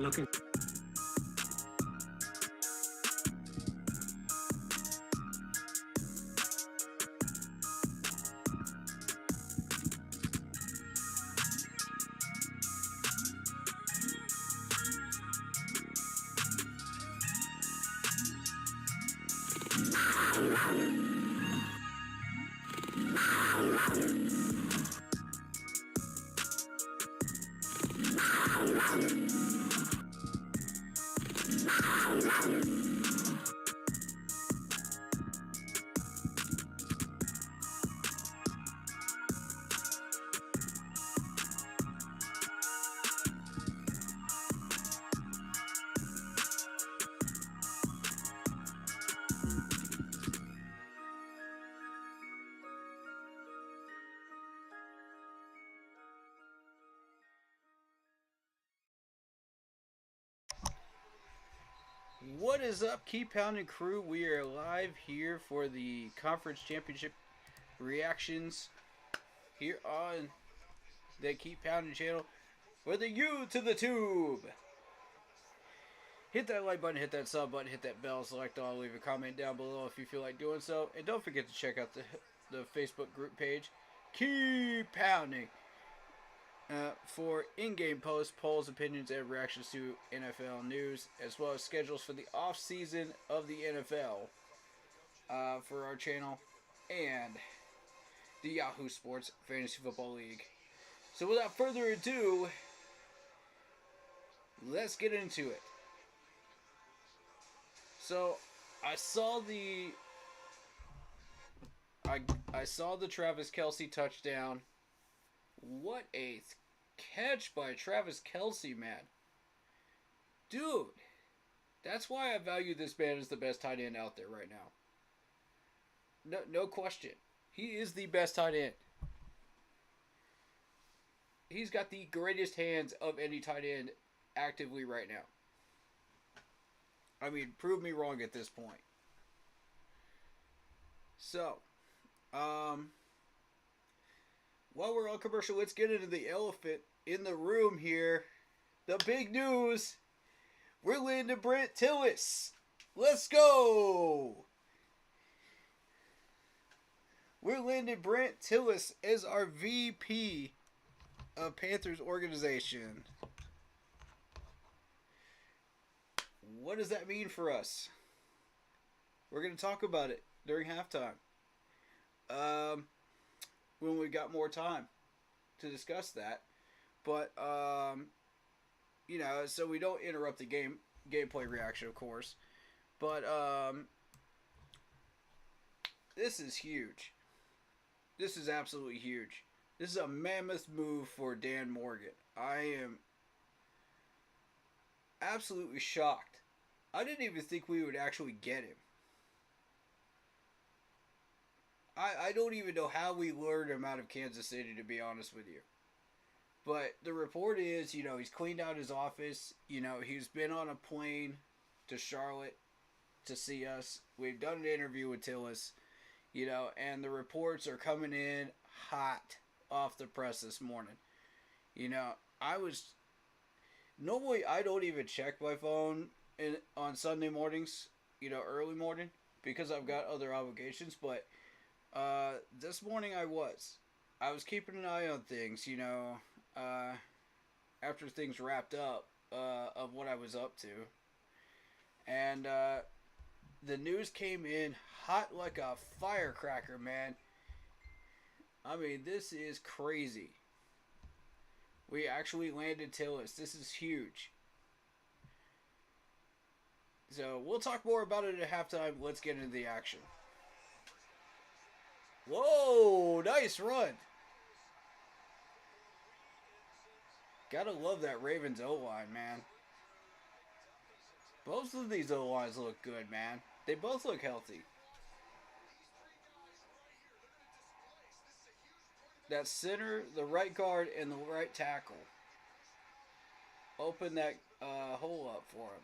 looking. What is up, Keep Pounding crew? We are live here for the conference championship reactions here on the Keep Pounding channel for the U to the Tube. Hit that like button, hit that sub button, hit that bell, select all, leave a comment down below if you feel like doing so. And don't forget to check out the Facebook group page, Keep Pounding, for in-game posts, polls, opinions, and reactions to NFL news, as well as schedules for the off-season of the NFL for our channel and the Yahoo Sports Fantasy Football League. So without further ado, let's get into it. So I saw the Travis Kelce touchdown. What a catch by Travis Kelce, man. Dude, that's why I value this man as the best tight end out there right now. No question. He is the best tight end. He's got the greatest hands of any tight end actively right now. I mean, prove me wrong at this point. So, while we're on commercial, let's get into the elephant in the room here. The big news. We're landing Brandt Tillis. Let's go. We're landing Brandt Tillis as our VP of Panthers organization. What does that mean for us? We're going to talk about it during halftime. When we got more time to discuss that. But, you know, so we don't interrupt the gameplay reaction, of course. But, this is huge. This is absolutely huge. This is a mammoth move for Dan Morgan. I am absolutely shocked. I didn't even think we would actually get him. I don't even know how we lured him out of Kansas City, to be honest with you. But the report is, you know, he's cleaned out his office. You know, he's been on a plane to Charlotte to see us. We've done an interview with Tillis, you know, and the reports are coming in hot off the press this morning. You know, normally I don't even check my phone on Sunday mornings, you know, early morning, because I've got other obligations, but this morning I was keeping an eye on things, you know, after things wrapped up, of what I was up to. And, the news came in hot like a firecracker, man. I mean, this is crazy. We actually landed Tillis. This is huge. So, we'll talk more about it at halftime. Let's get into the action. Whoa, nice run. Gotta love that Ravens O-line, man. Both of these O-lines look good, man. They both look healthy. That center, the right guard, and the right tackle. Open that hole up for him.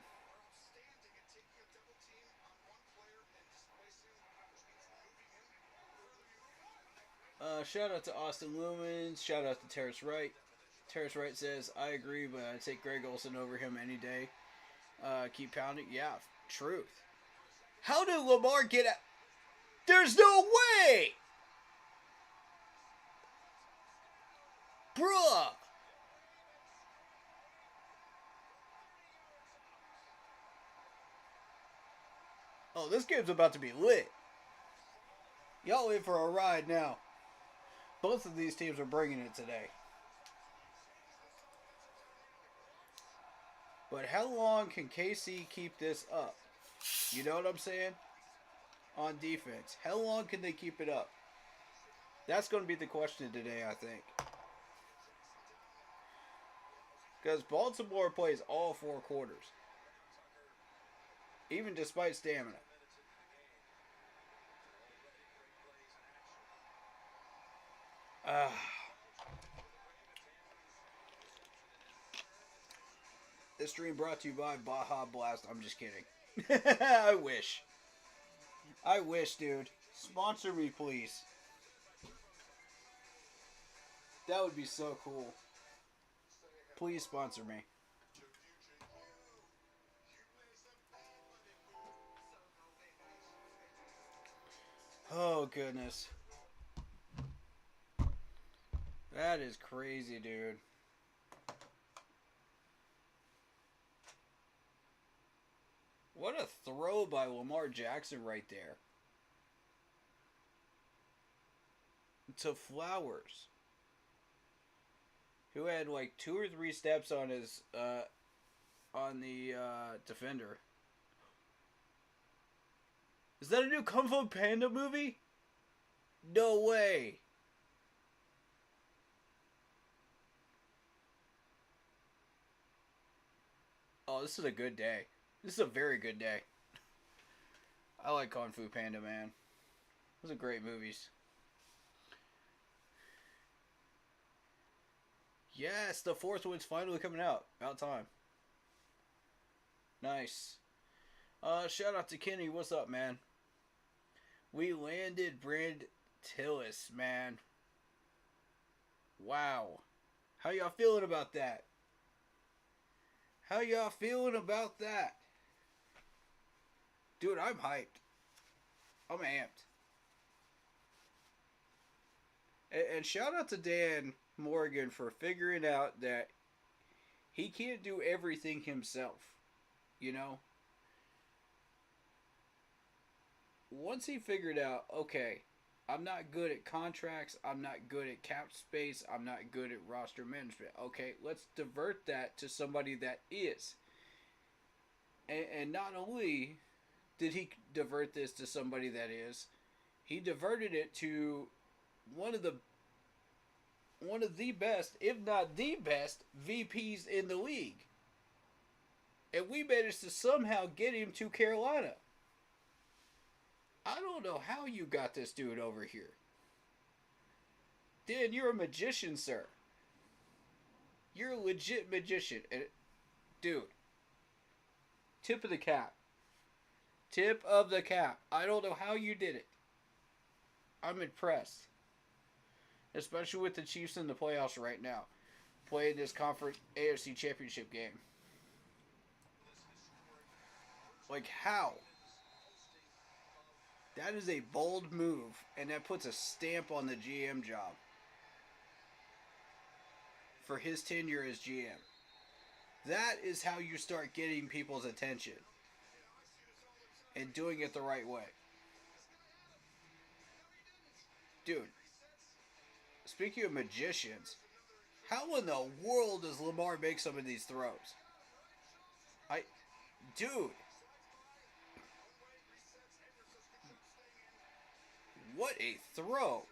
Shout out to Austin Lumens. Shout out to Terrace Terrace Wright says, I agree, but I take Greg Olsen over him any day. Keep pounding. Yeah, truth. How did Lamar get out? There's no way! Bruh! Oh, this game's about to be lit. Y'all in for a ride now. Both of these teams are bringing it today. But how long can KC keep this up? You know what I'm saying? On defense. How long can they keep it up? That's going to be the question today, I think. Because Baltimore plays all 4 quarters. Even despite stamina. This stream brought to you by Baja Blast. I'm just kidding. I wish. I wish, dude. Sponsor me, please. That would be so cool. Please sponsor me. Oh, goodness. That is crazy, dude. What a throw by Lamar Jackson right there. To Flowers. Who had like 2 or 3 steps on his, on the, defender. Is that a new Kung Fu Panda movie? No way. Oh, this is a good day. This is a very good day. I like Kung Fu Panda, man. Those are great movies. Yes, the 4th one's finally coming out. About time. Nice. Shout out to Kenny. What's up, man? We landed Brandt Tillis, man. Wow. How y'all feeling about that? How y'all feeling about that? Dude, I'm hyped. I'm amped. And shout out to Dan Morgan for figuring out that he can't do everything himself. You know? Once he figured out, okay, I'm not good at contracts, I'm not good at cap space, I'm not good at roster management. Okay, let's divert that to somebody that is. And not only did he divert this to somebody that is, he diverted it to one of the best, if not the best, VPs in the league. And we managed to somehow get him to Carolina. I don't know how you got this dude over here. Dan, you're a magician, sir. You're a legit magician. And, dude, tip of the cap. Tip of the cap. I don't know how you did it. I'm impressed. Especially with the Chiefs in the playoffs right now. Playing this conference AFC championship game. Like, how? That is a bold move, and that puts a stamp on the GM job for his tenure as GM. That is how you start getting people's attention and doing it the right way. Dude, speaking of magicians, how in the world does Lamar make some of these throws? Dude. What a throw.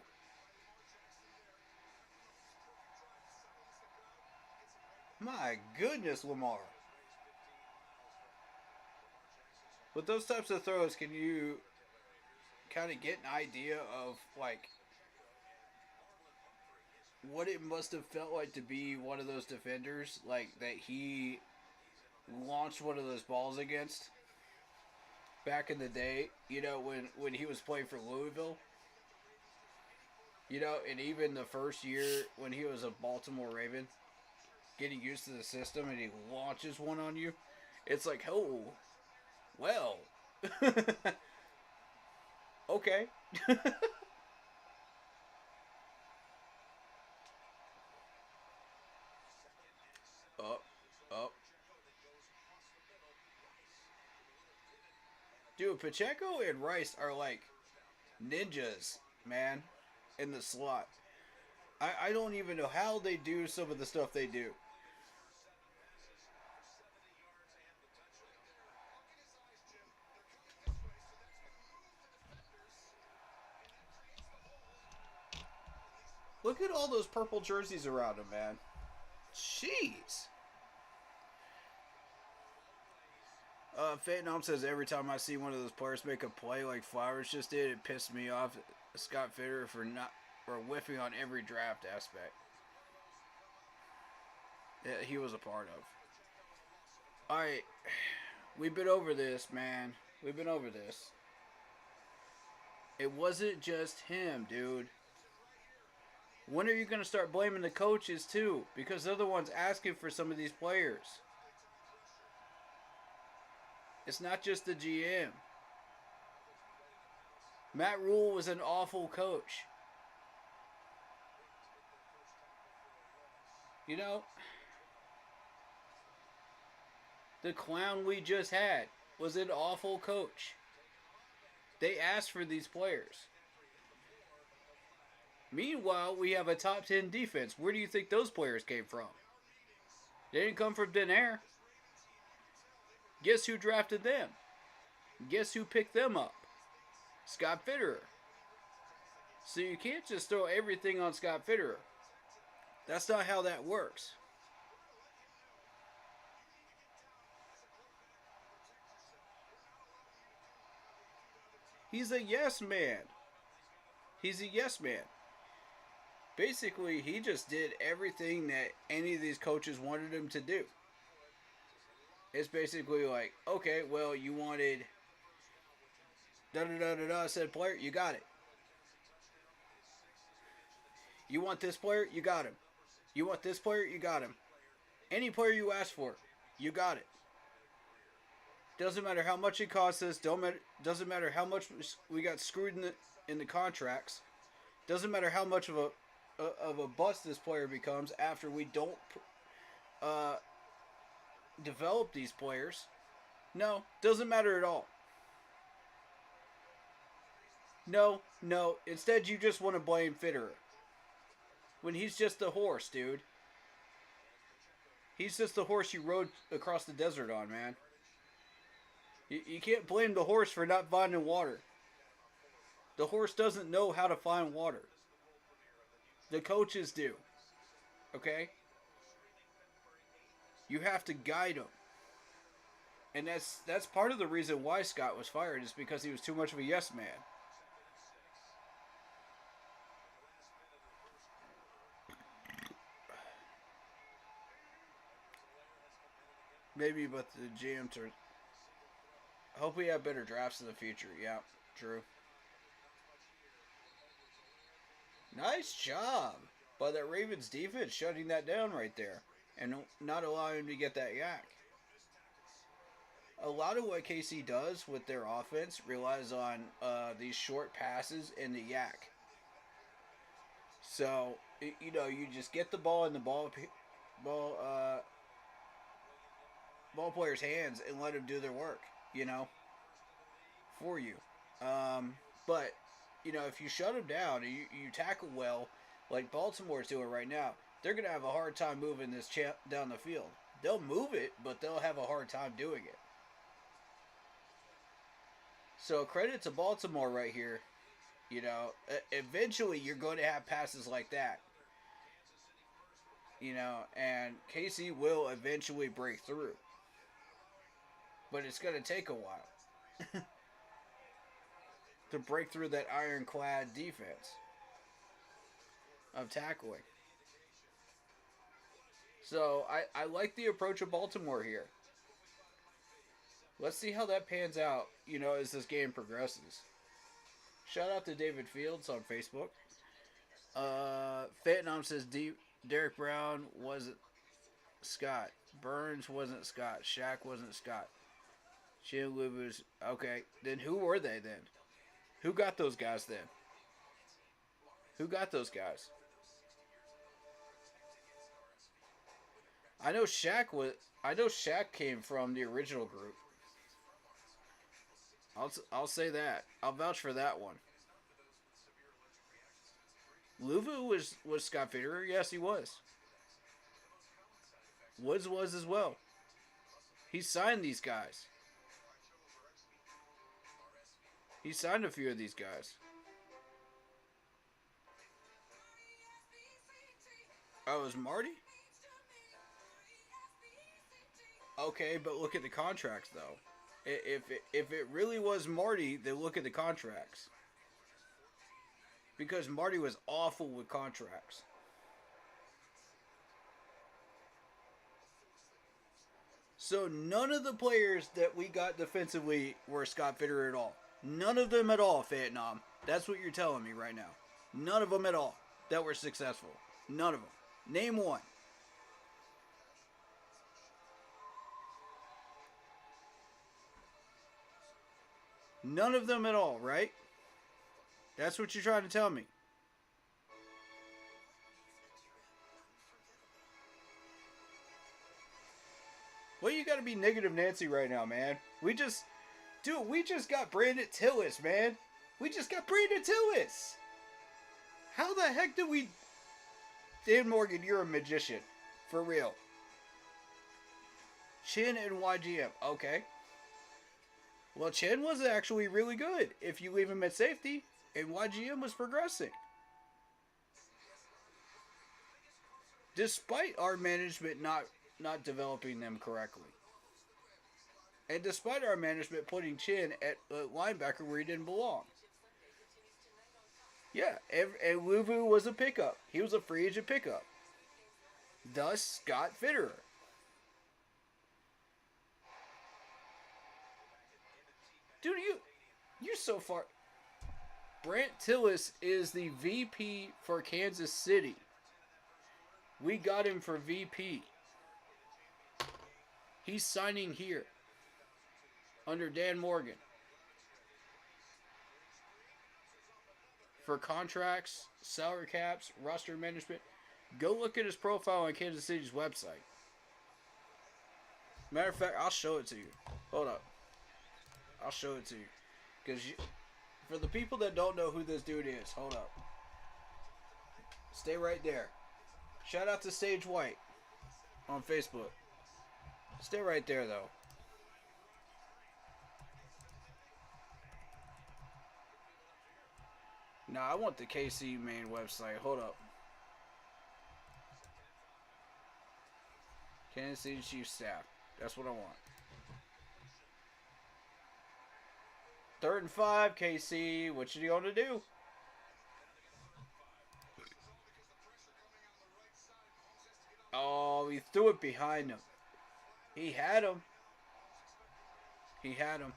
My goodness, Lamar. With those types of throws, can you kind of get an idea of, like, what it must have felt like to be one of those defenders, like, that he launched one of those balls against back in the day, you know, when he was playing for Louisville? You know, and even the first year when he was a Baltimore Raven. getting used to the system and he launches one on you. It's like, oh, well, okay. Up, up. Dude, Pacheco and Rice are like ninjas, man, in the slot. I don't even know how they do some of the stuff they do. Look at all those purple jerseys around him, man. Jeez. Vietnam says every time I see one of those players make a play like Flowers just did, it pissed me off. Scott Fitterer for whiffing on every draft aspect that he was a part of. All right, we've been over this, man. We've been over this. It wasn't just him, dude. When are you going to start blaming the coaches too? Because they're the ones asking for some of these players. It's not just the GM. Matt Rule was an awful coach. You know, the clown we just had was an awful coach. They asked for these players. Meanwhile, we have a top 10 defense. Where do you think those players came from? They didn't come from thin air. Guess who drafted them? Guess who picked them up? Scott Fitterer. So you can't just throw everything on Scott Fitterer. That's not how that works. He's a yes man. He's a yes man. Basically, he just did everything that any of these coaches wanted him to do. It's basically like, okay, well, you wanted da-da-da-da-da said player, you got it. You want this player, you got him. You want this player, you got him. Any player you ask for, you got it. Doesn't matter how much it costs us. Doesn't matter how much we got screwed in the contracts. Doesn't matter how much of a bust this player becomes after we don't develop these players. No, doesn't matter at all. No. Instead, you just want to blame Fitterer. When he's just a horse, dude. He's just the horse you rode across the desert on, man. You can't blame the horse for not finding water. The horse doesn't know how to find water. The coaches do. Okay? You have to guide him. And that's part of the reason why Scott was fired, is because he was too much of a yes man. Maybe, but the GMs are... I hope we have better drafts in the future. Yeah, true. Nice job by that Ravens defense shutting that down right there and not allowing him to get that yak. A lot of what KC does with their offense relies on these short passes and the yak. So, you just get the ball in the ball players' hands and let them do their work, for you. But, if you shut them down and you tackle well, like Baltimore's doing right now, they're going to have a hard time moving this down the field. They'll move it, but they'll have a hard time doing it. So credit to Baltimore right here. Eventually you're going to have passes like that. And KC will eventually break through. But it's going to take a while to break through that ironclad defense of tackling. So I like the approach of Baltimore here. Let's see how that pans out, as this game progresses. Shout out to David Fields on Facebook. Vietnam says Derek Brown wasn't Scott. Burns wasn't Scott. Shaq wasn't Scott. Chin was okay. Then who were they then? Who got those guys then? Who got those guys? I know Shaq was. I know Shaq came from the original group. I'll say that. I'll vouch for that one. Luvu was Scott Fitterer. Yes, he was. Woods was as well. He signed these guys. He signed a few of these guys. Oh, it was Marty? Okay, but look at the contracts, though. If it really was Marty, then look at the contracts. Because Marty was awful with contracts. So none of the players that we got defensively were Scott Fitterer at all. None of them at all, Vietnam. That's what you're telling me right now. None of them at all that were successful. None of them. Name one. None of them at all, right? That's what you're trying to tell me. Well, you gotta be negative Nancy right now, man. We just got Brandt Tillis, man. We just got Brandt Tillis. How the heck did we... Dan Morgan, you're a magician. For real. Chin and YGM. Okay. Well, Chin was actually really good if you leave him at safety. And YGM was progressing. Despite our management not developing them correctly. And despite our management putting Chin at linebacker where he didn't belong. Yeah, and Luvu was a pickup. He was a free agent pickup. Thus, Scott Fitterer. Dude, you're so far... Brandt Tillis is the VP for Kansas City. We got him for VP. He's signing here under Dan Morgan for contracts, salary caps, roster management. Go look at his profile on Kansas City's website. Matter of fact, I'll show it to you. Hold up. I'll show it to you. Because for the people that don't know who this dude is, hold up. Stay right there. Shout out to Sage White on Facebook. Stay right there, though. Nah, I want the KC main website. Hold up. Kansas City Chiefs staff. That's what I want. 3rd and 5, KC. What you gonna do? Oh, he threw it behind him. He had him. He had him.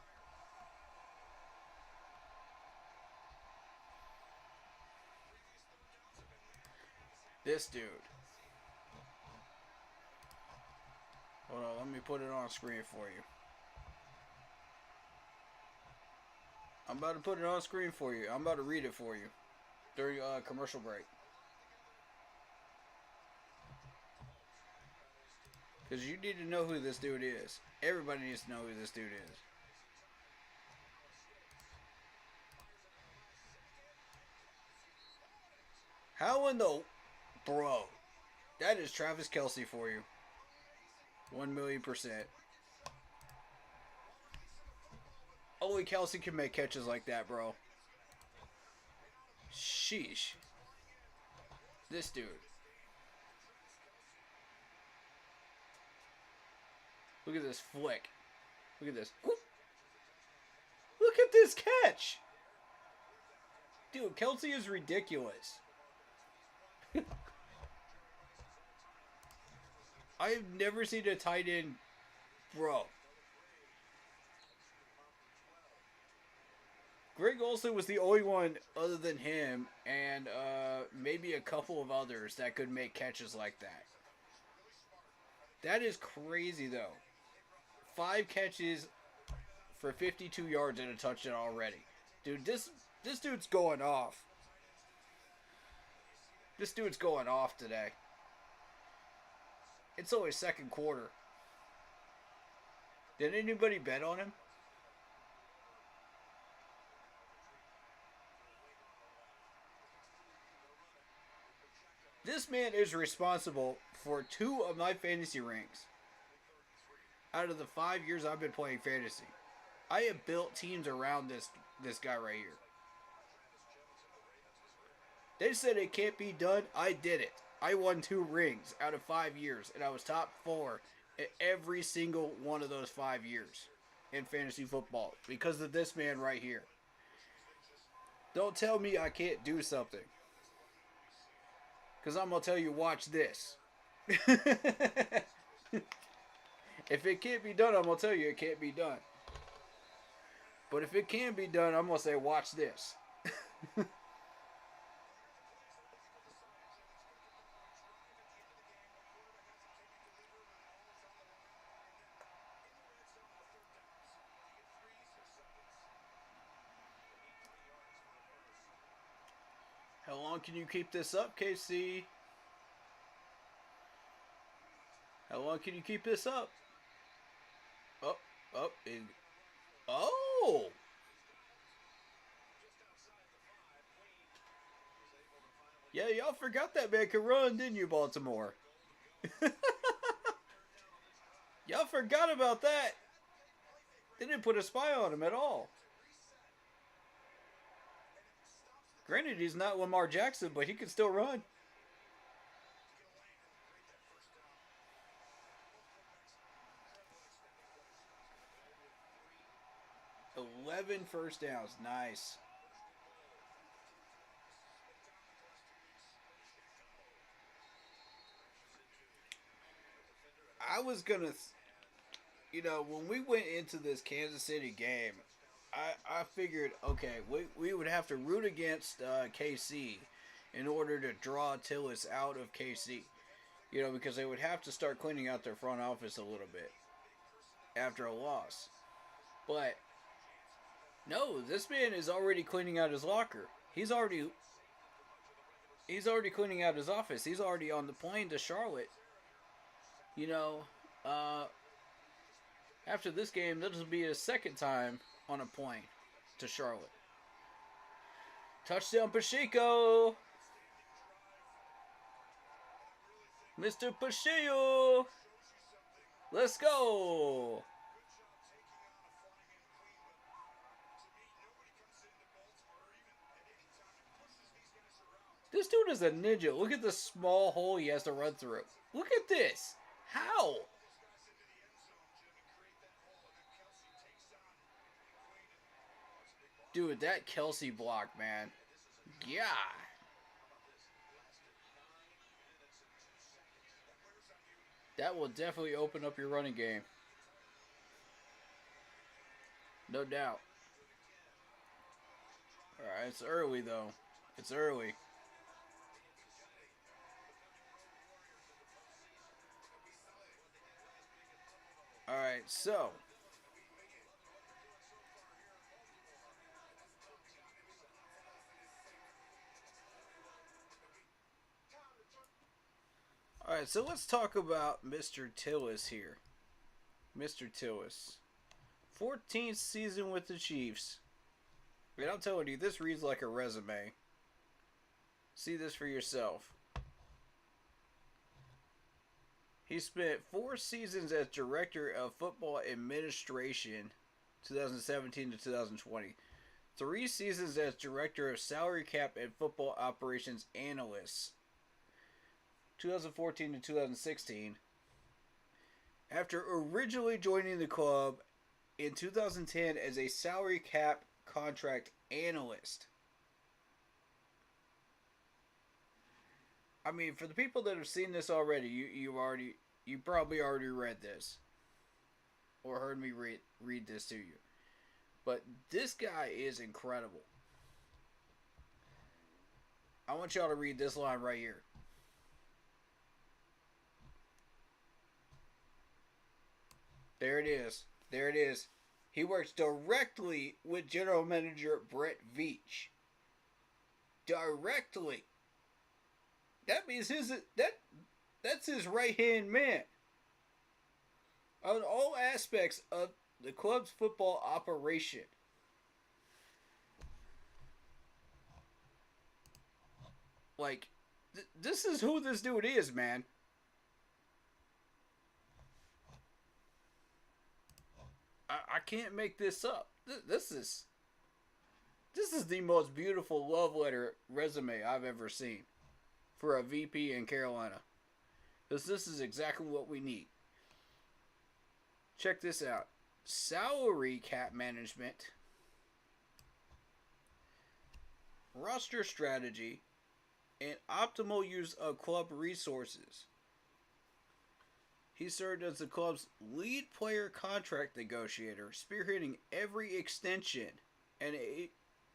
This dude. Hold on, let me put it on screen for you. I'm about to put it on screen for you. I'm about to read it for you during commercial break. Because you need to know who this dude is. Everybody needs to know who this dude is. How in the... Bro. That is Travis Kelce for you. 1,000,000%. Only Kelce can make catches like that, bro. Sheesh. This dude. Look at this flick. Look at this. Whoop. Look at this catch. Dude, Kelce is ridiculous. I have never seen a tight end, bro. Greg Olsen was the only one other than him and maybe a couple of others that could make catches like that. That is crazy though. 5 catches for 52 yards and a touchdown already. Dude, this dude's going off. This dude's going off today. It's only second quarter. Did anybody bet on him? This man is responsible for 2 of my fantasy rings. Out of the 5 years I've been playing fantasy, I have built teams around this guy right here. They said it can't be done. I did it. I won 2 rings out of 5 years, and I was top 4 in every single one of those 5 years in fantasy football because of this man right here. Don't tell me I can't do something. Because I'm going to tell you, watch this. If it can't be done, I'm going to tell you it can't be done. But if it can be done, I'm going to say, watch this. How long can you keep this up, KC? How long can you keep this up? Up, up, and... Oh! Yeah, y'all forgot that man could run, didn't you, Baltimore? Y'all forgot about that. They didn't put a spy on him at all. Granted, he's not Lamar Jackson, but he can still run. 11 first downs. Nice. I was going to... when we went into this Kansas City game, I figured, okay, we would have to root against KC in order to draw Tillis out of KC. Because they would have to start cleaning out their front office a little bit after a loss. But, no, this man is already cleaning out his locker. He's already cleaning out his office. He's already on the plane to Charlotte. After this game, this will be his second time on a plane to Charlotte. Touchdown, Pacheco! Mr. Pacheco! Let's go! This dude is a ninja. Look at the small hole he has to run through. Look at this. How? Dude, that Kelsey block, man. Yeah. That will definitely open up your running game. No doubt. Alright, it's early, though. It's early. Alright, so... Alright, so let's talk about Mr. Tillis here. Mr. Tillis. 14th season with the Chiefs. And I'm telling you, this reads like a resume. See this for yourself. He spent 4 seasons as Director of Football Administration, 2017 to 2020. 3 seasons as Director of Salary Cap and Football Operations Analyst, 2014 to 2016. After originally joining the club in 2010 as a salary cap contract analyst. I mean, for the people that have seen this already, you probably already read this or heard me read this to you. But this guy is incredible. I want y'all to read this line right here. There it is. There it is. He works directly with General Manager Brett Veach. Directly. That means that's his right hand man. On all aspects of the club's football operation. Like, this is who this dude is, man. I can't make this up. This is the most beautiful love letter resume I've ever seen for a VP in Carolina. Because this is exactly what we need. Check this out. Salary cap management, roster strategy, and optimal use of club resources. He served as the club's lead player contract negotiator, spearheading every extension and a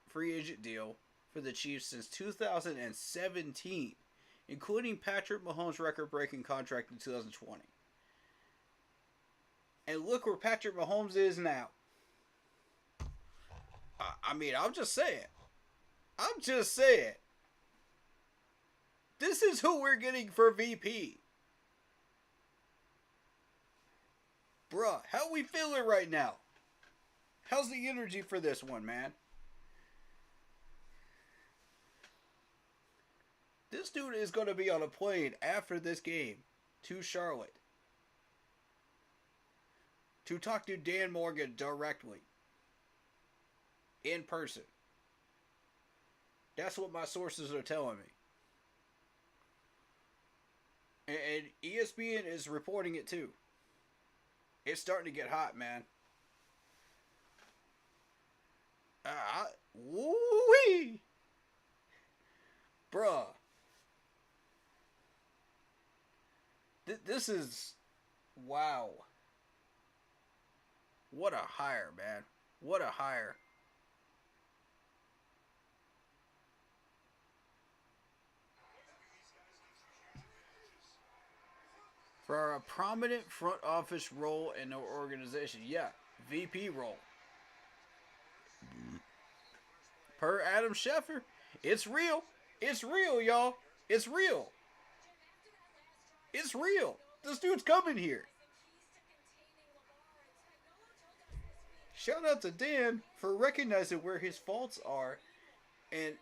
free agent deal for the Chiefs since 2017, including Patrick Mahomes' record-breaking contract in 2020. And look where Patrick Mahomes is now. I mean, I'm just saying. This is who we're getting for VP. Bruh, how we feeling right now? How's the energy for this one, man? This dude is going to be on a plane after this game to Charlotte to talk to Dan Morgan directly. In person. That's what my sources are telling me. And ESPN is reporting it too. It's starting to get hot, man. Woo-wee! Bruh. This is... Wow. What a hire, man. What a hire. For a prominent front office role in the organization. Yeah, VP role. Per Adam Schefter, it's real. It's real, y'all. It's real. It's real. This dude's coming here. Shout out to Dan for recognizing where his faults are and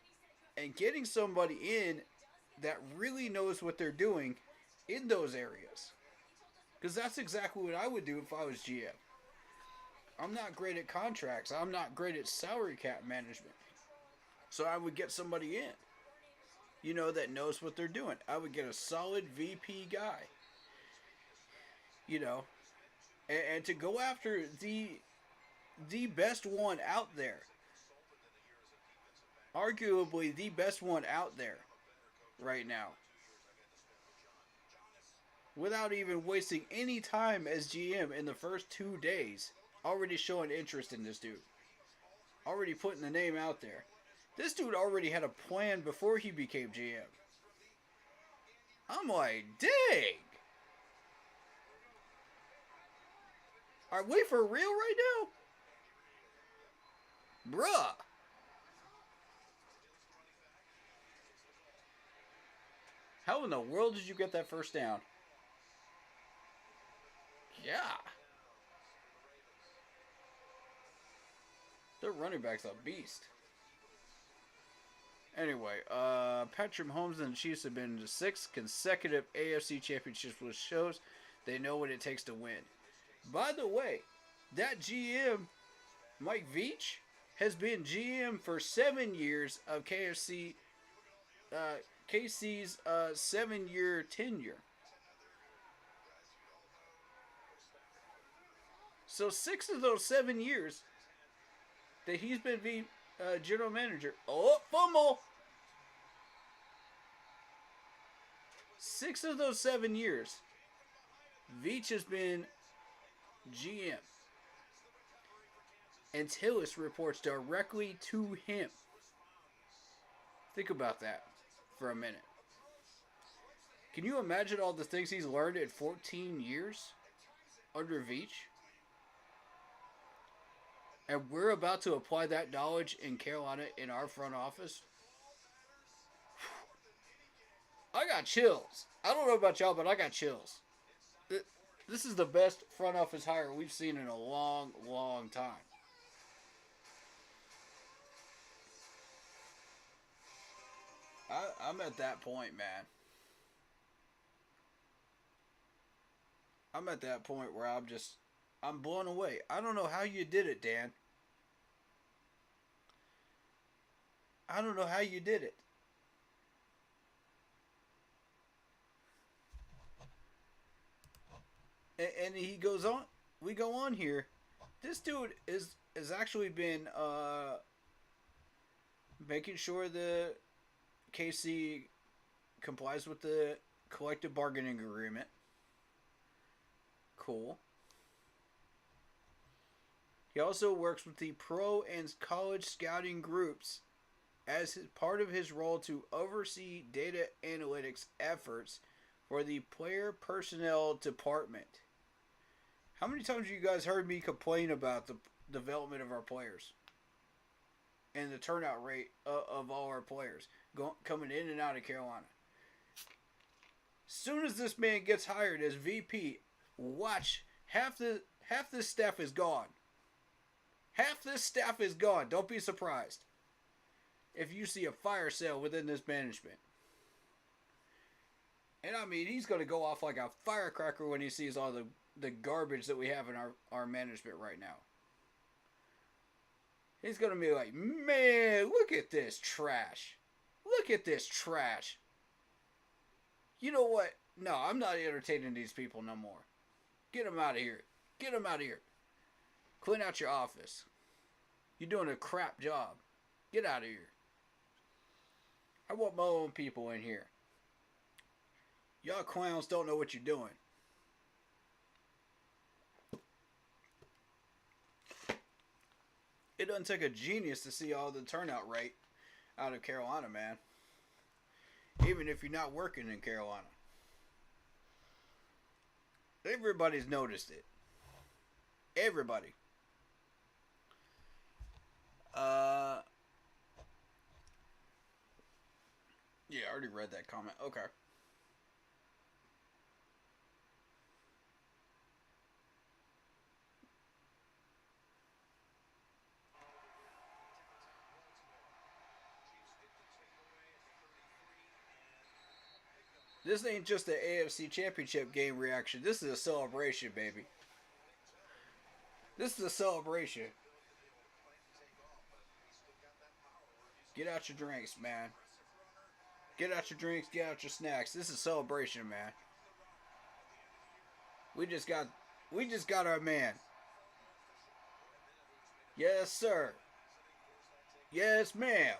getting somebody in that really knows what they're doing in those areas. Because that's exactly what I would do if I was GM. I'm not great at contracts. I'm not great at salary cap management. So I would get somebody in, you know, that knows what they're doing. I would get a solid VP guy, you know, and to go after the best one out there. Arguably the best one out there right now. Without even wasting any time as GM in the first 2 days. Already showing interest in this dude. Already putting the name out there. This dude already had a plan before he became GM. I'm like, dang. Are we for real right now? Bruh. How in the world did you get that first down? Yeah. Their running back's a beast. Anyway, Patrick Mahomes and the Chiefs have been to 6 consecutive AFC championships, which shows they know what it takes to win. By the way, that GM, Mike Veach, has been GM for 7 years of KC's 7-year tenure. So 6 of those 7 years that he's been general manager. Oh, fumble! 6 of those 7 years, Veach has been GM. And Tillis reports directly to him. Think about that for a minute. Can you imagine all the things he's learned in 14 years under Veach? and we're about to apply that knowledge in Carolina in our front office. I got chills. I don't know about y'all, but I got chills. This is the best front office hire we've seen in a long, long time. I'm at that point, man. I'm at that point where I'm blown away. I don't know how you did it, Dan. I don't know how you did it. And he goes on. We go on here. This dude is actually been making sure the KC complies with the collective bargaining agreement. Cool. He also works with the pro and college scouting groups as part of his role to oversee data analytics efforts for the player personnel department. How many times have you guys heard me complain about the development of our players and the turnout rate of all our players coming in and out of Carolina? Soon as this man gets hired as VP, watch, half this staff is gone. Half this staff is gone. Don't be surprised if you see a fire sale within this management. And I mean, he's going to go off like a firecracker when he sees all the garbage that we have in our management right now. He's going to be like, man, look at this trash. Look at this trash. You know what? No, I'm not entertaining these people no more. Get them out of here. Get them out of here. Clean out your office. You're doing a crap job. Get out of here. I want my own people in here. Y'all clowns don't know what you're doing. It doesn't take a genius to see all the turnout rate out of Carolina, man. Even if you're not working in Carolina. Everybody's noticed it. Everybody. Yeah, I already read that comment. Okay. This ain't just an AFC Championship game reaction. This is a celebration, baby. This is a celebration. Get out your drinks, man. Get out your drinks, get out your snacks. This is a celebration, man. We just got our man. Yes, sir. Yes, ma'am.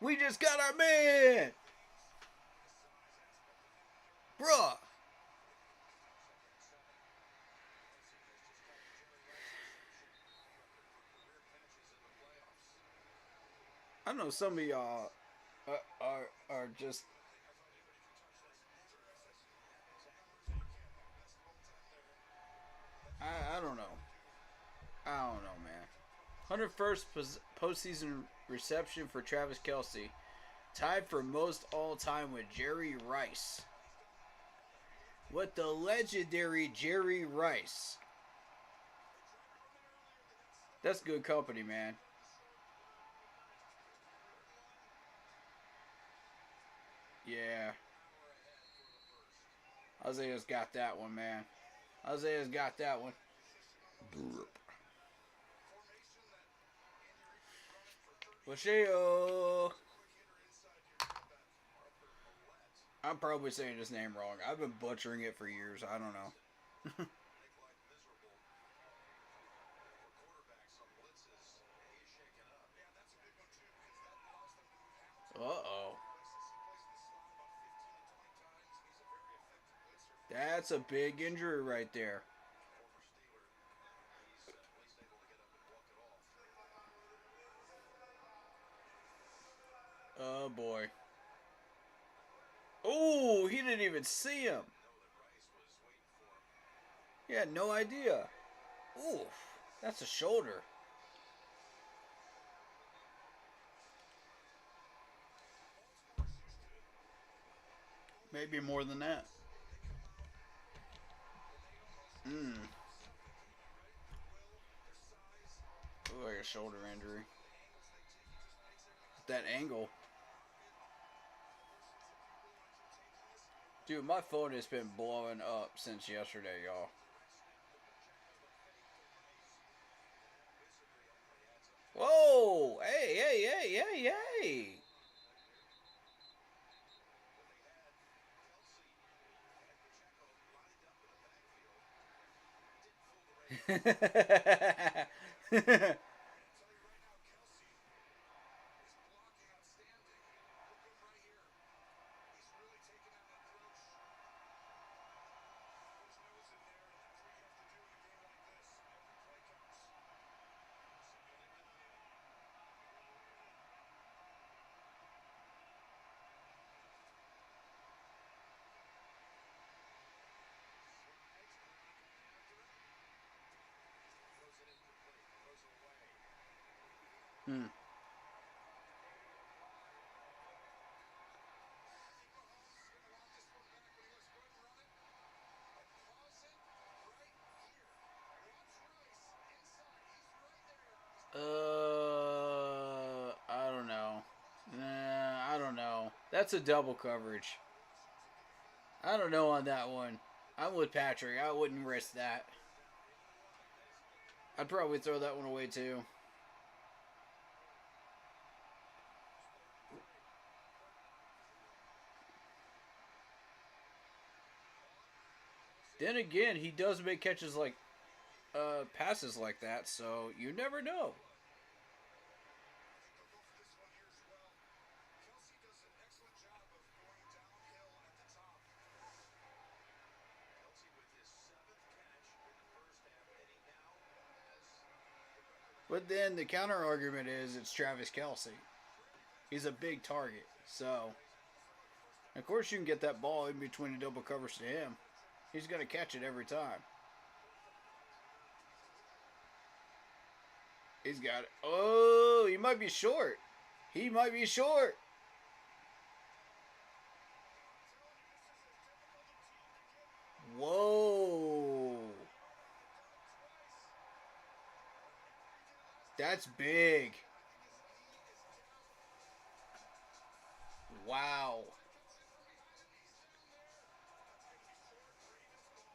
We just got our man. Bruh. I know some of y'all are just. I don't know. I don't know, man. 101st postseason reception for Travis Kelce, tied for most all time with Jerry Rice. With the legendary Jerry Rice. That's good company, man. Yeah. Isaiah's got that one, man. Isaiah's got that one. Lacheo. I'm probably saying his name wrong. I've been butchering it for years. I don't know. Uh-oh. That's a big injury right there. Oh, boy. Oh, he didn't even see him. He had no idea. Oof, that's a shoulder. Maybe more than that. Mm. Ooh, like a shoulder injury. That angle. Dude, my phone has been blowing up since yesterday, y'all. Whoa! Hey, hey, hey, hey, hey! Hmm. I don't know. I don't know. That's a double coverage. I don't know on that one. I'm with Patrick. I wouldn't risk that. I'd probably throw that one away too. Then again, he does make catches like passes like that, so you never know. But then the counter argument is it's Travis Kelsey. He's a big target, so of course you can get that ball in between the double covers to him. He's gonna catch it every time. He's got it. Oh, he might be short. He might be short. Whoa. That's big. Wow.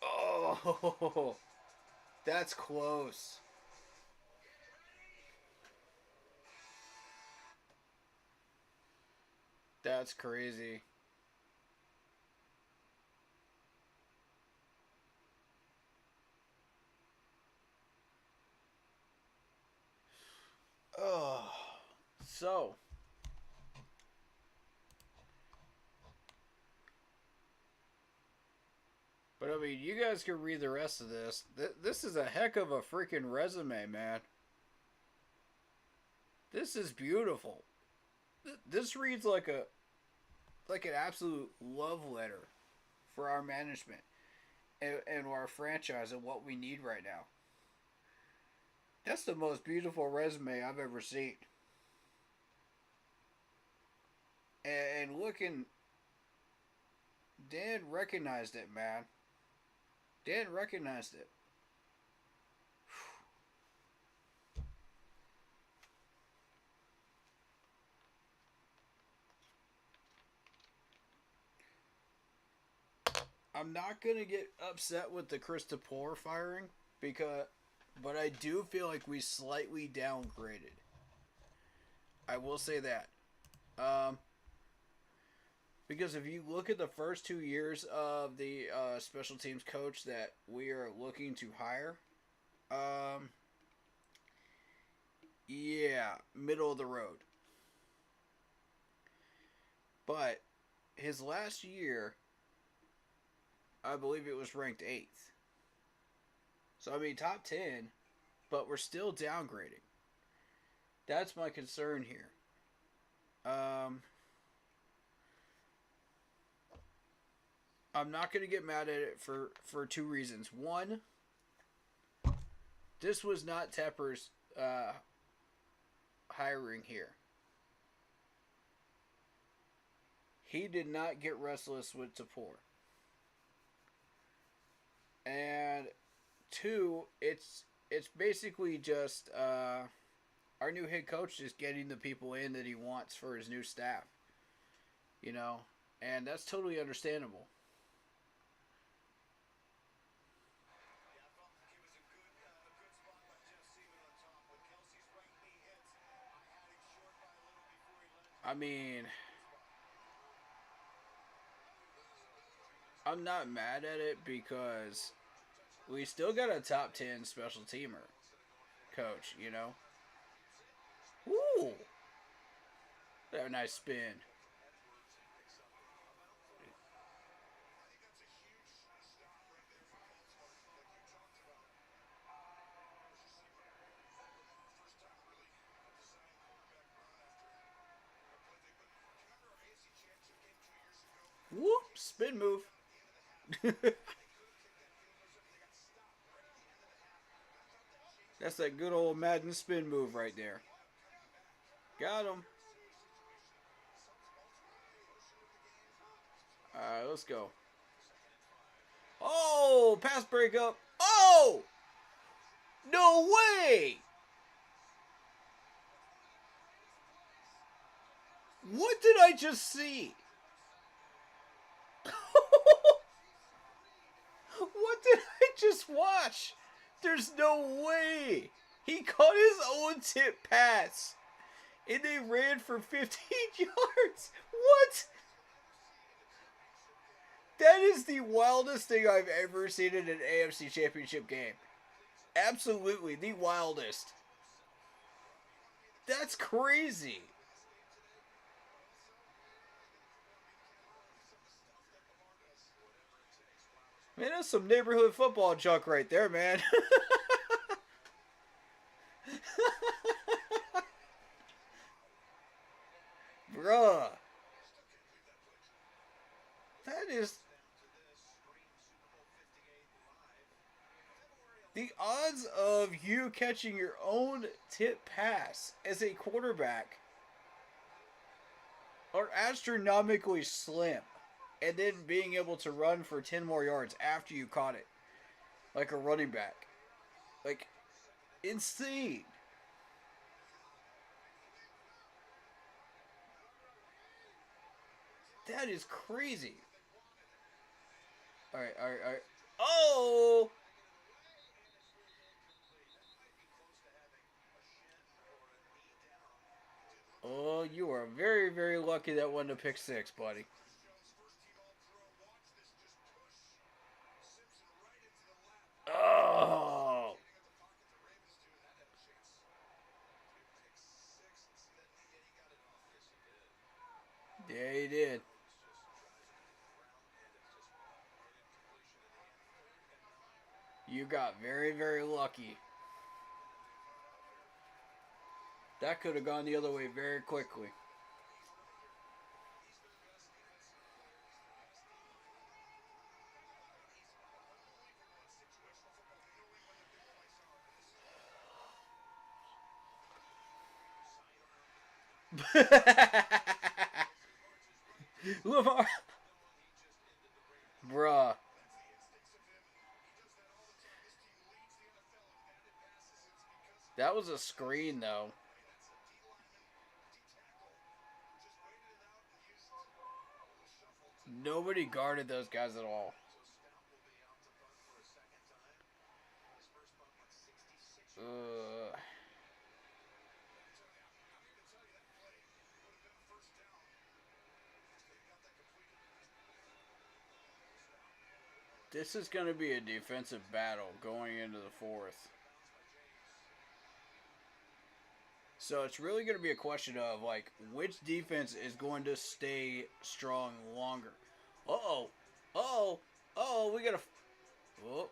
Oh, that's close. That's crazy. Oh. So, but I mean, you guys can read the rest of this. This is a heck of a freaking resume, man. This is beautiful. This reads like an absolute love letter for our management and our franchise and what we need right now. That's the most beautiful resume I've ever seen. And looking, Dan recognized it, man. Dan recognized it. I'm not gonna get upset with the Krista Poor firing because, but I do feel like we slightly downgraded. I will say that. Um, because if you look at the first 2 years of the special teams coach that we are looking to hire, um, yeah, middle of the road. But his last year, I believe it was ranked eighth. So I mean, top 10, but we're still downgrading. That's my concern here. Um, I'm not going to get mad at it for two reasons. One, this was not Tepper's hiring here. He did not get restless with Tapor. And two, it's basically just our new head coach just getting the people in that he wants for his new staff. You know, and that's totally understandable. I mean, I'm not mad at it because we still got a top 10 special teamer coach, you know? Ooh! That nice spin. Whoop! Spin move. That's that good old Madden spin move right there. Got him. Alright, let's go. Oh! Pass breakup. Oh! No way! What did I just see? What did I just watch? There's no way. He caught his own tip pass. And they ran for 15 yards. What? That is the wildest thing I've ever seen in an AFC Championship game. Absolutely the wildest. That's crazy. Man, that's some neighborhood football junk right there, man. Bruh. That is... The odds of you catching your own tip pass as a quarterback are astronomically slim. And then being able to run for 10 more yards after you caught it. Like a running back. Like, insane. That is crazy. Alright, alright, alright. Oh! Oh, you are very, very lucky that wasn't a pick six, buddy. Oh! Yeah, he did. You got very, very lucky. That could have gone the other way very quickly. Lamar. Bruh. That was a screen, though. Nobody guarded those guys at all. Uh, this is going to be a defensive battle going into the fourth. So it's really going to be a question of, like, which defense is going to stay strong longer. Uh-oh. Uh-oh. Uh-oh, we got a... Oh.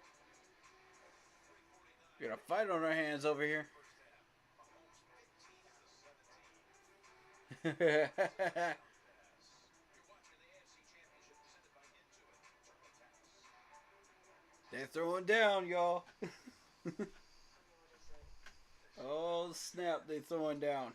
We got a fight on our hands over here. They're throwing down, y'all. Oh, snap. They're throwing down.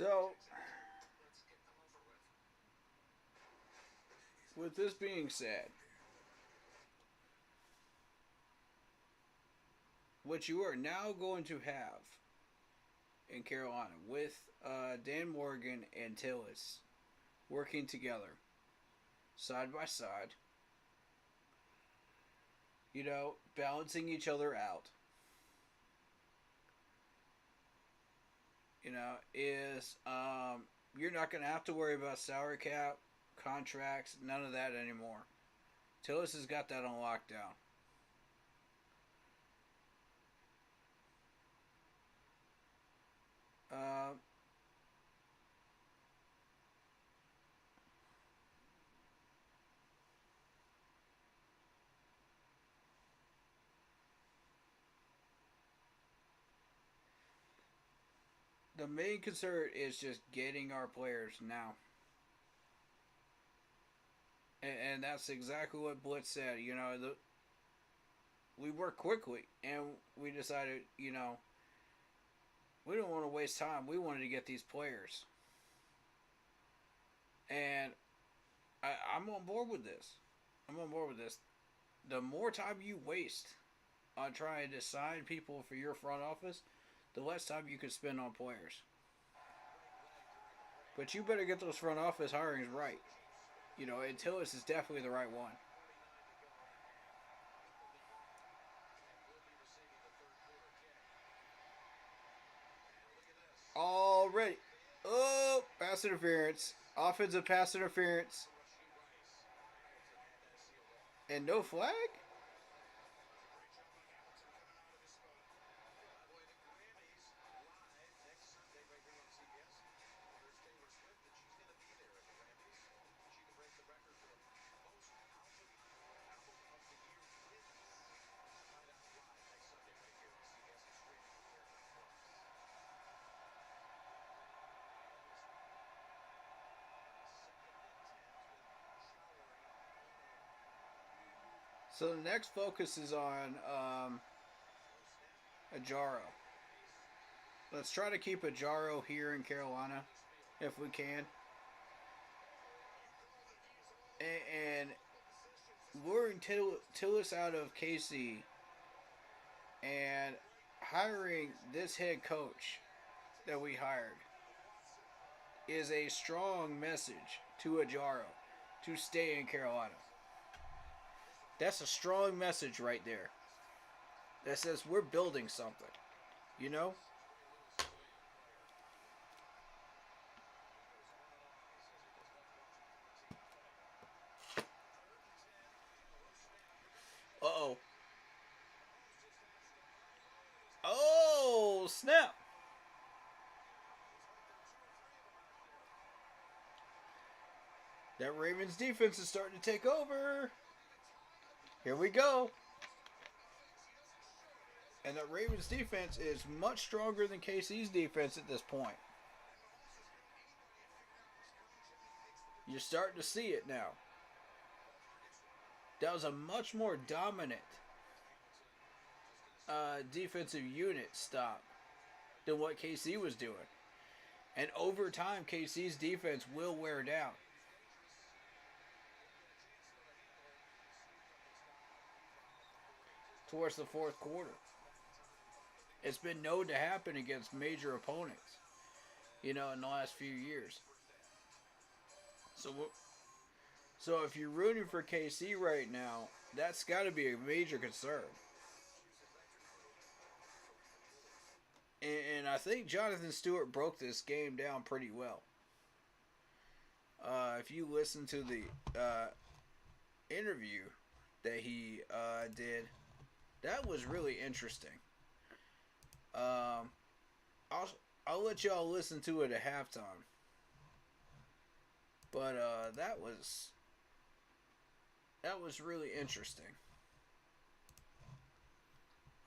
So, with this being said, what you are now going to have in Carolina with Dan Morgan and Tillis working together, side by side, balancing each other out, is you're not going to have to worry about salary cap, contracts, none of that anymore. Tillis has got that on lockdown. Uh, the main concern is just getting our players now. And that's exactly what Blitz said. We worked quickly, and we decided, we didn't want to waste time. We wanted to get these players. And I'm on board with this. The more time you waste on trying to sign people for your front office, the less time you can spend on players. But you better get those front office hirings right. And Tillis is definitely the right one. Already. Oh, pass interference. Offensive pass interference. And no flag? So the next focus is on Ajaro. Let's try to keep Ajaro here in Carolina if we can. And luring Tillis out of KC and hiring this head coach that we hired is a strong message to Ajaro to stay in Carolina. That's a strong message right there. That says we're building something. Uh-oh. Oh, snap. That Ravens defense is starting to take over. Here we go. And the Ravens defense is much stronger than KC's defense at this point. You're starting to see it now. That was a much more dominant defensive unit stop than what KC was doing. And over time, KC's defense will wear down. Towards the fourth quarter. It's been known to happen against major opponents, in the last few years. So if you're rooting for KC right now, that's got to be a major concern. And I think Jonathan Stewart broke this game down pretty well. If you listen to the interview that he did, that was really interesting. I'll let y'all listen to it at halftime. But that was really interesting.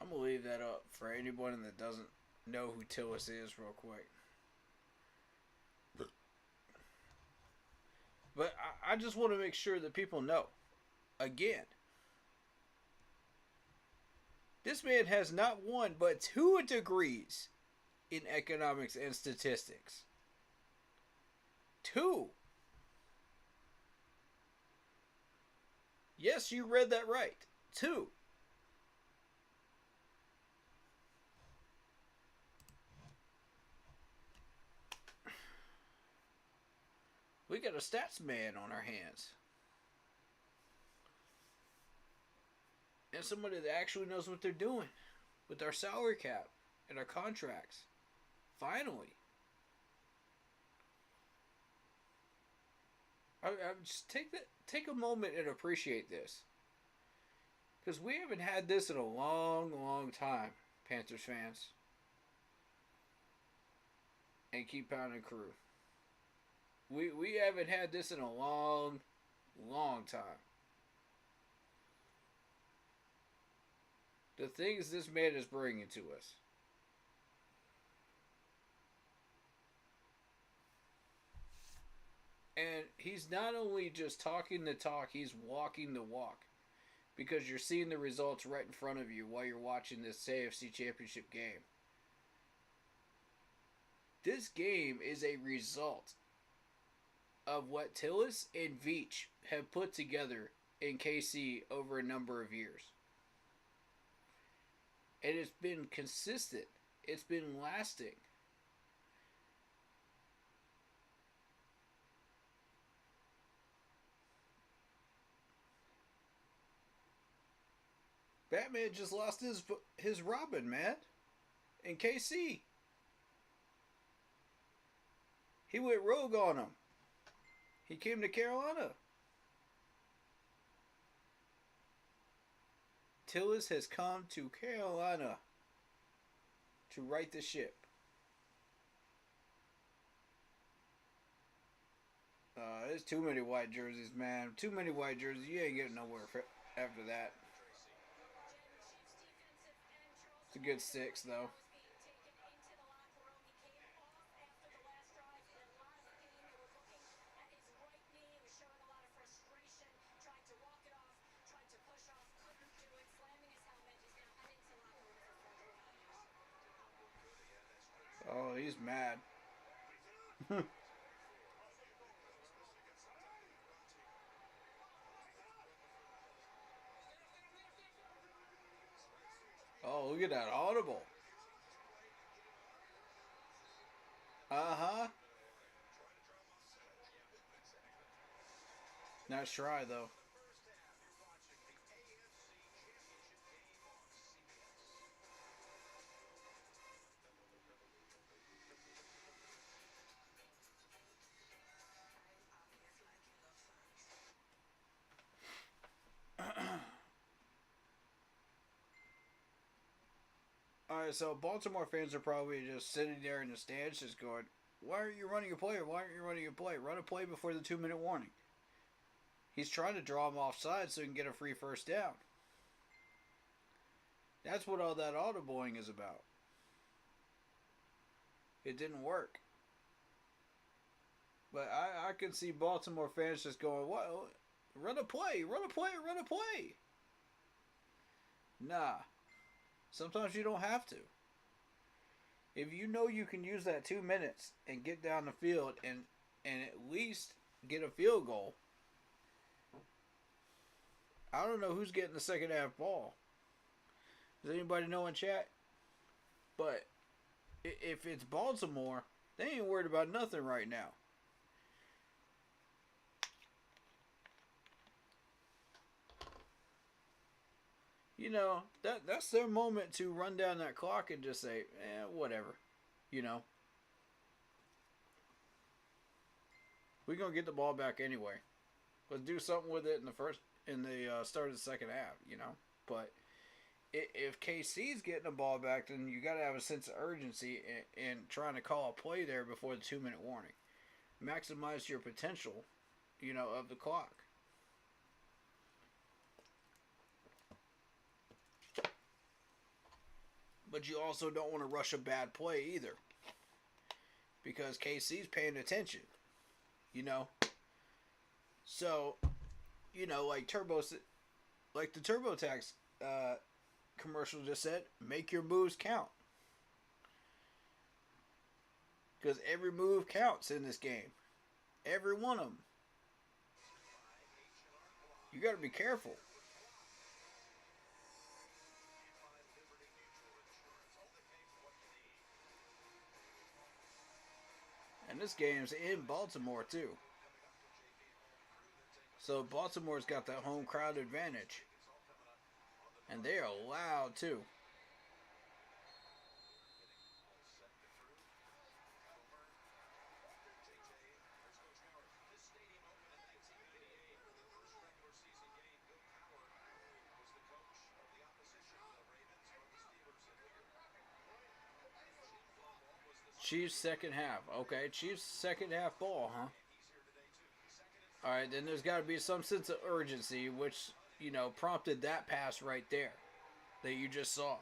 I'm gonna leave that up for anyone that doesn't know who Tillis is real quick. But I just want to make sure that people know. Again, this man has not one but 2 degrees in economics and statistics. 2. Yes, you read that right. 2. We got a stats man on our hands. And somebody that actually knows what they're doing with our salary cap and our contracts. Finally. I just take a moment and appreciate this. Because we haven't had this in a long, long time, Panthers fans. And keep pounding crew. We haven't had this in a long, long time. The things this man is bringing to us. And he's not only just talking the talk, he's walking the walk. Because you're seeing the results right in front of you while you're watching this AFC Championship game. This game is a result of what Tillis and Veach have put together in KC over a number of years. And it's been consistent. It's been lasting. Batman just lost his Robin, man. In KC. He went rogue on him. He came to Carolina. Tillis has come to Carolina to right the ship. There's too many white jerseys, man. Too many white jerseys. You ain't getting nowhere after that. It's a good 6, though. Oh, he's mad. Oh, look at that audible. Uh-huh. Nice try, though. Alright, so Baltimore fans are probably just sitting there in the stands just going, why aren't you running a play? Why aren't you running a play? Run a play before the 2-minute warning. He's trying to draw him offside so he can get a free first down. That's what all that audibling is about. It didn't work. But I can see Baltimore fans just going, what? Run a play, run a play, run a play. Nah. Sometimes you don't have to. If you know you can use that 2 minutes and get down the field and at least get a field goal, I don't know who's getting the second half ball. Does anybody know in chat? But if it's Baltimore, they ain't worried about nothing right now. You know, that's their moment to run down that clock and just say, whatever. You know. We're going to get the ball back anyway. Let's do something with it in the start of the second half, you know. But if KC's getting the ball back, then you got to have a sense of urgency in trying to call a play there before the 2-minute warning. Maximize your potential, you know, of the clock. But you also don't want to rush a bad play either. Because KC's paying attention. You know? So, you know, like the TurboTax commercial just said, make your moves count. Because every move counts in this game. Every one of them. You got to be careful. And this game's in Baltimore, too. So Baltimore's got that home crowd advantage. And they are loud, too. Chiefs second half. Okay, Chiefs second half ball, huh? Alright, then there's got to be some sense of urgency, which, prompted that pass right there that you just saw.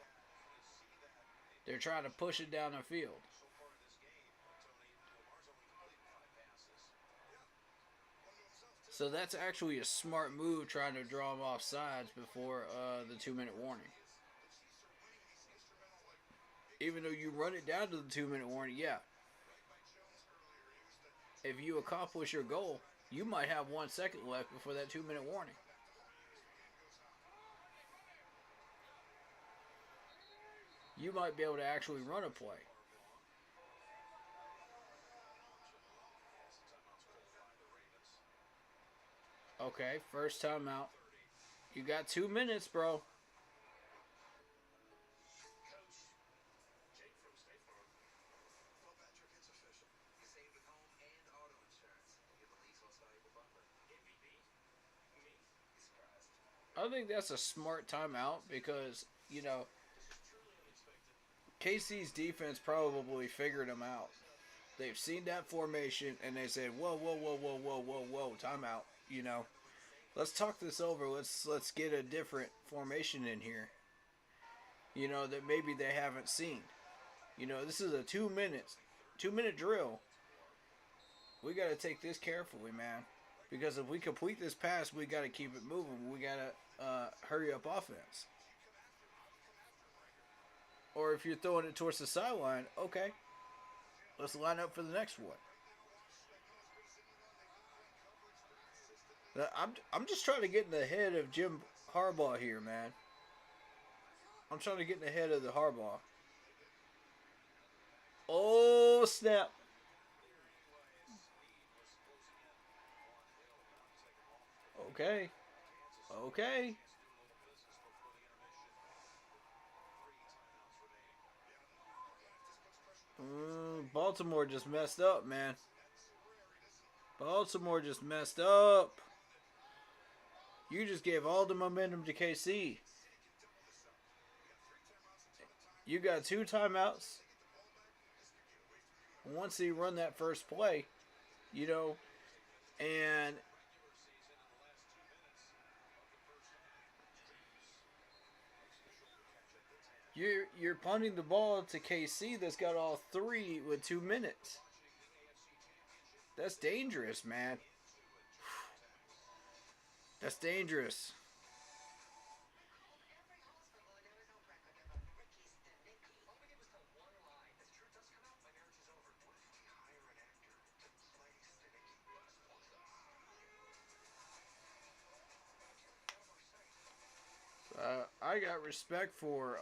They're trying to push it down the field. So that's actually a smart move, trying to draw them off sides before the 2-minute warning. Even though you run it down to the 2-minute warning, yeah. If you accomplish your goal, you might have 1 second left before that 2-minute warning. You might be able to actually run a play. Okay, first timeout. You got 2 minutes, bro. I think that's a smart timeout because, KC's defense probably figured them out. They've seen that formation and they said, whoa, whoa, whoa, whoa, whoa, whoa, whoa, timeout. Let's talk this over. Let's get a different formation in here. That maybe they haven't seen. This is a 2-minute drill. We got to take this carefully, man. Because if we complete this pass, we got to keep it moving. We got to hurry up offense. Or if you're throwing it towards the sideline, okay, let's line up for the next one. Now, I'm just trying to get in the head of Jim Harbaugh here, man. I'm trying to get in the head of the Harbaugh. Oh, snap. Okay. Okay. Baltimore just messed up, man. Baltimore just messed up. You just gave all the momentum to KC. You got 2 timeouts. Once you run that first play, and you're punting the ball to KC that's got all 3 with 2 minutes. That's dangerous, man. That's dangerous. I got respect for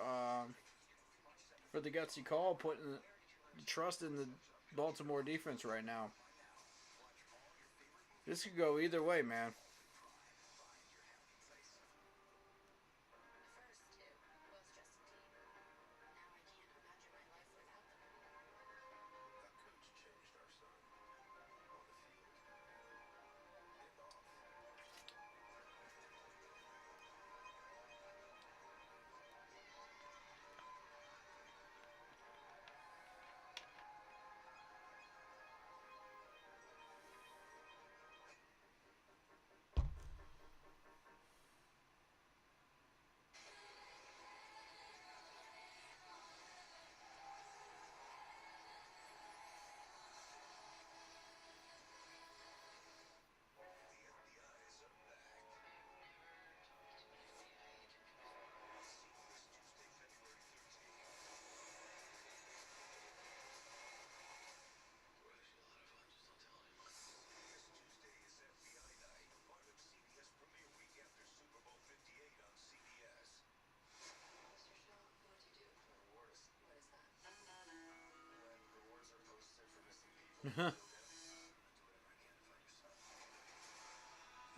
the gutsy call, putting the trust in the Baltimore defense right now. This could go either way, man.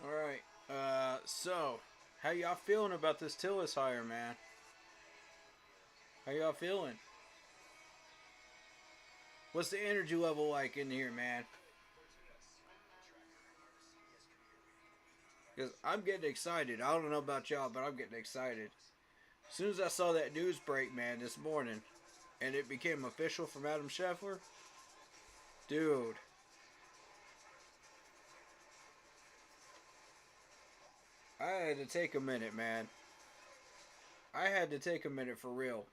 Alright. So, how y'all feeling about this Tillis hire, man? How y'all feeling? What's the energy level like in here, man? Because I'm getting excited. I don't know about y'all, but I'm getting excited. As soon as I saw that news break, man, this morning, and it became official from Adam Scheffler, dude, I had to take a minute, man. I had to take a minute for real.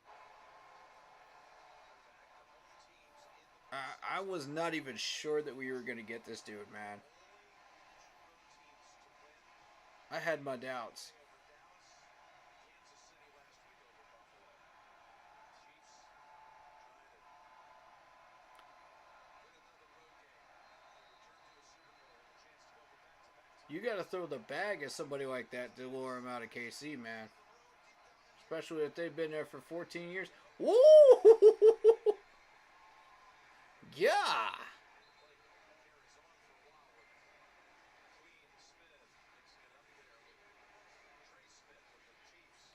I was not even sure that we were going to get this dude, man. I had my doubts. You got to throw the bag at somebody like that to lure him out of KC, man. Especially if they've been there for 14 years. Woo! Yeah!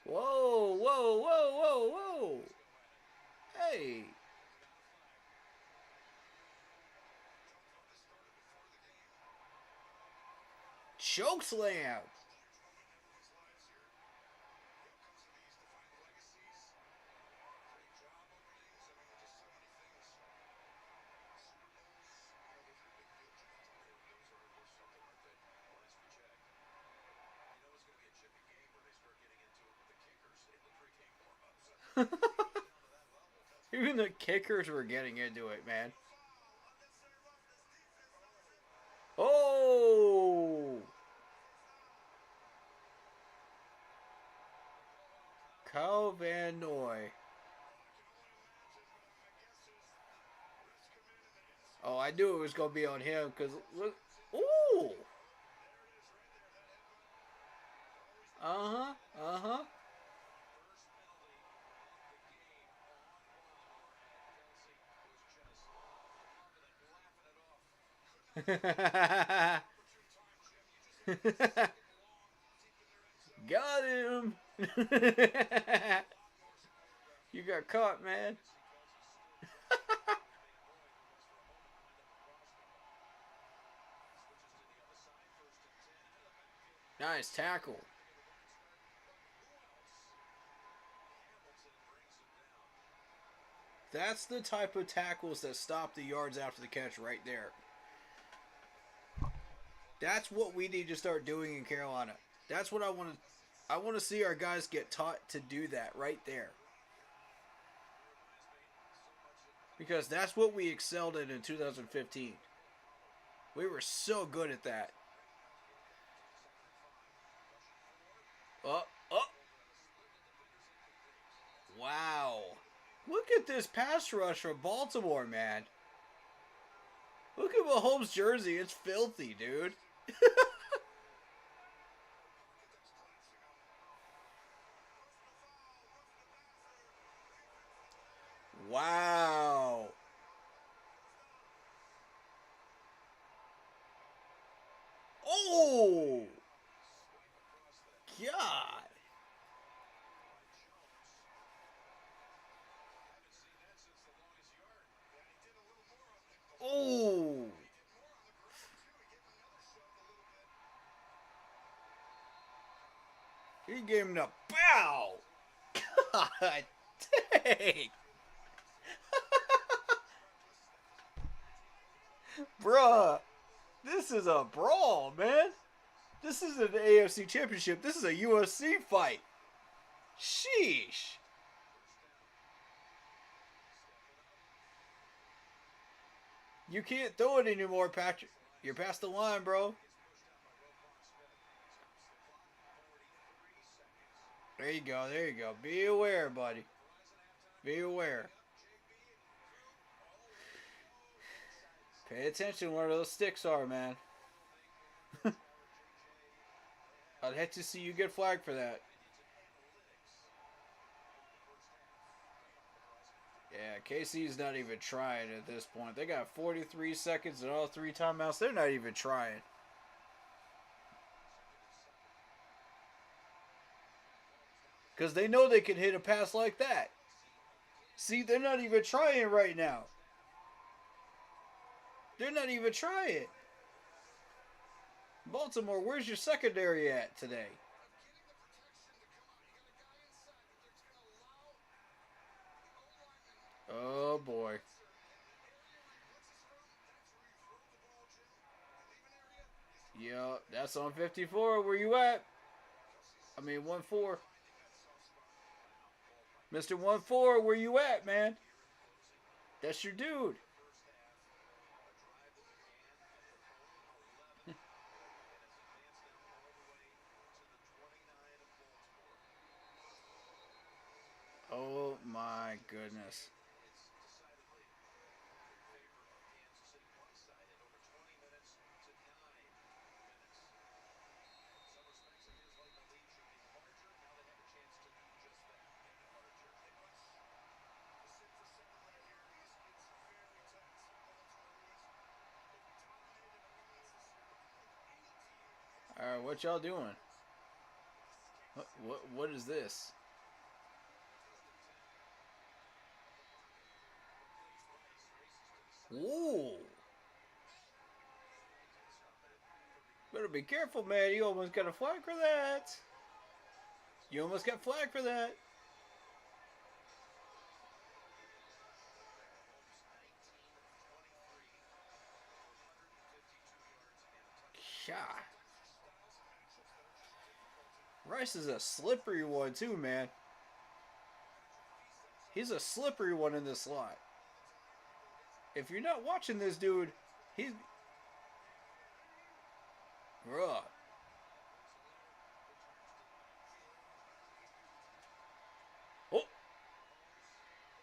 Whoa, whoa, whoa, whoa, whoa! Hey! Chokeslam! Even the kickers were getting into it, man. Oh! Kyle Van Noy. Oh, I knew it was going to be on him because look. Ooh! Uh huh. Uh huh. Got him! You got caught, man. Nice tackle. That's the type of tackles that stop the yards after the catch right there. That's what we need to start doing in Carolina. That's what I want to. I want to see our guys get taught to do that right there. Because that's what we excelled in 2015. We were so good at that. Oh, oh. Wow. Look at this pass rush from Baltimore, man. Look at Mahomes' jersey. It's filthy, dude. Wow. Oh. God. Oh. He gave him the bow. God dang. Bruh. This is a brawl, man. This is an AFC championship. This is a UFC fight. Sheesh. You can't throw it anymore, Patrick. You're past the line, bro. There you go. There you go. Be aware, buddy. Be aware. Pay attention where those sticks are, man. I'd hate to see you get flagged for that. Yeah, KC's not even trying at this point. They got 43 seconds and all 3 timeouts. They're not even trying. Because they know they can hit a pass like that. See, they're not even trying right now. They're not even trying. Baltimore, where's your secondary at today? Oh, boy. Yup, that's on 54. Where you at? I mean, 1-4. Mr. 1-4, where you at, man? That's your dude. Oh, my goodness. All right, what y'all doing? What is this? Ooh. Better be careful, man. You almost got a flag for that. You almost got flag for that. Yeah. Rice is a slippery one too, man. He's a slippery one in this slot. If you're not watching this dude, he's bruh. Oh,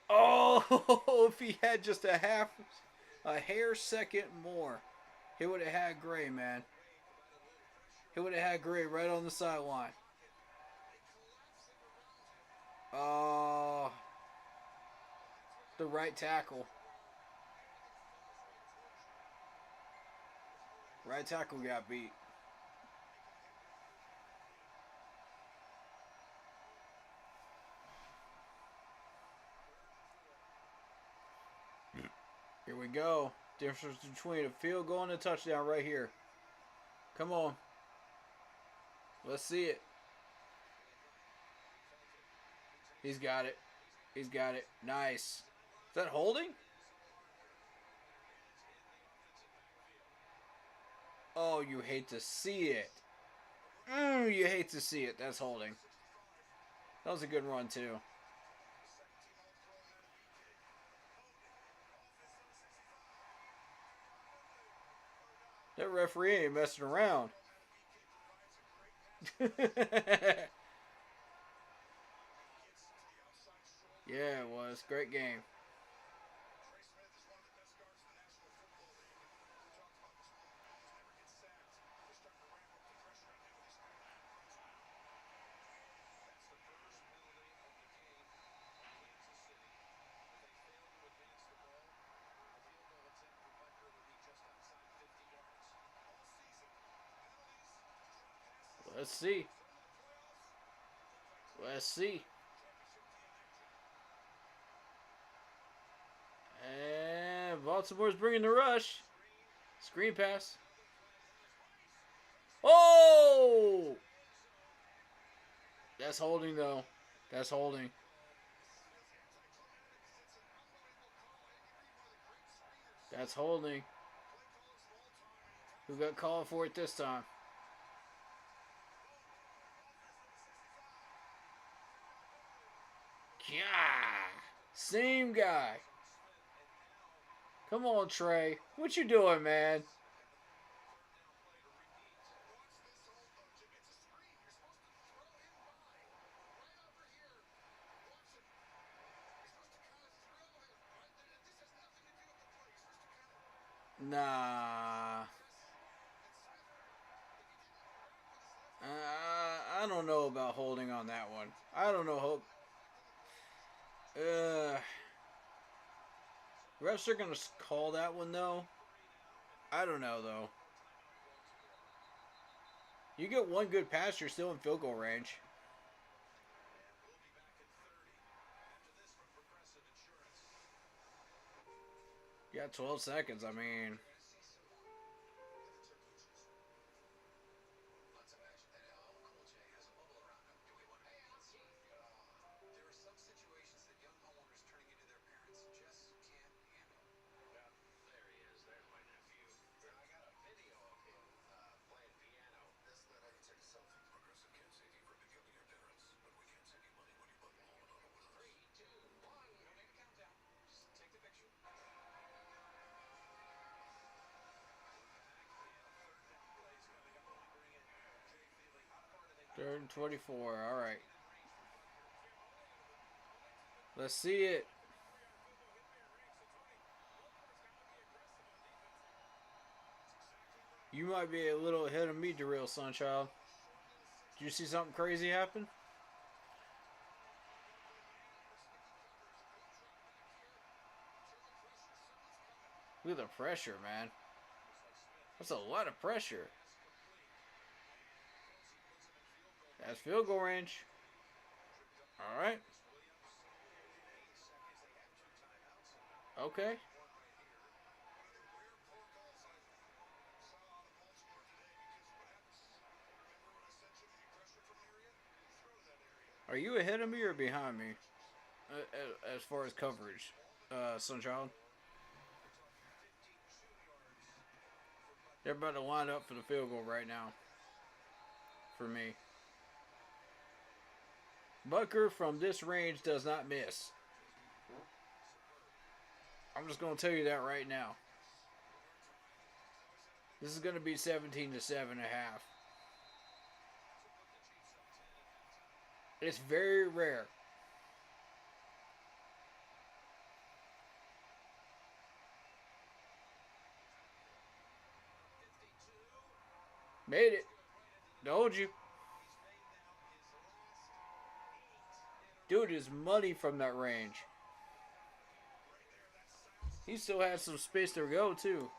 oh! If he had just a hair second more, he would have had Gray, man. He would have had Gray right on the sideline. Oh, the right tackle. Right tackle got beat. Here we go. Difference between a field goal and a touchdown right here. Come on. Let's see it. He's got it. He's got it. Nice. Is that holding? Oh, you hate to see it. You hate to see it. That's holding. That was a good run, too. That referee ain't messing around. Yeah, it was. Great game. Let's see. Let's see. And Baltimore's bringing the rush. Screen pass. Oh! That's holding, though. That's holding. That's holding. Who got called for it this time? Yeah. Same guy. Come on, Trey. What you doing, man? Nah. I don't know about holding on that one. I don't know. Refs are going to call that one, though. I don't know, though. You get one good pass, you're still in field goal range. You got 12 seconds, I mean. Third and 24, alright. Let's see it. You might be a little ahead of me, Darrell Sunchild. Did you see something crazy happen? Look at the pressure, man. That's a lot of pressure. That's field goal range. Alright. Okay. Are you ahead of me or behind me? As far as coverage, Sunchild. They're about to line up for the field goal right now. For me. Bucker from this range does not miss. I'm just going to tell you that right now. This is going to be 17 to 7.5. It's very rare. Made it. Told you. Dude is money from that range. He still has some space to go, too.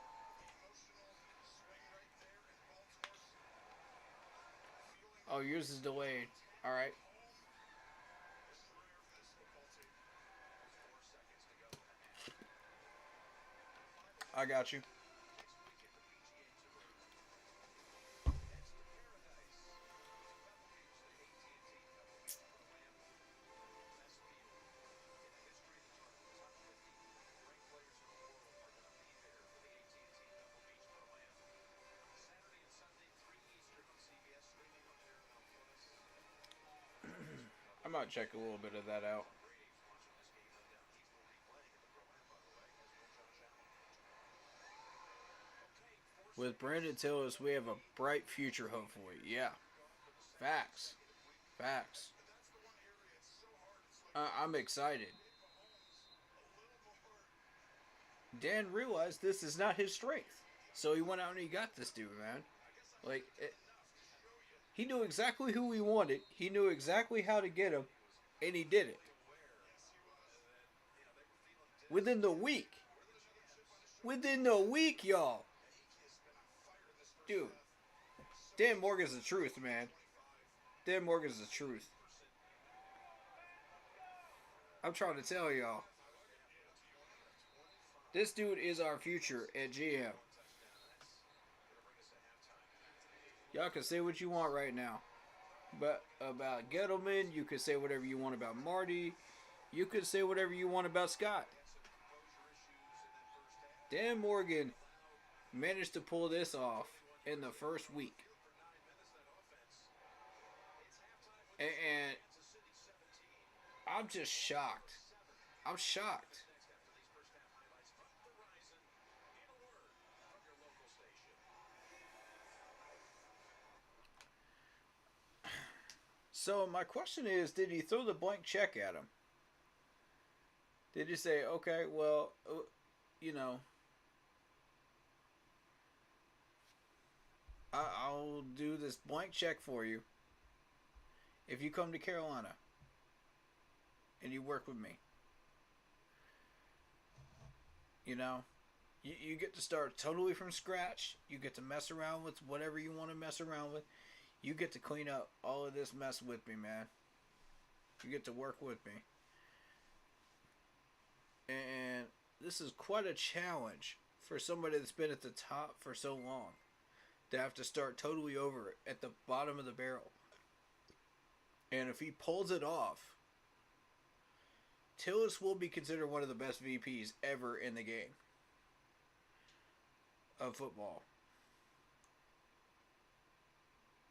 Oh, yours is delayed. Alright. I got you. I might check a little bit of that out. With Brandon Tillis, we have a bright future, hopefully. Yeah. Facts. Facts. I'm excited. Dan realized this is not his strength. So he went out and he got this dude, man. Like, he knew exactly who he wanted. He knew exactly how to get him. And he did it. Within the week. Within the week, y'all. Dude. Dan Morgan's the truth, man. Dan Morgan's the truth. I'm trying to tell y'all. This dude is our future at GM. Y'all can say what you want right now. But about Gettleman, you can say whatever you want about Marty. You could say whatever you want about Scott. Dan Morgan managed to pull this off in the first week. And I'm just shocked. I'm shocked. So my question is, did he throw the blank check at him? Did he say, okay, well, you know, I'll do this blank check for you if you come to Carolina and you work with me? You know, you get to start totally from scratch. You get to mess around with whatever you want to mess around with. You get to clean up all of this mess with me, man. You get to work with me. And this is quite a challenge for somebody that's been at the top for so long to have to start totally over at the bottom of the barrel. And if he pulls it off, Tillis will be considered one of the best VPs ever in the game of football.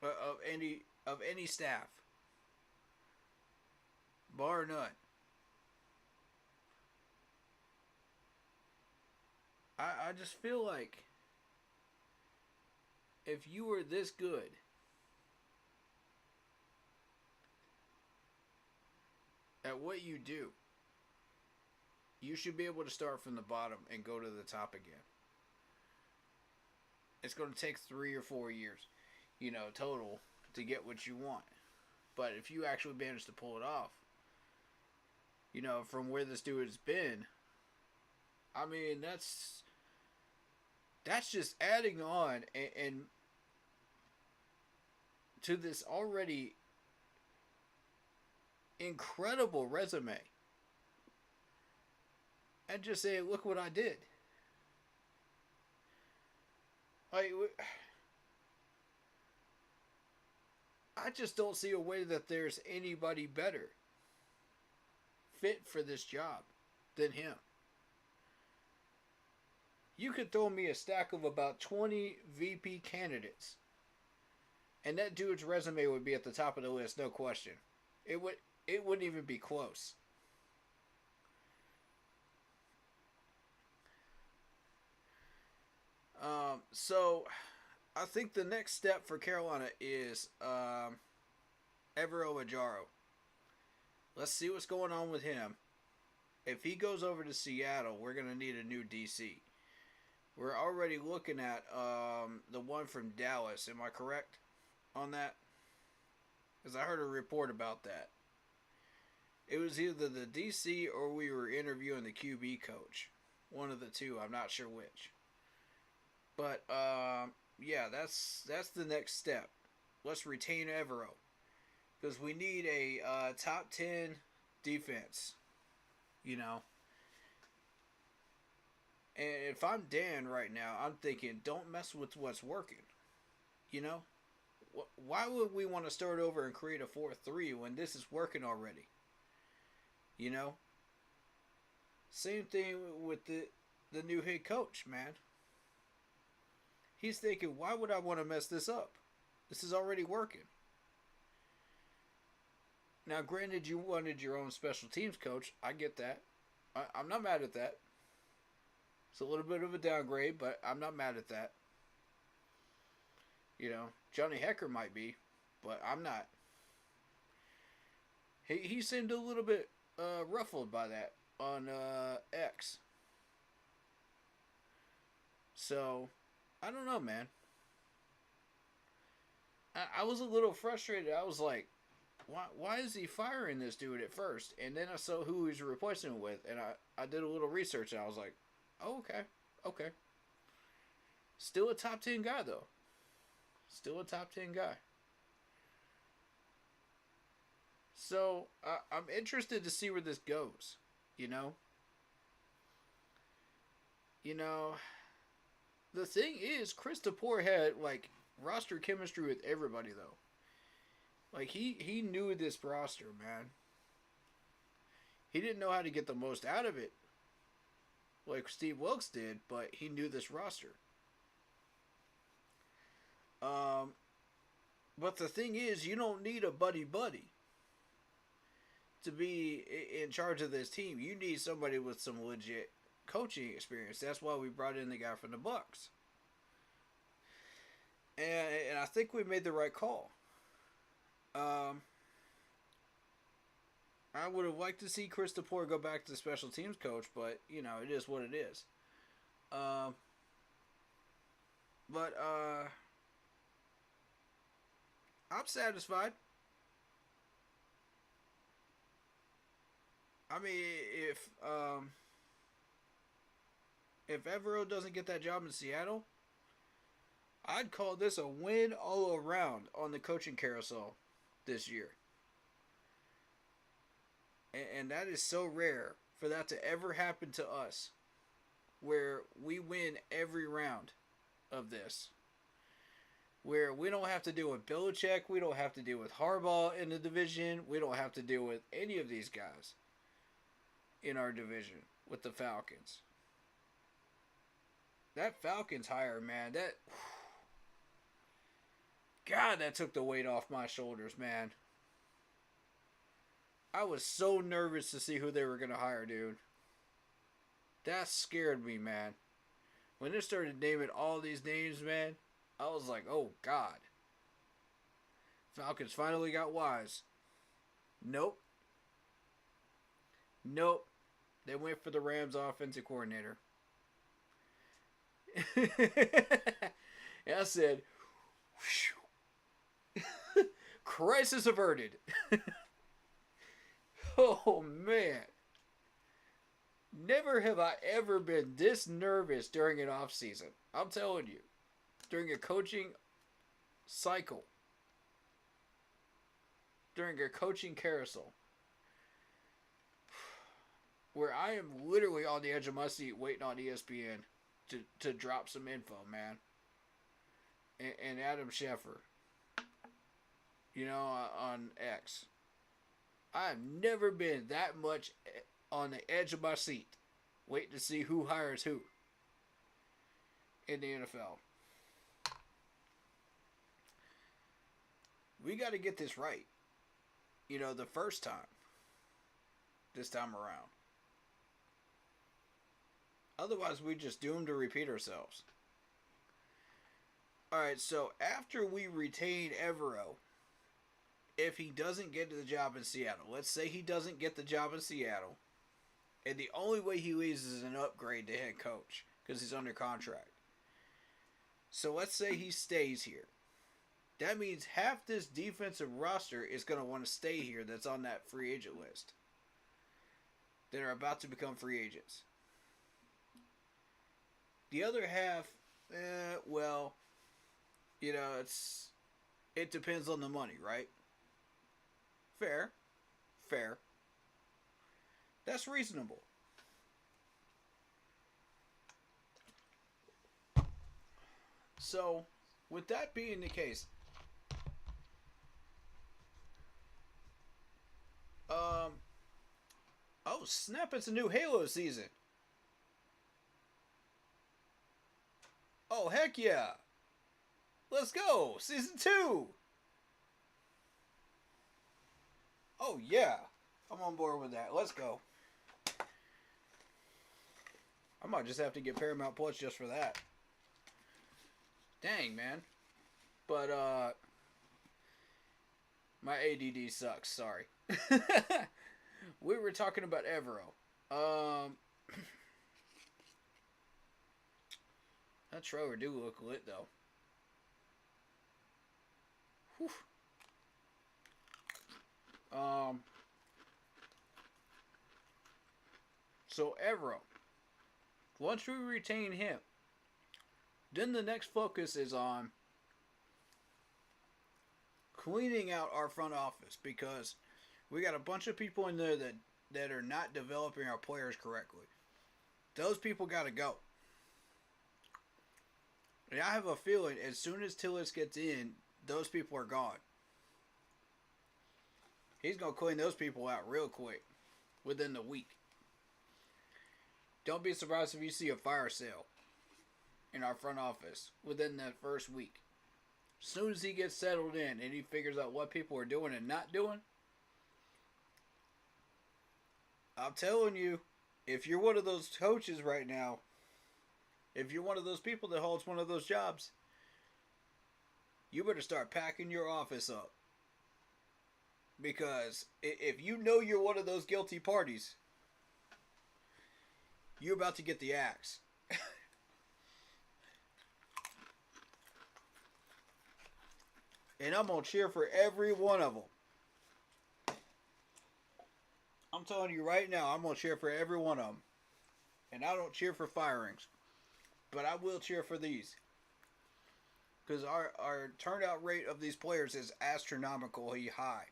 Of any staff. Bar none. I just feel like if you were this good, at what you do, you should be able to start from the bottom and go to the top again. It's going to take 3 or 4 years, total to get what you want. But if you actually manage to pull it off, from where this dude has been, I mean, that's just adding on and to this already incredible resume. And just say, look what I did. I just don't see a way that there's anybody better fit for this job than him. You could throw me a stack of about 20 VP candidates, and that dude's resume would be at the top of the list, no question. It wouldn't even be close. So I think the next step for Carolina is Evero Ajaro. Let's see what's going on with him. If he goes over to Seattle, we're going to need a new DC. We're already looking at the one from Dallas. Am I correct on that? Because I heard a report about that. It was either the DC or we were interviewing the QB coach. One of the two. I'm not sure which. But, yeah, that's the next step. Let's retain Evero. Because we need a top 10 defense. And if I'm Dan right now, I'm thinking, don't mess with what's working. Why would we want to start over and create a 4-3 when this is working already? Same thing with the new head coach, man. He's thinking, why would I want to mess this up? This is already working. Now, granted, you wanted your own special teams coach. I get that. I'm not mad at that. It's a little bit of a downgrade, but I'm not mad at that. Johnny Hecker might be, but I'm not. He seemed a little bit ruffled by that on X. So, I don't know, man. I was a little frustrated. I was like, why is he firing this dude at first? And then I saw who he's replacing him with, and I did a little research, and I was like, oh, okay. Still a top 10 guy, though. Still a top 10 guy. So, I'm interested to see where this goes, The thing is, Chris DePore had, roster chemistry with everybody, though. He knew this roster, man. He didn't know how to get the most out of it, like Steve Wilkes did, but he knew this roster. But the thing is, you don't need a buddy to be in charge of this team. You need somebody with some legit coaching experience. That's why we brought in the guy from the Bucks. And I think we made the right call. I would have liked to see Chris DePore go back to the special teams coach, but, it is what it is. But I'm satisfied. I mean, If Evero doesn't get that job in Seattle, I'd call this a win all around on the coaching carousel this year. And that is so rare for that to ever happen to us, where we win every round of this. Where we don't have to deal with Belichick, we don't have to deal with Harbaugh in the division, we don't have to deal with any of these guys in our division with the Falcons. That Falcons hire, man, God, that took the weight off my shoulders, man. I was so nervous to see who they were going to hire, dude. That scared me, man. When they started naming all these names, man, I was like, oh, God. Falcons finally got wise. Nope. They went for the Rams offensive coordinator. And I said, crisis averted. Oh, man. Never have I ever been this nervous during an off season. I'm telling you. During a coaching cycle. During a coaching carousel. Where I am literally on the edge of my seat waiting on ESPN to drop some info, man. And Adam Schefter. You know, on X. I've never been that much on the edge of my seat waiting to see who hires who in the NFL. We got to get this right. You know, the first time. This time around. Otherwise, we're just doomed to repeat ourselves. Alright, so after we retain Evero, if he doesn't get the job in Seattle, let's say he doesn't get the job in Seattle, and the only way he leaves is an upgrade to head coach, because he's under contract. So let's say he stays here. That means half this defensive roster is going to want to stay here that's on that free agent list. That are about to become free agents. The other half, well, you know, it depends on the money, right? Fair. That's reasonable. So, with that being the case, oh snap, it's a new Halo season. Oh heck yeah. Let's go, season 2. Oh yeah, I'm on board with that. Let's go. I might just have to get Paramount Plus just for that. Dang, man. But, my ADD sucks, sorry. We were talking about Evero. That trailer do look lit, though. Whew. So Evero, once we retain him, then the next focus is on cleaning out our front office, because we got a bunch of people in there that are not developing our players correctly. Those people got to go. And I have a feeling as soon as Tillis gets in, those people are gone. He's going to clean those people out real quick within the week. Don't be surprised if you see a fire sale in our front office within that first week. As soon as he gets settled in and he figures out what people are doing and not doing, I'm telling you, if you're one of those coaches right now, if you're one of those people that holds one of those jobs, you better start packing your office up. Because if you know you're one of those guilty parties, you're about to get the axe. And I'm going to cheer for every one of them. I'm telling you right now, I'm going to cheer for every one of them. And I don't cheer for firings. But I will cheer for these. Because our turnout rate of these players is astronomically high.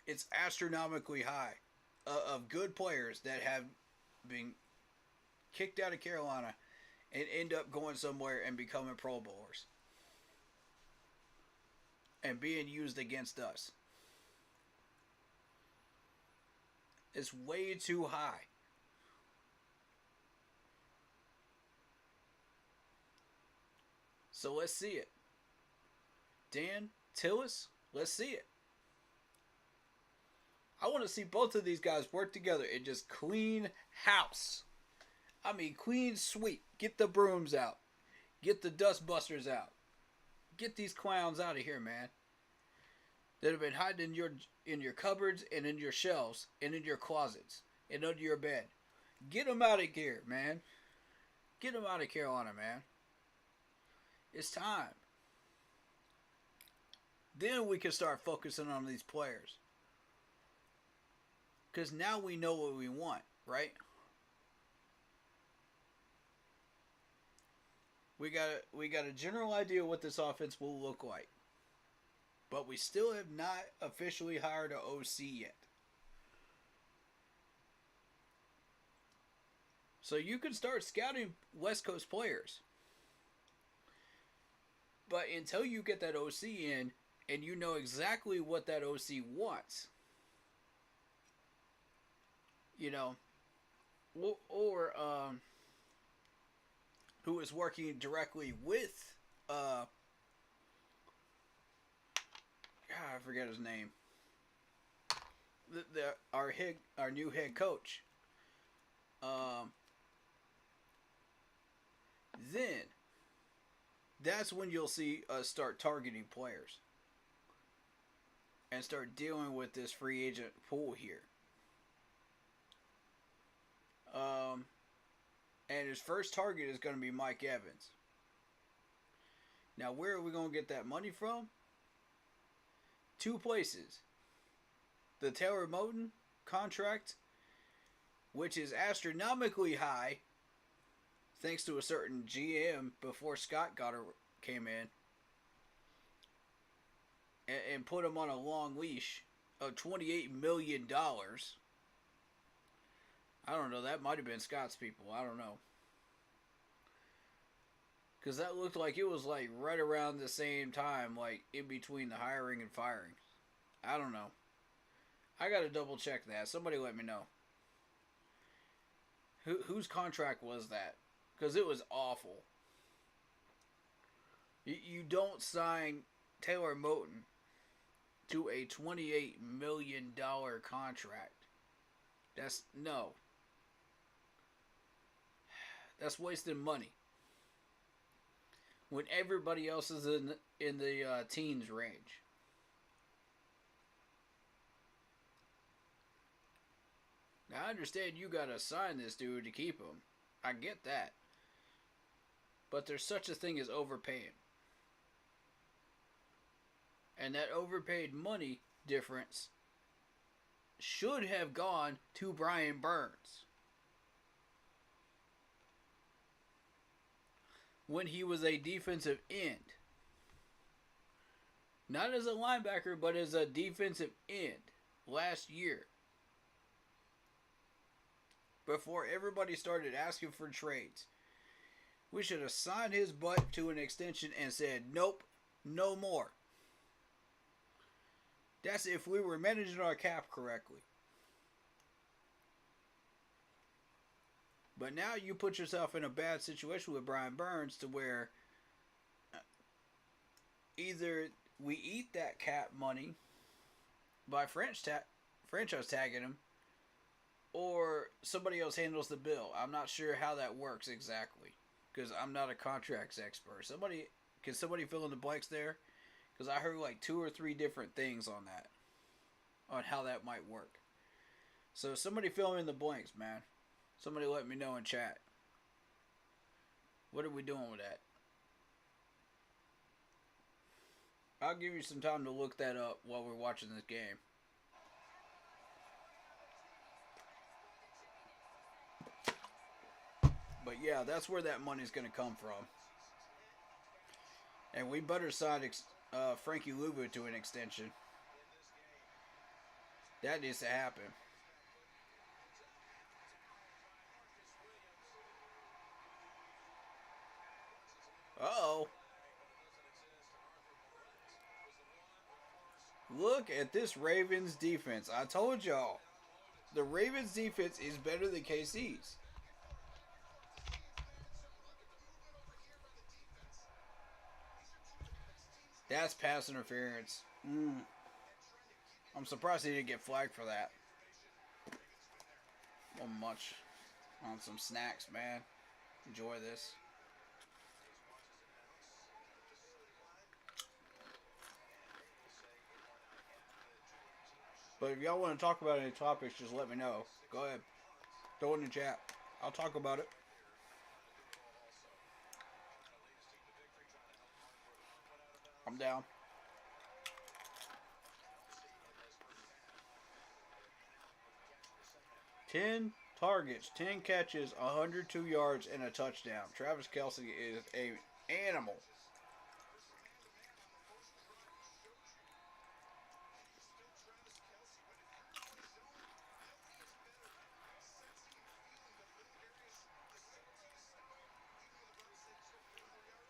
It's astronomically high of good players that have been kicked out of Carolina and end up going somewhere and becoming Pro Bowlers and being used against us. It's way too high. So let's see it. Dan, Tillis, let's see it. I want to see both of these guys work together and just clean house. I mean, clean sweep. Get the brooms out. Get the dust busters out. Get these clowns out of here, man. That have been hiding in your cupboards and in your shelves and in your closets and under your bed. Get them out of here, man. Get them out of Carolina, man. It's time. Then we can start focusing on these players. Because now we know what we want, right? We got a general idea what this offense will look like. But we still have not officially hired an OC yet. So you can start scouting West Coast players. But until you get that OC in and you know exactly what that OC wants, you know, or who is working directly with I forget his name. Our new head coach. Then that's when you'll see us start targeting players and start dealing with this free agent pool here. And his first target is going to be Mike Evans. Now, where are we going to get that money from? Two places. The Taylor Moton contract, which is astronomically high, thanks to a certain GM before Scott came in, and put him on a long leash of $28 million. I don't know. That might have been Scott's people. I don't know. Because that looked like it was like right around the same time, like in between the hiring and firing. I don't know. I got to double check that. Somebody let me know. Whose contract was that? Because it was awful. You don't sign Taylor Moton to a $28 million contract. No. That's wasting money. When everybody else is in the teens range. Now, I understand you got to sign this dude to keep him. I get that. But there's such a thing as overpaying. And that overpaid money difference should have gone to Brian Burns. When he was a defensive end. Not as a linebacker, but as a defensive end last year. Before everybody started asking for trades. We should have signed his butt to an extension and said, nope, no more. That's if we were managing our cap correctly. But now you put yourself in a bad situation with Brian Burns to where either we eat that cap money by franchise tagging him, or somebody else handles the bill. I'm not sure how that works exactly because I'm not a contracts expert. Can somebody fill in the blanks there? Because I heard like 2 or 3 different things on that, on how that might work. So somebody fill in the blanks, man. Somebody let me know in chat. What are we doing with that? I'll give you some time to look that up while we're watching this game. But yeah, that's where that money's going to come from. And we better sign Frankie Louvu to an extension. That needs to happen. Uh-oh. Look at this Ravens defense. I told y'all. The Ravens defense is better than KC's. That's pass interference. I'm surprised he didn't get flagged for that. Well, much on some snacks, man. Enjoy this. But if y'all want to talk about any topics, just let me know. Go ahead. Throw it in the chat. I'll talk about it. I'm down. 10 targets, 10 catches, 102 yards, and a touchdown. Travis Kelce is an animal.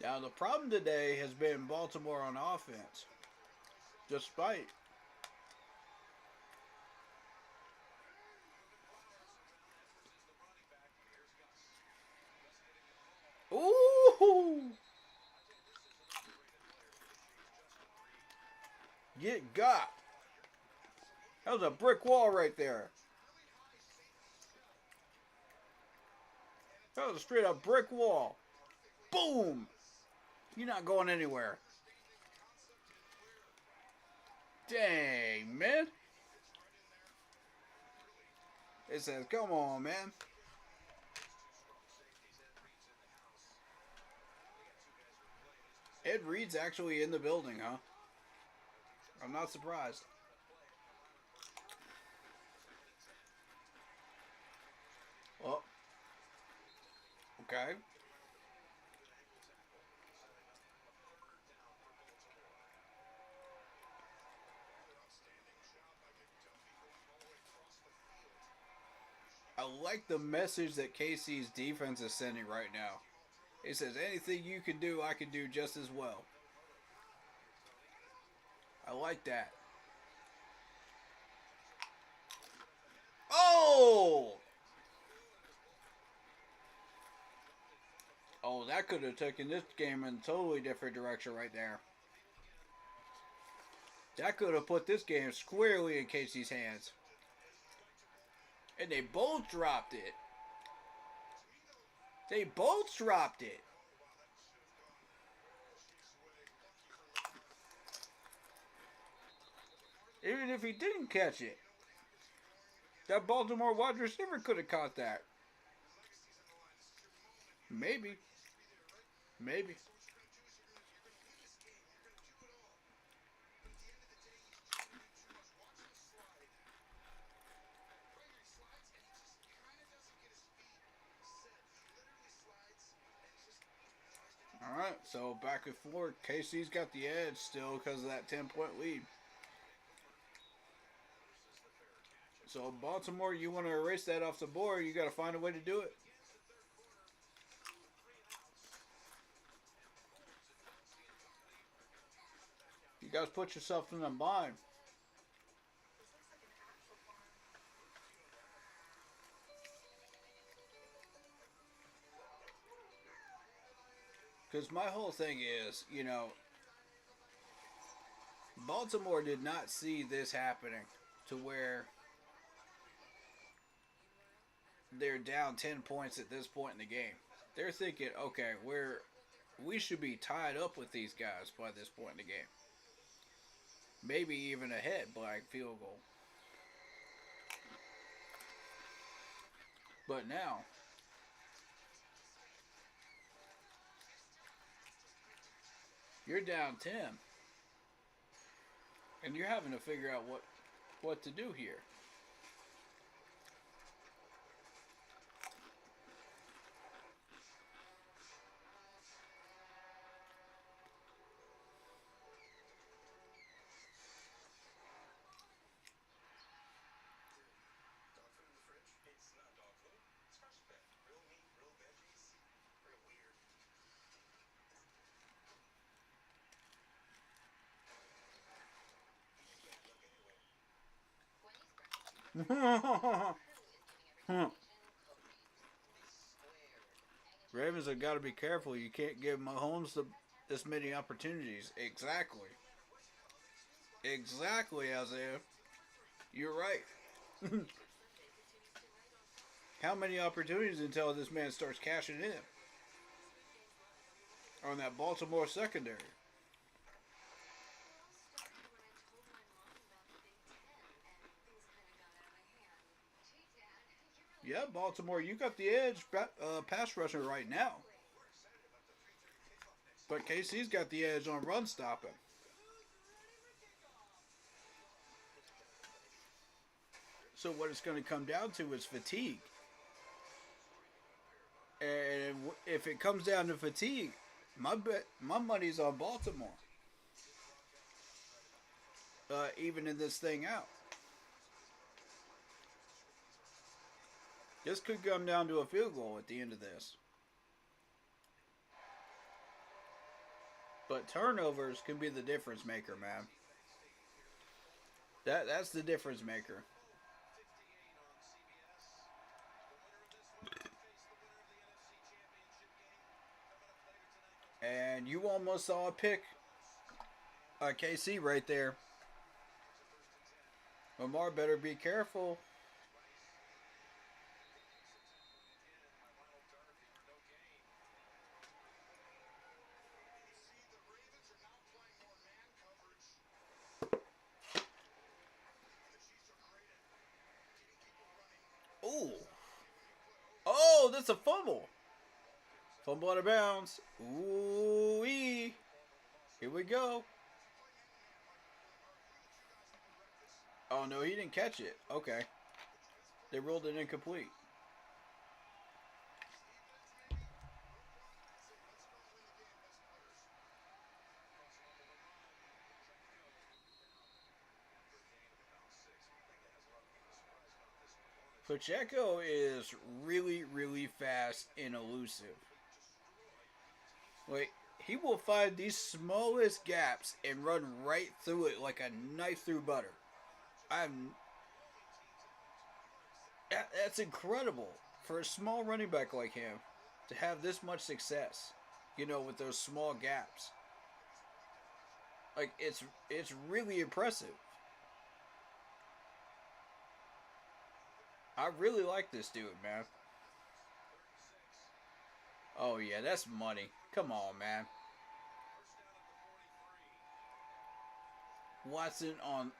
Now, the problem today has been Baltimore on offense. Despite ooh! Get got. That was a brick wall right there. That was a straight up brick wall. Boom! You're not going anywhere. Dang, man. It says, come on, man. Ed Reed's actually in the building, huh? I'm not surprised. Oh. Okay. I like the message that KC's defense is sending right now. It says, anything you can do, I can do just as well. I like that. Oh! Oh, that could have taken this game in a totally different direction right there. That could have put this game squarely in KC's hands. And they both dropped it. They both dropped it. Even if he didn't catch it, that Baltimore wide receiver could have caught that. Maybe. Maybe. Alright, so back and forth. KC's got the edge still because of that 10-point lead. So Baltimore, you want to erase that off the board, you got to find a way to do it. You guys put yourself in a bind. Because my whole thing is, you know, Baltimore did not see this happening to where they're down 10 points at this point in the game. They're thinking, okay, we should be tied up with these guys by this point in the game. Maybe even ahead by field goal. But now, you're down 10. And you're having to figure out what to do here. Ravens have got to be careful. You can't give Mahomes this many opportunities. Exactly. Exactly, Isaiah. You're right. How many opportunities until this man starts cashing in on that Baltimore secondary? Yeah, Baltimore, you got the edge pass rusher right now. But KC's got the edge on run stopping. So what it's going to come down to is fatigue. And if it comes down to fatigue, my money's on Baltimore. Evening this thing out. This could come down to a field goal at the end of this. But turnovers can be the difference maker, man. That's the difference maker. And you almost saw a pick. KC right there. Lamar better be careful. Ooh. Oh, that's a fumble. Fumble out of bounds. Ooh-wee. Here we go. Oh, no, he didn't catch it. Okay. They ruled it incomplete. Pacheco is really, really fast and elusive. Like, he will find these smallest gaps and run right through it like a knife through butter. That's incredible for a small running back like him to have this much success. With those small gaps. Like it's really impressive. I really like this dude, man. Oh yeah, that's money. Come on, man. Watson on.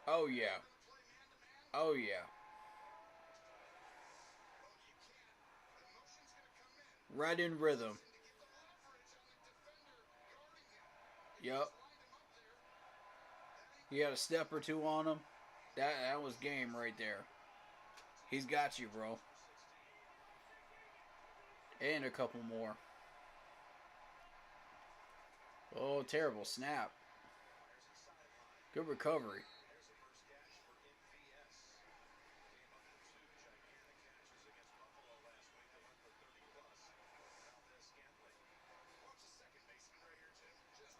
Oh yeah. Oh yeah. Right in rhythm. Yup. He had a step or two on him. That was game right there. He's got you, bro. And a couple more. Oh, terrible snap. Good recovery.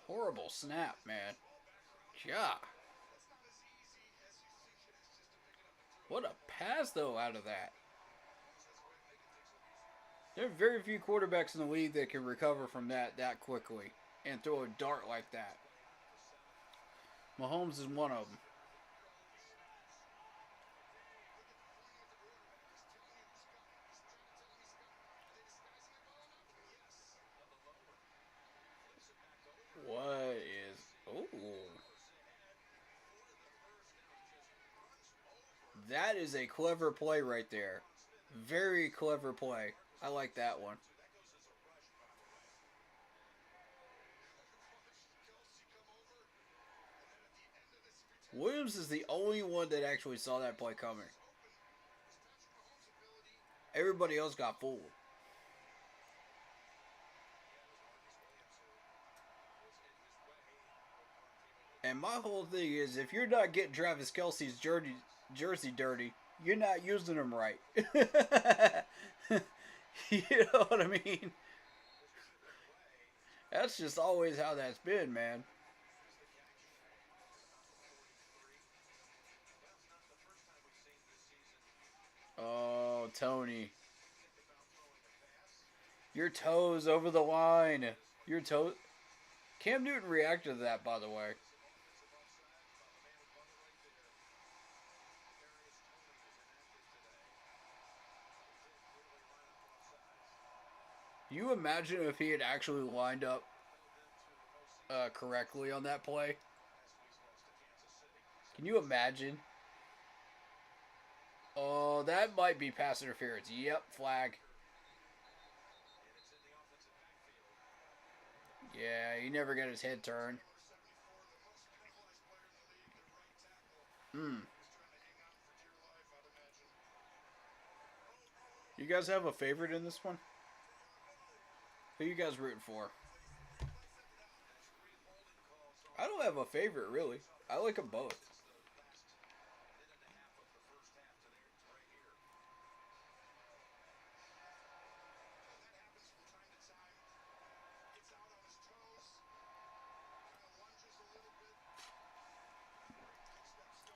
Horrible snap, man. Yeah. What a pass, though, out of that. There are very few quarterbacks in the league that can recover from that quickly and throw a dart like that. Mahomes is one of them. What is... Ooh. That is a clever play right there. Very clever play. I like that one. Williams is the only one that actually saw that play coming. Everybody else got fooled. And my whole thing is, if you're not getting Travis Kelce's jersey dirty, you're not using them right. You know what I mean? That's just always how that's been, man. Tony. Your toes over the line. Your toe. Cam Newton reacted to that, by the way. You imagine if he had actually lined up correctly on that play? Can you imagine? Oh, that might be pass interference. Yep, flag. Yeah, he never got his head turned. Hmm. You guys have a favorite in this one? Who you guys rooting for? I don't have a favorite, really. I like them both.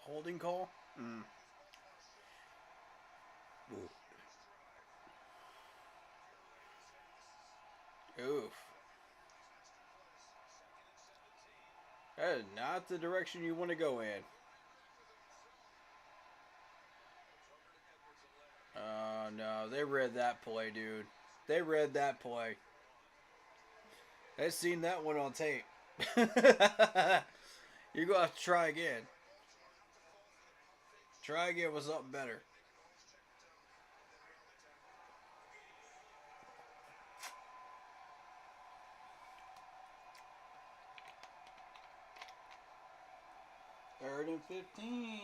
Holding call? Mm. Oof. That is not the direction you want to go in. Oh, no. They read that play, dude. They read that play. They've seen that one on tape. You're going to have to try again. Try again with something better. Third and 15.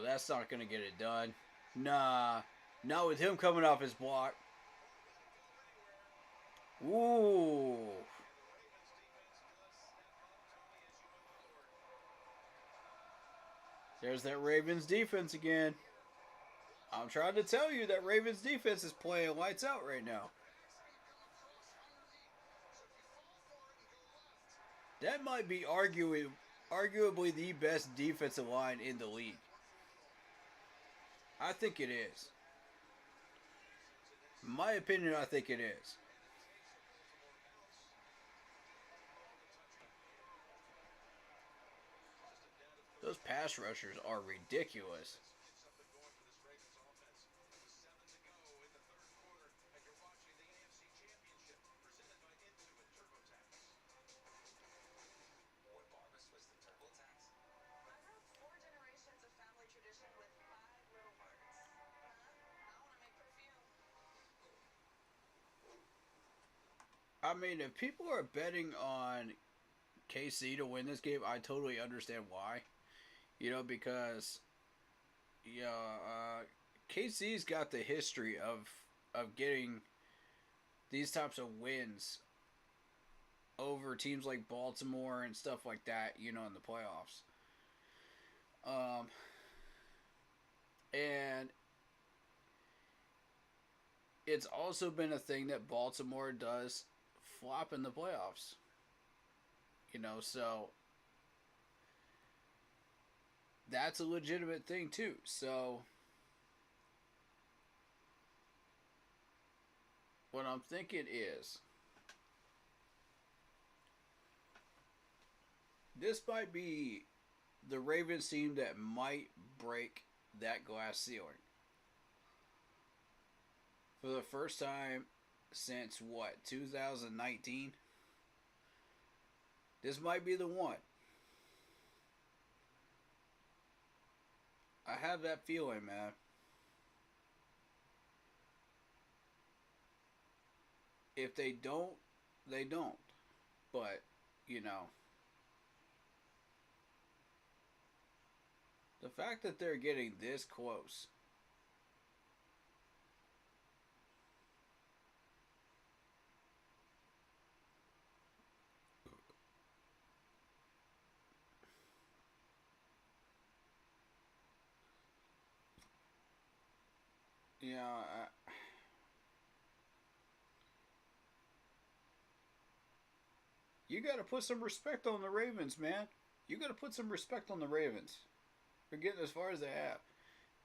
That's not going to get it done. Nah. Not with him coming off his block. Ooh. There's that Ravens defense again. I'm trying to tell you that Ravens defense is playing lights out right now. That might be arguably the best defensive line in the league. I think it is. In my opinion, I think it is. Those pass rushers are ridiculous. I mean, if people are betting on KC to win this game, I totally understand why. Because KC's got the history of getting these types of wins over teams like Baltimore and stuff like that. In the playoffs. And it's also been a thing that Baltimore does flop in the playoffs. So that's a legitimate thing too. So what I'm thinking is this might be the Ravens team that might break that glass ceiling. For the first time since what, 2019? This might be the one. I have that feeling, man. If they don't, they don't. But, the fact that they're getting this close. Yeah, You got to put some respect on the Ravens, man. You got to put some respect on the Ravens for getting as far as they have.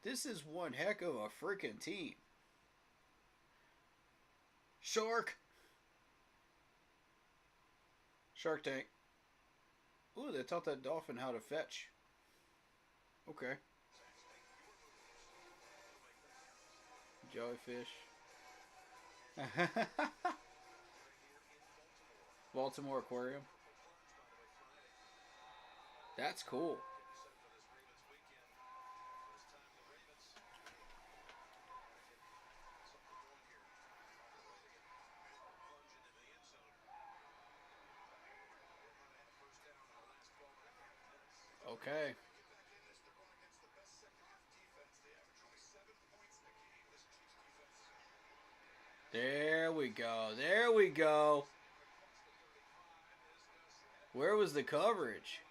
This is one heck of a freaking team. Shark. Shark Tank. Ooh, they taught that dolphin how to fetch. Okay. Jellyfish. Baltimore Aquarium. That's cool. Okay. There we go. There we go. Where was the coverage?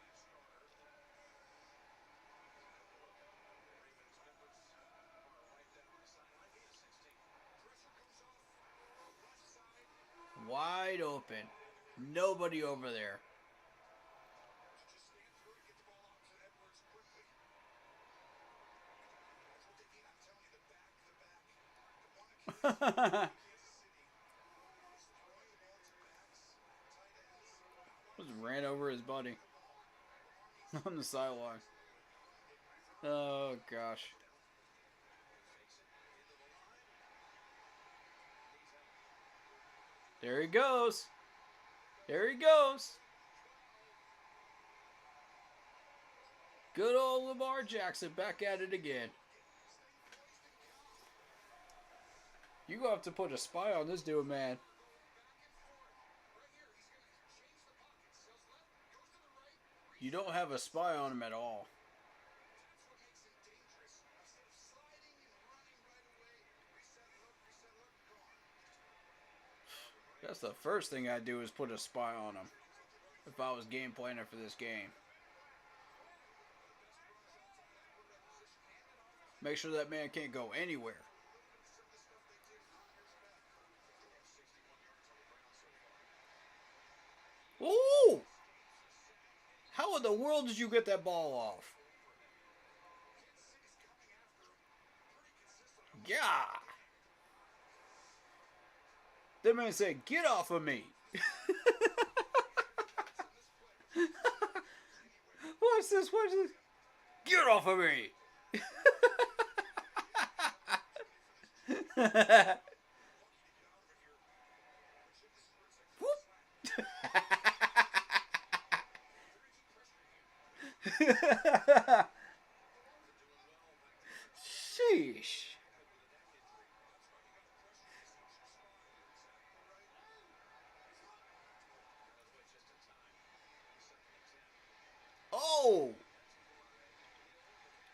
Wide open. Nobody over there. Just ran over his buddy on the sideline. Oh gosh. There he goes. There he goes. Good old Lamar Jackson back at it again. You gonna have to put a spy on this dude, man. You don't have a spy on him at all. That's the first thing I'd do is put a spy on him if I was game planning for this game. Make sure that man can't go anywhere. Ooh! How in the world did you get that ball off? Yeah! That man said, "Get off of me!" Watch this, watch this. Get off of me! Sheesh. Oh!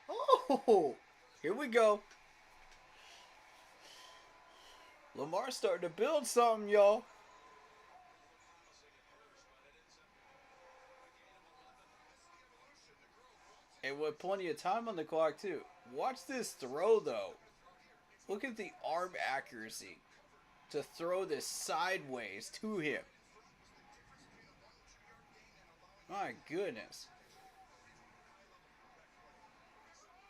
Oh! Here we go. Lamar's starting to build something, y'all. And with plenty of time on the clock, too. Watch this throw, though. Look at the arm accuracy to throw this sideways to him. My goodness.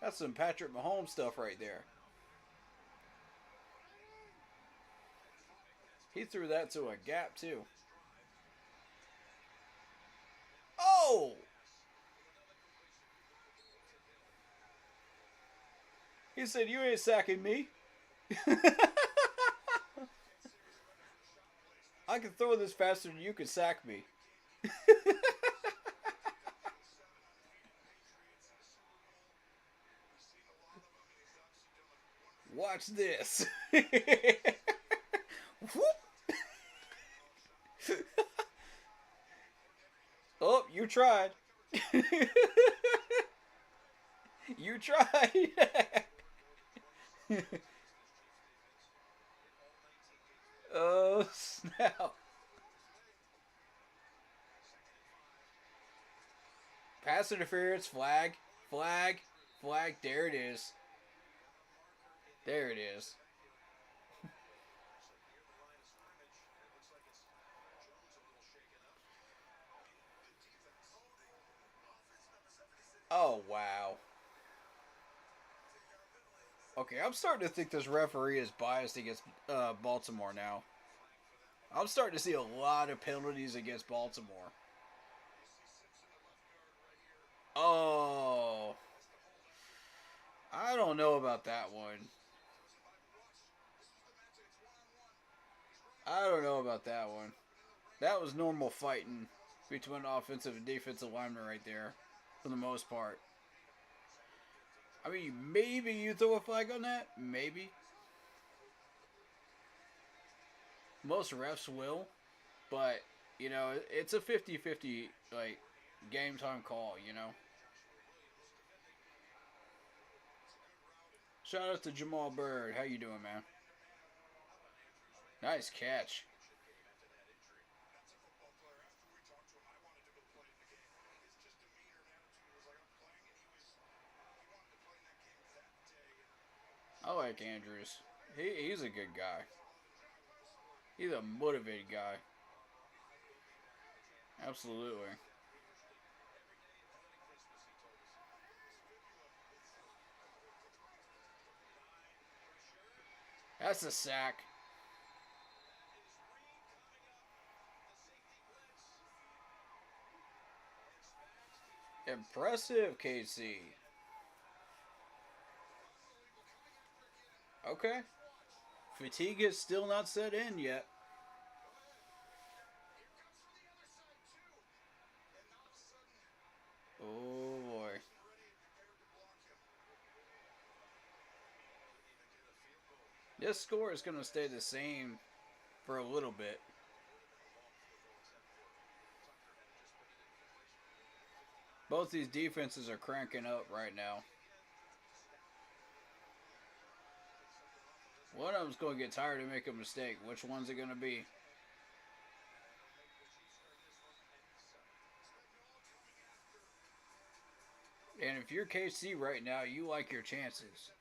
That's some Patrick Mahomes stuff right there. He threw that to a gap, too. Oh! He said, "You ain't sacking me." I can throw this faster than you can sack me. Watch this. Oh, you tried. You tried. Oh, snap. Pass interference, flag, flag, flag. There it is. There it is. Oh, wow. Okay, I'm starting to think this referee is biased against Baltimore now. I'm starting to see a lot of penalties against Baltimore. Oh, I don't know about that one. I don't know about that one. That was normal fighting between offensive and defensive linemen right there, for the most part. I mean, maybe you throw a flag on that. Maybe. Most refs will. But, it's a 50-50, like, game time call, Shout out to Jamal Bird. How you doing, man? Nice catch. I like Andrews. He's a good guy. He's a motivated guy. Absolutely. That's a sack. Impressive, KC. Okay. Fatigue is still not set in yet. Oh boy. This score is going to stay the same for a little bit. Both these defenses are cranking up right now. One of them's going to get tired of making a mistake. Which one's it going to be? And if you're KC right now, you like your chances.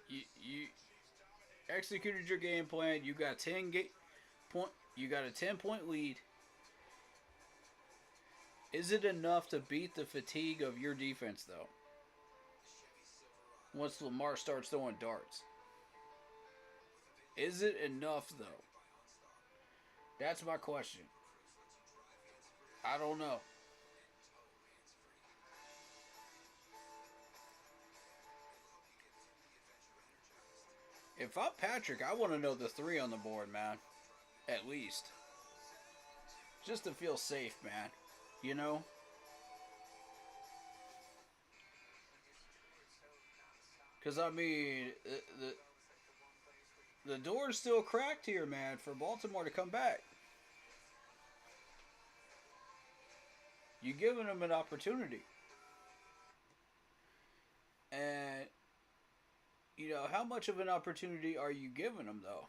You executed your game plan. You got point. You got a 10-point lead. Is it enough to beat the fatigue of your defense, though? Once Lamar starts throwing darts, is it enough, though? That's my question. I don't know. If I'm Patrick, I want to know the 3 on the board, man. At least. Just to feel safe, man. You know? Because, I mean, the door's still cracked here, man, for Baltimore to come back. You're giving them an opportunity. And, how much of an opportunity are you giving them, though?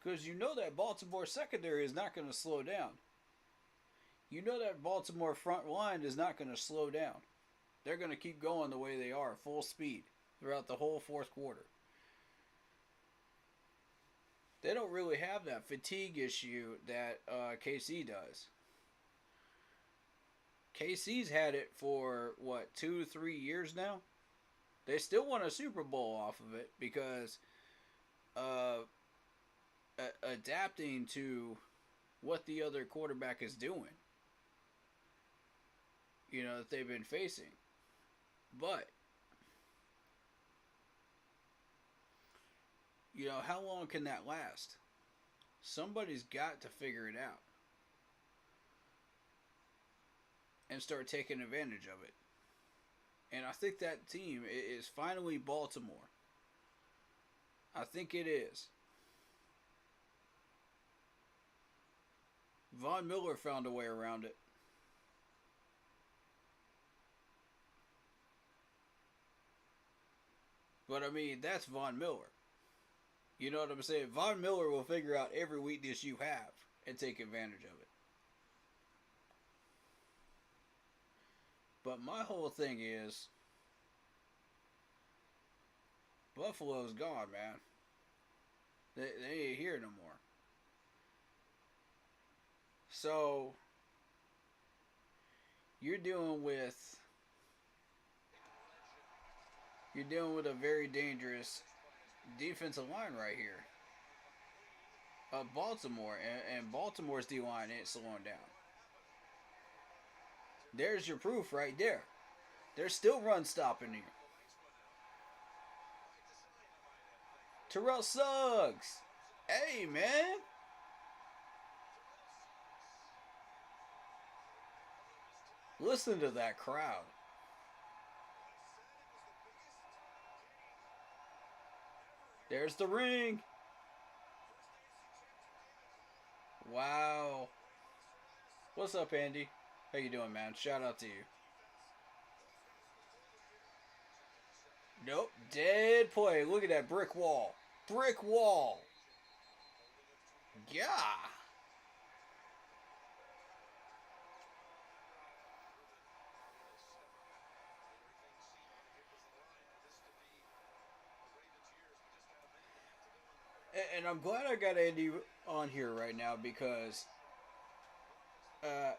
Because you know that Baltimore secondary is not going to slow down. You know that Baltimore front line is not going to slow down. They're going to keep going the way they are, full speed, throughout the whole fourth quarter. They don't really have that fatigue issue that KC does. KC's had it for, 2-3 years now? They still won a Super Bowl off of it because adapting to what the other quarterback is doing, that they've been facing. But, how long can that last? Somebody's got to figure it out and start taking advantage of it. And I think that team is finally Baltimore. I think it is. Von Miller found a way around it. But I mean, that's Von Miller. You know what I'm saying? Von Miller will figure out every weakness you have and take advantage of it. But my whole thing is Buffalo's gone, man. They ain't here no more. So you're dealing with a very dangerous defensive line right here. Baltimore, and Baltimore's D line ain't slowing down. There's your proof right there. They're still run stopping you. Terrell Suggs. Hey, man. Listen to that crowd. There's the ring. Wow. What's up, Andy? How you doing, man? Shout out to you. Nope. Dead play. Look at that brick wall. Brick wall. Yeah. And I'm glad I got Andy on here right now because uh,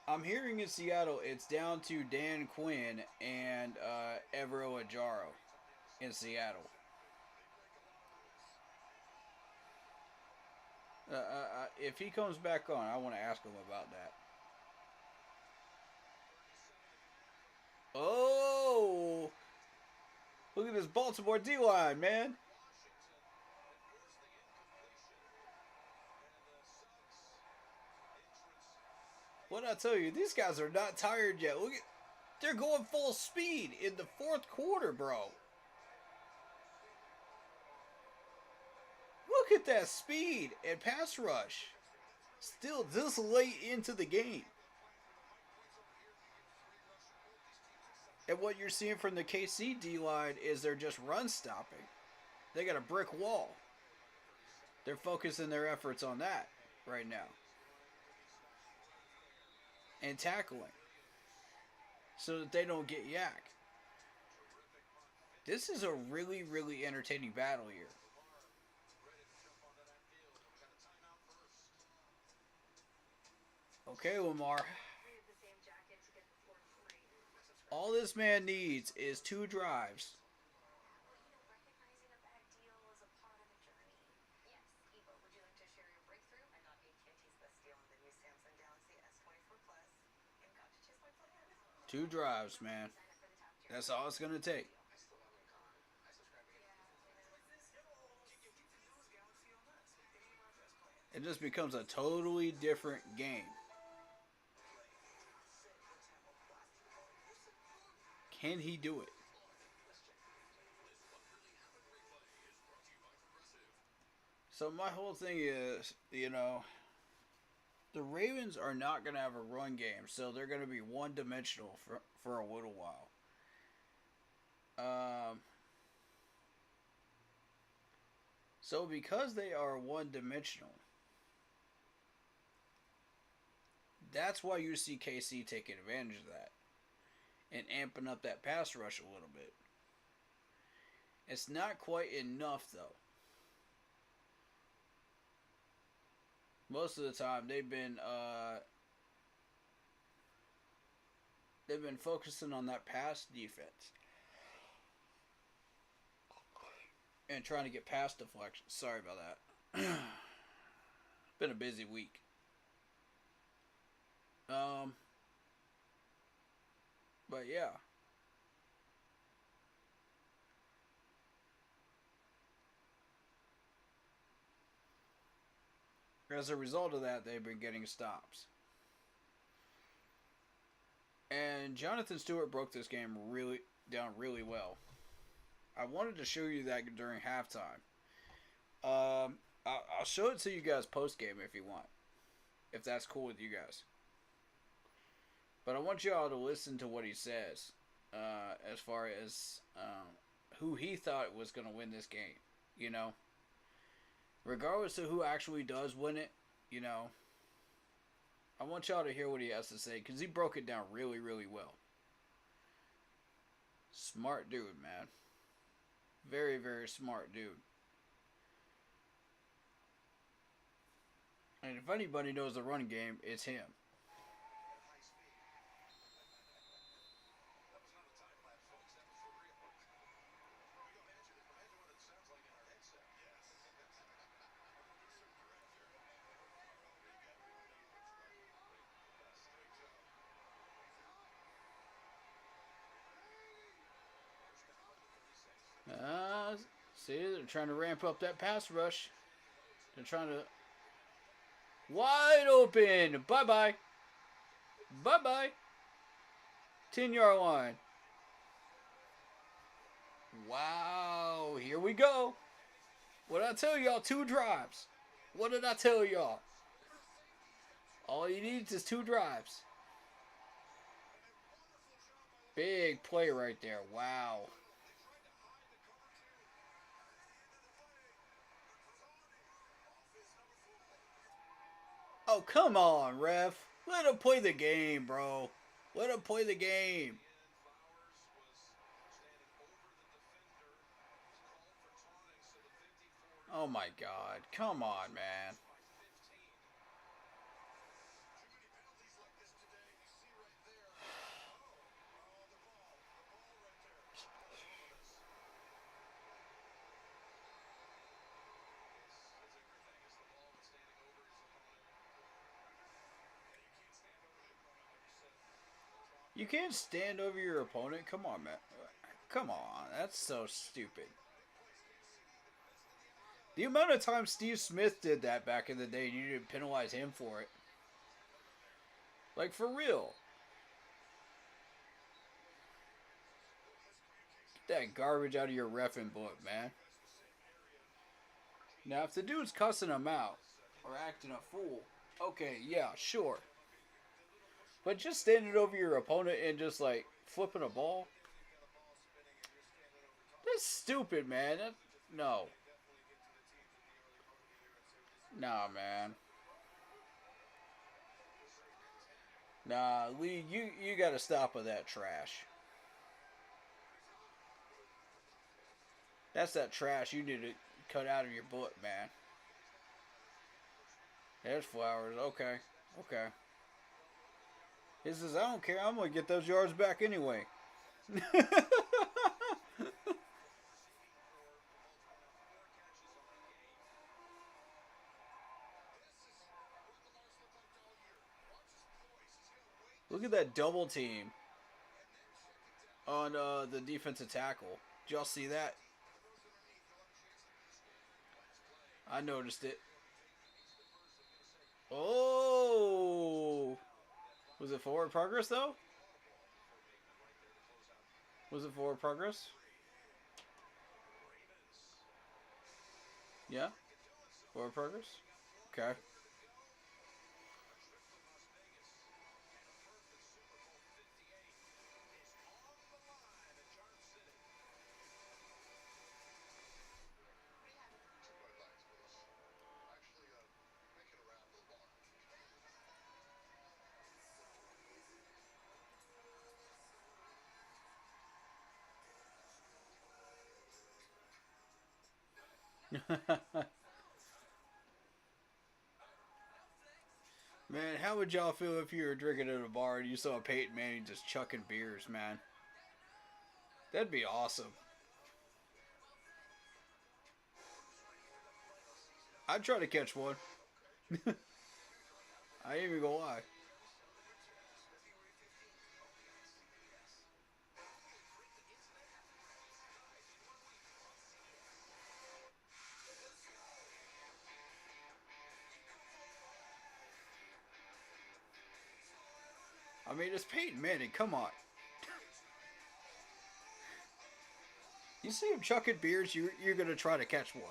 I'm hearing in Seattle it's down to Dan Quinn and Evero Ajaro in Seattle. If he comes back on, I want to ask him about that. Oh, look at this Baltimore D line, man. What did I tell you? These guys are not tired yet. Look at, they're going full speed in the fourth quarter, bro. Look at that speed and pass rush. Still this late into the game. And what you're seeing from the KC D line is they're just run stopping. They got a brick wall. They're focusing their efforts on that right now. And tackling. So that they don't get yak. This is a really, really entertaining battle here. Okay, Lamar. All this man needs is 2 drives. Two drives, man. That's all it's going to take. It just becomes a totally different game. Can he do it? So my whole thing is, the Ravens are not going to have a run game, so they're going to be one-dimensional for a little while. So because they are one-dimensional, that's why you see KC taking advantage of that and amping up that pass rush a little bit. It's not quite enough, though. Most of the time, they've been focusing on that pass defense and trying to get pass deflections. Sorry about that. Been a busy week. But yeah. As a result of that, they've been getting stops. And Jonathan Stewart broke this game down really well. I wanted to show you that during halftime. I'll show it to you guys post game if you want, if that's cool with you guys. But I want y'all to listen to what he says as far as who he thought was going to win this game. Regardless of who actually does win it, I want y'all to hear what he has to say because he broke it down really, really well. Smart dude, man. Very, very smart dude. And if anybody knows the run game, it's him. See, they're trying to ramp up that pass rush. They're trying to... Wide open! Bye-bye. Bye-bye. 10-yard line. Wow. Here we go. What did I tell y'all? 2 drives. What did I tell y'all? All he needs is 2 drives. Big play right there. Wow. Oh, come on, ref. Let him play the game, bro. Let him play the game. Oh, my God. Come on, man. You can't stand over your opponent? Come on, man. Come on. That's so stupid. The amount of times Steve Smith did that back in the day, you didn't penalize him for it. Like, for real. Get that garbage out of your reffing book, man. Now, if the dude's cussing him out or acting a fool, okay, yeah, sure. But just standing over your opponent and just, like, flipping a ball? That's stupid, man. No. Nah, man. Nah, Lee, you gotta stop with that trash. That's that trash you need to cut out of your book, man. There's Flowers. Okay. Okay. He says, I don't care. I'm going to get those yards back anyway. Look at that double team on the defensive tackle. Did y'all see that? I noticed it. Oh! Was it forward progress, though? Was it forward progress? Yeah? Forward progress? Okay. Man, how would y'all feel if you were drinking at a bar and you saw Peyton Manning just chucking beers, man? That'd be awesome. I'd try to catch one. I ain't even gonna lie. I mean, it's Peyton Manning. Come on. You see him chucking beers, you're going to try to catch one.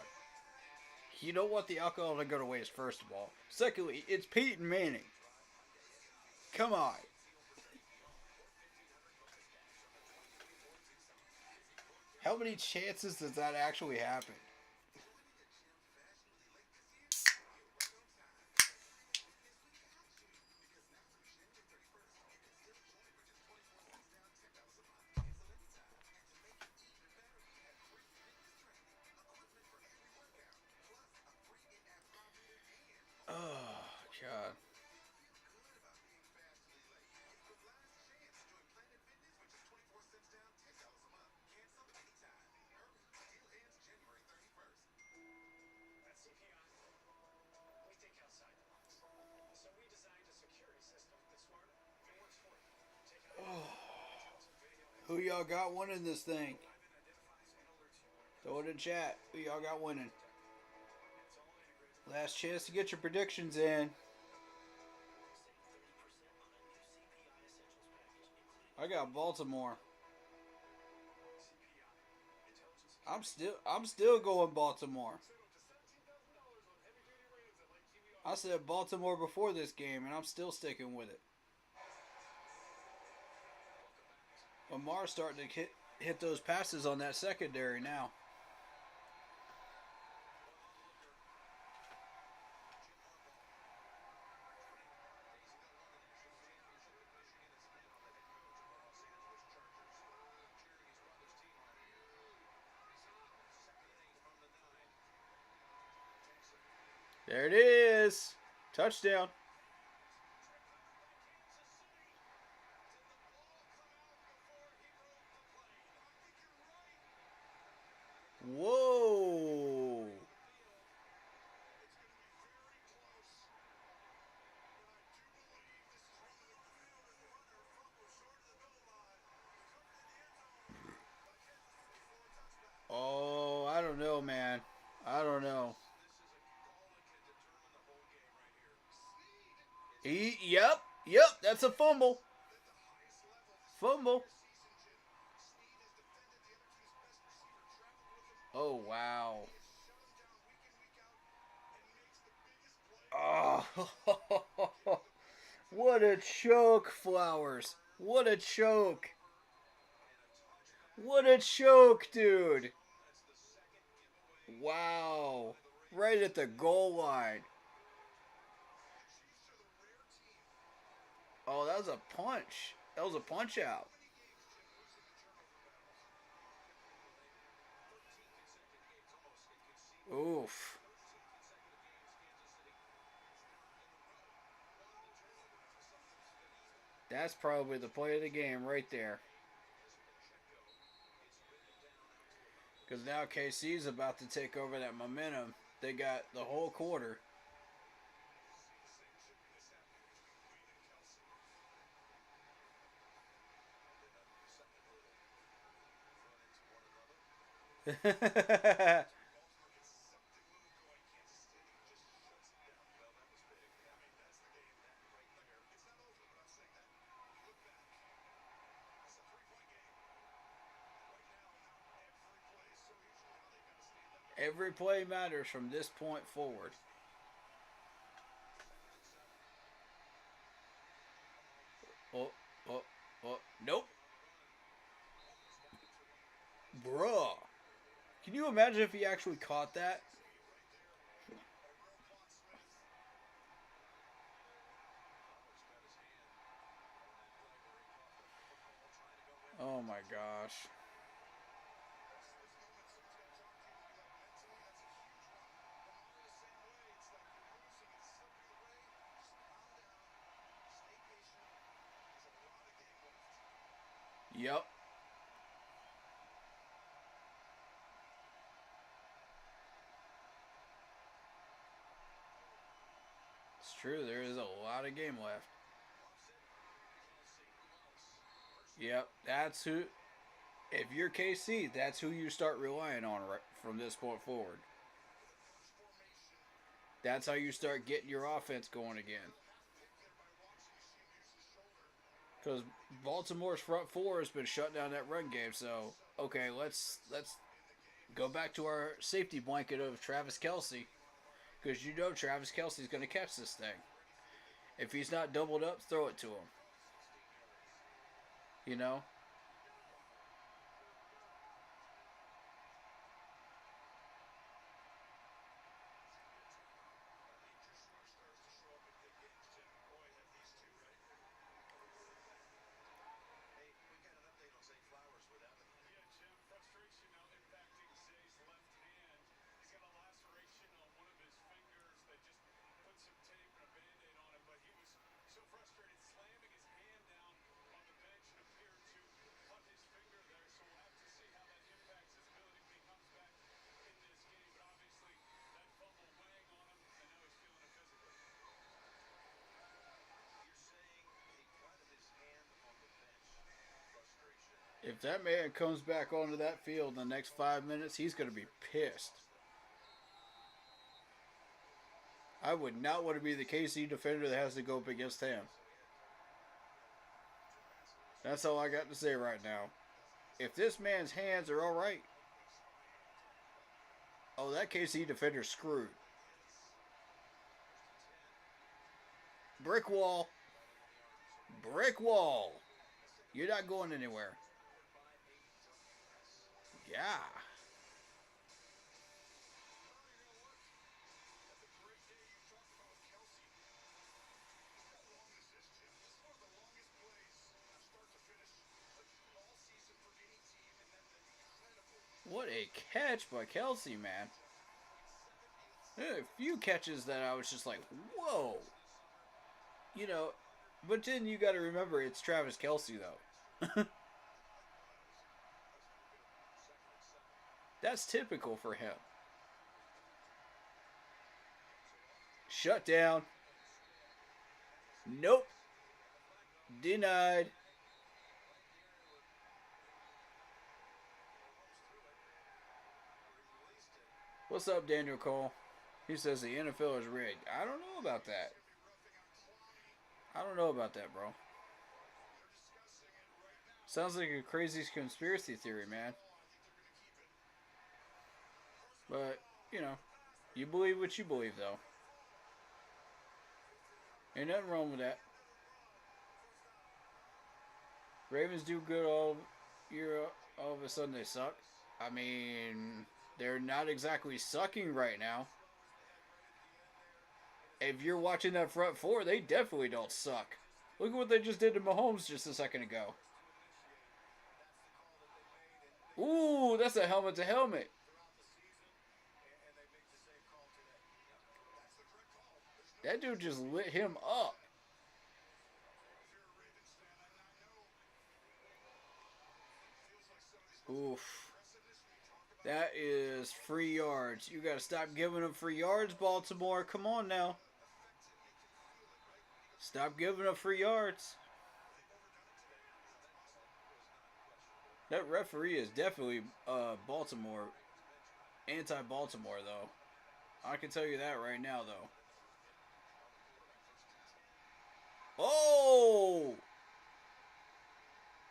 You don't want the alcohol to go to waste, first of all. Secondly, it's Peyton Manning. Come on. How many chances does that actually happen? Oh, God. Oh. Who y'all got winning this thing? Throw it in chat. Who y'all got winning? Last chance to get your predictions in. I got Baltimore. I'm still going Baltimore. I said Baltimore before this game, and I'm still sticking with it. Lamar's starting to hit those passes on that secondary now. There it is. Touchdown. Whoa. Oh, I don't know, man. I don't know. Yep, that's a fumble. Fumble. Oh, wow. Oh, what a choke, Flowers. What a choke. What a choke, dude. Wow. Right at the goal line. Oh, that was a punch. That was a punch out. Oof. That's probably the play of the game right there. Because now KC's about to take over that momentum. They got the whole quarter. Every play matters from this point forward. Oh, oh, oh. Nope. Bruh. Can you imagine if he actually caught that? Oh my gosh. Yep. It's true. There is a lot of game left. Yep. That's who. If you're KC, that's who you start relying on right from this point forward. That's how you start getting your offense going again. Because Baltimore's front four has been shut down that run game. So okay, let's go back to our safety blanket of Travis Kelce, because you know Travis Kelce's going to catch this thing. If he's not doubled up, throw it to him. You know. If that man comes back onto that field in the next 5 minutes, he's going to be pissed. I would not want to be the KC defender that has to go up against him. That's all I got to say right now. If this man's hands are all right, oh, that KC defender's screwed. Brick wall. Brick wall. You're not going anywhere. Yeah. What a catch by Kelsey, man. There are a few catches that I was just like, whoa. You know, but then you got to remember it's Travis Kelsey, though. That's typical for him. Shut down. Nope. Denied. What's up, Daniel Cole? He says the NFL is rigged. I don't know about that. I don't know about that, bro. Sounds like a crazy conspiracy theory, man. But, you know, you believe what you believe, though. Ain't nothing wrong with that. Ravens do good all year, all of a sudden they suck. I mean, they're not exactly sucking right now. If you're watching that front four, they definitely don't suck. Look at what they just did to Mahomes just a second ago. Ooh, that's a helmet to helmet. That dude just lit him up. Oof. That is free yards. You got to stop giving them free yards, Baltimore. Come on now. Stop giving up free yards. That referee is definitely Baltimore. Anti-Baltimore, though. I can tell you that right now, though. Oh!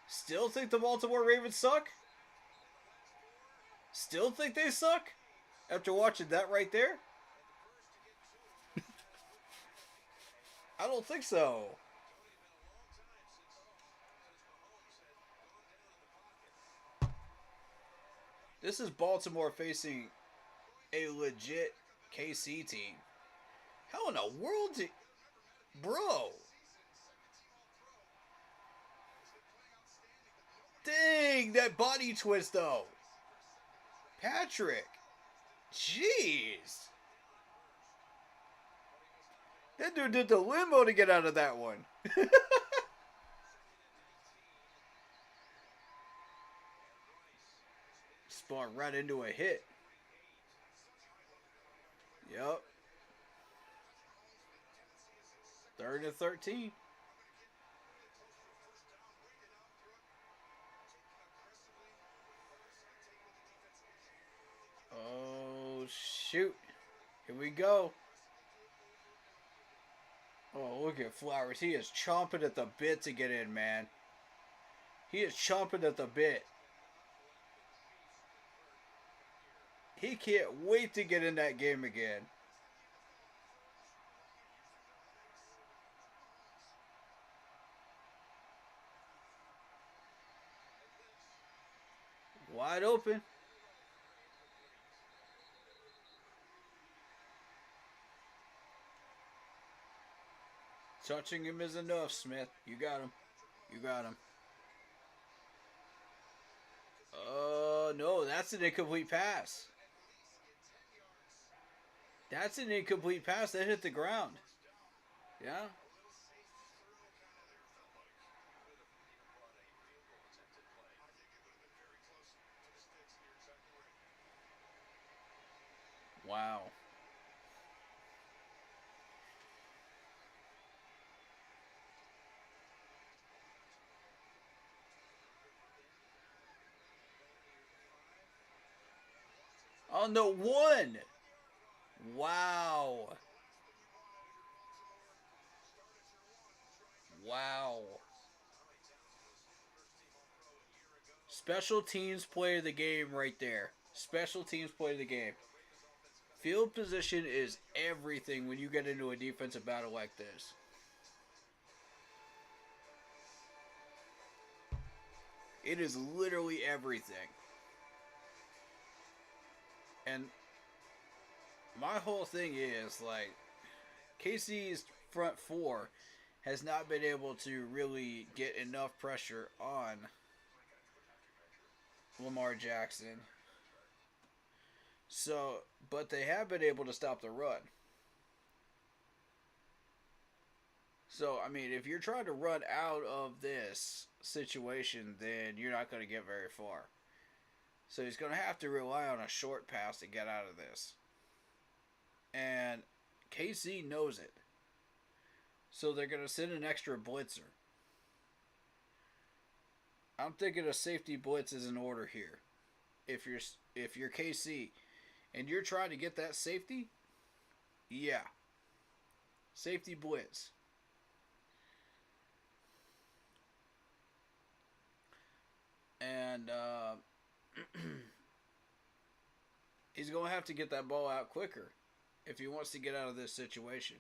Still think the Baltimore Ravens suck? Still think they suck? After watching that right there? I don't think so. This is Baltimore facing a legit KC team. How in the world did... Bro. Dang, that body twist, though. Patrick. Jeez. That dude did the limo to get out of that one. Spawned right into a hit. Yep. 3rd and 13. Oh, shoot. Here we go. Oh, look at Flowers. He is chomping at the bit to get in, man. He is chomping at the bit. He can't wait to get in that game again. Wide open. Touching him is enough, Smith. You got him. You got him. No, that's an incomplete pass. That's an incomplete pass that hit the ground. Yeah. Wow. On the one. Wow. Wow. Special teams play the game right there. Special teams play the game. Field position is everything when you get into a defensive battle like this. It is literally everything. And my whole thing is, like, KC's front four has not been able to really get enough pressure on Lamar Jackson. So, but they have been able to stop the run. So, I mean, if you're trying to run out of this situation, then you're not going to get very far. So he's going to have to rely on a short pass to get out of this. And KC knows it. So they're going to send an extra blitzer. I'm thinking a safety blitz is in order here. If you're KC and you're trying to get that safety, yeah. Safety blitz. And he's going to have to get that ball out quicker if he wants to get out of this situation.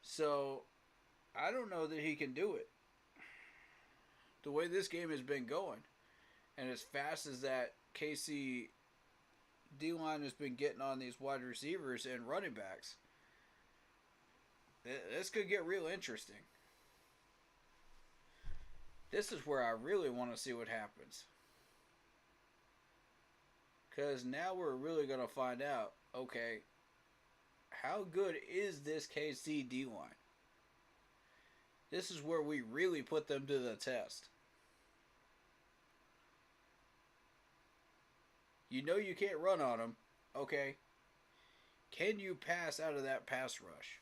So, I don't know that he can do it. The way this game has been going, and as fast as that KC D-line has been getting on these wide receivers and running backs, this could get real interesting. This is where I really want to see what happens. Because now we're really going to find out, okay, how good is this KC D-line? This is where we really put them to the test. You know you can't run on them, okay? Can you pass out of that pass rush?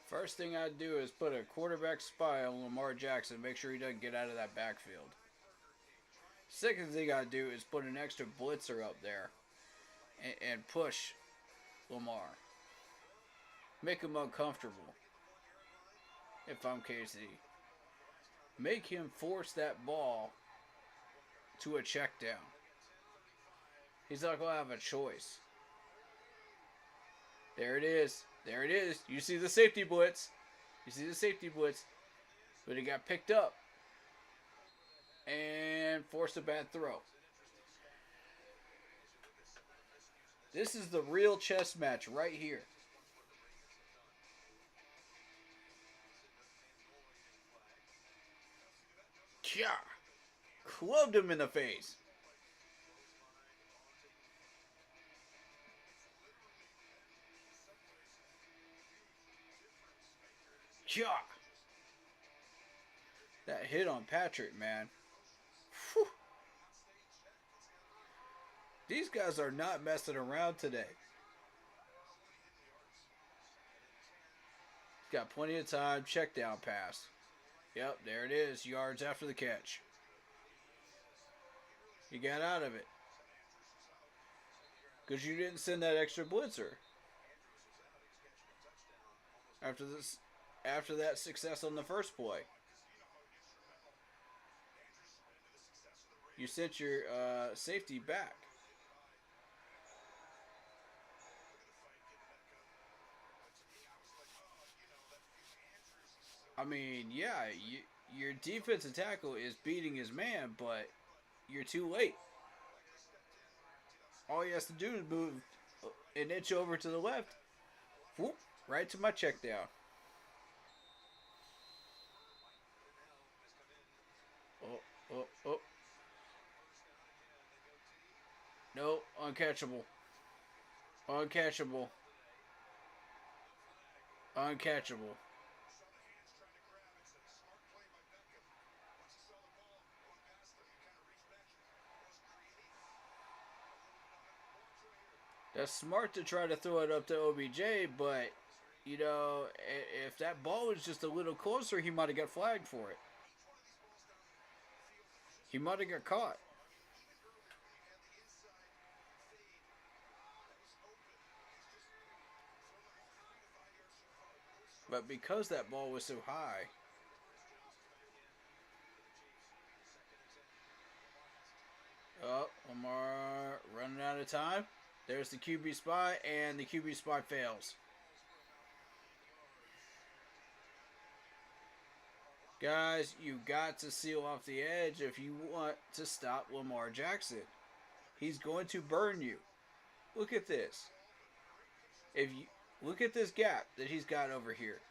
First thing I'd do is put a quarterback spy on Lamar Jackson, make sure he doesn't get out of that backfield. Second thing I'd do is put an extra blitzer up there and push Lamar. Make him uncomfortable if I'm KC. Make him force that ball to a check down. He's not going to have a choice. There it is. There it is. You see the safety blitz. You see the safety blitz. But he got picked up. And forced a bad throw. This is the real chess match right here. Kya! Clubbed him in the face. Kya! That hit on Patrick, man. Whew. These guys are not messing around today. Got plenty of time. Check down pass. Yep, there it is. Yards after the catch. You got out of it. Because you didn't send that extra blitzer. After that success on the first play. You sent your safety back. I mean, yeah, your defensive tackle is beating his man, but you're too late. All he has to do is move an inch over to the left. Whoop, right to my check down. Oh. No, uncatchable. Uncatchable. Uncatchable. That's smart to try to throw it up to OBJ, but, you know, if that ball was just a little closer, he might have got flagged for it. He might have got caught. But because that ball was so high, oh, Lamar running out of time. There's the QB spot, and the QB spot fails. Guys, you got to seal off the edge if you want to stop Lamar Jackson. He's going to burn you. Look at this. If you look at this gap that he's got over here.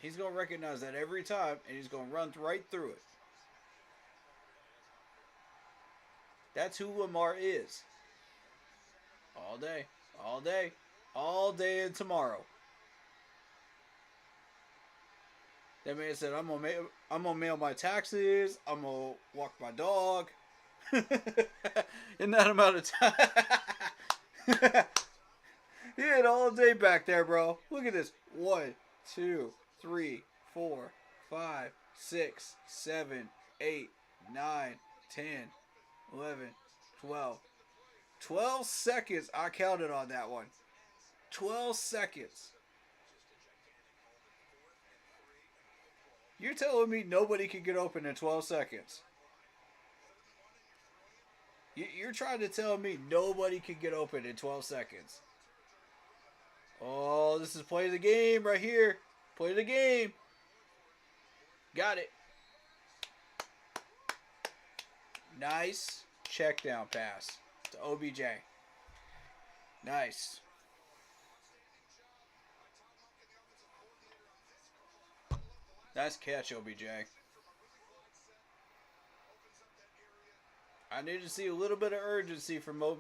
He's going to recognize that every time, and he's going to run right through it. That's who Lamar is. All day, all day, all day and tomorrow. That man said, I'm gonna mail my taxes. I'm gonna walk my dog. In that amount of time. He had all day back there, bro. Look at this. 1, 2, 3, 4, 5, 6, 7, 8, 9, 10, 11, 12. 12 seconds. I counted on that one. 12 seconds. You're telling me nobody can get open in 12 seconds? You're trying to tell me nobody can get open in 12 seconds? Oh, this is play the game right here. Play the game. Got it. Nice check down pass to OBJ. Nice. Nice catch, OBJ. I need to see a little bit of urgency from the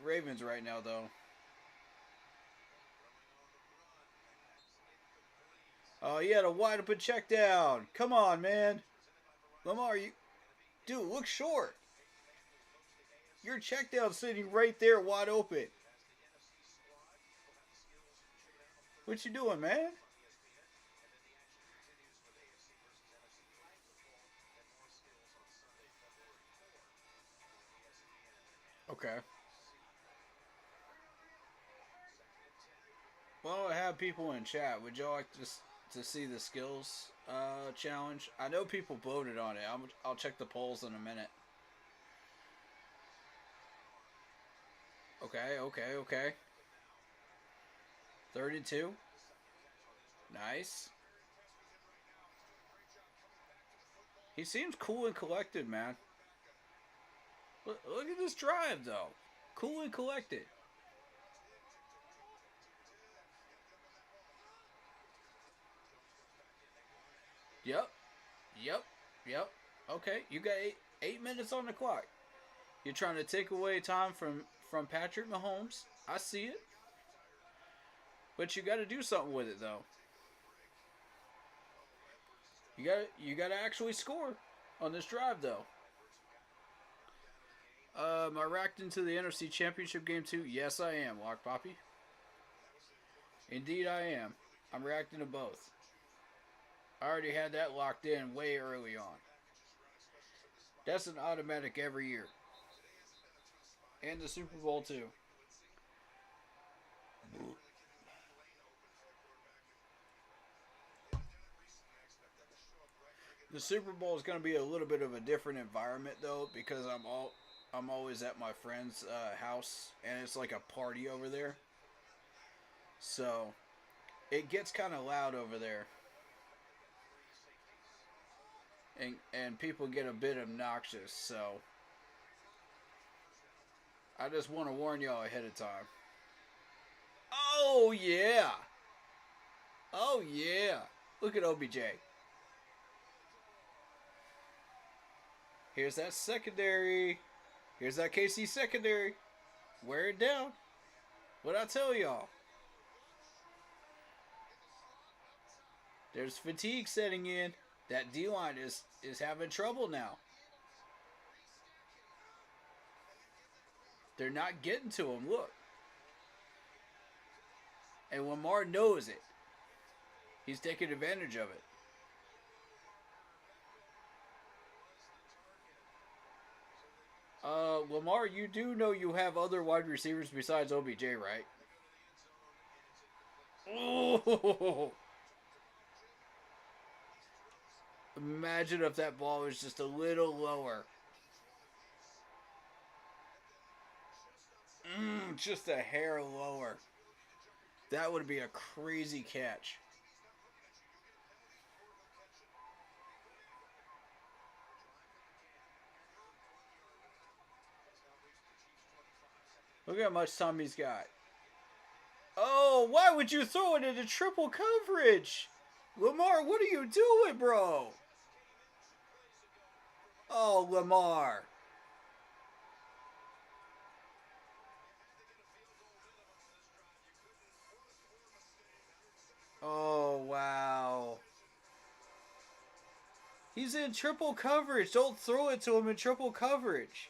Ravens right now, though. Oh, he had a wide open check down. Come on, man. Lamar, dude, look short. Your check down sitting right there wide open. What you doing, man? Okay. Well, I have people in chat. Would y'all like to see the skills challenge? I know people voted on it. I'll check the polls in a minute. Okay. 32. Nice. He seems cool and collected, man. Look at this drive, though. Cool and collected. Yep. Okay, you got 8 minutes on the clock. You're trying to take away time from Patrick Mahomes. I see it. But you got to do something with it, though. You got to actually score on this drive, though. Am I racked into the NFC Championship game too? Yes, I am, Lock Poppy. Indeed, I am. I'm reacting to both. I already had that locked in way early on. That's an automatic every year. And the Super Bowl too. The Super Bowl is going to be a little bit of a different environment though, because I'm always at my friend's house, and it's like a party over there. So it gets kind of loud over there. And people get a bit obnoxious, so I just want to warn y'all ahead of time. Oh yeah. Oh yeah. Look at OBJ. Here's that secondary. Here's that KC secondary. Wear it down. What'd I tell y'all? There's fatigue setting in. That D-line is having trouble now. They're not getting to him. Look. And Lamar knows it. He's taking advantage of it. Lamar, you do know you have other wide receivers besides OBJ, right? Oh! Imagine if that ball was just a little lower. Just a hair lower. That would be a crazy catch. Look at how much time he's got. Oh, why would you throw it into triple coverage? Lamar, what are you doing, bro? Oh, Lamar. Oh, wow. He's in triple coverage. Don't throw it to him in triple coverage.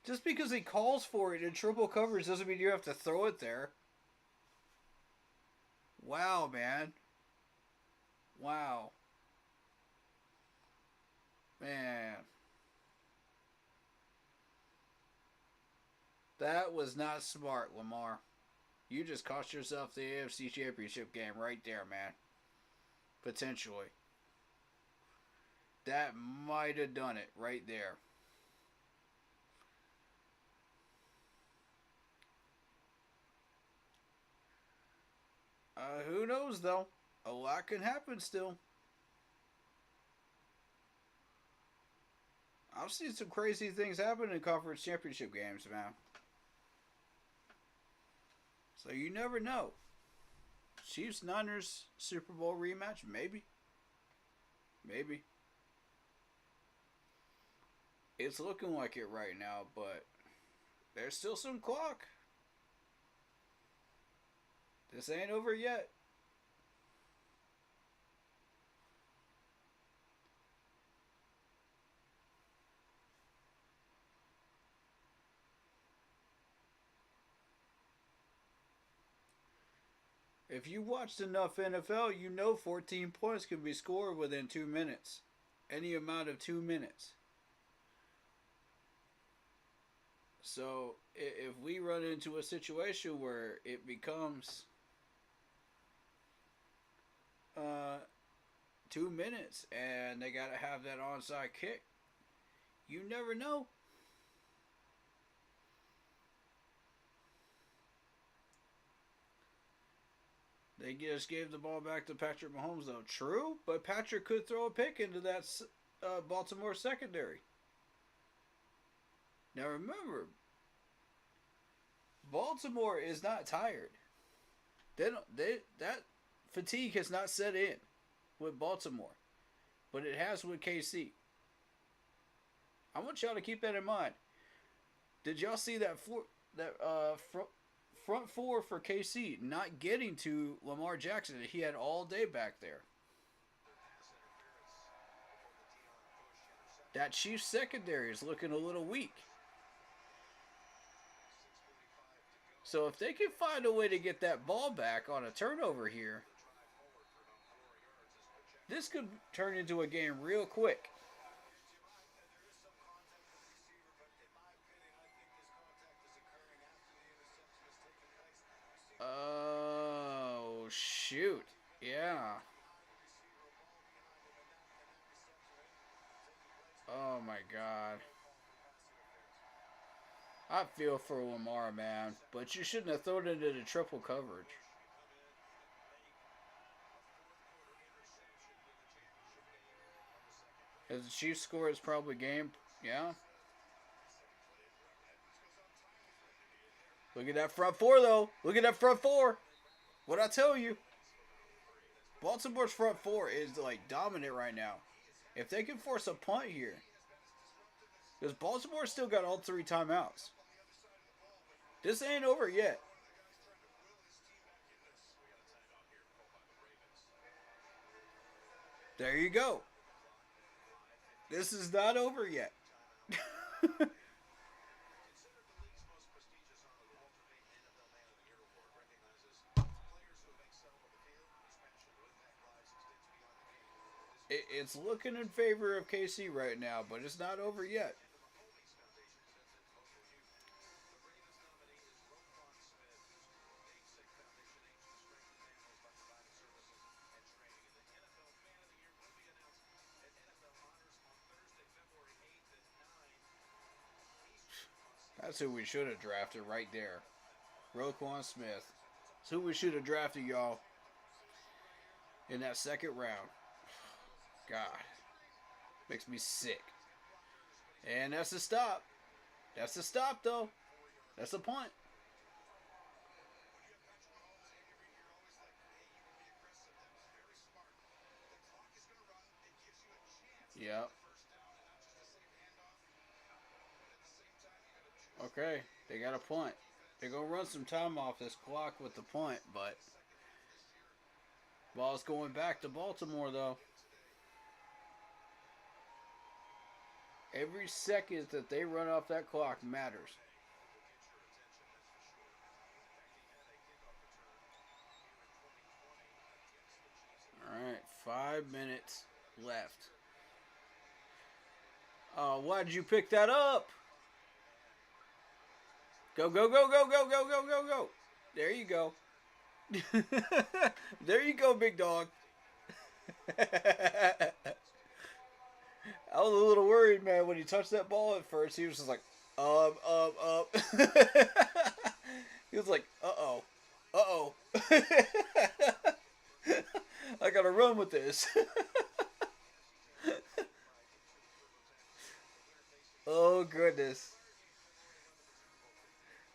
Just because he calls for it in triple coverage doesn't mean you have to throw it there. Wow, man. Wow. Man. That was not smart, Lamar. You just cost yourself the AFC Championship game right there, man. Potentially. That might have done it right there. Who knows, though? A lot can happen still. I've seen some crazy things happen in conference championship games, man. So you never know. Chiefs Niners Super Bowl rematch? Maybe. Maybe. It's looking like it right now, but there's still some clock. This ain't over yet. If you watched enough NFL, you know 14 points can be scored within 2 minutes. Any amount of 2 minutes. So if we run into a situation where it becomes 2 minutes and they got to have that onside kick, you never know. They just gave the ball back to Patrick Mahomes, though. True, but Patrick could throw a pick into that Baltimore secondary. Now remember, Baltimore is not tired. That fatigue has not set in with Baltimore, but it has with KC. I want y'all to keep that in mind. Did y'all see that front four for KC not getting to Lamar Jackson? He had all day back there. That Chiefs secondary is looking a little weak. So if they can find a way to get that ball back on a turnover here, this could turn into a game real quick. Oh, shoot. Yeah. Oh, my God. I feel for Lamar, man. But you shouldn't have thrown it into triple coverage. As the Chiefs score is probably game. Yeah. Look at that front four, though. Look at that front four. What'd I tell you? Baltimore's front four is, like, dominant right now. If they can force a punt here. Because Baltimore still got all 3 timeouts. This ain't over yet. There you go. This is not over yet. It's looking in favor of KC right now, but it's not over yet. That's who we should have drafted right there. Roquan Smith. That's who we should have drafted, y'all, in that second round. God. Makes me sick. And that's the stop. That's the stop, though. That's the punt. Yep. Okay. They got a punt. They're going to run some time off this clock with the punt, but ball's going back to Baltimore, though. Every second that they run off that clock matters. Alright, 5 minutes left. Why did you pick that up? Go, go, go, go, go, go, go, go, go. There you go. There you go, big dog. I was a little worried, man, when he touched that ball at first. He was just like, He was like, uh-oh. Uh-oh. I gotta run with this. Oh, goodness.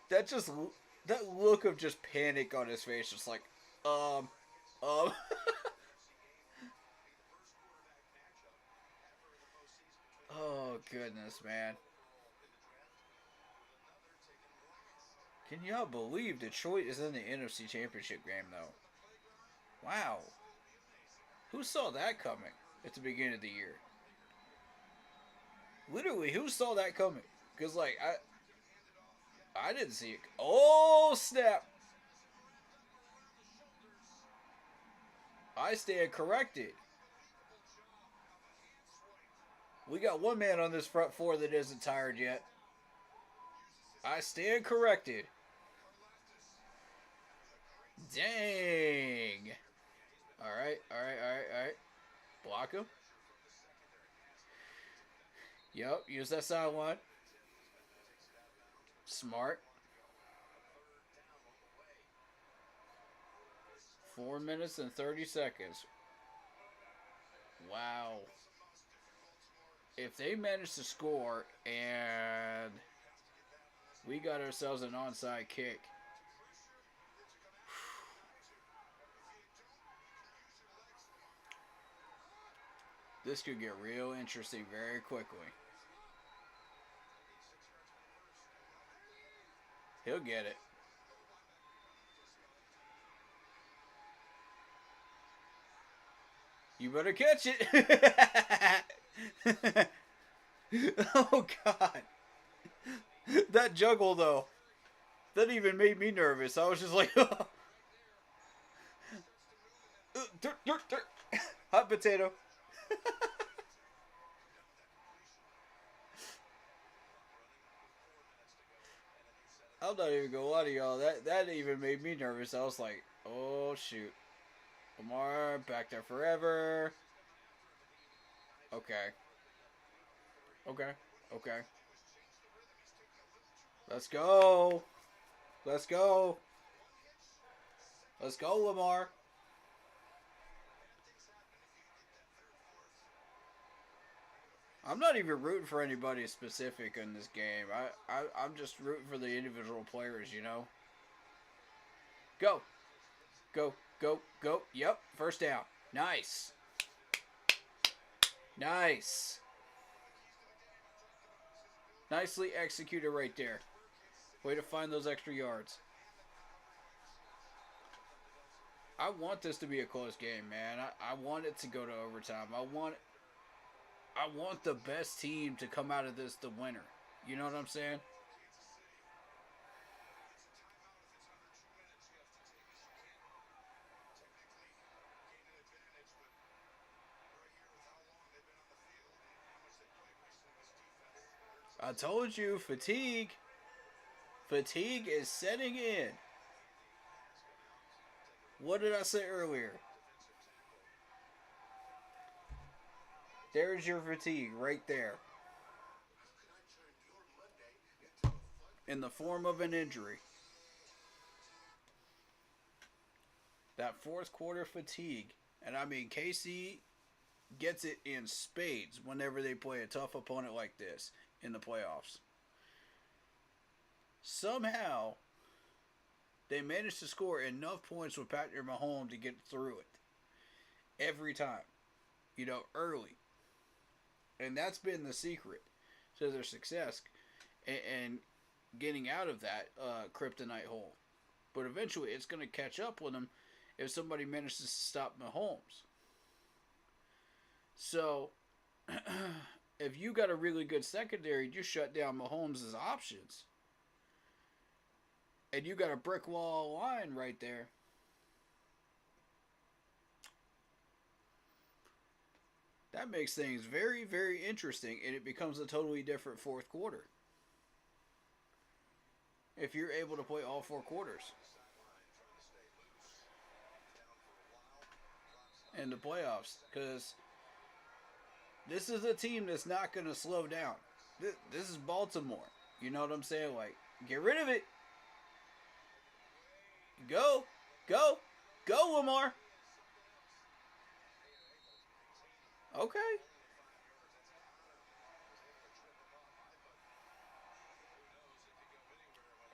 That just, that look of just panic on his face, just like, um. Oh, goodness, man. Can y'all believe Detroit is in the NFC Championship game, though? Wow. Who saw that coming at the beginning of the year? Literally, who saw that coming? Because, like, I didn't see it. Oh, snap. I stand corrected. We got one man on this front four that isn't tired yet. I stand corrected. Dang. Alright, alright, alright, alright. Block him. Yep, use that sideline. Smart. 4 minutes and 30 seconds. Wow. If they manage to score and we got ourselves an onside kick, this could get real interesting very quickly. He'll get it. You better catch it. Oh, God. That juggle, though. That even made me nervous. I was just like, hot potato. I'm not even gonna lie to y'all. That even made me nervous. I was like, oh shoot. Lamar back there forever. Okay. Okay. Okay. Let's go. Let's go. Let's go, Lamar. I'm not even rooting for anybody specific in this game. I'm just rooting for the individual players, you know? Go. Go. Go. Go. Yep. First down. Nice. Nice. Nicely executed right there. Way to find those extra yards. I want this to be a close game, man. I want it to go to overtime. I want it. I want the best team to come out of this the winner. You know what I'm saying? I told you, fatigue. Fatigue is setting in. What did I say earlier? There's your fatigue right there. In the form of an injury. That fourth quarter fatigue. And I mean, KC gets it in spades whenever they play a tough opponent like this in the playoffs. Somehow, they manage to score enough points with Patrick Mahomes to get through it. Every time. Early. And that's been the secret to their success and getting out of that kryptonite hole. But eventually, it's going to catch up with them if somebody manages to stop Mahomes. So, if you got a really good secondary, you shut down Mahomes' options. And you got a brick wall line right there. That makes things very, very interesting, and it becomes a totally different fourth quarter. If you're able to play all four quarters in the playoffs. Because this is a team that's not going to slow down. This is Baltimore. You know what I'm saying? Like, get rid of it. Go. Go. Go, Lamar. Okay.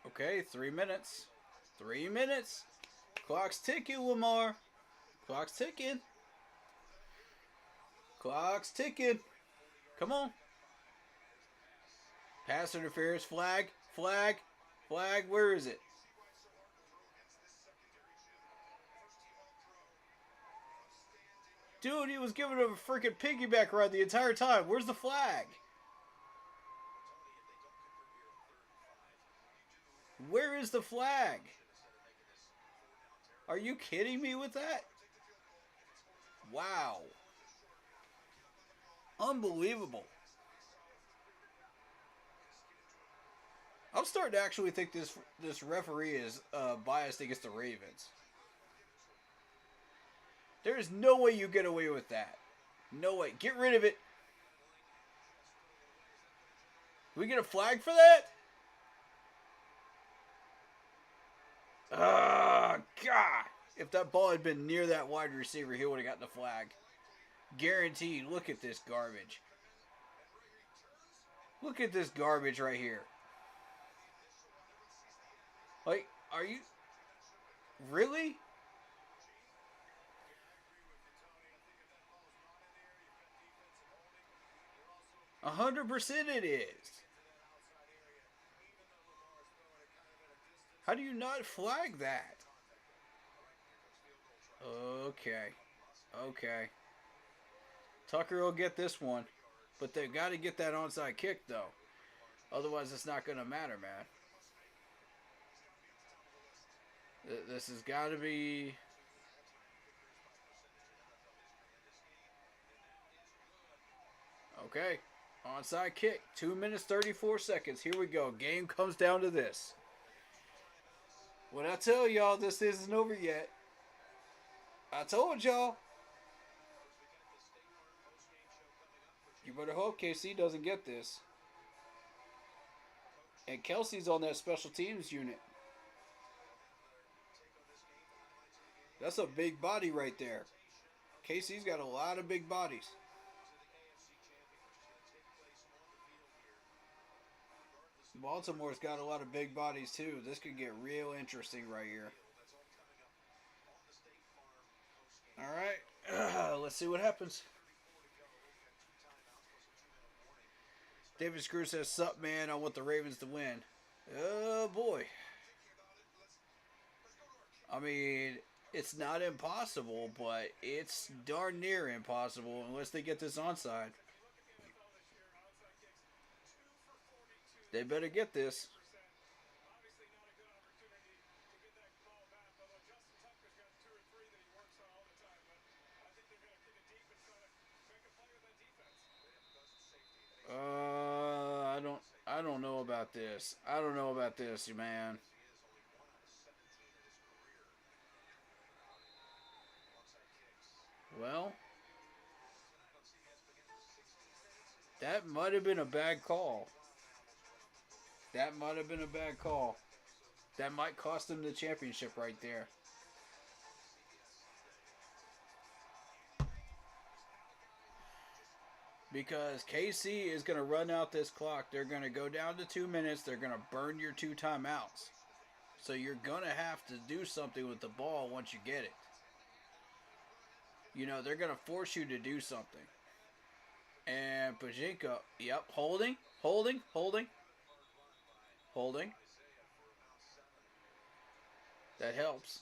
Okay, 3 minutes. 3 minutes. Clock's ticking, Lamar. Clock's ticking. Clock's ticking. Come on. Pass interference. Flag. Flag. Flag. Where is it? Dude, he was giving him a freaking piggyback ride the entire time. Where's the flag? Where is the flag? Are you kidding me with that? Wow. Unbelievable. I'm starting to actually think this referee is biased against the Ravens. There is no way you get away with that. No way. Get rid of it. We get a flag for that? God. If that ball had been near that wide receiver, he would have gotten the flag. Guaranteed. Look at this garbage. Look at this garbage right here. Like, are you... Really? 100% it is. How do you not flag that? Okay. Okay. Tucker will get this one. But they've got to get that onside kick, though. Otherwise, it's not going to matter, man. This has got to be... Okay. Onside kick. 2 minutes, 34 seconds. Here we go. Game comes down to this. When I tell y'all this isn't over yet, I told y'all. You better hope KC doesn't get this. And Kelsey's on that special teams unit. That's a big body right there. KC's got a lot of big bodies. Baltimore's got a lot of big bodies too. This could get real interesting right here. Alright, let's see what happens. David Screw says, "Sup, man, I want the Ravens to win." Oh, boy. I mean, it's not impossible, but it's darn near impossible unless they get this onside. They better get this. I don't know about this. I don't know about this, man. Well, that might have been a bad call. That might have been a bad call. That might cost them the championship right there. Because KC is going to run out this clock. They're going to go down to 2 minutes. They're going to burn your 2 timeouts. So you're going to have to do something with the ball once you get it. You know, they're going to force you to do something. And Pajinko, yep, holding. That helps.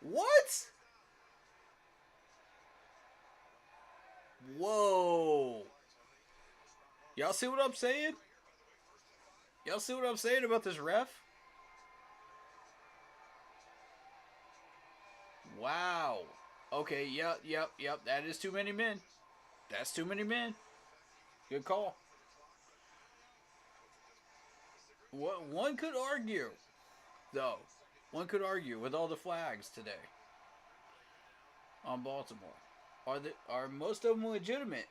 What? Whoa. Y'all see what I'm saying? Y'all see what I'm saying about this ref? Wow. Okay, yep. That is too many men. That's too many men. Good call. One could argue, though. One could argue with all the flags today on Baltimore. Are most of them legitimate?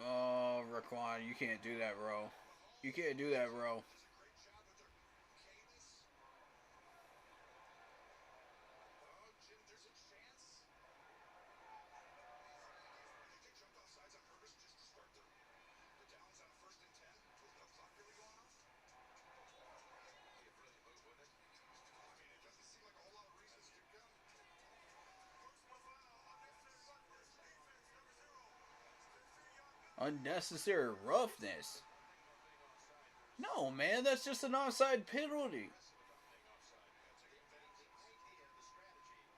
Oh, Raquan, you can't do that, bro. You can't do that, bro. Unnecessary roughness. No, man, that's just an offside penalty.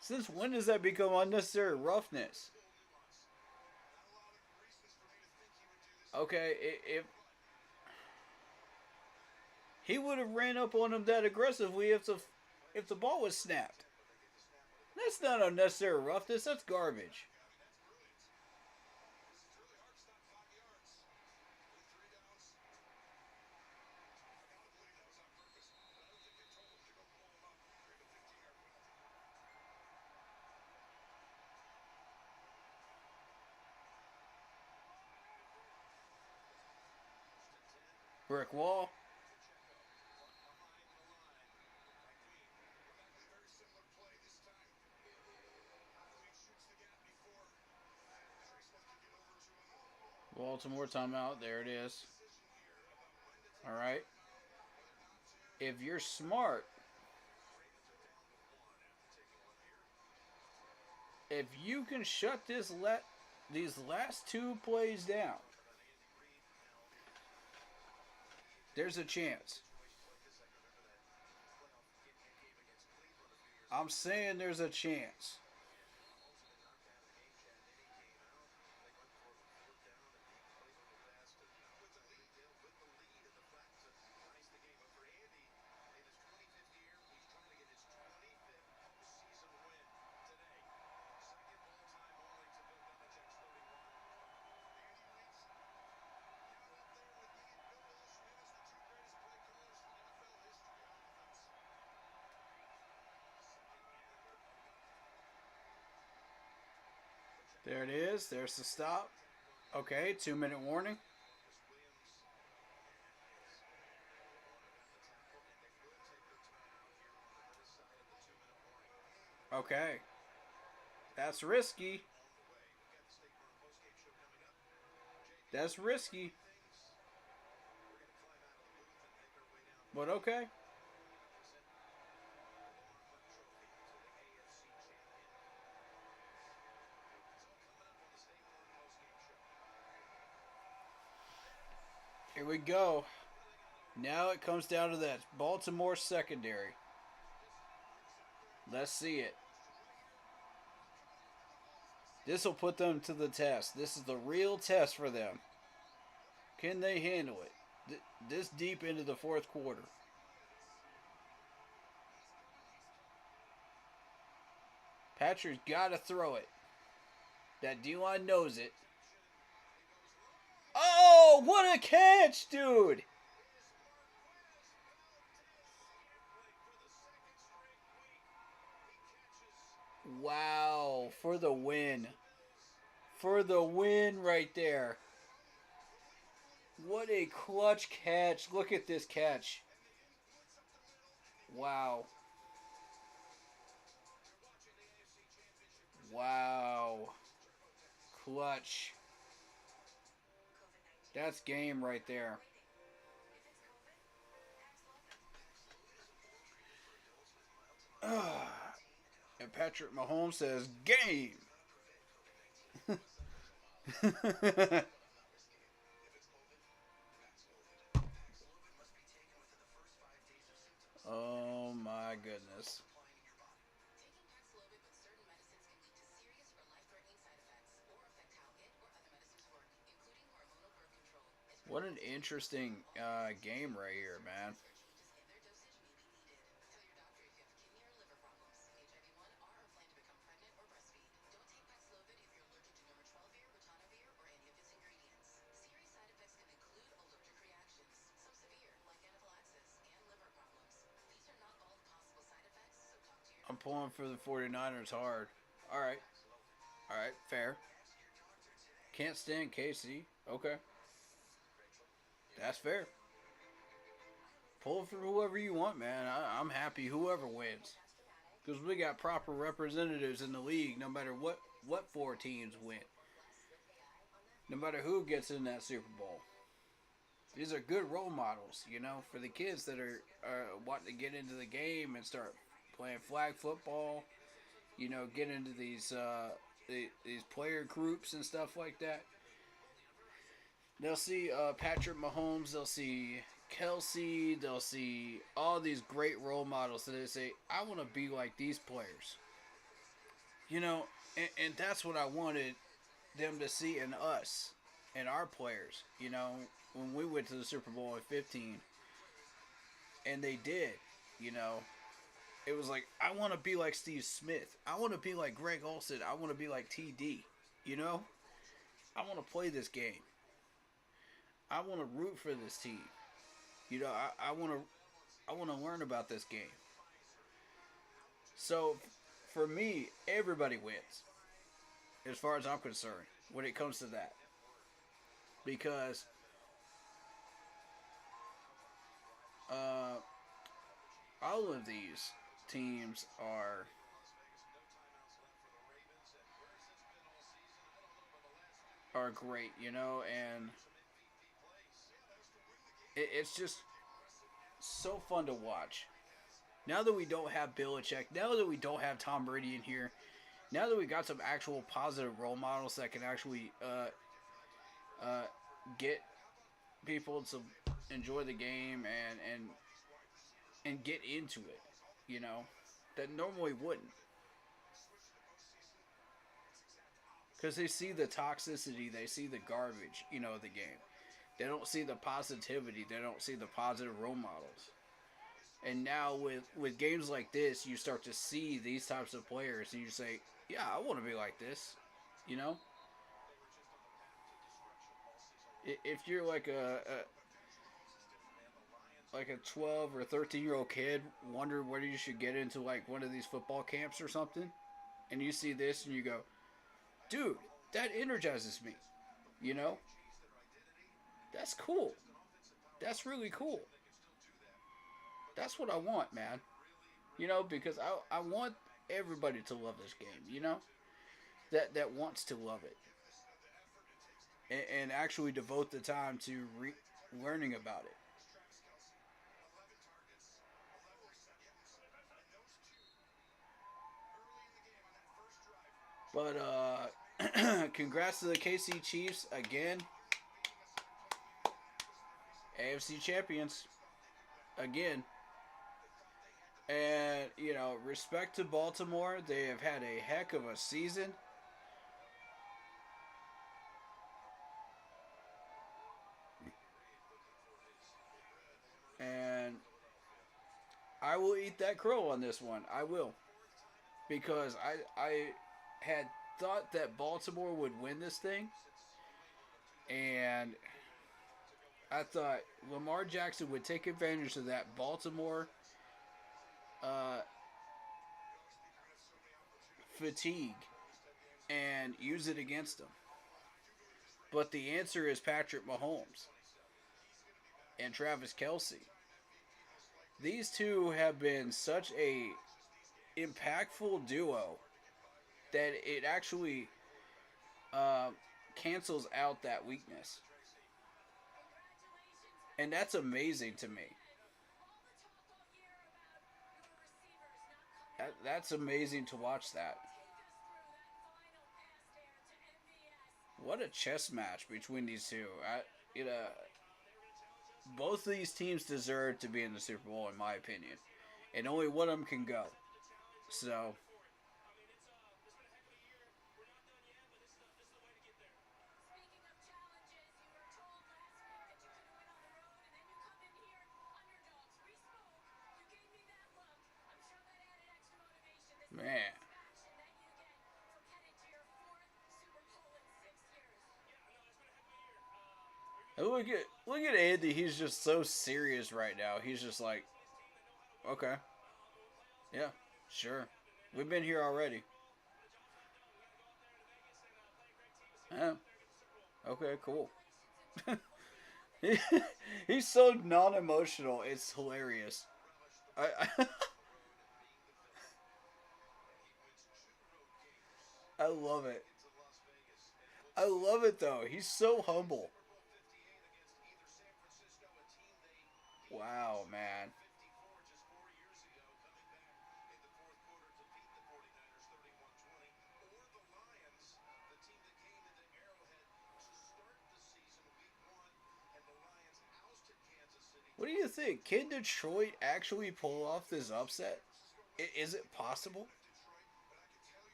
Since when does that become unnecessary roughness? Okay, if he would have ran up on him that aggressively if the ball was snapped. That's not unnecessary roughness. That's garbage. Brick wall. Baltimore timeout. There it is. All right. If you're smart, if you can shut these last two plays down, there's a chance. I'm saying there's a chance. There it is. There's the stop. Okay, 2 minute warning. Okay. That's risky. That's risky. But okay. we go. Now it comes down to that Baltimore secondary. Let's see it. This will put them to the test. This is the real test for them. Can they handle it? This deep into the fourth quarter. Patrick's got to throw it. That D-line knows it. Oh, what a catch, dude! Wow, for the win. For the win right there. What a clutch catch. Look at this catch. Wow. Wow. Clutch. That's game right there. And Patrick Mahomes says, game. Oh my goodness. What an interesting game right here, man. I'm pulling for the 49ers hard. All right. All right. Fair. Can't stand KC. Okay. That's fair. Pull for whoever you want, man. I'm happy whoever wins. Because we got proper representatives in the league no matter what four teams win. No matter who gets in that Super Bowl. These are good role models, you know, for the kids that are wanting to get into the game and start playing flag football. You know, get into these player groups and stuff like that. They'll see Patrick Mahomes. They'll see Kelsey. They'll see all these great role models. So they say, I want to be like these players. You know, and that's what I wanted them to see in us and our players. You know, when we went to the Super Bowl in 15. And they did, you know. It was like, I want to be like Steve Smith. I want to be like Greg Olsen. I want to be like TD. You know? I want to play this game. I want to root for this team. You know, I want to learn about this game. So, for me, everybody wins. As far as I'm concerned, when it comes to that. Because all of these teams are great, you know, and it's just so fun to watch. Now that we don't have Belichick, now that we don't have Tom Brady in here, now that we got some actual positive role models that can actually get people to enjoy the game and get into it, you know, that normally wouldn't. Because they see the toxicity, they see the garbage, you know, of the game. They don't see the positivity, they don't see the positive role models. And now with games like this, you start to see these types of players, and you say, yeah, I want to be like this, you know? If you're like a 12 or 13-year-old kid, wonder whether you should get into like one of these football camps or something, and you see this and you go, dude, that energizes me, you know? That's cool. That's really cool. That's what I want, man. You know, because I want everybody to love this game, you know? That wants to love it. And actually devote the time to learning about it. But congrats to the KC Chiefs again. AFC champions again. And, you know, respect to Baltimore. They have had a heck of a season. And I will eat that crow on this one. I will. Because I had thought that Baltimore would win this thing. And I thought Lamar Jackson would take advantage of that Baltimore uh, fatigue and use it against them. But the answer is Patrick Mahomes and Travis Kelce. These two have been such a impactful duo that it actually uh, cancels out that weakness. And that's amazing to me. That's amazing to watch that. What a chess match between these two. Both of these teams deserve to be in the Super Bowl, in my opinion. And only one of them can go. So, man. And look at Andy. He's just so serious right now. He's just like, okay, yeah, sure. We've been here already. Yeah. Okay, cool. He, he's so non-emotional. It's hilarious. I I love it. I love it though. He's so humble. Wow, man. What do you think? Can Detroit actually pull off this upset? Is it possible?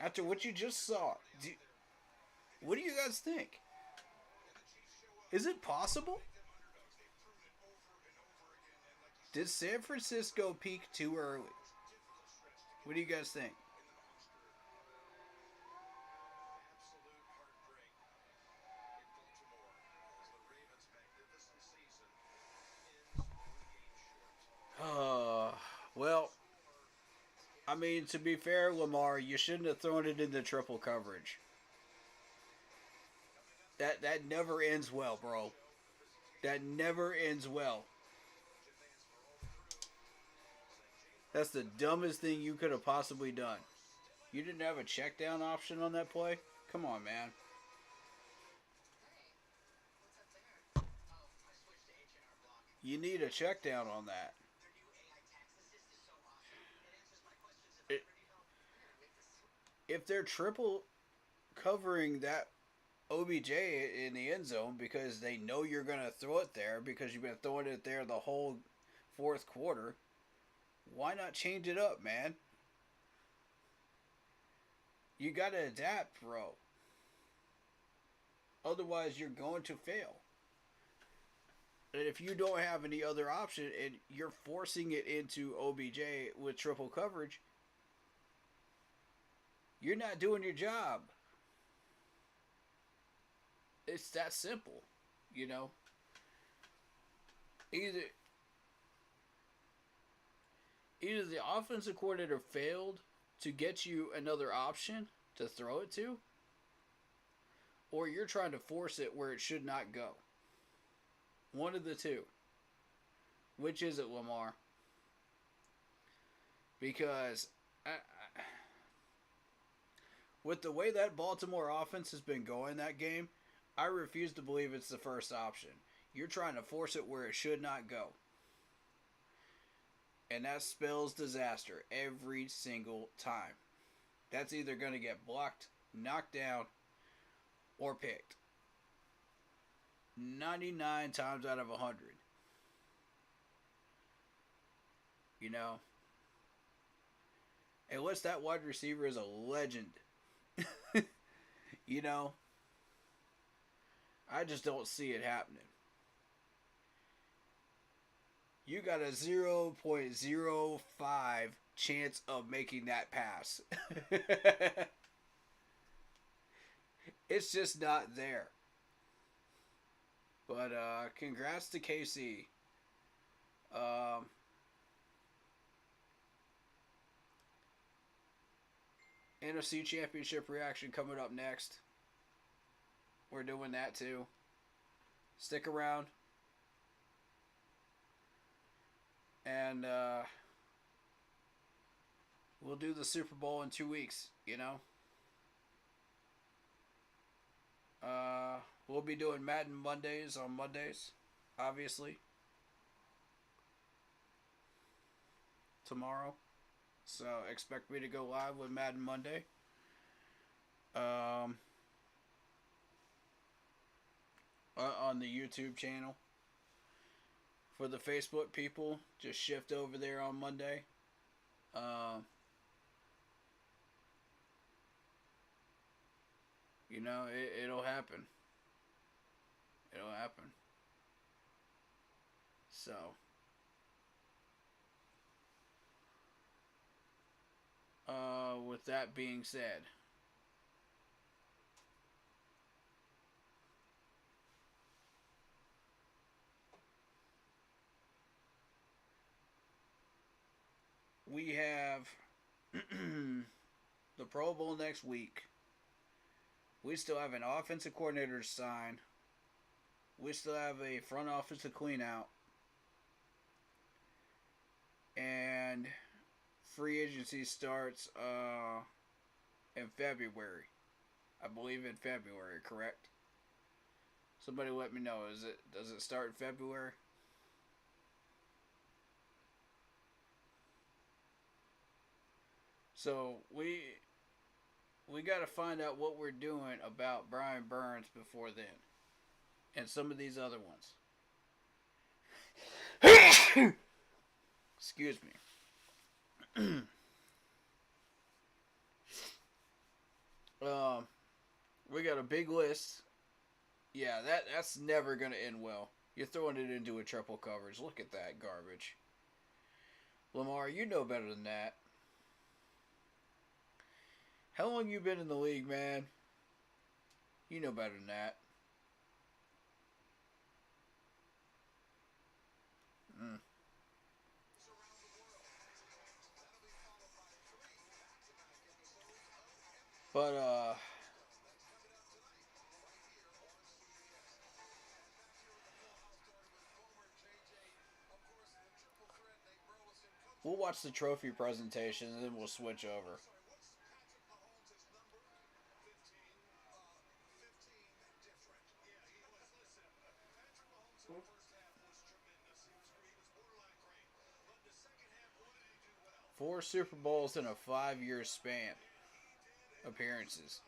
After what you just saw, what do you guys think? Is it possible? Did San Francisco peak too early? What do you guys think? Uh, well, I mean, to be fair, Lamar, you shouldn't have thrown it into triple coverage. That never ends well, bro. That never ends well. That's the dumbest thing you could have possibly done. You didn't have a check down option on that play? Come on, man. You need a check down on that. It, if they're triple covering that OBJ in the end zone because they know you're going to throw it there because you've been throwing it there the whole fourth quarter, why not change it up, man? You got to adapt, bro. Otherwise, you're going to fail. And if you don't have any other option and you're forcing it into OBJ with triple coverage, you're not doing your job. It's that simple, you know. Either either the offensive coordinator failed to get you another option to throw it to, or you're trying to force it where it should not go. One of the two. Which is it, Lamar? Because with the way that Baltimore offense has been going that game, I refuse to believe it's the first option. You're trying to force it where it should not go. And that spells disaster every single time. That's either going to get blocked, knocked down, or picked. 99 times out of 100. You know, unless that wide receiver is a legend. You know, I just don't see it happening. You got a 0.05 chance of making that pass. It's just not there. But congrats to KC. Um, NFC Championship reaction coming up next. We're doing that too. Stick around. And we'll do the Super Bowl in 2 weeks, you know? We'll be doing Madden Mondays on Mondays, obviously. Tomorrow. So expect me to go live with Madden Monday. On the YouTube channel. For the Facebook people, just shift over there on Monday. You know, it'll happen. It'll happen. So, with that being said, we have the Pro Bowl next week. We still have an offensive coordinator to sign. We still have a front office to clean out. And free agency starts in February. I believe in February, correct? Somebody let me know. Does it start in February? So we got to find out what we're doing about Brian Burns before then. And some of these other ones. Excuse me. We got a big list. Yeah, that's never going to end well. You're throwing it into a triple coverage. Look at that garbage. Lamar, you know better than that. How long you been in the league, man? You know better than that. Mm. But, we'll watch the trophy presentation and then we'll switch over. Four Super Bowls in a 5-year span. Appearances.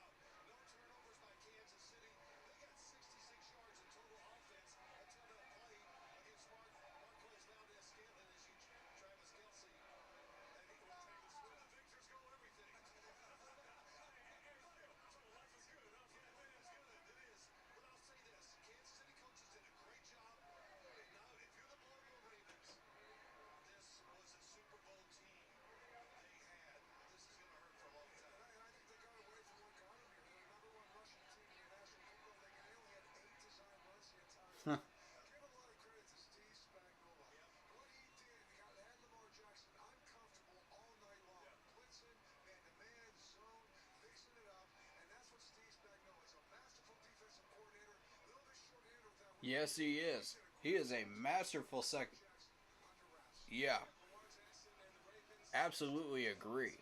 Yes, he is. He is a masterful second. Yeah, absolutely agree.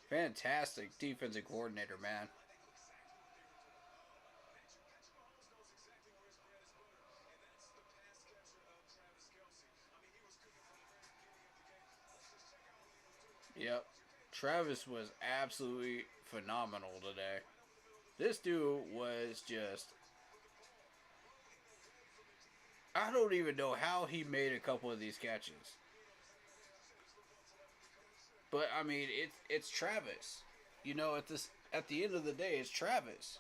Fantastic defensive coordinator, man. Yep. Travis was absolutely phenomenal today. This dude was just. I don't even know how he made a couple of these catches. But I mean, it's Travis. You know, at the end of the day, it's Travis.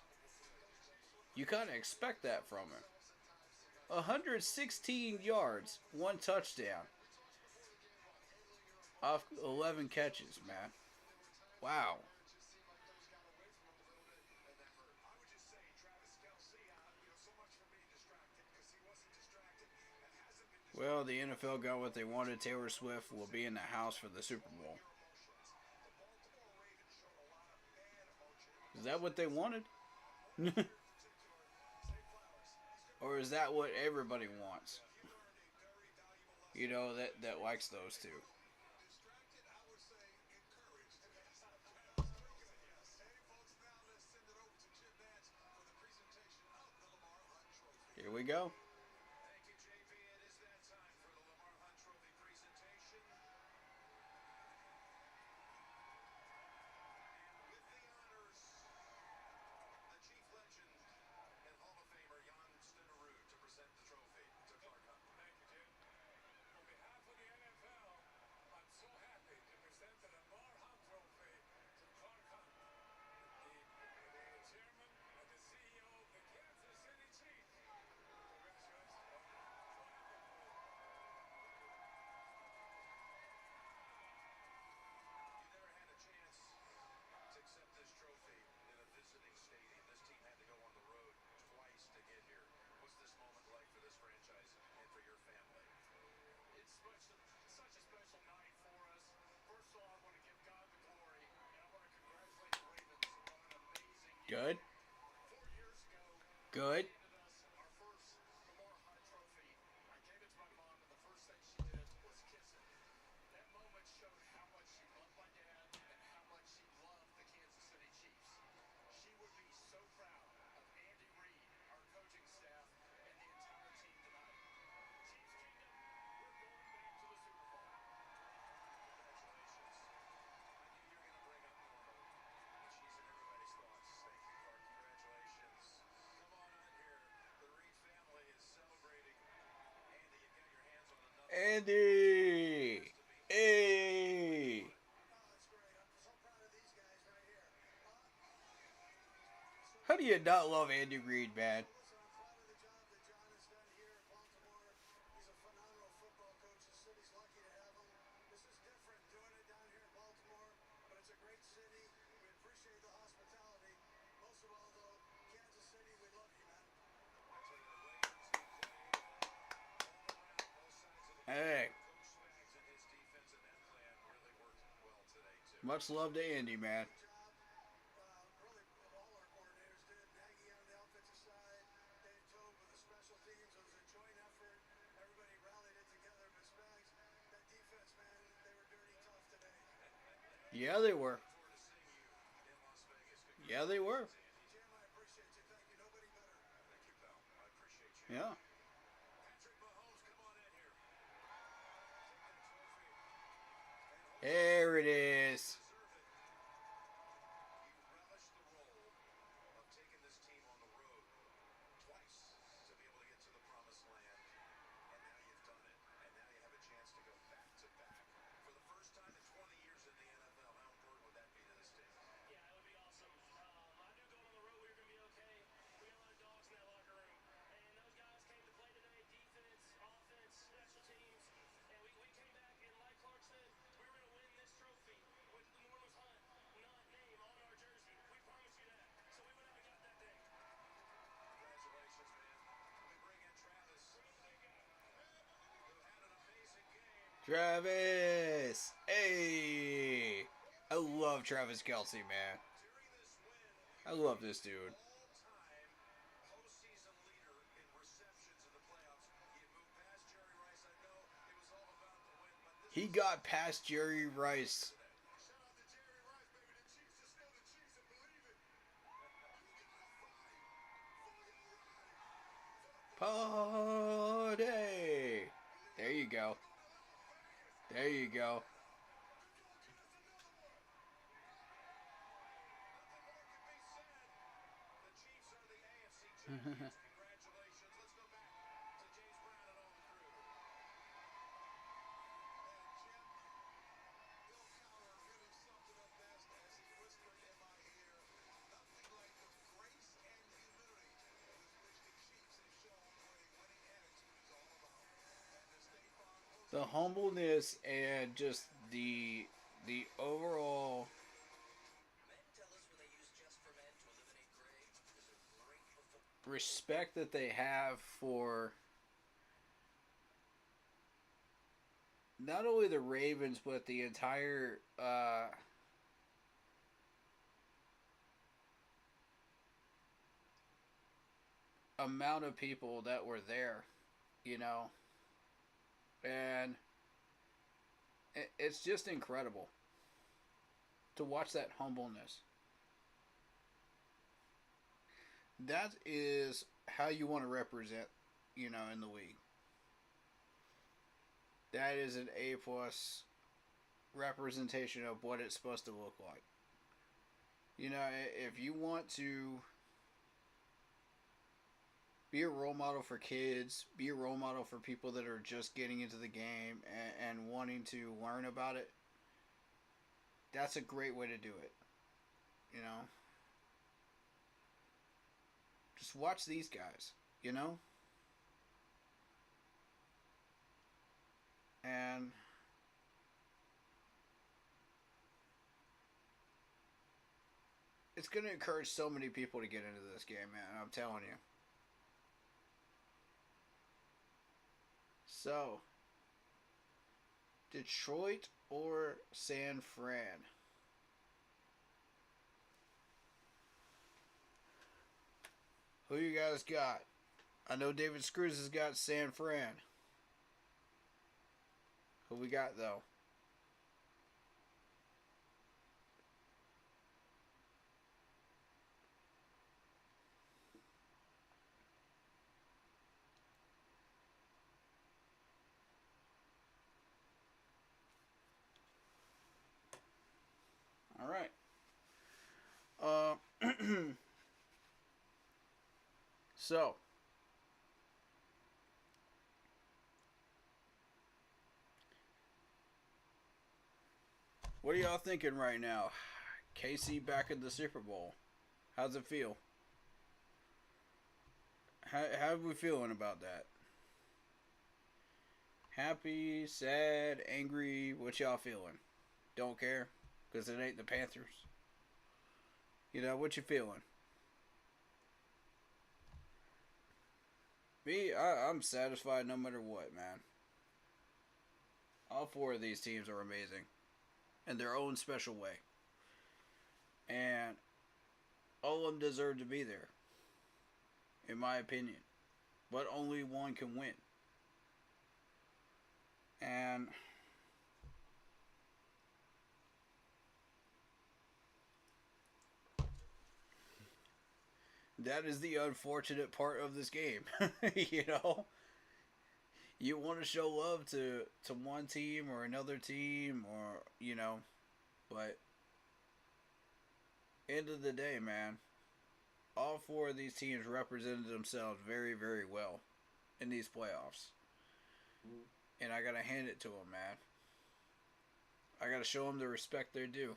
You kind of expect that from him. 116 yards, one touchdown, off 11 catches, man. Wow. Well, the NFL got what they wanted. Taylor Swift will be in the house for the Super Bowl. Is that what they wanted? Or is that what everybody wants? You know, that likes those two. Here we go. Good. Good. Andy! Hey! How do you not love Andy Reid, man? Hey, much love to Andy, man. Yeah, they were. Yeah, they were. Yeah. There it is. Travis! Hey! I love Travis Kelsey, man. I love this dude. He got past Jerry Rice. Party! There you go. There you go. The humbleness and just the overall respect that they have for not only the Ravens but the entire amount of people that were there, you know, and it's just incredible to watch that humbleness. That is how you want to represent, you know, in the league. That is an A plus representation of what it's supposed to look like. You know, if you want to be a role model for kids, be a role model for people that are just getting into the game and wanting to learn about it, that's a great way to do it. You know, just watch these guys, you know? And it's going to encourage so many people to get into this game, man. I'm telling you. So, Detroit or San Fran? Who you guys got? I know David Screws has got San Fran. Who we got, though? All right. Uh, so, what are y'all thinking right now? KC back in the Super Bowl. How's it feel? How are we feeling about that? Happy, sad, angry? What y'all feeling? Don't care? Because it ain't the Panthers. You know, what you feeling? Me, I'm satisfied no matter what, man. All four of these teams are amazing in their own special way. And all of them deserve to be there, in my opinion. But only one can win. And that is the unfortunate part of this game. You know? You want to show love to one team or another team or, you know, but end of the day, man, all four of these teams represented themselves very, very well in these playoffs. And I got to hand it to them, man. I got to show them the respect they're due.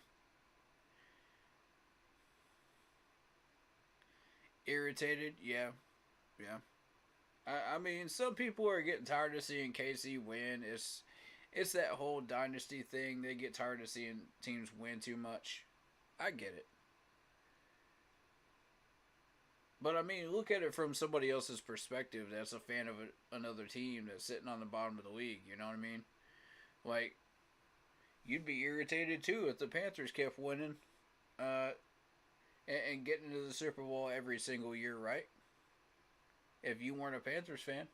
Irritated? Yeah. Yeah. I mean, some people are getting tired of seeing KC win. It's that whole dynasty thing. They get tired of seeing teams win too much. I get it. But I mean, look at it from somebody else's perspective that's a fan of another team that's sitting on the bottom of the league. You know what I mean? Like, you'd be irritated too if the Panthers kept winning uh, and getting into the Super Bowl every single year, right? If you weren't a Panthers fan.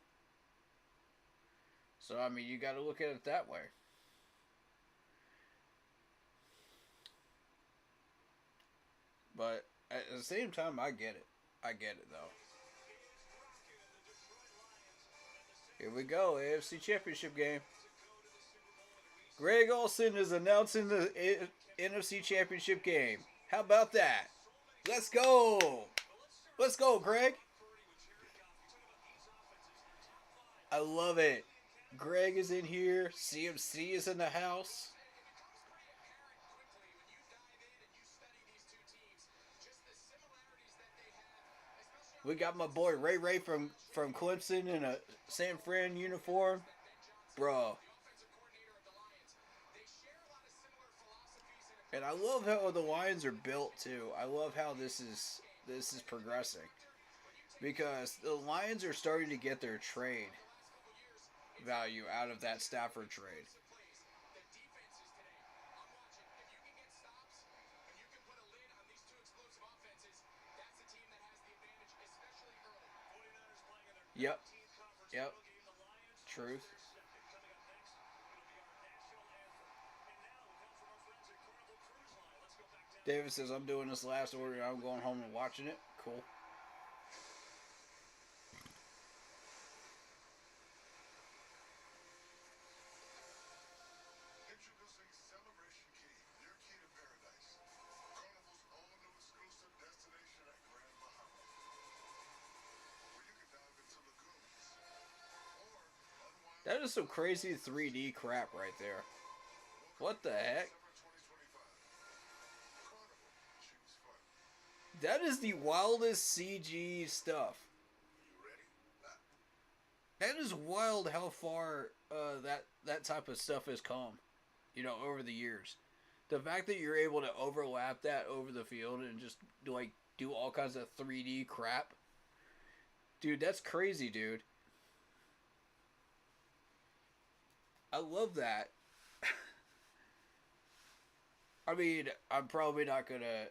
So, I mean, you got to look at it that way. But at the same time, I get it. I get it, though. Here we go, AFC Championship game. Greg Olson is announcing the NFC Championship game. How about that? Let's go. Let's go, Greg. I love it. Greg is in here. CMC is in the house. We got my boy Ray Ray from Clemson in a San Fran uniform. Bro. And I love how the Lions are built too. I love how this is progressing. Because the Lions are starting to get their trade value out of that Stafford trade. Yep. Yep. Truth. David says, I'm doing this last order. I'm going home and watching it. Cool. That is some crazy 3D crap right there. What the heck? That is the wildest CG stuff. That is wild how far that type of stuff has come, over the years. The fact that you're able to overlap that over the field and just do all kinds of 3D crap, dude, that's crazy, dude. I love that. I mean, I'm probably not gonna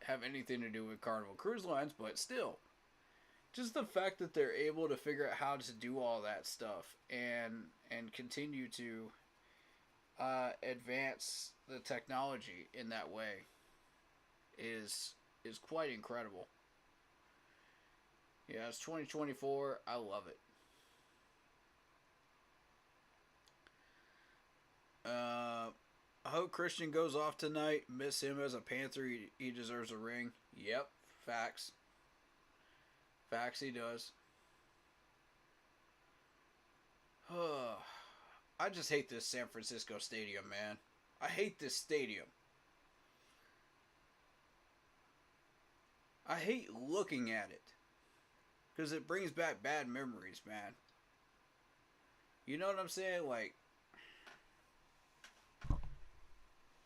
have anything to do with Carnival Cruise Lines, but still, just the fact that they're able to figure out how to do all that stuff and continue to advance the technology in that way is quite incredible. Yeah, it's 2024. I love it. I hope Christian goes off tonight. Miss him as a Panther. He deserves a ring. Yep, facts. Facts, he does. I just hate this San Francisco stadium, man. I hate this stadium. I hate looking at it. Because it brings back bad memories, man. You know what I'm saying? Like,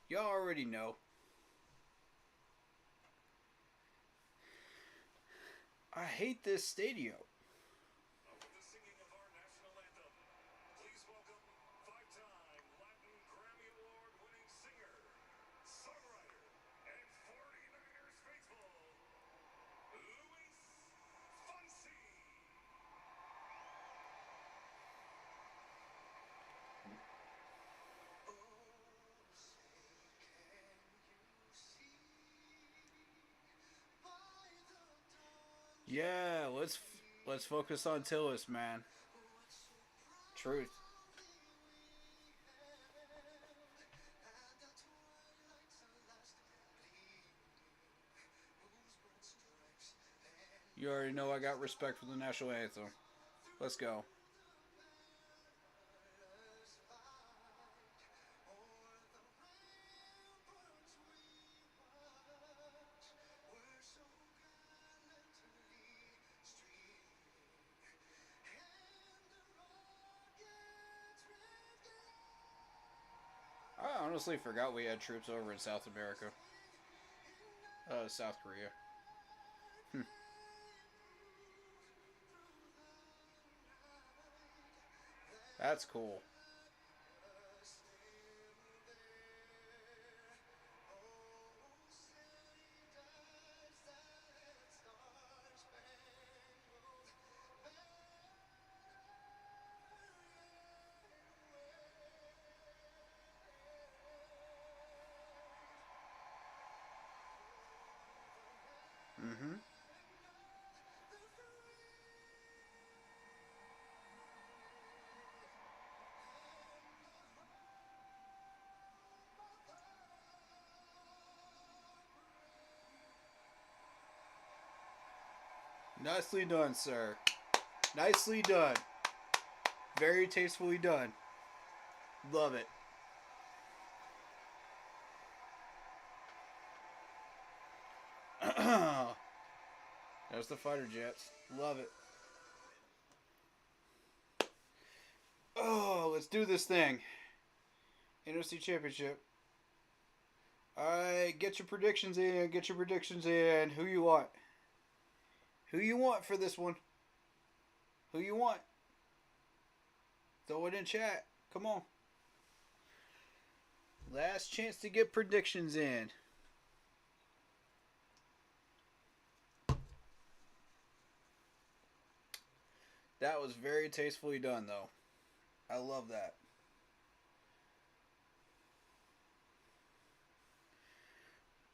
y'all already know. I hate this stadium. Yeah, let's focus on Tillis, man. Truth. You already know I got respect for the national anthem. Let's go. I honestly forgot we had troops over in South America. South Korea. Hmm. That's cool. Mm-hmm. Nicely done, sir. Nicely done. Very tastefully done. Love it. There's the fighter jets. Love it. Oh, let's do this thing. NFC Championship. Alright, get your predictions in. Get your predictions in. Who you want? Who you want for this one? Who you want? Throw it in chat. Come on. Last chance to get predictions in. That was very tastefully done, though. I love that.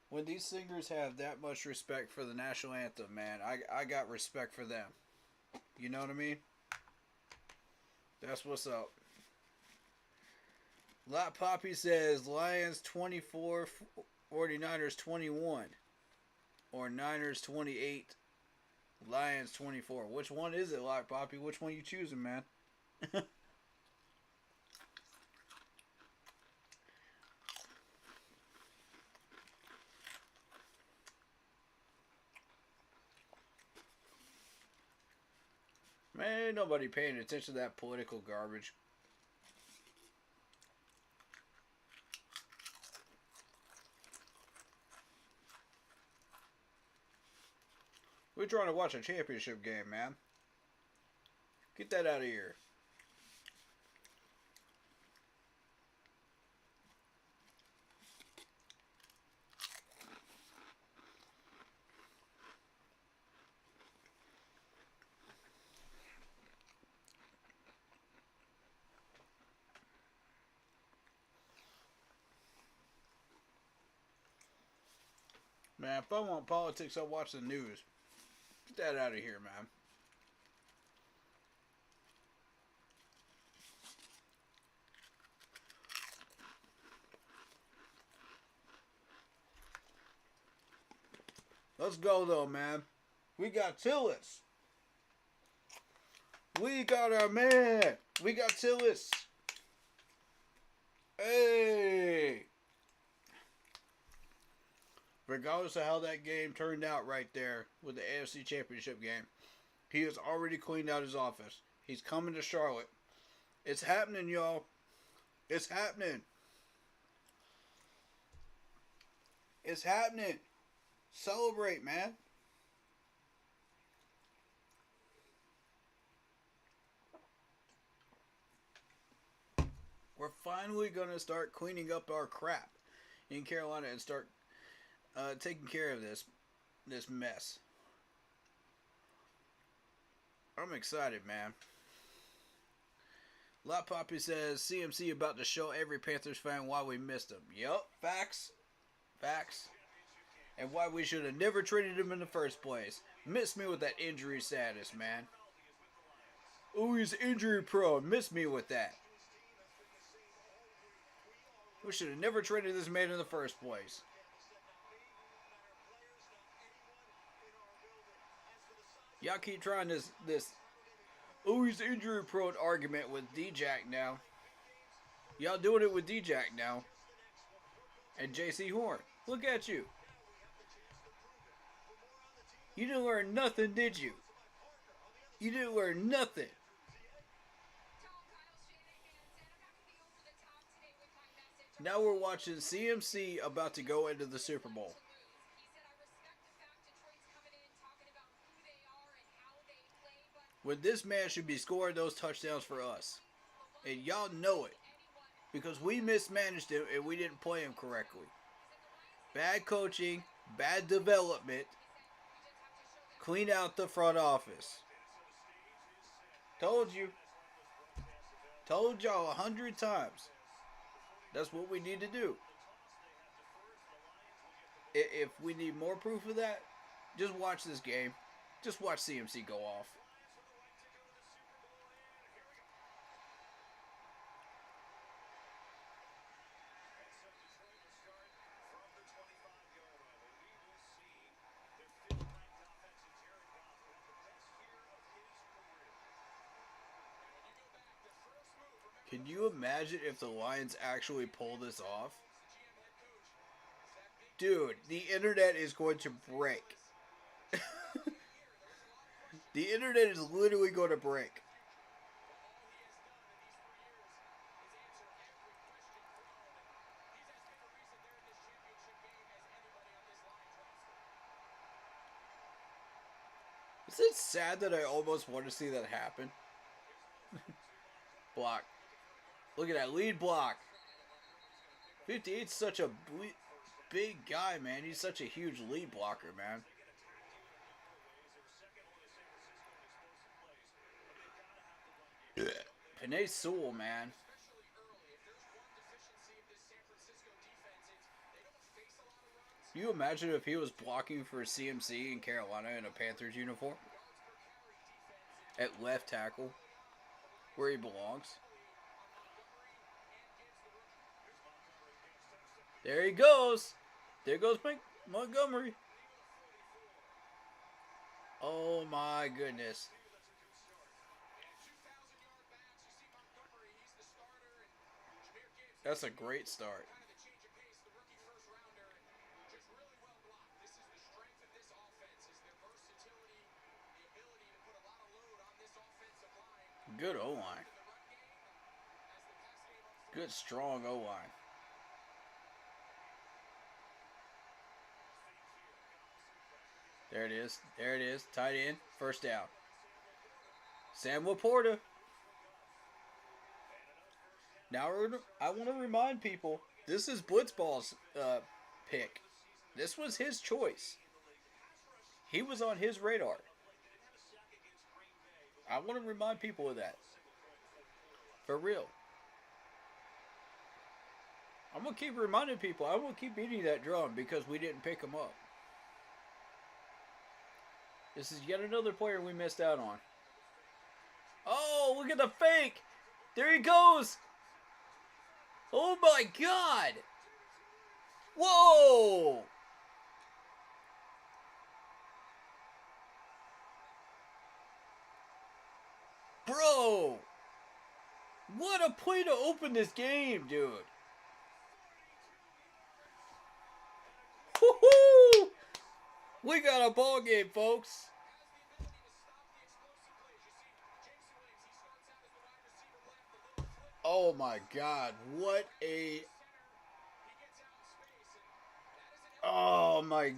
When these singers have that much respect for the national anthem, man, I got respect for them. You know what I mean? That's what's up. Lot Poppy says Lions 24, 49ers 21. Or Niners 28, Lions 24. Which one is it, Lot Poppy? Which one you choosing, man? Man, ain't nobody paying attention to that political garbage. We're trying to watch a championship game, man. Get that out of here. Man, if I want politics, I'll watch the news. Get that out of here, man. Let's go, though, man. We got Tillis. We got our man. We got Tillis. Hey. Regardless of how that game turned out right there with the AFC Championship game, he has already cleaned out his office. He's coming to Charlotte. It's happening, y'all. It's happening. It's happening. Celebrate, man. We're finally going to start cleaning up our crap in Carolina and start taking care of this mess. I'm excited, man. Lot Poppy says CMC about to show every Panthers fan why we missed him. Yup, facts. Facts. And why we should have never traded him in the first place. Missed me with that injury status, man. Oh, he's injury prone. Missed me with that. We should have never traded this man in the first place. Y'all keep trying this oh, he's injury prone argument with D-Jack now. Y'all doing it with D-Jack now. And JC Horn. Look at you. You didn't learn nothing, did you? You didn't learn nothing. Now we're watching CMC about to go into the Super Bowl. When this man should be scoring those touchdowns for us. And y'all know it. Because we mismanaged him and we didn't play him correctly. Bad coaching, bad development. Clean out the front office. Told you. Told y'all 100 times. That's what we need to do. If we need more proof of that, just watch this game. Just watch CMC go off. Can you imagine if the Lions actually pull this off? Dude, the internet is going to break. The internet is literally going to break. Is it sad that I almost want to see that happen? Block. Look at that lead block. 58's such a big guy, man. He's such a huge lead blocker, man. Panay Sewell, man. Can you imagine if he was blocking for CMC in Carolina in a Panthers uniform? At left tackle, where he belongs. There he goes. There goes Montgomery. Oh my goodness. That's a great start. Good O-line. Good strong O-line. There it is. There it is. Tight end. First down. Sam Laporta. Now I want to remind people, this is Blitzball's pick. This was his choice. He was on his radar. I want to remind people of that. For real. I'm going to keep reminding people. I will keep beating that drum because we didn't pick him up. This is yet another player we missed out on. Oh, look at the fake. There he goes. Oh my God. Whoa. Bro. What a play to open this game, dude. Woohoo! We got a ball game, folks. Oh my God, what a... Oh my...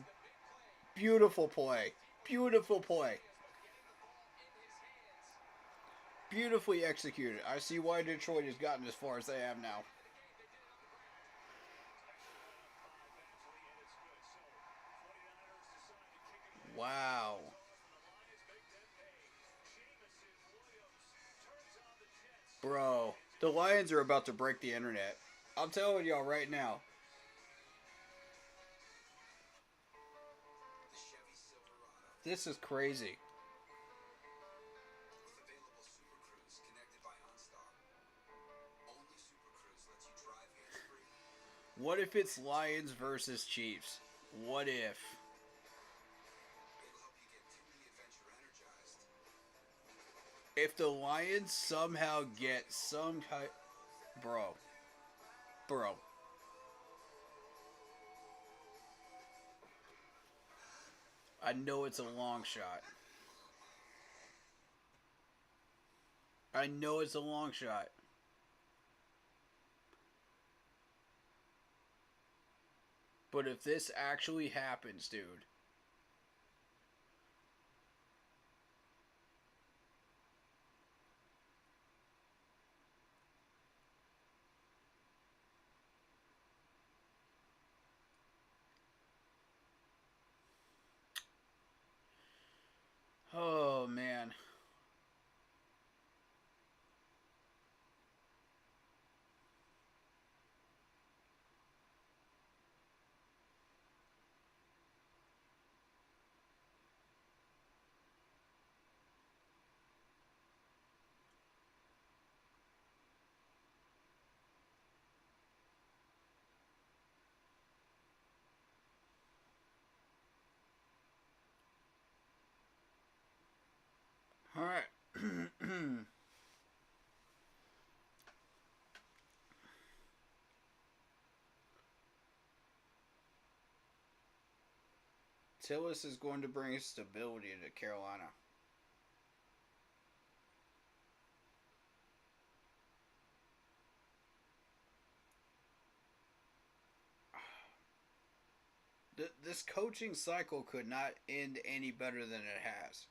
Beautiful play. Beautiful play. Beautifully executed. I see why Detroit has gotten as far as they have now. Wow. Bro, the Lions are about to break the internet. I'm telling y'all right now. This is crazy. What if it's Lions versus Chiefs? What if? If the Lions somehow get some kind... Bro. Bro. I know it's a long shot. I know it's a long shot. But if this actually happens, dude. Oh, man. Tillis is going to bring stability to Carolina. This coaching cycle could not end any better than it has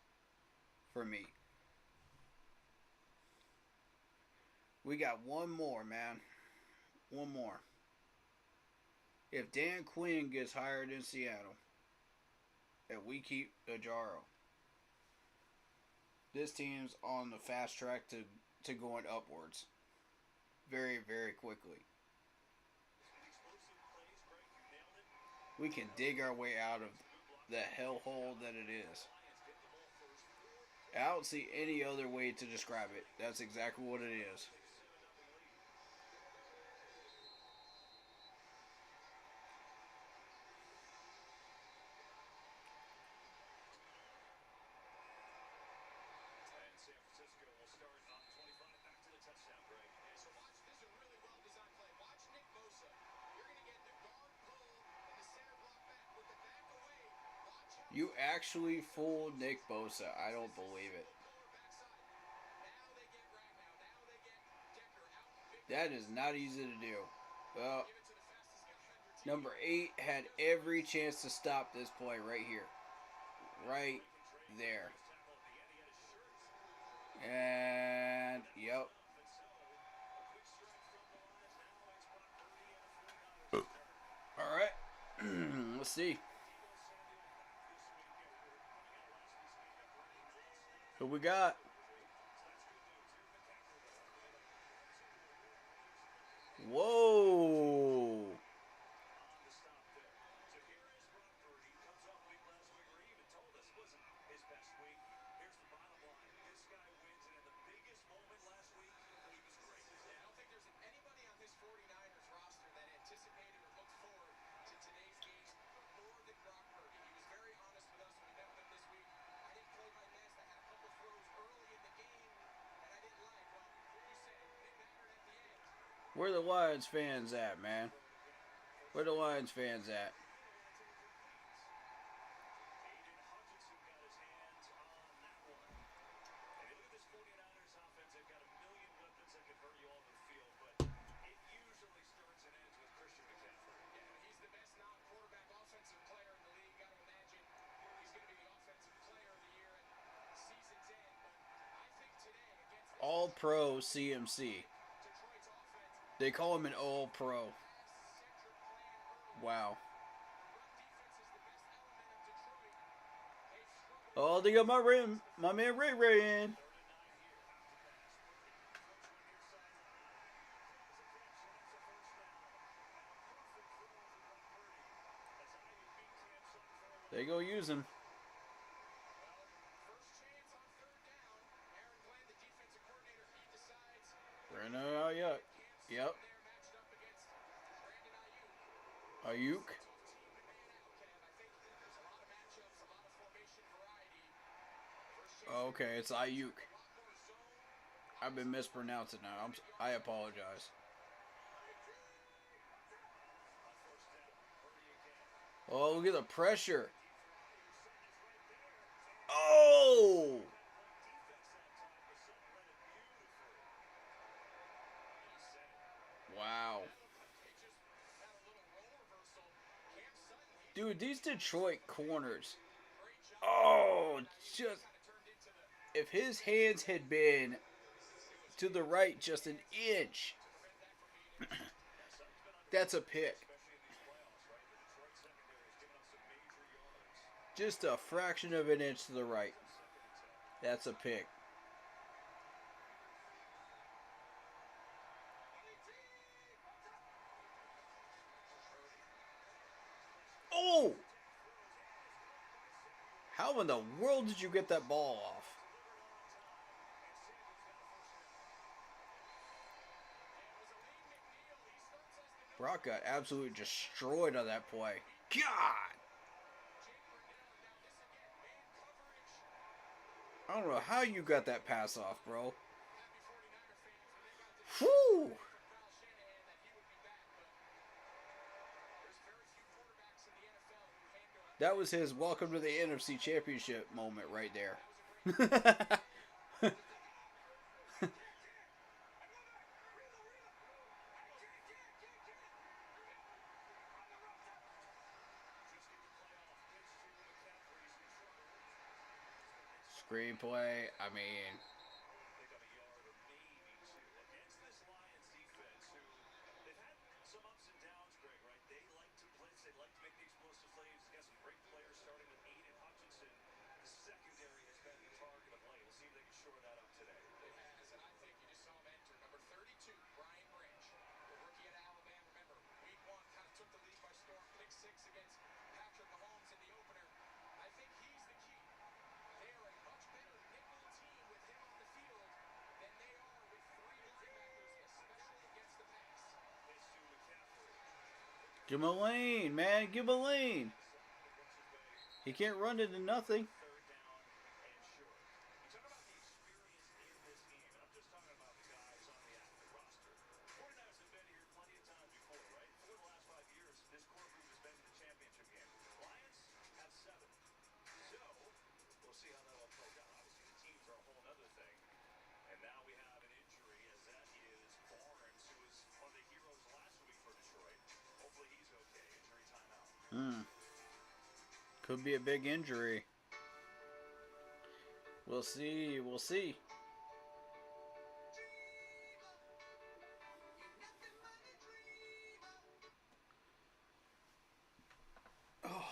for me. We got one more, man. One more. If Dan Quinn gets hired in Seattle and we keep Ajaro, this team's on the fast track to going upwards very, very quickly. We can dig our way out of the hellhole that it is. I don't see any other way to describe it. That's exactly what it is. You actually fooled Nick Bosa. I don't believe it. That is not easy to do. Well, number 8 had every chance to stop this play right here. Right there. And, yep. Alright. Let's see. Who we got? Whoa. Where the Lions fans at, man? Where the Lions fans at? All Pro CMC. They call him an All Pro. Wow. Oh, they got my man Ray Ray in. They go use him. Brandon Ayuk. Yep. Ayuk. Okay, it's Ayuk. I've been mispronouncing now. I apologize. Oh, look at the pressure. Oh! Wow. Dude, these Detroit corners. Oh, just. If his hands had been to the right just an inch, that's a pick. Just a fraction of an inch to the right. That's a pick. Oh! How in the world did you get that ball off? Brock got absolutely destroyed on that play. God! I don't know how you got that pass off, bro. Whew! That was his welcome to the NFC Championship moment right there. Screenplay, I mean, give him a lane, man. Give him a lane. He can't run into nothing. Hmm. Could be a big injury. We'll see. We'll see. Oh.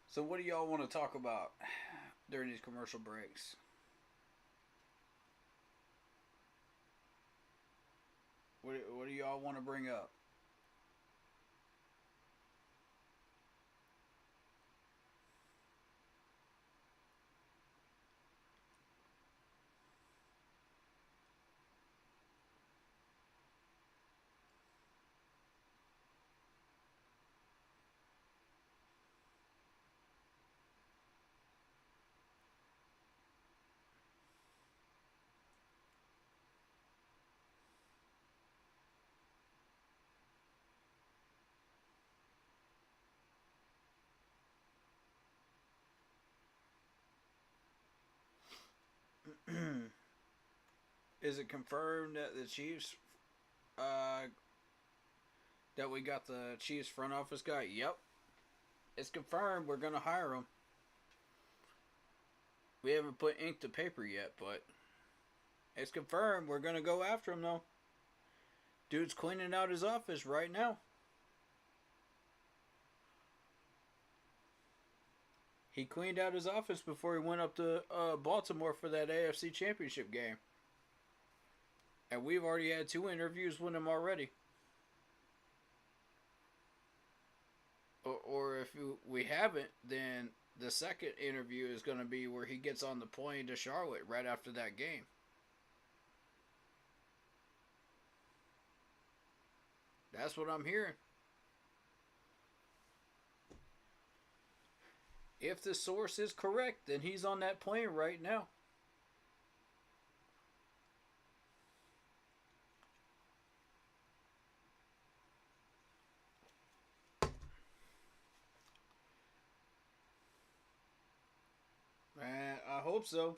So, what do y'all want to talk about during these commercial breaks? What do y'all want to bring up? Is it confirmed that the Chiefs, uh, that we got the Chiefs front office guy? Yep. It's confirmed we're going to hire him. We haven't put ink to paper yet, but it's confirmed we're going to go after him, though. Dude's cleaning out his office right now. He cleaned out his office before he went up to Baltimore for that AFC Championship game. And we've already had 2 interviews with him already. Or if we haven't, then the second interview is going to be where he gets on the plane to Charlotte right after that game. That's what I'm hearing. If the source is correct, then he's on that plane right now. Man, I hope so.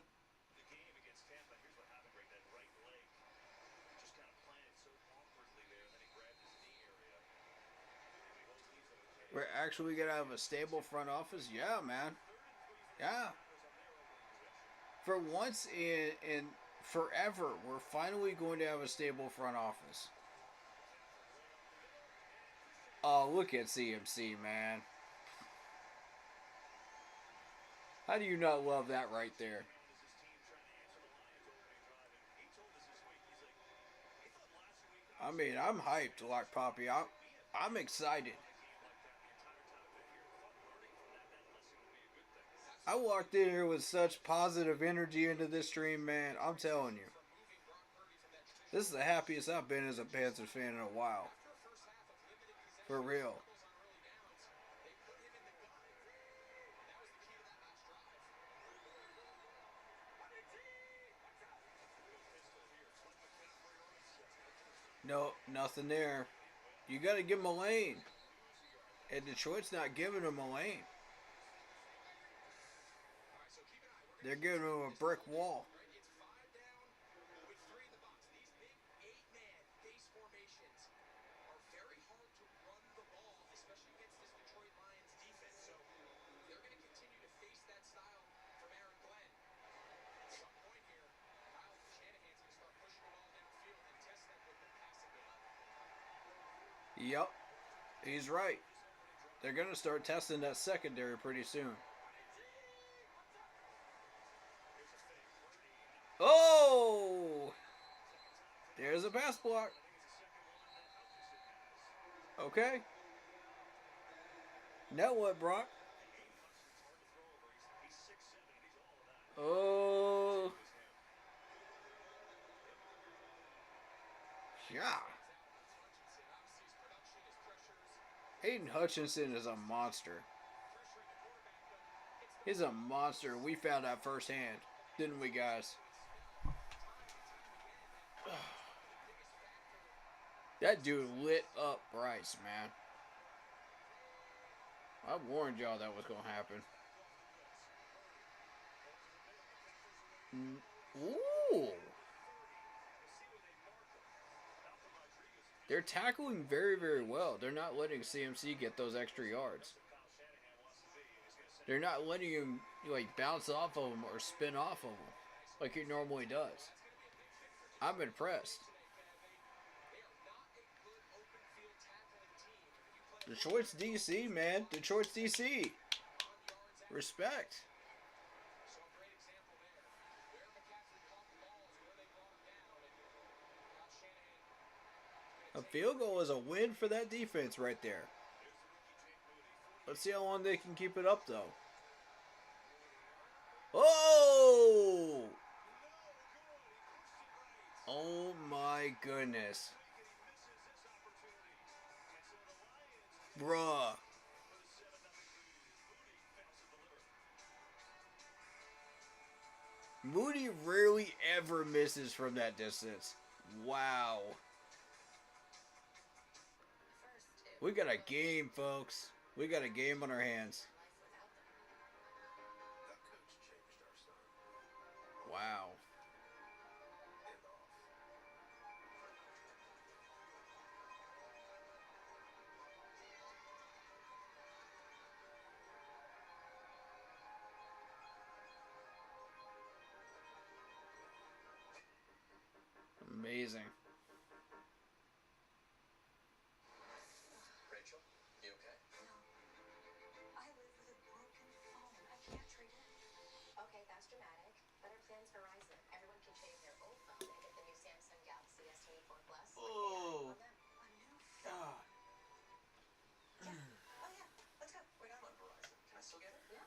We're actually gonna have a stable front office. Yeah, man. Yeah. For once in forever, we're finally going to have a stable front office. Oh, look at CMC, man. How do you not love that right there? I mean, I'm hyped like Poppy. I'm excited. I walked in here with such positive energy into this stream, man. I'm telling you. This is the happiest I've been as a Panthers fan in a while. For real. No, nothing there. You got to give him a lane. And Detroit's not giving him a lane. They're giving him a brick wall. Yep, he's right. They're going to start testing that secondary pretty soon. Oh! There's a pass block. Okay. Now what, Brock? Oh. Yeah. Hayden Hutchinson is a monster. He's a monster. We found out firsthand, didn't we, guys? That dude lit up Bryce, man. I warned y'all that was going to happen. Ooh. They're tackling very, very well. They're not letting CMC get those extra yards. They're not letting him bounce off of them or spin off of them like he normally does. I'm impressed. Detroit's DC, man. Detroit's DC. Respect. A field goal is a win for that defense right there. Let's see how long they can keep it up, though. Oh! Oh my goodness. Bruh. Moody rarely ever misses from that distance. Wow. We got a game, folks. We got a game on our hands. Wow. Amazing. Rachel, you okay? No. I live with a broken phone. I can't trade it in. Okay, that's dramatic. But our plan's Verizon. Everyone can trade in their old phone and get the new Samsung Galaxy S24 Plus. Oh. A new phone. God. Yeah. Oh, yeah. Let's go. Wait, I'm on Verizon. Can I still get it? Yeah.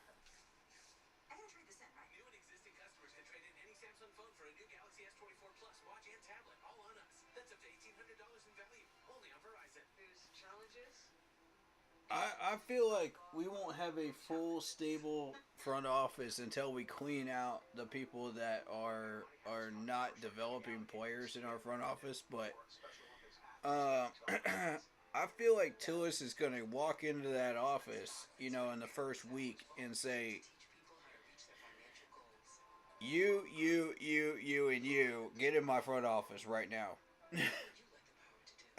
I gotta trade this in, right? New and existing customers can trade in any Samsung phone for a new Galaxy S24 Plus watch and tablet, all on us. That's up to $1,800 in value, only on Verizon. Whose challenges? I feel like we won't have a full stable front office until we clean out the people that are not developing players in our front office. But I feel like Tillis is going to walk into that office, in the first week and say, you, and you get in my front office right now.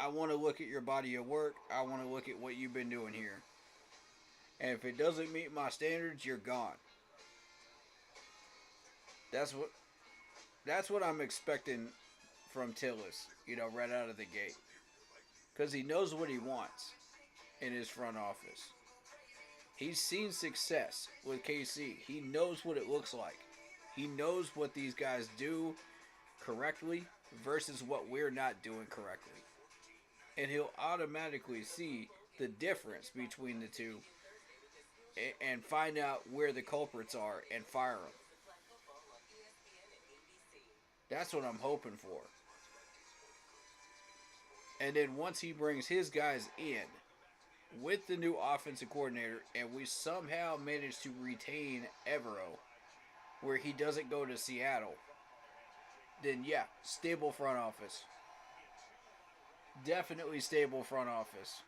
I want to look at your body of work. I want to look at what you've been doing here. And if it doesn't meet my standards, you're gone. That's what I'm expecting from Tillis, right out of the gate. Because he knows what he wants in his front office. He's seen success with KC. He knows what it looks like. He knows what these guys do correctly versus what we're not doing correctly. And he'll automatically see the difference between the two and find out where the culprits are and fire them. That's what I'm hoping for. And then once he brings his guys in with the new offensive coordinator and we somehow manage to retain Evero where he doesn't go to Seattle, then yeah, stable front office. Definitely stable front office.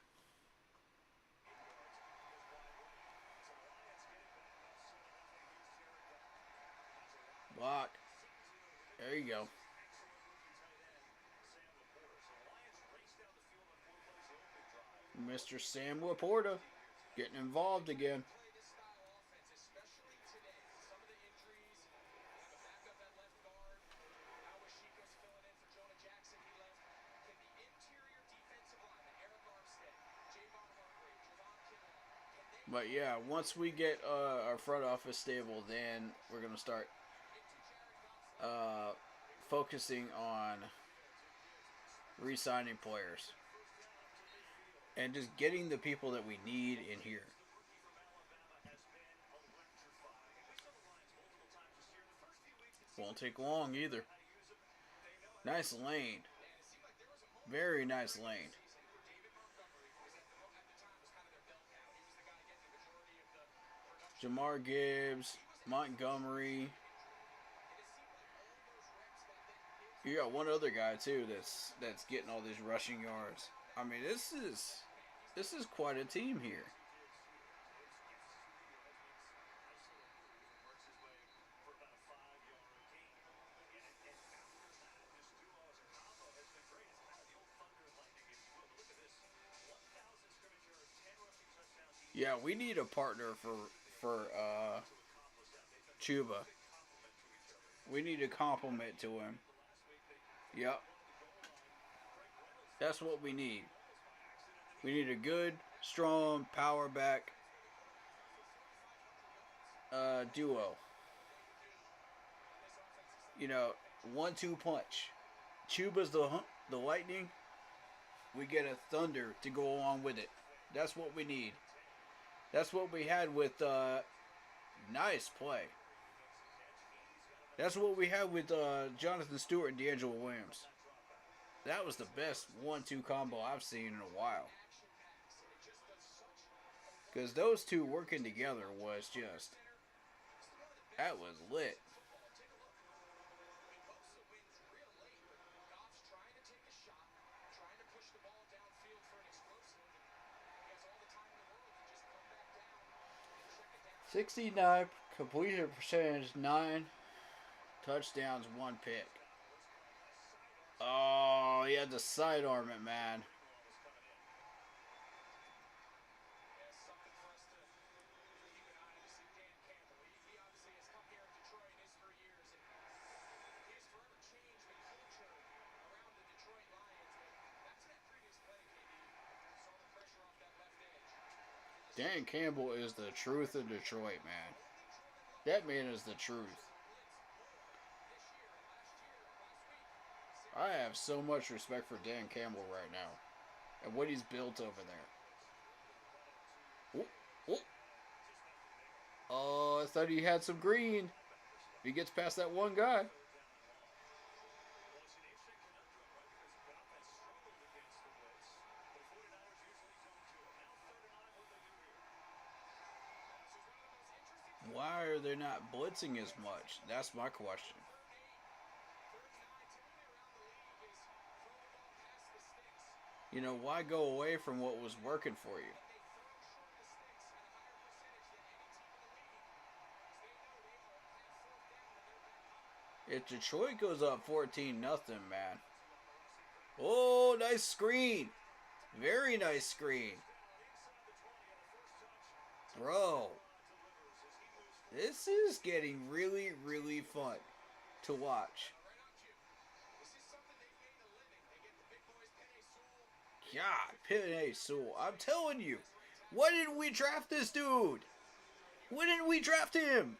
Lock. There you go. Mr. Sam Laporta getting involved again. Play this style offense, especially today. Some of the injuries, you have a backup at left guard. Awashika's filling in for Jonah Jackson. He left. Can the interior defensive linemen, Eric Armstead, Javon Hargrave, Javon Kinlaw, can they But yeah, once we get our front office stable, then we're gonna start focusing on re-signing players and just getting the people that we need in here. Won't take long either. Nice lane. Very nice lane. Jamar Gibbs, Montgomery. You got one other guy too that's getting all these rushing yards. I mean, this is quite a team here. Yeah, we need a partner for Chuba. We need a compliment to him. Yep. That's what we need. We need a good, strong, power back duo. You know, 1-2 punch. Chuba's the lightning. We get a thunder to go along with it. That's what we need. That's what we had with nice play. That's what we had with Jonathan Stewart and D'Angelo Williams. That was the best 1-2 combo I've seen in a while. Because those two working together was just... That was lit. .69 completion percentage, 9 touchdowns, 1 pick. Oh, he had to sidearm it, man. Dan Campbell is the truth in Detroit, man. That man is the truth. I have so much respect for Dan Campbell right now. And what he's built over there. Oh, oh. Oh, I thought he had some green. He gets past that one guy. Why are they not blitzing as much? That's my question. You know, why go away from what was working for you? If Detroit goes up 14-0, man. Oh, nice screen. Very nice screen. Bro. This is getting really, really fun to watch. God, Penei Sewell. I'm telling you. Why didn't we draft this dude? Why didn't we draft him?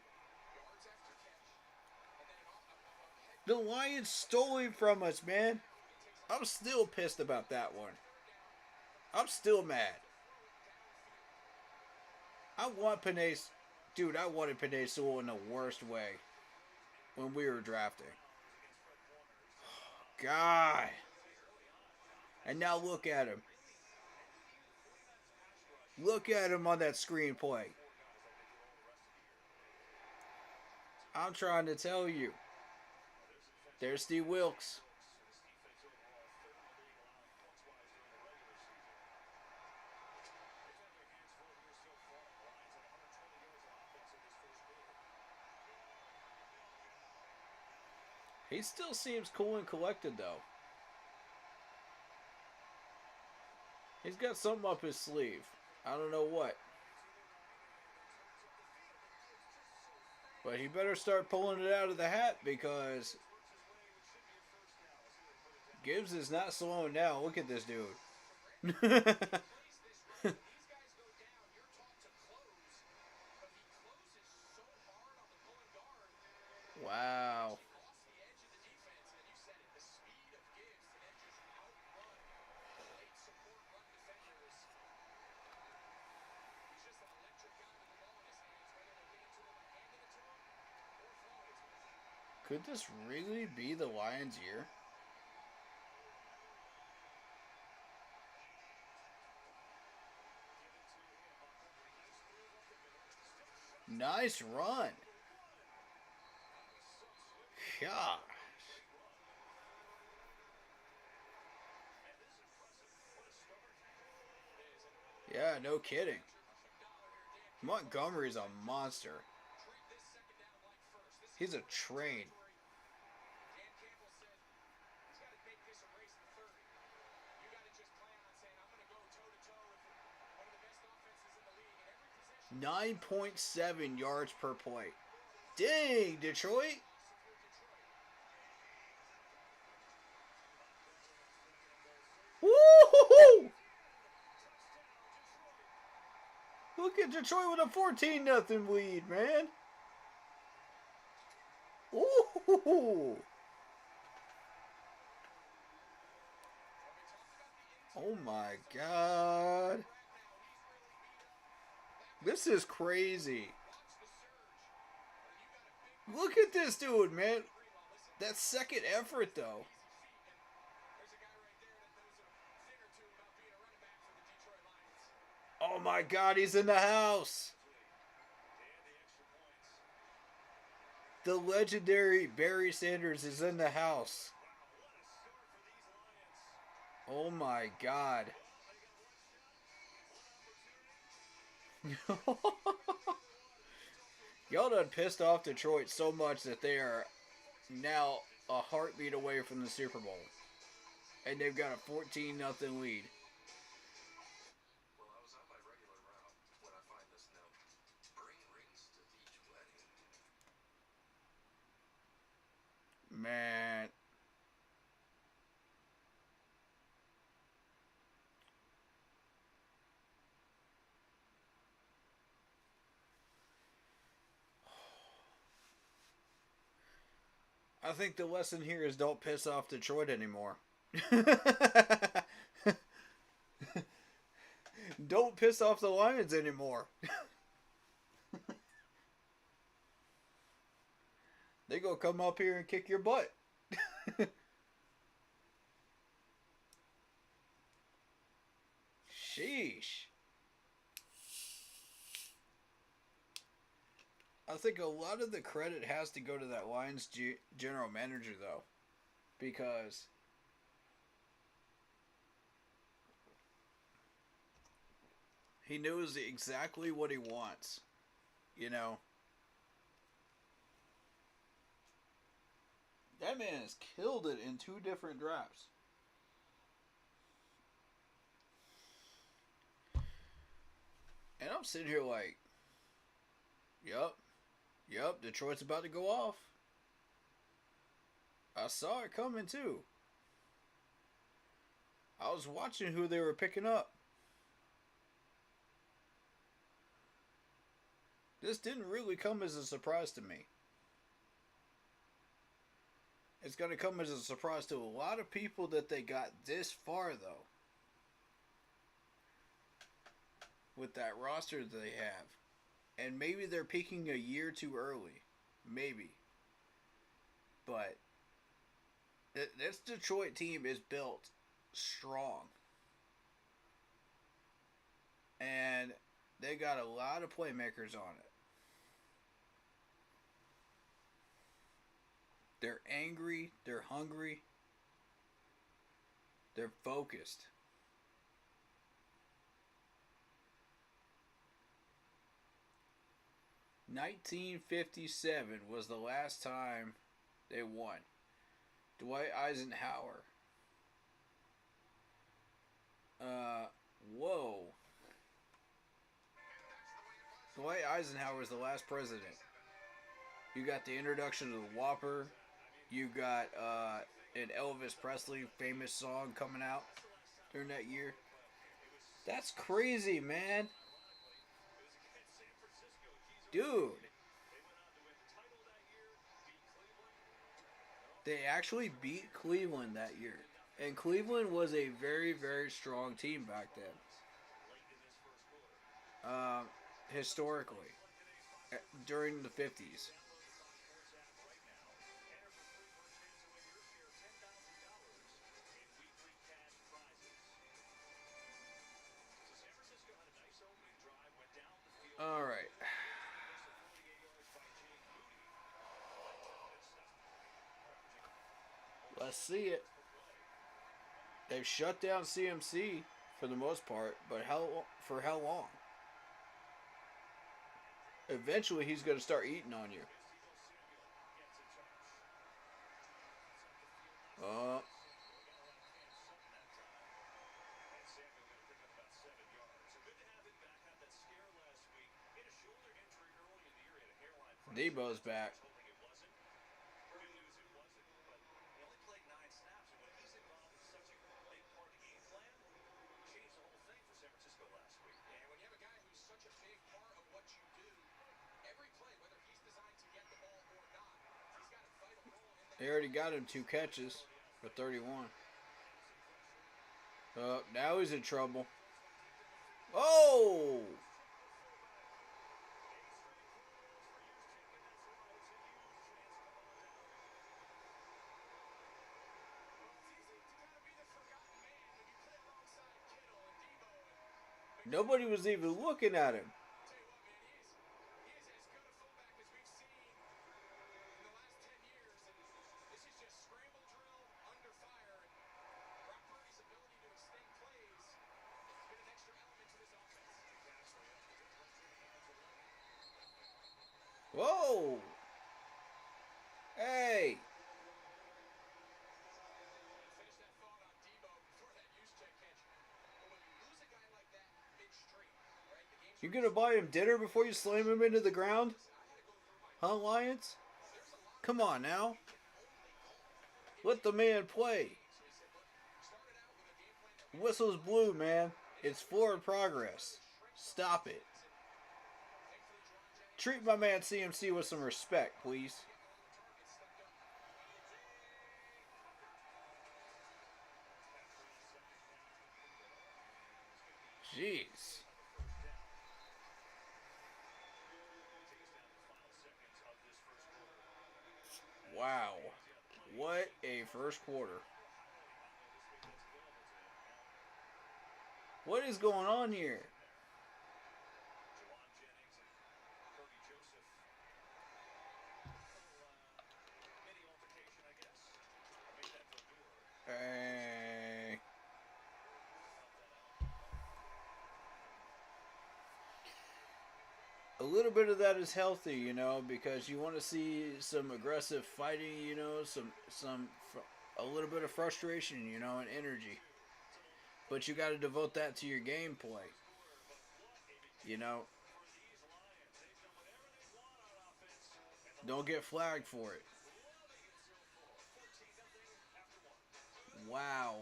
The Lions stole him from us, man. I'm still pissed about that one. I'm still mad. I want Penei... Dude, I wanted Penei Sewell in the worst way when we were drafting. God. And now look at him. Look at him on that screenplay. I'm trying to tell you. There's Steve Wilkes. He still seems cool and collected, though. He's got something up his sleeve. I don't know what. But he better start pulling it out of the hat because Gibbs is not slowing down. Look at this dude. These guys go down, you're taught to close, but he closes so hard on the pulling guard. Wow. Off the edge of the defense, and you said it, the speed of Gibbs to then just outrun late support run defenders. He's just an electric guy with the ball in his hands, whether they're getting to him and handing it to him or throwing it to him. Could this really be the Lions' year? Nice run. Gosh. Yeah, no kidding. Montgomery's a monster. He's a train. Dan Campbell said, he's got to make this a race to 30. You got to just plan on saying, I'm going to go toe-to-toe with one of the best offenses in the league. And every possession, 9.7 yards per play. Dang, Detroit. Woo-hoo-hoo! Look at Detroit with a 14-0 lead, man. Ooh. Oh my God. This is crazy. Look at this dude, man. That second effort, though. there's a guy right there that knows a thing or two about being a running back for the Detroit Lions. Oh my God, he's in the house. The legendary Barry Sanders is in the house. Oh my God. Y'all done pissed off Detroit so much that they are now a heartbeat away from the Super Bowl. And they've got a 14-0 lead. Well, I was on my regular route when I find this note. Bring rings to each wedding. Man. I think the lesson here is don't piss off Detroit anymore. Don't piss off the Lions anymore. They gonna come up here and kick your butt. Sheesh. I think a lot of the credit has to go to that Lions general manager, though. Because he knows exactly what he wants. You know? That man has killed it in 2 different drafts. And I'm sitting here like, yup, Detroit's about to go off. I saw it coming too. I was watching who they were picking up. This didn't really come as a surprise to me. It's going to come as a surprise to a lot of people that they got this far, though. With that roster that they have. And maybe they're peaking a year too early. Maybe. But this Detroit team is built strong. And they got a lot of playmakers on it. They're angry. They're hungry. They're focused. "1957 was the last time they won. Dwight Eisenhower. Whoa. Dwight Eisenhower is the last president. You got the introduction of the Whopper. You got an Elvis Presley famous song coming out during that year. That's crazy, man. Dude. They actually beat Cleveland that year. And Cleveland was a very, very strong team back then. Historically. During the 50s. All right. Let's see it. They've shut down CMC for the most part, but for how long? Eventually, he's going to start eating on you. Debo's back. They already got him 2 catches for 31. Now he's in trouble. Oh! Nobody was even looking at him. Whoa! Hey! You gonna buy him dinner before you slam him into the ground? Huh, Lions? Come on now. Let the man play. Whistle's blue, man. It's forward progress. Stop it. Treat my man CMC with some respect, please. Jeez. Wow. What a first quarter. What is going on here? A little bit of that is healthy, you know, because you want to see some aggressive fighting, you know, a little bit of frustration, you know, and energy. But you got to devote that to your gameplay. You know, don't get flagged for it. Wow.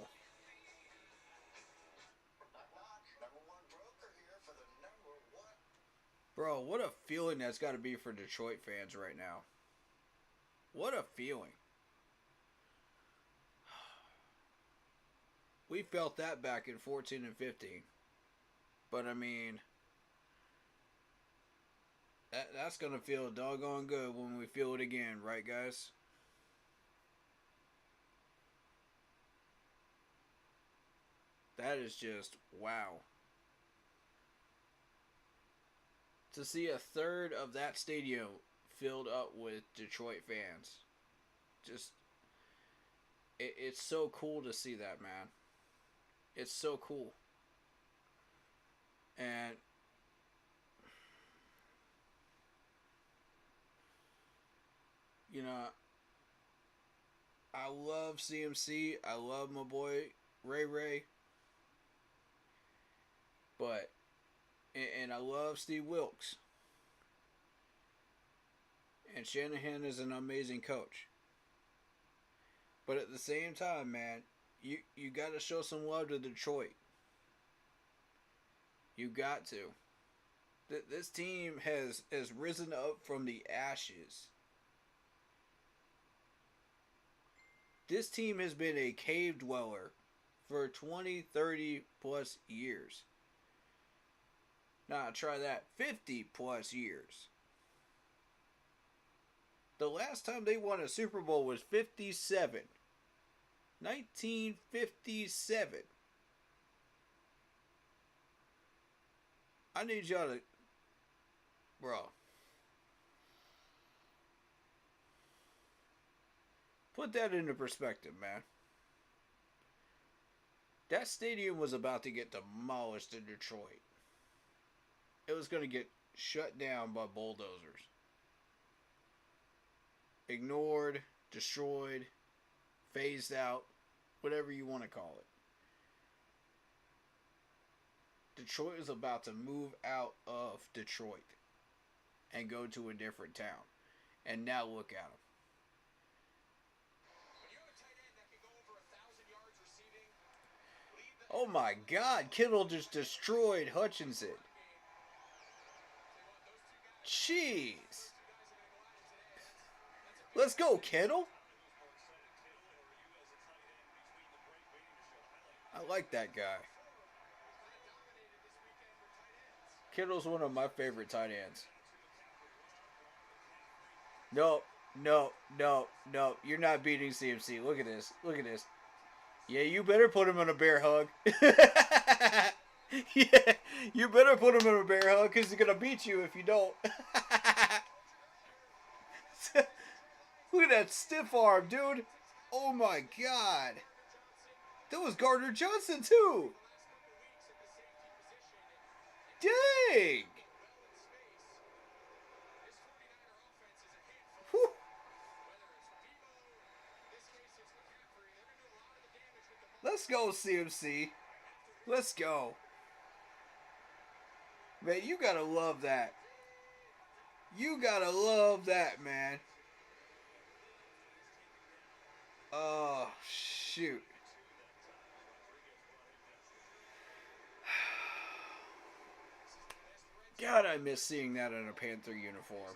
Bro, what a feeling that's got to be for Detroit fans right now. What a feeling. We felt that back in 14 and 15. But, I mean, that's going to feel doggone good when we feel it again, right, guys? That is just, wow. To see a third of that stadium filled up with Detroit fans. Just, it's so cool to see that, man. It's so cool. And you know, I love CMC. I love my boy Ray Ray. But and I love Steve Wilkes. And Shanahan is an amazing coach. But at the same time, man, you got to show some love to Detroit. You got to. This team has risen up from the ashes. This team has been a cave dweller for 20, 30 plus years. Nah, try that. 50 plus years. The last time they won a Super Bowl was 57. 1957. I need y'all to... Bro. Put that into perspective, man. That stadium was about to get demolished in Detroit. It was going to get shut down by bulldozers. Ignored, destroyed, phased out, whatever you want to call it. Detroit is about to move out of Detroit and go to a different town. And now look at them. Oh my God, Kittle just destroyed Hutchinson. Jeez. Let's go, Kittle. I like that guy. Kittle's one of my favorite tight ends. No. You're not beating CMC. Look at this. Yeah, you better put him in a bear hug. Yeah, you better put him in a bear hug because he's going to beat you if you don't. Look at that stiff arm, dude. Oh my God. That was Gardner Johnson, too. Dang. Whew. Let's go, CMC. Let's go. Man, you gotta love that. You gotta love that, man. Oh, shoot. God, I miss seeing that in a Panther uniform.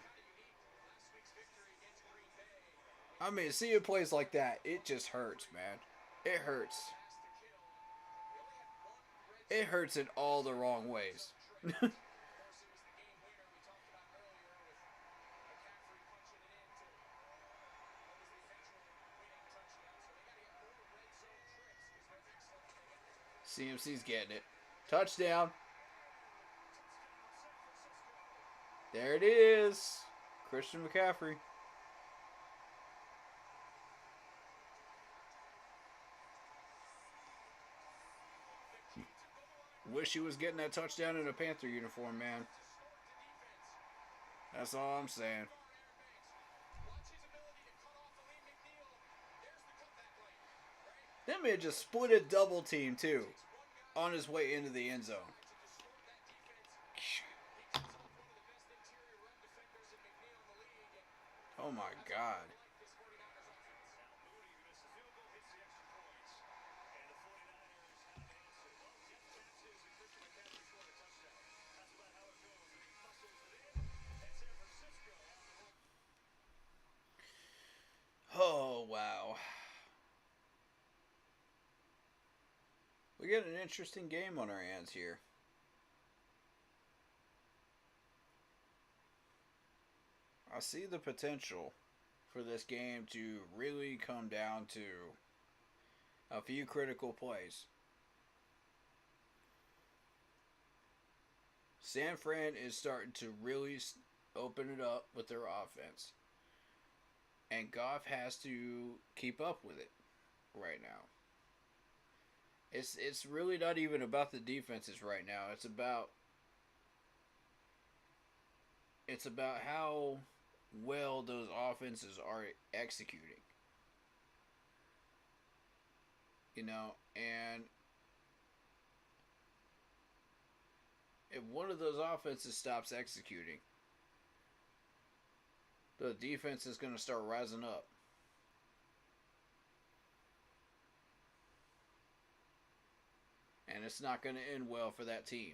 I mean, seeing plays like that, it just hurts, man. It hurts. It hurts in all the wrong ways. CMC's getting it. Touchdown. There it is. Christian McCaffrey. Wish he was getting that touchdown in a Panther uniform, man. That's all I'm saying. That man just split a double team, too, on his way into the end zone. Oh, my God. Oh, wow. We got an interesting game on our hands here. I see the potential for this game to really come down to a few critical plays. San Fran is starting to really open it up with their offense. And Goff has to keep up with it right now. It's really not even about the defenses right now. It's about how well those offenses are executing. you know, and if one of those offenses stops executing, the defense is going to start rising up. And it's not going to end well for that team.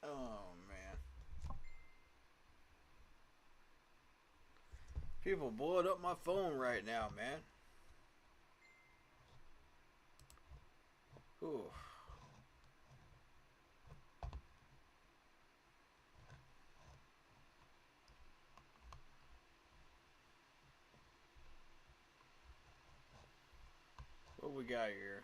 Oh, man. People blowing up my phone right now, man. Ooh. What we got here?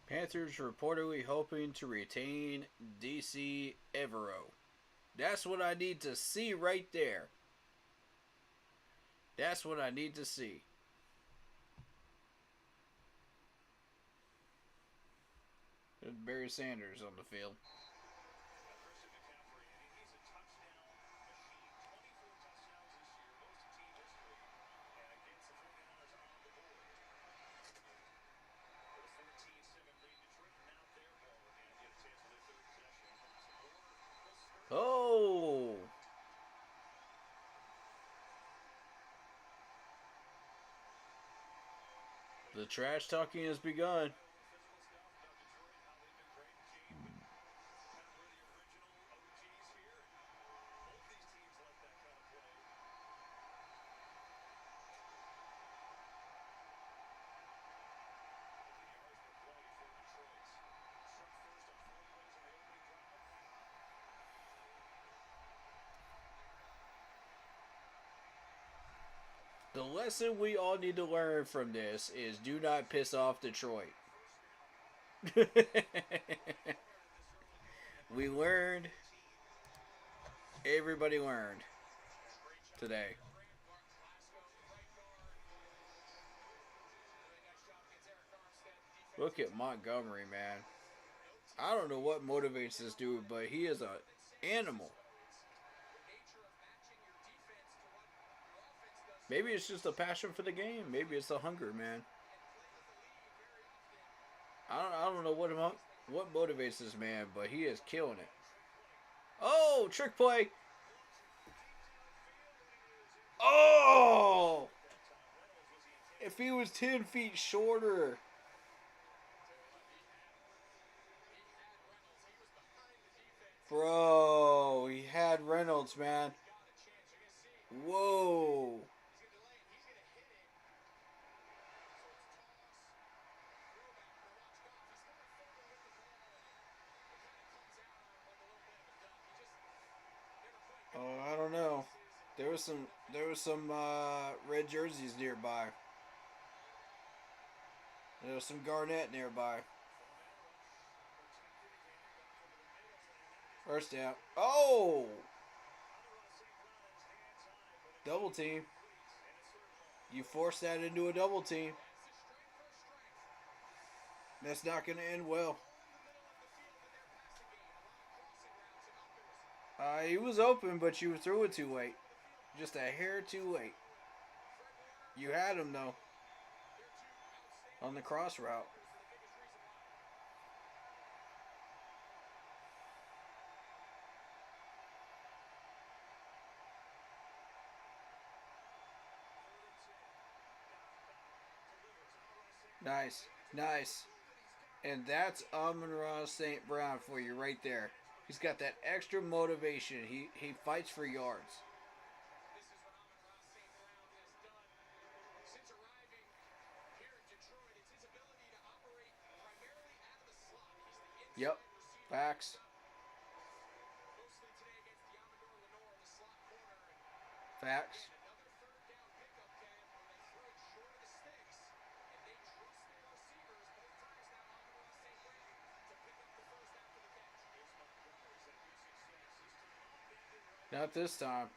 Panthers reportedly hoping to retain DC Evero. That's what I need to see right there. That's what I need to see. There's Barry Sanders on the field. Oh! The trash talking has begun. The lesson we all need to learn from this is do not piss off Detroit. We learned. Everybody learned today. Look at Montgomery, man. I don't know what motivates this dude, but he is an animal. Maybe it's just a passion for the game. Maybe it's a hunger, man. I don't know what motivates this man, but he is killing it. Oh, trick play. Oh! If he was 10 feet shorter. Bro, he had Reynolds, man. Whoa. Oh, I don't know. There was some red jerseys nearby. There was some Garnett nearby. First down. Oh! Double team. You force that into a double team. That's not going to end well. He was open, but you threw it too late. Just a hair too late. You had him, though. On the cross route. Nice. Nice. And that's Amon-Ra St. Brown for you right there. He's got that extra motivation. He fights for yards. This is what Amon-Ra St. Brown has done since arriving here in Detroit. It's his ability to operate primarily out of the slot. He's the Yep. inside receiver. Facts. Mostly today against Diamador Lenore, the slot corner. And Facts. another third down pickup, Kev, where they throw it short of the sticks. And they trust their receivers both times now, Amon-Ra St. Brown, to pick up the first after the catch. Not this time.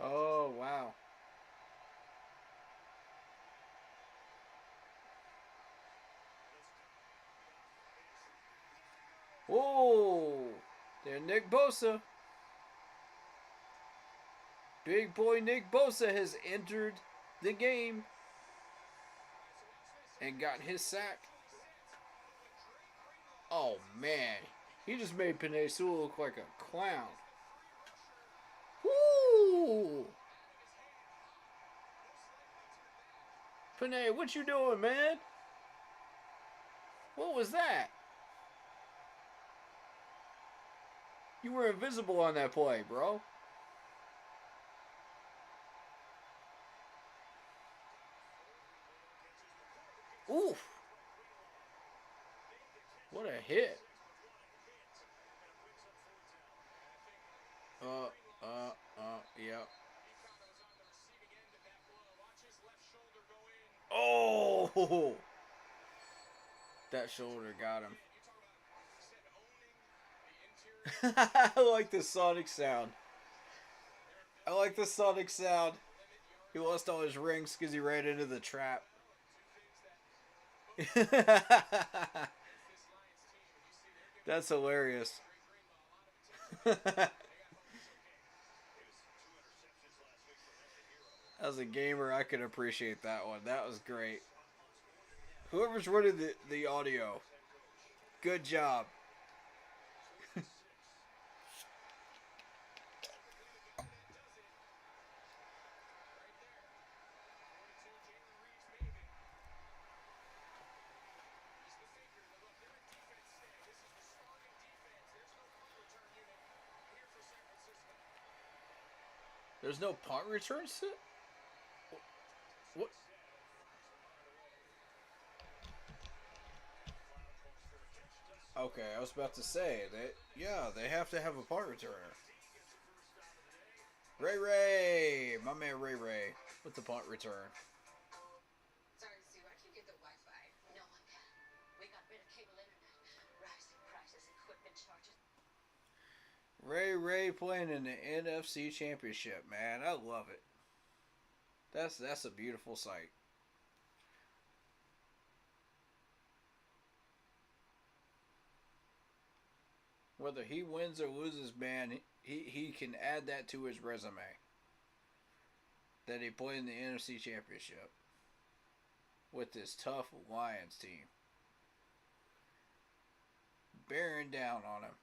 Oh, wow. Whoa! There, Nick Bosa. Big boy Nick Bosa has entered the game and got his sack. Oh, man. He just made Penei Sewell look like a clown. Woo! Penei, what you doing, man? What was that? You were invisible on that play, bro. Oof. What a hit. Yep. Oh! That shoulder got him. I like the sonic sound. I like the sonic sound. He lost all his rings because he ran into the trap. That's hilarious. As a gamer, I could appreciate that one. That was great. Whoever's running the audio, good job. There's no punt returns? What? Okay, I was about to say that. Yeah, they have to have a punt returner. Ray, my man Ray, with the punt return. Sorry, Sue, I can't get the Wi-Fi. No one can. We got rid of cable internet. Rising prices, equipment charges. Ray playing in the NFC Championship, man. I love it. That's a beautiful sight. Whether he wins or loses, man, he can add that to his resume. That he played in the NFC Championship with this tough Lions team. Bearing down on him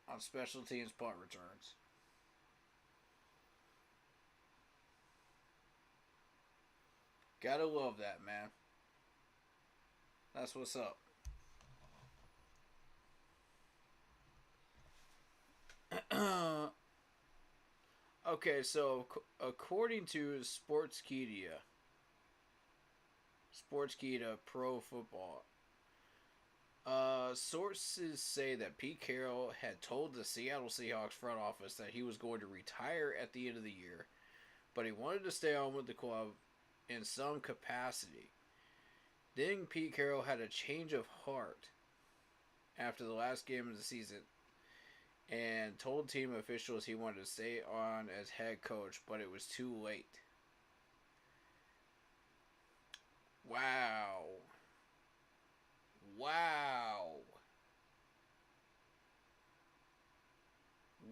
on special teams punt returns. Gotta love that, man. That's what's up. Okay, so according to Sportskeeda Pro Football, sources say that Pete Carroll had told the Seattle Seahawks front office that he was going to retire at the end of the year, but he wanted to stay on with the club in some capacity. Then Pete Carroll had a change of heart after the last game of the season and told team officials he wanted to stay on as head coach, but it was too late. Wow.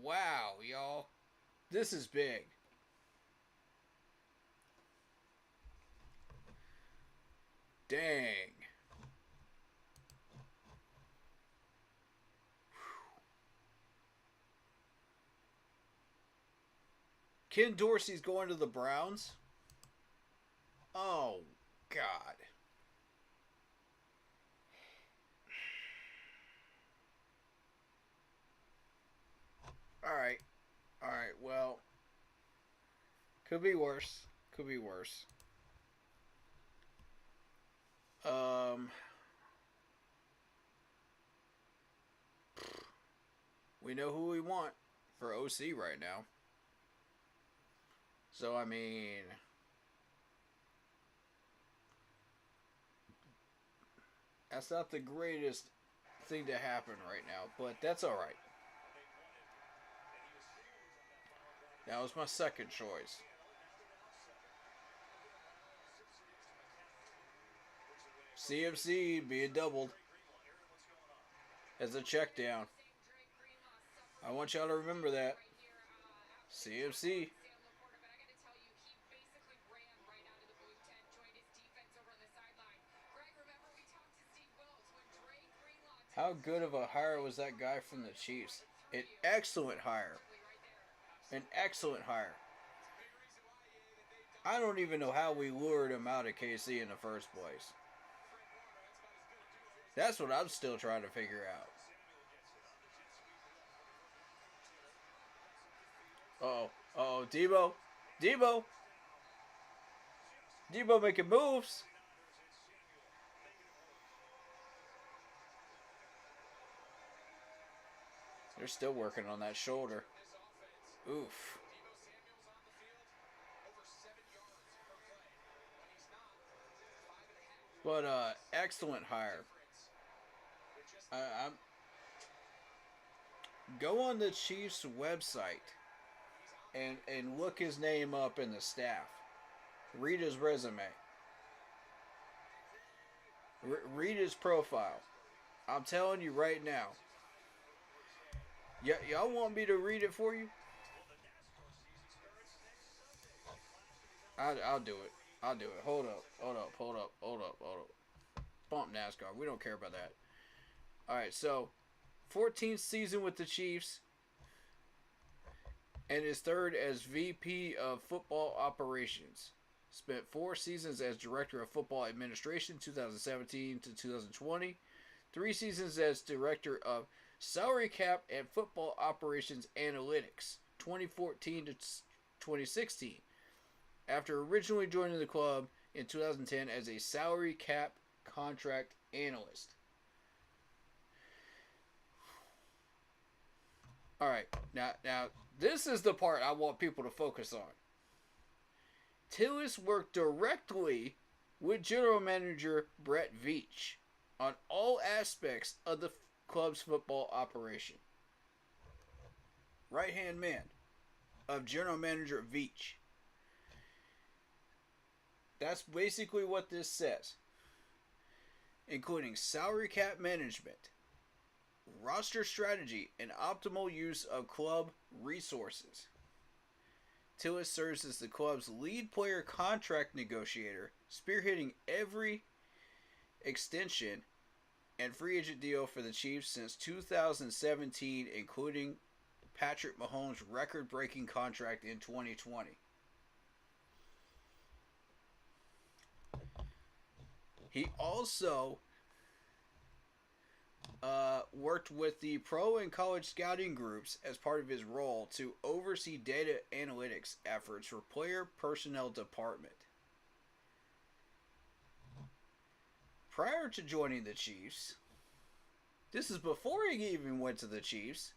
Wow, y'all. This is big. Dang. Ken Dorsey's going to the Browns? Oh, God. Alright. Alright, well. Could be worse. Could be worse. We know who we want for OC right now. So, I mean, that's not the greatest thing to happen right now, but that's alright. That was my second choice. CMC being doubled as a check down. I want y'all to remember that. CMC. How good of a hire was that guy from the Chiefs? An excellent hire. An excellent hire. I don't even know how we lured him out of KC in the first place. That's what I'm still trying to figure out. Uh-oh. Uh-oh. Debo. Debo. Debo making moves. They're still working on that shoulder. Oof. But excellent hire. I'm go on the Chiefs website and look his name up in the staff. Read his resume. Read his profile. I'm telling you right now. Y'all want me to read it for you? I'll do it. I'll do it. Hold up. Bump NASCAR. We don't care about that. Alright, so 14th season with the Chiefs. And his third as VP of Football Operations. Spent 4 seasons as Director of Football Administration 2017 to 2020. 3 seasons as Director of Salary Cap and Football Operations Analytics 2014 to 2016. After originally joining the club in 2010 as a salary cap contract analyst. Alright, now this is the part I want people to focus on. Tillis worked directly with General Manager Brett Veach on all aspects of the club's football operation. Right-hand man of General Manager Veach. That's basically what this says. Including salary cap management, roster strategy, and optimal use of club resources. Tillis serves as the club's lead player contract negotiator, spearheading every extension and free agent deal for the Chiefs since 2017, including Patrick Mahomes' record-breaking contract in 2020. He also worked with the pro and college scouting groups as part of his role to oversee data analytics efforts for player personnel department. Prior to joining the Chiefs, this is before he even went to the Chiefs,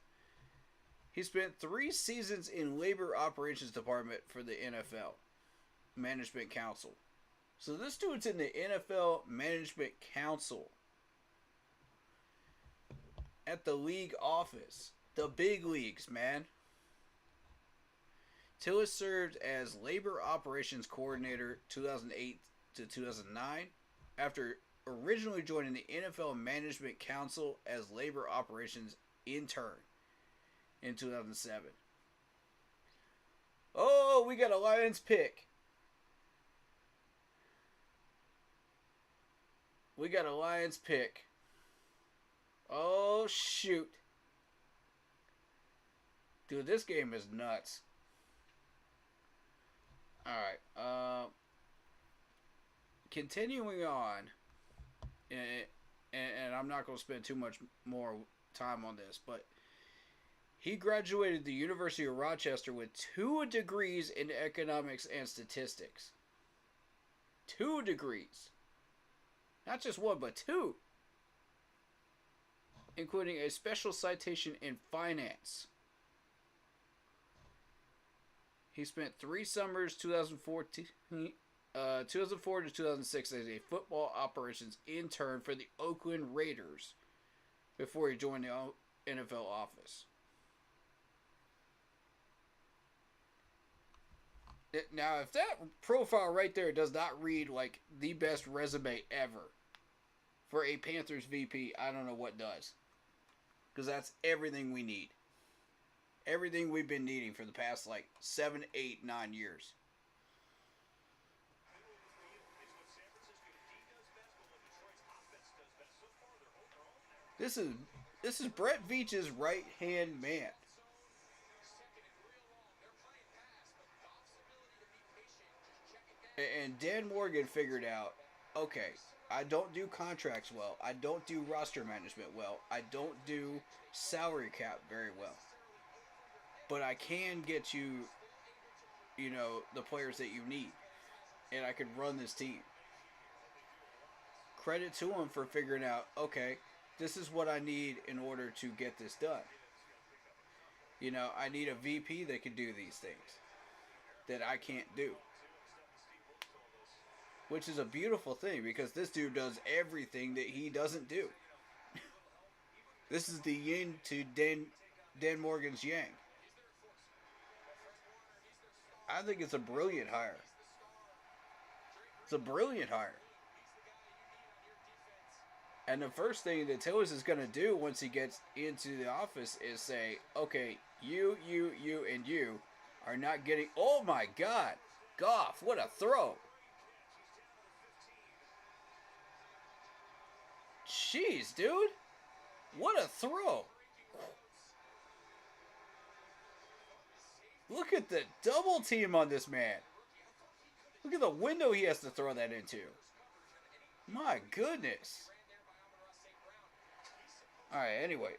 he spent 3 seasons in labor operations department for the NFL Management Council. So this dude's in the NFL Management Council. At the league office. The big leagues, man. Tillis served as labor operations coordinator 2008 to 2009 after originally joining the NFL Management Council as labor operations intern in 2007. Oh, we got a Lions pick. We got a Lions pick. Oh, shoot. Dude, this game is nuts. Alright, continuing on, and I'm not going to spend too much more time on this, but he graduated the University of Rochester with 2 degrees in economics and statistics. 2 degrees. Not just 1, but 2. Including a special citation in finance. He spent 3 summers, 2004 to 2006, as a football operations intern for the Oakland Raiders before he joined the NFL office. Now, if that profile right there does not read like the best resume ever for a Panthers VP, I don't know what does. Because that's everything we need. Everything we've been needing for the past, 7, 8, 9 years. This is Brett Veach's right-hand man. And Dan Morgan figured out, okay, I don't do contracts well. I don't do roster management well. I don't do salary cap very well. But I can get you, the players that you need. And I can run this team. Credit to him for figuring out, okay, this is what I need in order to get this done. I need a VP that can do these things that I can't do. Which is a beautiful thing, because this dude does everything that he doesn't do. This is the yin to Dan Morgan's yang. I think it's a brilliant hire. It's a brilliant hire. And the first thing that Tillis is going to do once he gets into the office is say, okay, you, and you are not getting... Oh my God! Goff, what a throw! Jeez, dude! What a throw! Look at the double team on this man. Look at the window he has to throw that into. My goodness. Alright, anyway.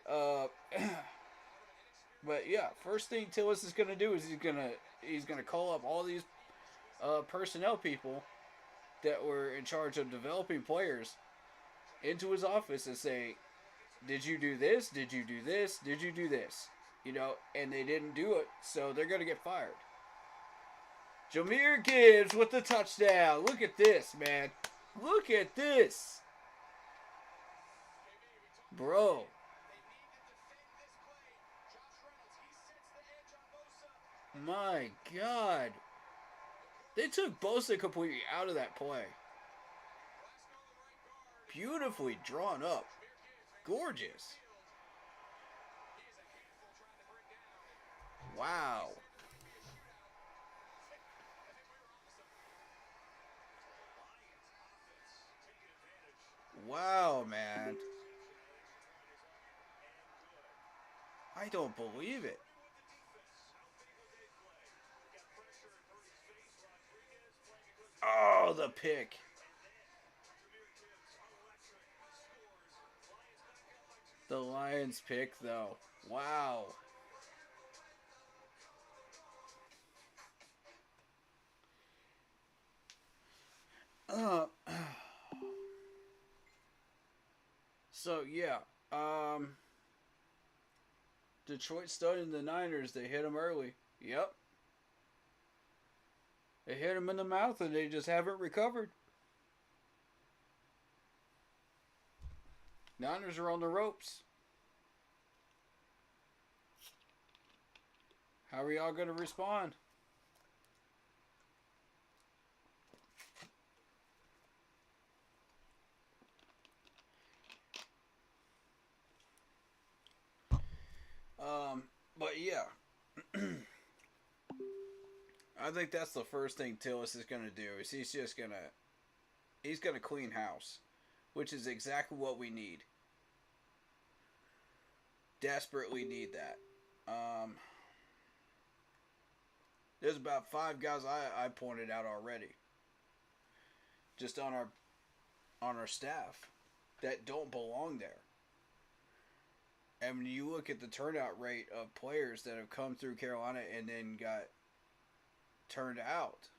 But yeah, first thing Tillis is gonna do is he's gonna call up all these personnel people that were in charge of developing players into his office and say, did you do this? Did you do this? Did you do this? And they didn't do it, so they're going to get fired. Jahmyr Gibbs with the touchdown. Look at this, man. Look at this. Bro. My God. They took Bosa completely out of that play. Beautifully drawn up. Gorgeous. Wow. Wow, man. I don't believe it. Oh, the pick. The Lions pick, though. Wow. So, yeah. Detroit stunned the Niners. They hit them early. Yep. They hit them in the mouth and they just haven't recovered. Niners are on the ropes. How are y'all going to respond? But yeah. I think that's the first thing Tillis is going to do is he's going to clean house. which is exactly what we need. Desperately need that. There's about 5 guys I pointed out already, just on our staff, that don't belong there. And when you look at the turnout rate of players that have come through Carolina and then got turned out,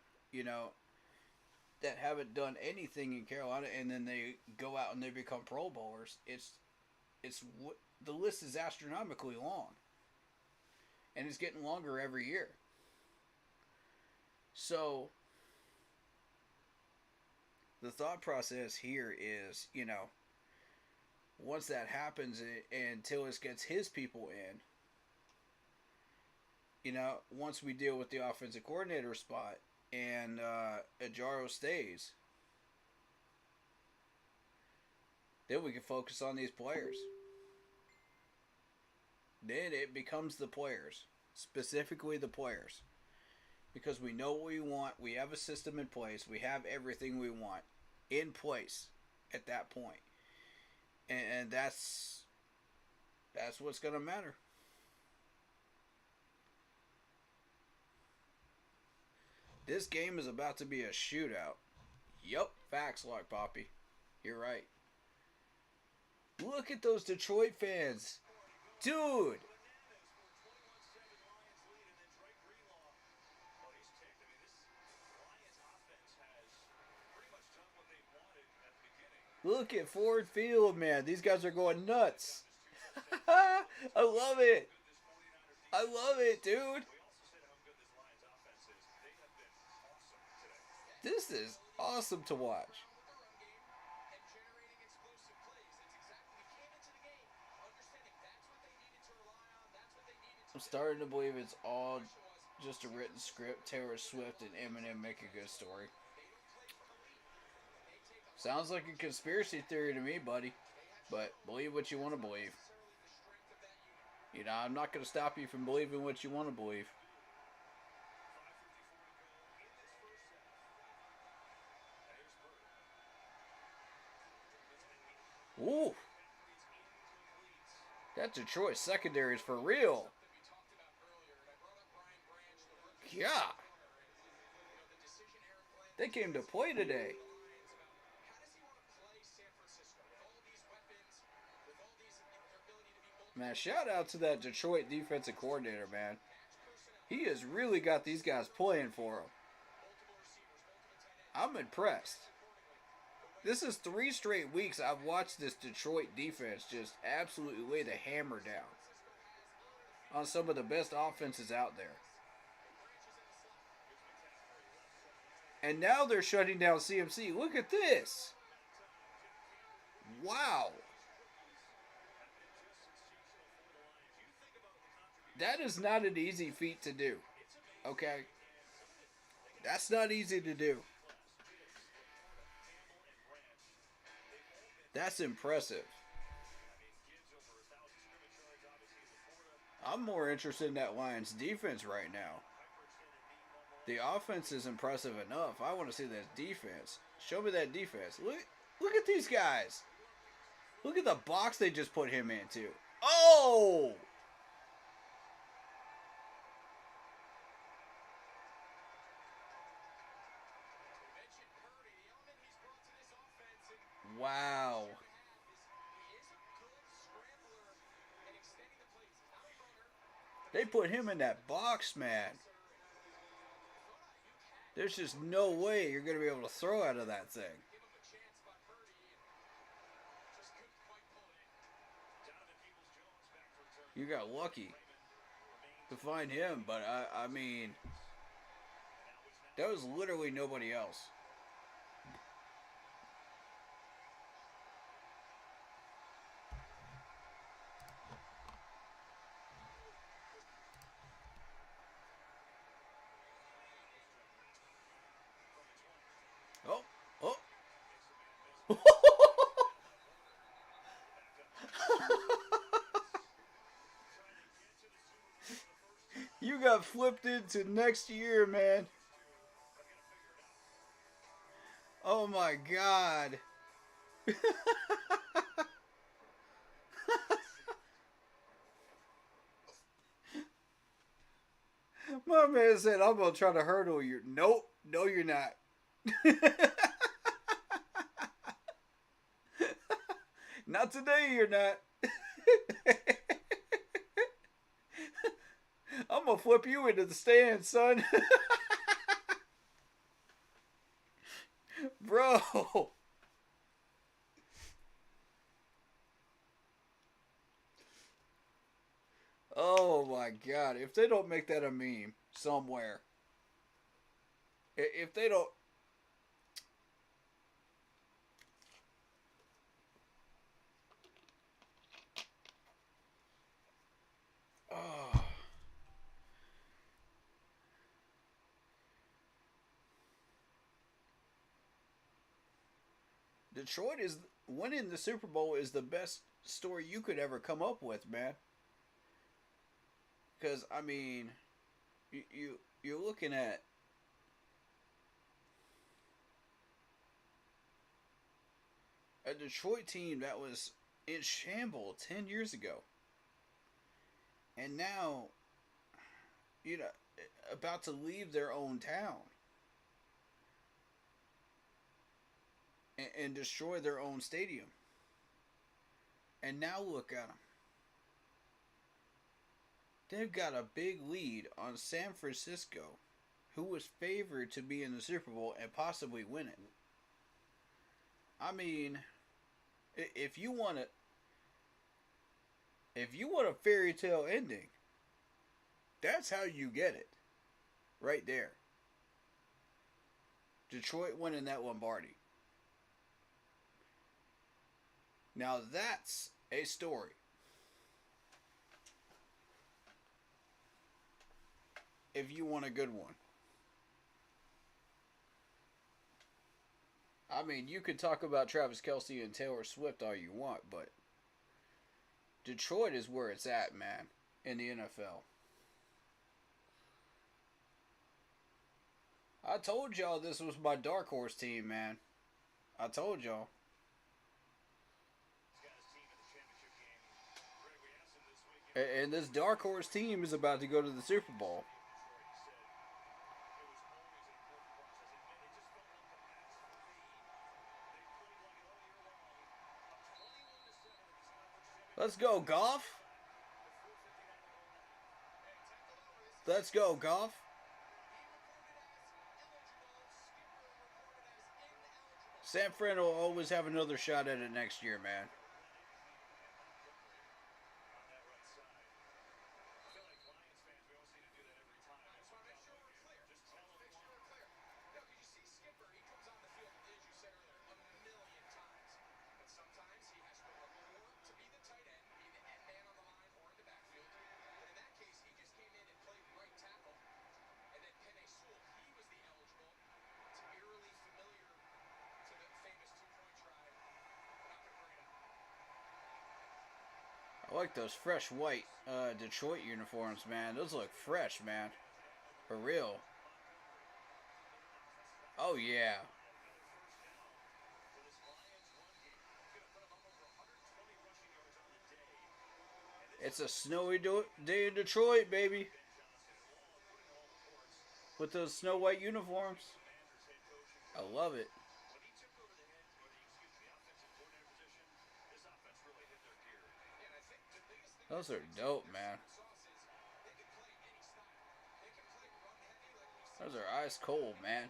that haven't done anything in Carolina, and then they go out and they become Pro Bowlers, the list is astronomically long, and it's getting longer every year. So the thought process here is, once that happens and Tillis gets his people in, once we deal with the offensive coordinator spot and Ajaro stays, then we can focus on these players. Then it becomes the players, specifically the players. Because we know what we want, we have a system in place, we have everything we want in place at that point. And that's what's going to matter. This game is about to be a shootout. Yup, facts, like Poppy. You're right. Look at those Detroit fans. Dude. Look at Ford Field, man. These guys are going nuts. I love it. I love it, dude. This is awesome to watch. I'm starting to believe it's all just a written script. Taylor Swift and Eminem make a good story. Sounds like a conspiracy theory to me, buddy. But believe what you want to believe. I'm not going to stop you from believing what you want to believe. Ooh. That Detroit secondary is for real. Yeah. They came to play today. Man, shout out to that Detroit defensive coordinator, man. He has really got these guys playing for him. I'm impressed. This is 3 straight weeks I've watched this Detroit defense just absolutely lay the hammer down on some of the best offenses out there. And now they're shutting down CMC. Look at this. Wow. That is not an easy feat to do. Okay? That's not easy to do. That's impressive. I'm more interested in that Lions defense right now. The offense is impressive enough. I want to see that defense. Show me that defense. Look at these guys. Look at the box they just put him into. Oh! Wow. They put him in that box, man. There's just no way you're going to be able to throw out of that thing. You got lucky to find him, but I mean, there was literally nobody else. Oh. You got flipped into next year, man. Oh my God. My man said, I'm going to try to hurdle you. Nope. No, you're not. Not today, you're not. I'm going to flip you into the stand, son. Bro. Oh my god. If they don't make that a meme somewhere. If they don't. Oh. Detroit is winning the Super Bowl is the best story you could ever come up with, man. Because I mean, you're looking at a Detroit team that was in shambles 10 years ago, and now, you know, about to leave their own town and destroy their own stadium. And now look at them. They've got a big lead on San Francisco, who was favored to be in the Super Bowl and possibly win it. I mean, if you want a fairy tale ending, that's how you get it. Right there. Detroit winning that Lombardi. Now that's a story. If you want a good one. I mean, you could talk about Travis Kelce and Taylor Swift all you want, but Detroit is where it's at, man, in the NFL. I told y'all this was my dark horse team, man. I told y'all. And this dark horse team is about to go to the Super Bowl. Let's go, Goff. Let's go, Goff. San Fran will always have another shot at it next year, man. I like those fresh white Detroit uniforms, man. Those look fresh, man. For real. Oh, yeah. It's a snowy day in Detroit, baby. With those snow white uniforms. I love it. Those are dope, man. Those are ice cold, man.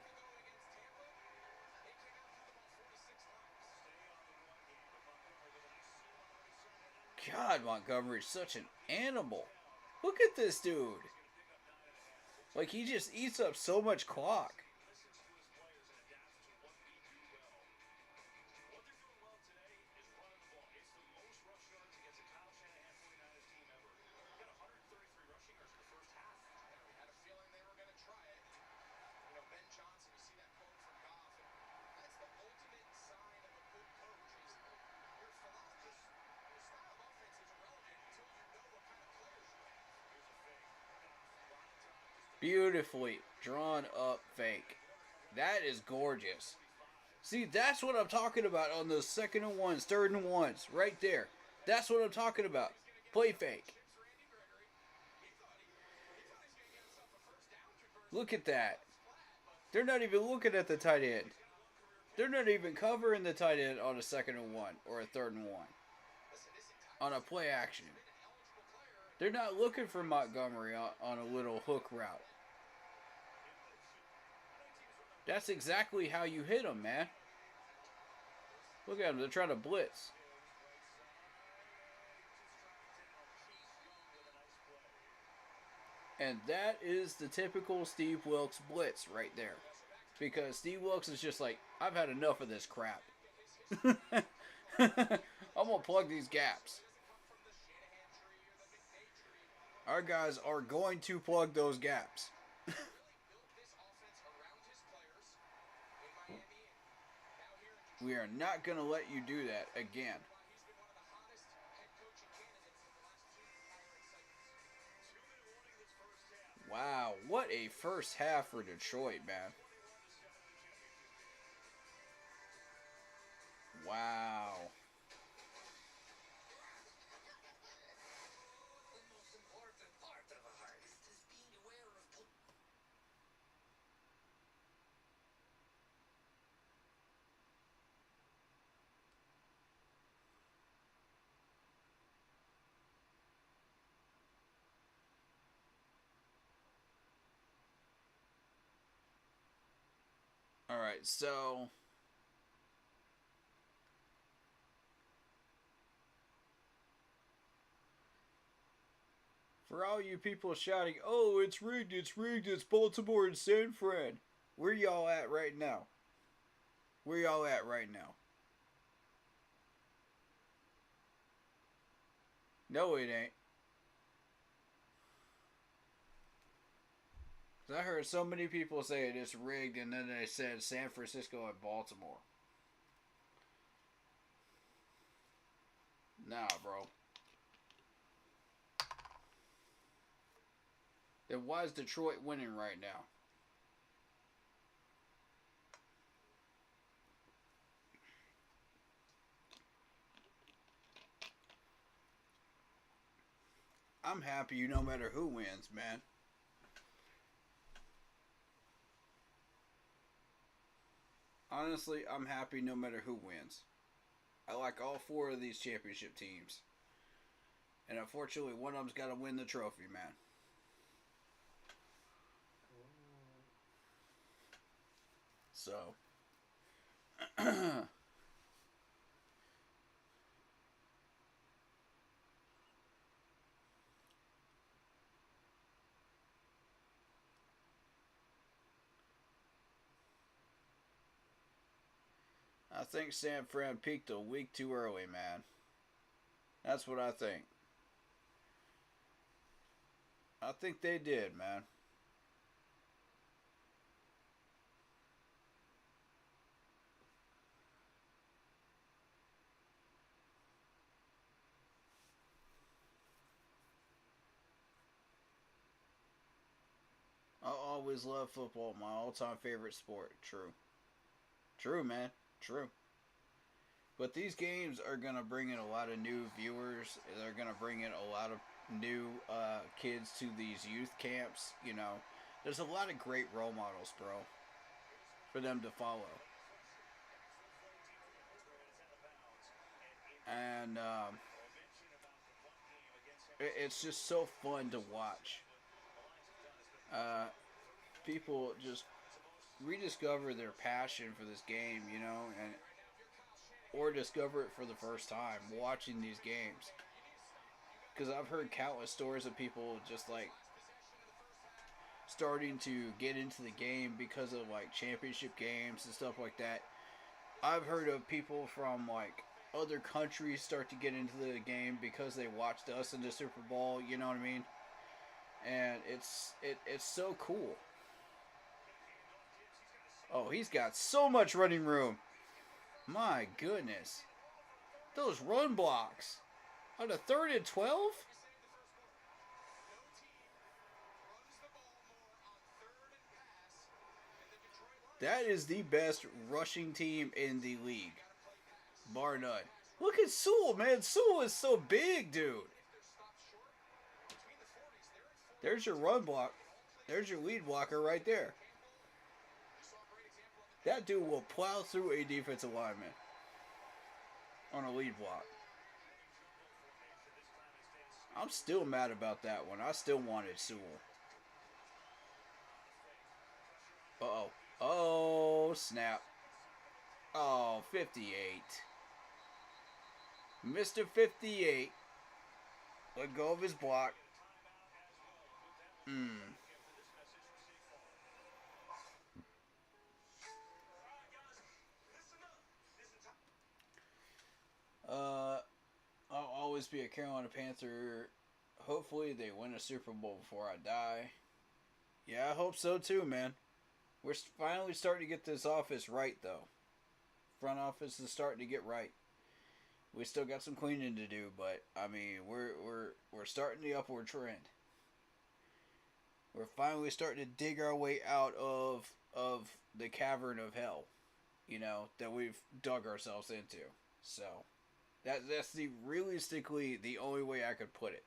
God, Montgomery's such an animal. Look at this dude. Like, he just eats up so much clock. Beautifully drawn up fake. That is gorgeous. See, that's what I'm talking about on those 2nd and 1s, 3rd and 1s, right there. That's what I'm talking about. Play fake. Look at that. They're not even looking at the tight end. They're not even covering the tight end on a 2nd and 1 or a 3rd and 1 on a play action. They're not looking for Montgomery on a little hook route. That's exactly how you hit them, man. Look at them. They're trying to blitz. And that is the typical Steve Wilkes blitz right there. Because Steve Wilkes is just like, I've had enough of this crap. I'm going to plug these gaps. Our guys are going to plug those gaps. We are not going to let you do that again. Wow, what a first half for Detroit, man. Wow. Alright, so for all you people shouting, oh, it's rigged, it's Baltimore and San Fran. Where y'all at right now? Where y'all at right now? No, it ain't. I heard so many people say it's rigged, and then they said San Francisco and Baltimore. Nah, bro. Then why is Detroit winning right now? I'm happy no matter who wins, man. Honestly, I'm happy no matter who wins. I like all 4 of these championship teams. And unfortunately, one of them's got to win the trophy, man. So, I think San Fran peaked a week too early, man. That's what I think. I think they did, man. I always love football. My all-time favorite sport. True. True, man. True. But these games are going to bring in a lot of new viewers. They're going to bring in a lot of new kids to these youth camps. You know, there's a lot of great role models, bro, for them to follow. And it's just so fun to watch. People just rediscover their passion for this game, you know, and or discover it for the first time watching these games. Because I've heard countless stories of people just like starting to get into the game because of like championship games and stuff like that. I've heard of people from like other countries start to get into the game because they watched us in the Super Bowl, you know what I mean? And it's so cool. Oh, he's got so much running room. My goodness. Those run blocks. On a 3rd and 12? That is the best rushing team in the league, bar none. Look at Sewell, man. Sewell is so big, dude. There's your run block. There's your lead blocker right there. That dude will plow through a defensive lineman on a lead block. I'm still mad about that one. I still wanted Sewell. Uh-oh. Oh, snap. Oh, 58. Mr. 58. Let go of his block. I'll always be a Carolina Panther. Hopefully they win a Super Bowl before I die. Yeah, I hope so too, man. We're finally starting to get this office right, though. Front office is starting to get right. We still got some cleaning to do, but I mean, we're starting the upward trend. We're finally starting to dig our way out of the cavern of hell, you know, that we've dug ourselves into. So that's the realistically the only way I could put it,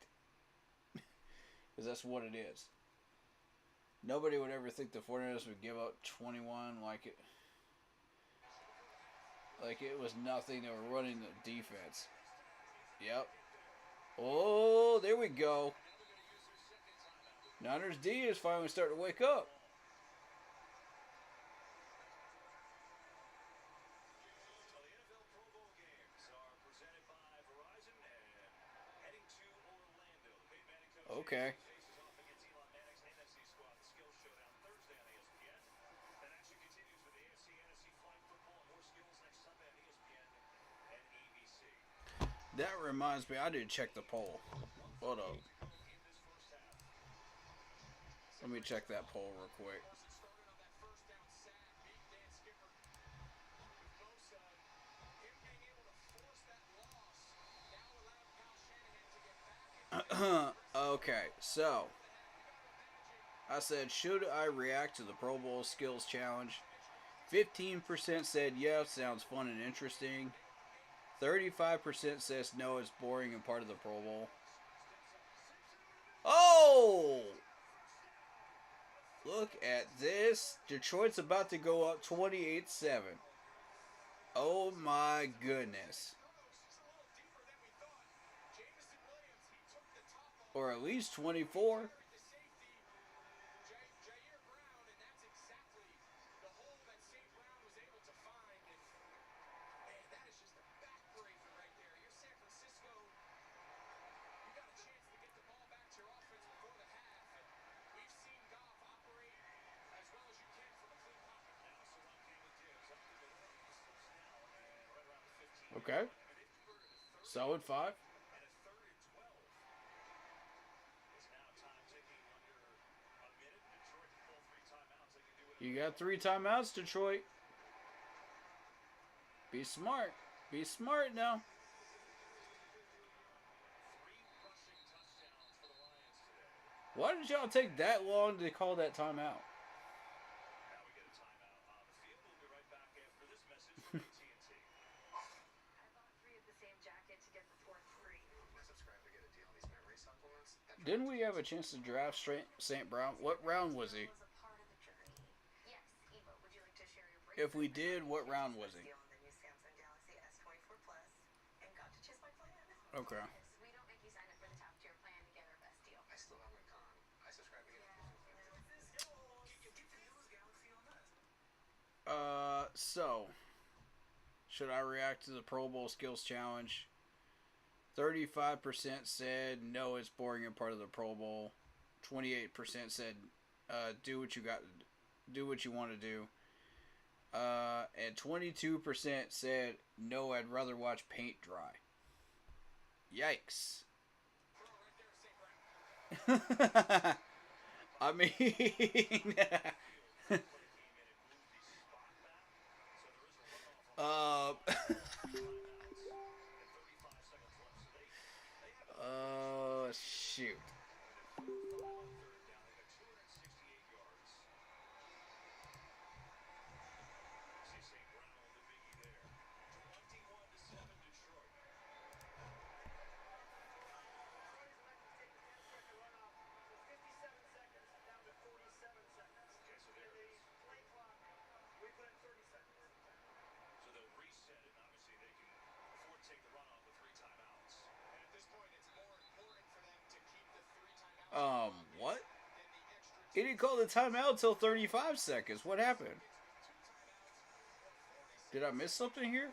because that's what it is. Nobody would ever think the 49ers would give up 21 like it was nothing. They were running the defense. Yep. Oh, there we go. Niners D is finally starting to wake up. Okay. That reminds me, I didn't check the poll. Hold up. Let me check that poll real quick. Okay, so I said, should I react to the Pro Bowl Skills Challenge? 15% said yes, sounds fun and interesting. 35% says no, it's boring and part of the Pro Bowl. Oh! Look at this. Detroit's about to go up 28-7. Oh my goodness. Or at least 24. Okay. Solid 5. You got 3 timeouts, Detroit. Be smart. Be smart now. Why did y'all take that long to call that timeout? Didn't we have a chance to draft St. Brown? What round was he? If we did, what round was he? Okay. So, should I react to the Pro Bowl Skills Challenge? 35% said no, it's boring and part of the Pro Bowl. 28% said do what you want to do. And 22% said no, I'd rather watch paint dry. Yikes. I mean, shoot. What? He didn't call the timeout until 35 seconds. What happened? Did I miss something here?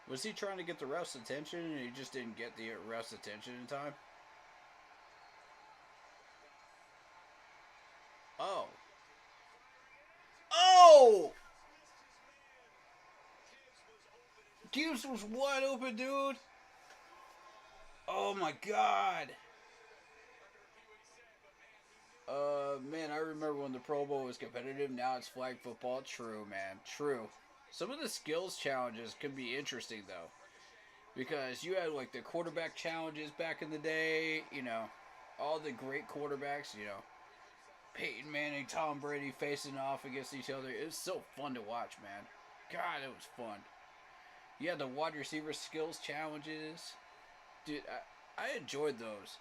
Was he trying to get the ref's attention and he just didn't get the ref's attention in time? Oh. Oh! Gibbs was wide open, dude. Oh my god. Man, I remember when the Pro Bowl was competitive. Now it's flag football. True, man. True. Some of the skills challenges could be interesting, though. Because you had, like, the quarterback challenges back in the day. You know, all the great quarterbacks, you know. Peyton Manning, Tom Brady facing off against each other. It was so fun to watch, man. God, it was fun. You had the wide receiver skills challenges. Dude, I enjoyed those.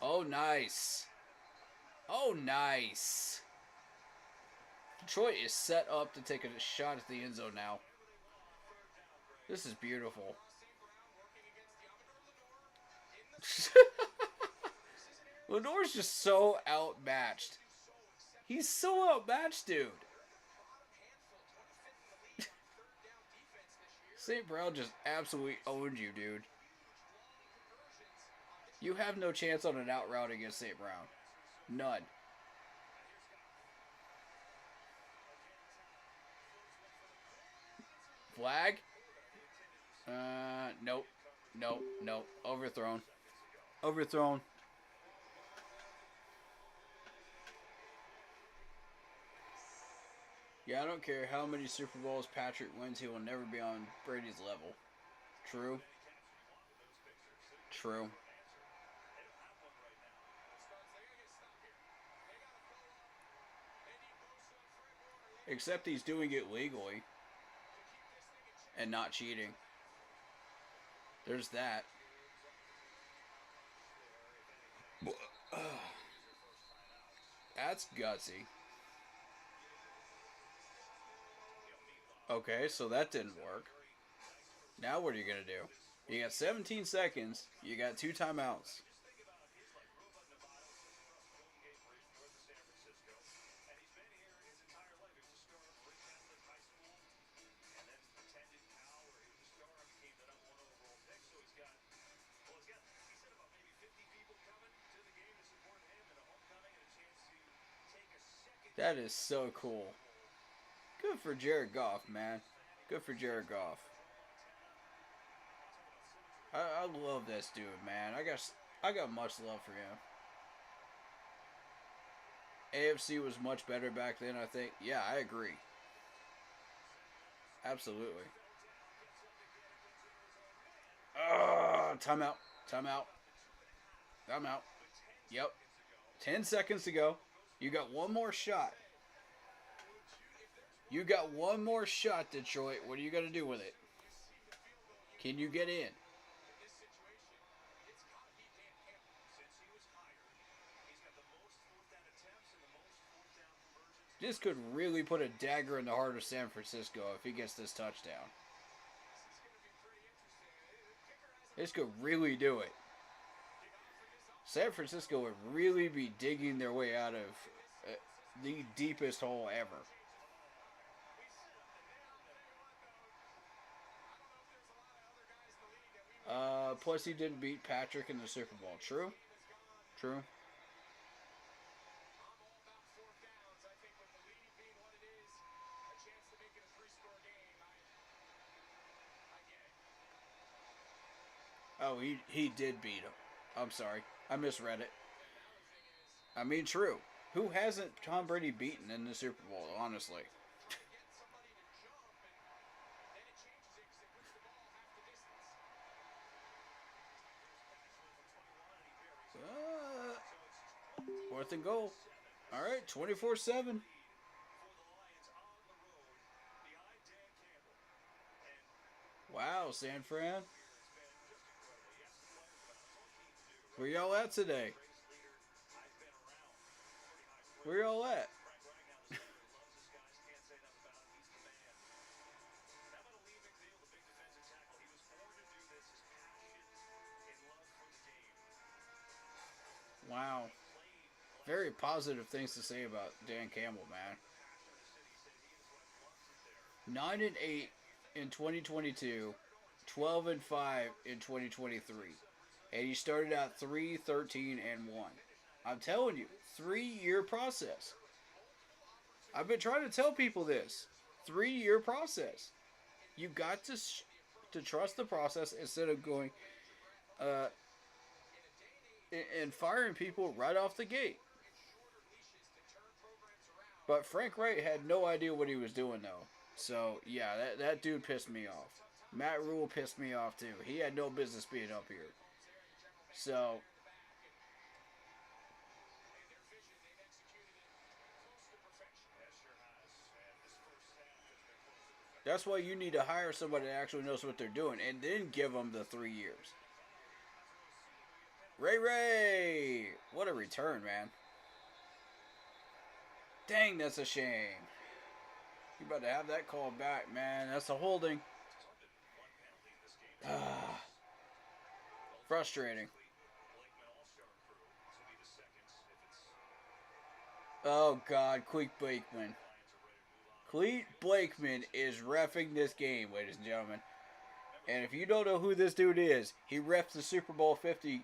Oh, nice. Oh, nice. Detroit is set up to take a shot at the end zone now. This is beautiful. Lenore's just so outmatched. He's so outmatched, dude. St. Brown just absolutely owned you, dude. You have no chance on an out route against St. Brown. None. Flag? Nope. Nope. Nope. Overthrown. Overthrown. Yeah, I don't care how many Super Bowls Patrick wins, he will never be on Brady's level. True. True. Except he's doing it legally. And not cheating. There's that. That's gutsy. Okay, so that didn't work. Now what are you going to do? You got 17 seconds. You got 2 timeouts. That is so cool. Good for Jared Goff, man. Good for Jared Goff. I love this dude, man. I got much love for him. AFC was much better back then, I think. Yeah, I agree. Absolutely. Timeout. Timeout. Timeout. Yep. 10 seconds to go. You got one more shot. You got one more shot, Detroit. What are you going to do with it? Can you get in? This could really put a dagger in the heart of San Francisco if he gets this touchdown. This could really do it. San Francisco would really be digging their way out of the deepest hole ever. Plus he didn't beat Patrick in the Super Bowl. True? True. Oh, he did beat him. I'm sorry. I misread it. I mean, true. Who hasn't Tom Brady beaten in the Super Bowl, honestly? Fourth and goal. All right, 24-7. Wow, San Fran. Where y'all at today? Where y'all at? Wow. Very positive things to say about Dan Campbell, man. 9-8 in 2022, 12-5 in 2023, and he started out 3-13-1. I'm telling you, 3-year process. I've been trying to tell people this. 3-year process. You got to trust the process instead of going uh, and firing people right off the gate. But Frank Wright had no idea what he was doing, though. So, yeah, that dude pissed me off. Matt Rule pissed me off, too. He had no business being up here. So, that's why you need to hire somebody that actually knows what they're doing and then give them the 3 years. Ray! What a return, man. Dang, that's a shame. You better have that call back, man. That's a holding. Frustrating. Oh, God. Cleet Blakeman. Cleet Blakeman is reffing this game, ladies and gentlemen. And if you don't know who this dude is, he refed the Super Bowl 50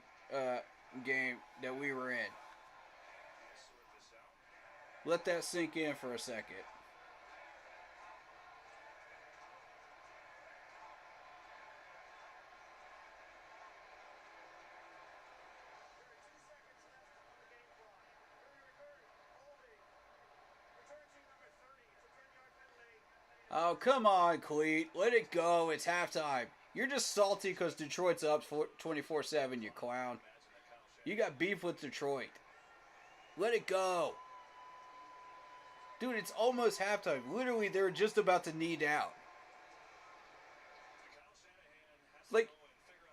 game that we were in. Let that sink in for a second. Oh, come on, Cleet. Let it go. It's halftime. You're just salty because Detroit's up 24-7, you clown. You got beef with Detroit. Let it go. Dude, it's almost halftime. Literally, they're just about to knee down. Like,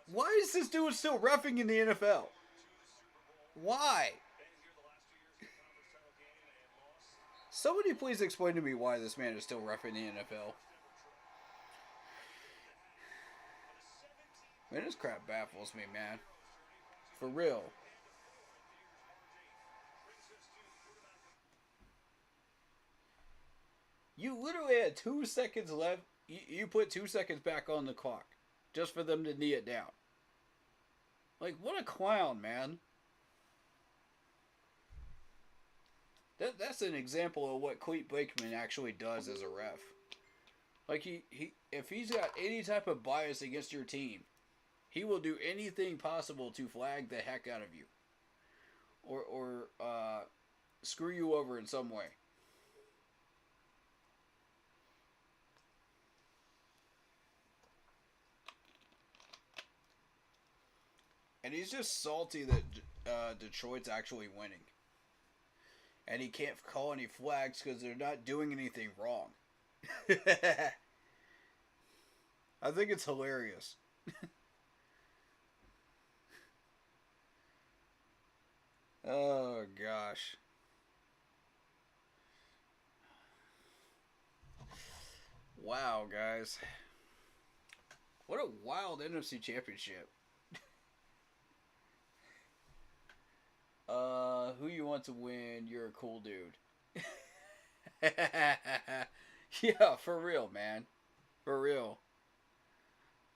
why is this dude still reffing in the NFL? Why? Somebody please explain to me why this man is still reffing the NFL. Man, this crap baffles me, man. For real. You literally had 2 seconds left. You put 2 seconds back on the clock just for them to knee it down. Like, what a clown, man. That's an example of what Cleet Blakeman actually does as a ref. Like, if he's got any type of bias against your team, he will do anything possible to flag the heck out of you. Or screw you over in some way. And he's just salty that Detroit's actually winning. And he can't call any flags because they're not doing anything wrong. I think it's hilarious. Oh, gosh. Wow, guys. What a wild NFC Championship. Who you want to win? You're a cool dude. Yeah, for real, man. For real.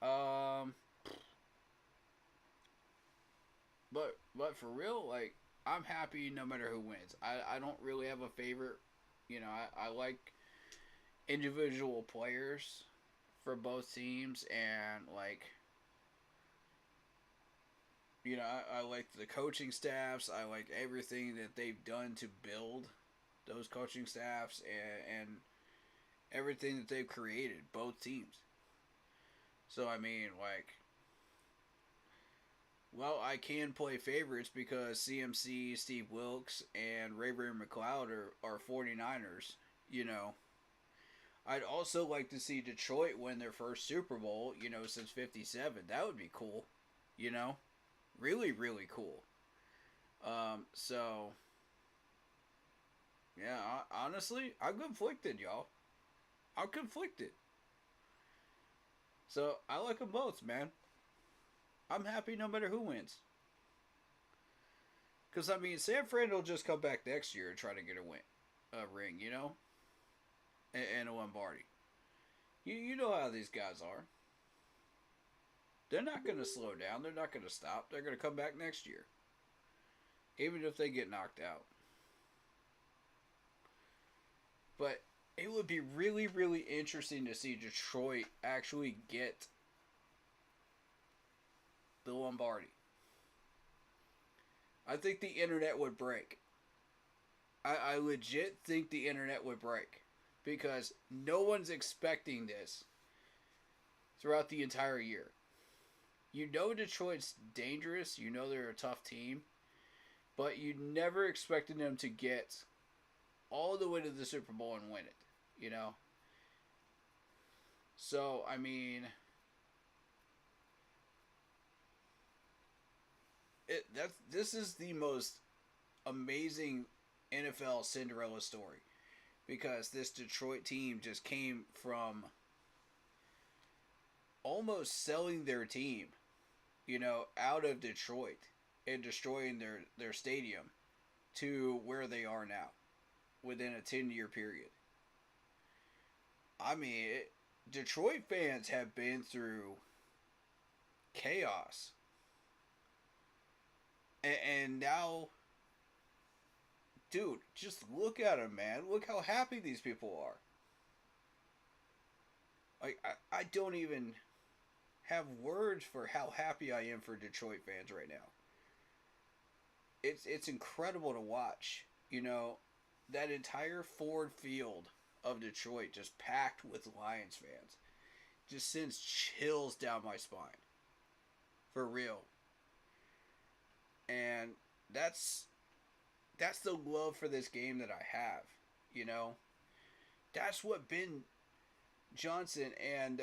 But for real, like, I'm happy no matter who wins. I don't really have a favorite. You know, I like individual players for both teams, and like, you know, I like the coaching staffs. I like everything that they've done to build those coaching staffs, and everything that they've created, both teams. So, I mean, like, well, I can play favorites because CMC, Steve Wilkes, and Ray McLeod are 49ers, you know. I'd also like to see Detroit win their first Super Bowl, you know, since 57. That would be cool, you know. Really, really cool. So, yeah, honestly, I'm conflicted, y'all. I'm conflicted. So, I like them both, man. I'm happy no matter who wins. Because, I mean, San Fran will just come back next year and try to get a ring, you know? And a Lombardi. You know how these guys are. They're not going to slow down. They're not going to stop. They're going to come back next year. Even if they get knocked out. But it would be really, really interesting to see Detroit actually get the Lombardi. I think the internet would break. I legit think the internet would break. Because no one's expecting this throughout the entire year. You know Detroit's dangerous. You know they're a tough team. But you never expected them to get all the way to the Super Bowl and win it. You know? So, I mean... this is the most amazing NFL Cinderella story. Because this Detroit team just came from almost selling their team, you know, out of Detroit and destroying their stadium to where they are now within a 10-year period. I mean, Detroit fans have been through chaos. And now, dude, just look at them, man. Look how happy these people are. Like, I don't even have words for how happy I am for Detroit fans right now. It's incredible to watch. You know, that entire Ford Field of Detroit just packed with Lions fans. Just sends chills down my spine. For real. And that's the love for this game that I have, you know. That's what Ben Johnson and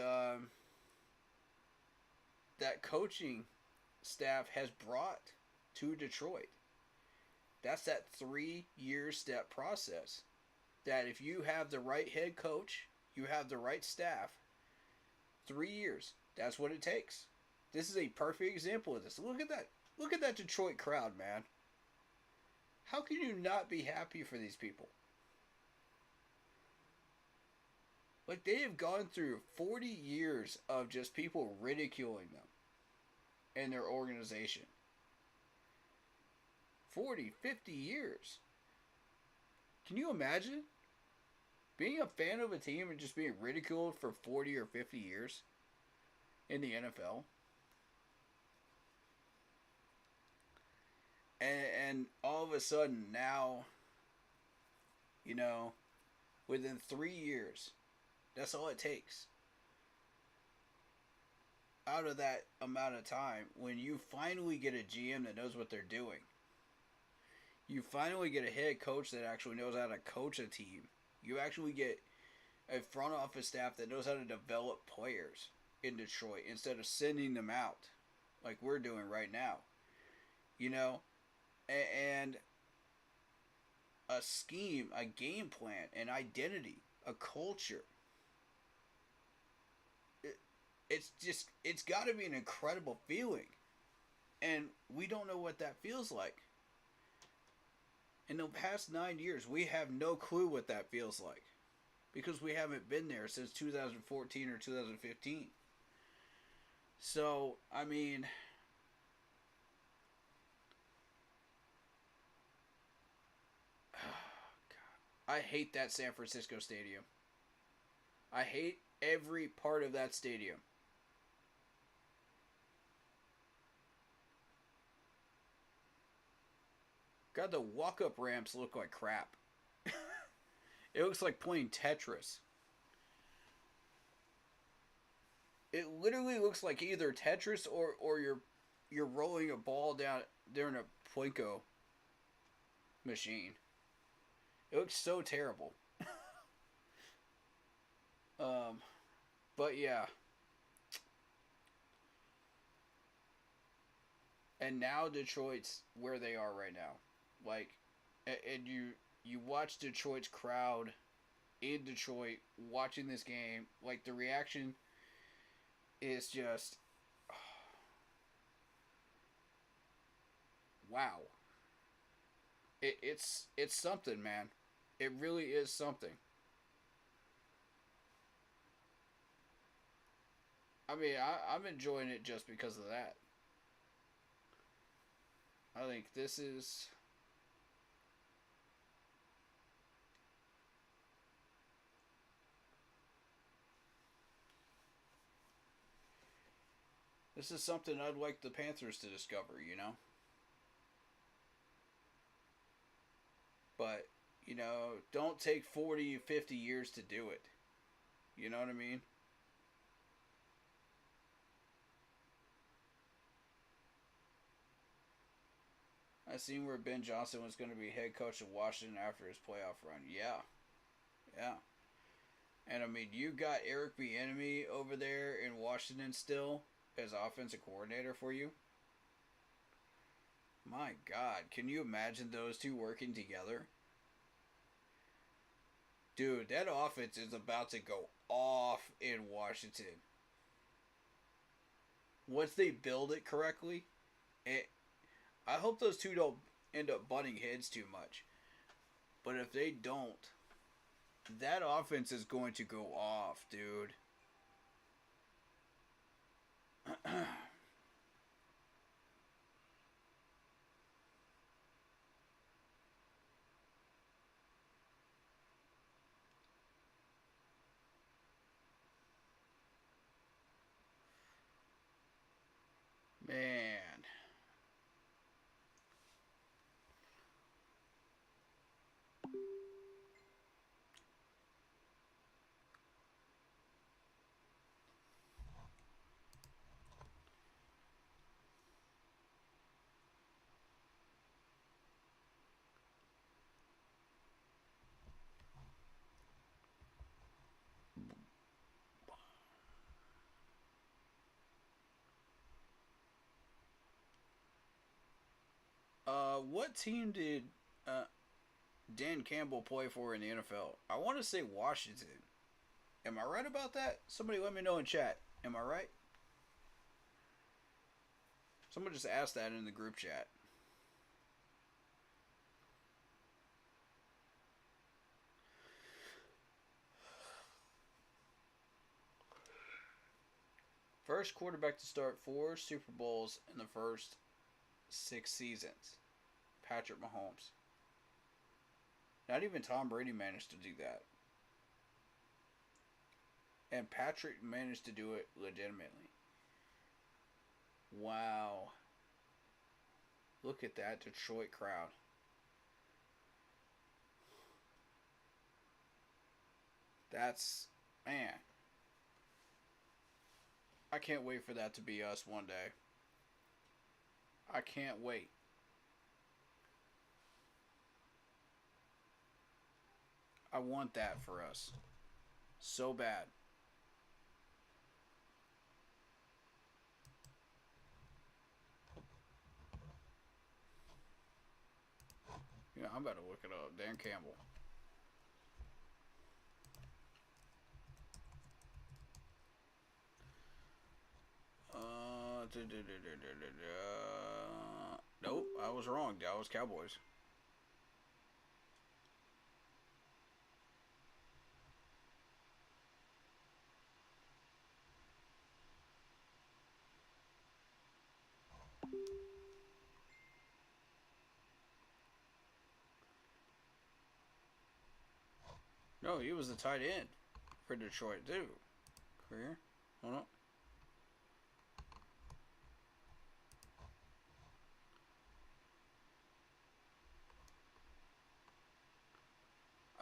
that coaching staff has brought to Detroit. That's that 3-year step process. That if you have the right head coach, you have the right staff, 3 years. That's what it takes. This is a perfect example of this. Look at that. Look at that Detroit crowd, man. How can you not be happy for these people? Like, they have gone through 40 years of just people ridiculing them and their organization. 40, 50 years. Can you imagine being a fan of a team and just being ridiculed for 40 or 50 years in the NFL? And all of a sudden now, you know, within 3 years, that's all it takes. Out of that amount of time, when you finally get a GM that knows what they're doing, you finally get a head coach that actually knows how to coach a team, you actually get a front office staff that knows how to develop players in Detroit instead of sending them out like we're doing right now. You know? And a scheme, a game plan, an identity, a culture. It's got to be an incredible feeling. And we don't know what that feels like. In the past 9 years, we have no clue what that feels like. Because we haven't been there since 2014 or 2015. So, I mean... I hate that San Francisco stadium. I hate every part of that stadium. God, the walk-up ramps look like crap. It looks like playing Tetris. It literally looks like either Tetris or you're rolling a ball down during a Plinko machine. It looks so terrible. But yeah. And now Detroit's where they are right now. Like, and you watch Detroit's crowd in Detroit watching this game. Like, the reaction is just... wow. It's something, man. It really is something. I mean, I'm enjoying it just because of that. I think this is something I'd like the Panthers to discover, you know? But, don't take 40, 50 years to do it. You know what I mean? I seen where Ben Johnson was going to be head coach of Washington after his playoff run. Yeah. Yeah. And I mean, you got Eric Bieniemy over there in Washington still as offensive coordinator for you. My God, can you imagine those two working together? Dude, that offense is about to go off in Washington. Once they build it correctly, it, I hope those two don't end up butting heads too much. But if they don't, that offense is going to go off, dude. Man. What team did uh, Dan Campbell play for in the NFL? I want to say Washington. Am I right about that? Somebody let me know in chat. Am I right? Someone just asked that in the group chat. First quarterback to start 4 Super Bowls in the first 6 seasons. Patrick Mahomes. Not even Tom Brady managed to do that. And Patrick managed to do it legitimately. Wow. Look at that Detroit crowd. That's, man. I can't wait for that to be us one day. I can't wait. I want that for us. So bad. Yeah, I'm about to look it up. Dan Campbell. Nope, I was wrong. Dallas Cowboys. No, he was the tight end for Detroit too. Career. Hold on.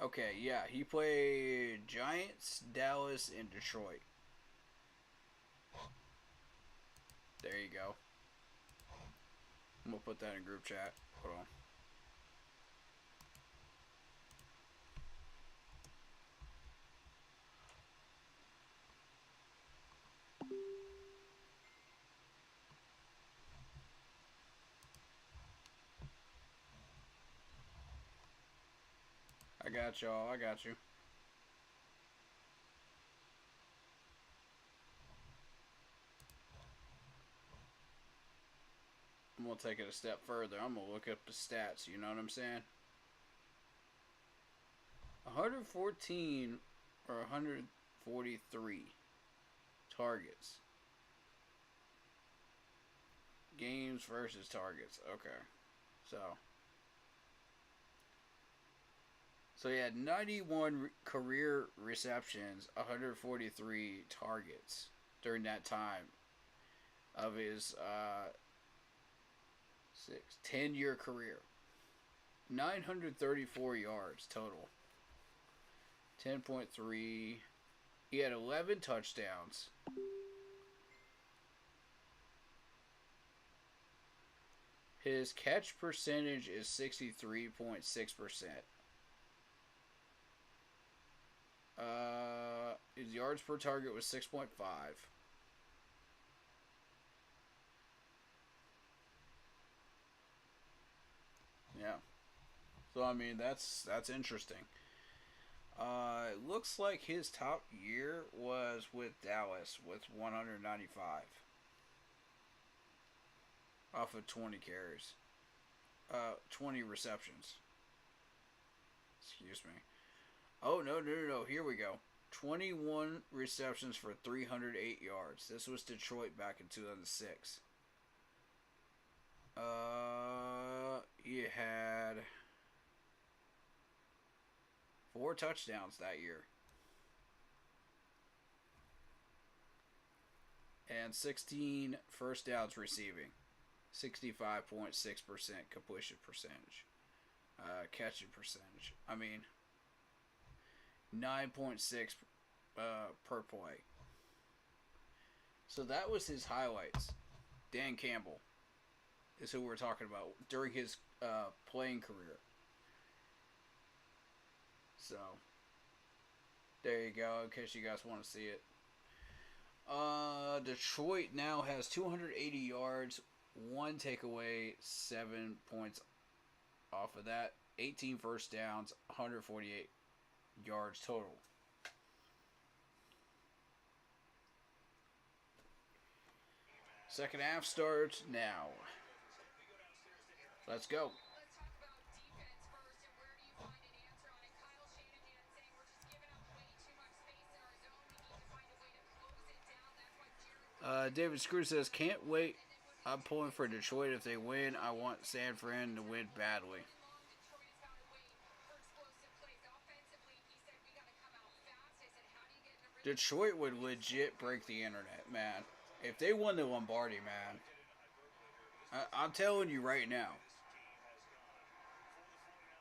Okay, yeah, he played Giants, Dallas, and Detroit. There you go. I'm gonna put that in group chat. Hold on. I got y'all. I got you. I'm going to take it a step further. I'm going to look up the stats. You know what I'm saying? 114 or 143 targets. Games versus targets. Okay. So he had 91 career receptions, 143 targets during that time of his 10-year career. 934 yards total. 10.3. He had 11 touchdowns. His catch percentage is 63.6%. His yards per target was 6.5. Yeah. So I mean that's interesting. It looks like his top year was with Dallas with 195 off of 20 carries. 20 receptions. Excuse me. Oh, no. Here we go. 21 receptions for 308 yards. This was Detroit back in 2006. He had 4 touchdowns that year. And 16 first downs receiving. 65.6% completion percentage. Catching percentage. I mean, 9.6 per play. So that was his highlights. Dan Campbell is who we're talking about during his playing career. So there you go, in case you guys want to see it. Detroit now has 280 yards, 1 takeaway, 7 points off of that. 18 first downs, 148 yards total. Second half starts now. Let's go. David Screw says, can't wait. I'm pulling for Detroit. If they win, I want San Fran to win badly. Detroit would legit break the internet, man. If they won the Lombardi, man, I'm telling you right now,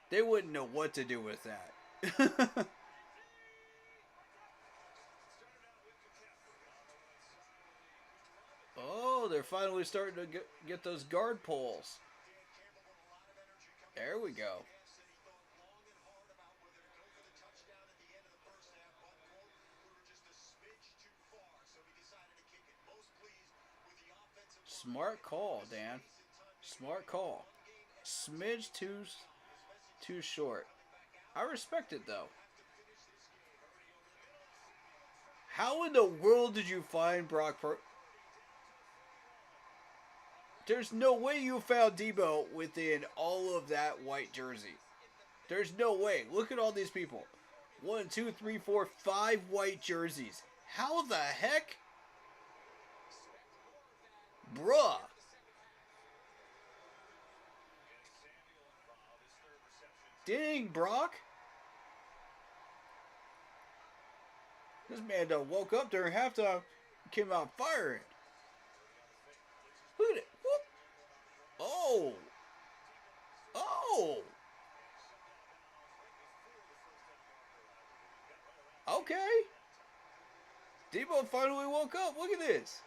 they wouldn't know what to do with that. Oh, they're finally starting to get those guard pulls. There we go. Smart call, Dan. Smart call. Smidge too short. I respect it, though. How in the world did you find Brock Purdy? There's no way you found Debo within all of that white jersey. There's no way. Look at all these people. 1, 2, 3, 4, 5 white jerseys. How the heck? Bruh. Dang, Brock. This man done woke up during halftime, came out firing. Look at it. Whoop. Oh. Oh. Okay. Debo finally woke up. Look at this.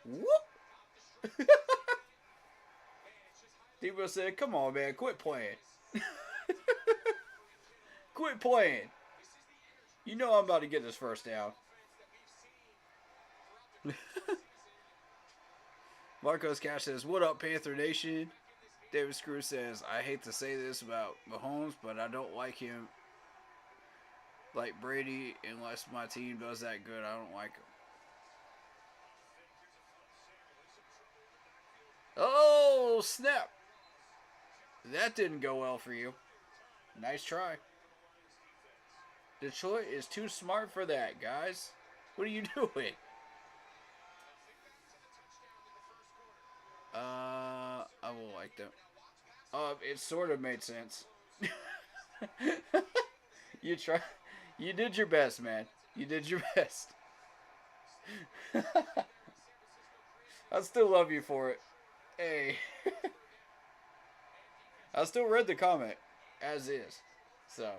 Whoop. Debo said, come on, man. Quit playing. Quit playing. You know I'm about to get this first down. Marcos Cash says, what up, Panther Nation? David Screw says, I hate to say this about Mahomes, but I don't like him like Brady unless my team does that good. I don't like him. Oh, snap. That didn't go well for you. Nice try. Detroit is too smart for that, guys. What are you doing? I will like that. It sort of made sense. you try. You did your best, man. You did your best. I still love you for it. Hey. I still read the comment. As is. So.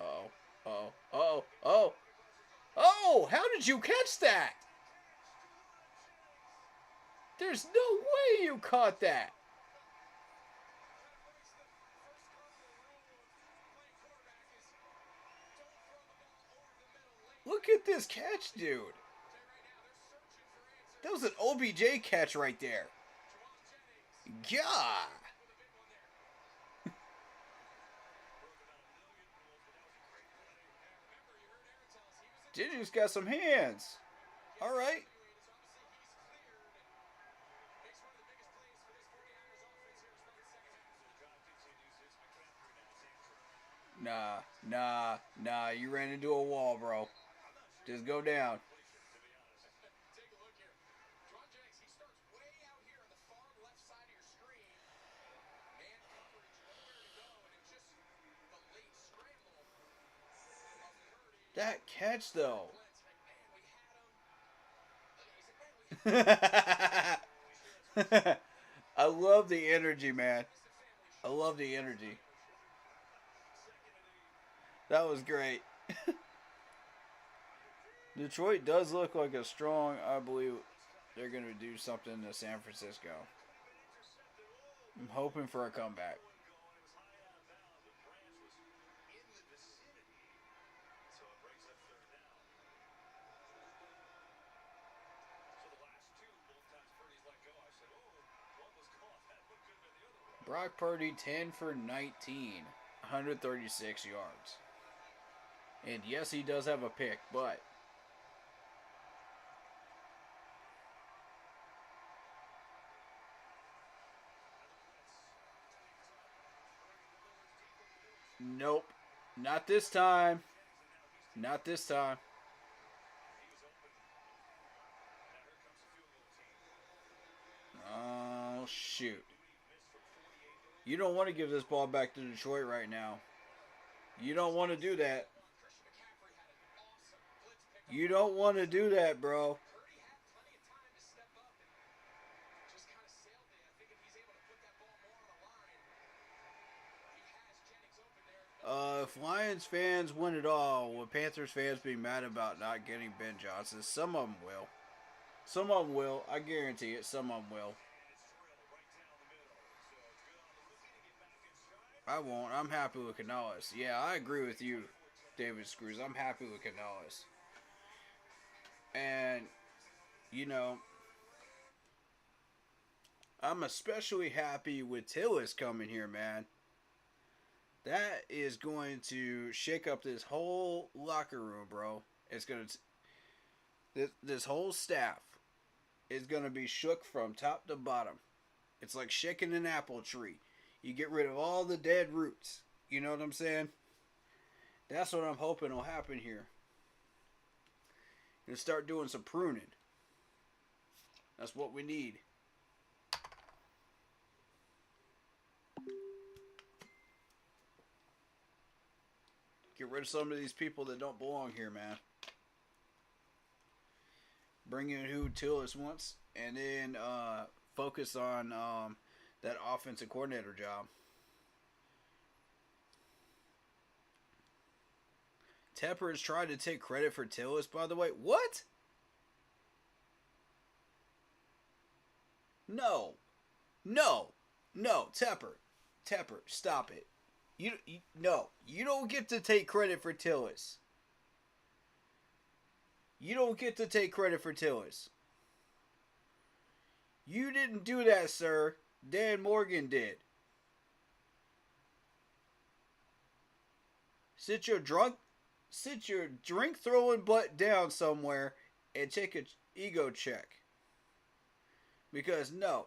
Uh-oh. Uh-oh. Uh-oh. Oh. Oh! How did you catch that? There's no way you caught that. Look at this catch, dude. That was an OBJ catch right there. Yeah. Gigi's got some hands. All right. Nah. You ran into a wall, bro. Just go down. Take a look here. John Jennings, he starts way out here on the far left side of your screen. Man coverage, nowhere to go, and it's just the late scramble of Purdy. That catch, though. Man, we had him. I love the energy, man. I love the energy. That was great. Detroit does look like a strong, I believe they're going to do something to San Francisco. I'm hoping for a comeback. Brock Purdy 10 for 19, 136 yards. And yes, he does have a pick, but nope. Not this time. Not this time. Oh, shoot. You don't want to give this ball back to Detroit right now. You don't want to do that. You don't want to do that, bro. Purdy had plenty of time to step up and just kind of sailed it. I think if he's able to put that ball more on the line, he has Jennings open there. If Lions fans win it all, will Panthers fans be mad about not getting Ben Johnson? Some of them will. Some of them will. I guarantee it. Some of them will. I won't. I'm happy with Canales. Yeah, I agree with you, David Screws. I'm happy with Canales. And, you know, I'm especially happy with Tillis coming here, man. That is going to shake up this whole locker room, bro. It's going to... This whole staff is going to be shook from top to bottom. It's like shaking an apple tree. You get rid of all the dead roots. You know what I'm saying? That's what I'm hoping will happen here. And start doing some pruning. That's what we need. Get rid of some of these people that don't belong here, man. Bring in who Tillis wants. And then focus on that offensive coordinator job. Tepper is trying to take credit for Tillis, by the way. What? No. Tepper, stop it. No, you don't get to take credit for Tillis. You don't get to take credit for Tillis. You didn't do that, sir. Dan Morgan did. Sit your drink throwing butt down somewhere and take an ego check. Because no.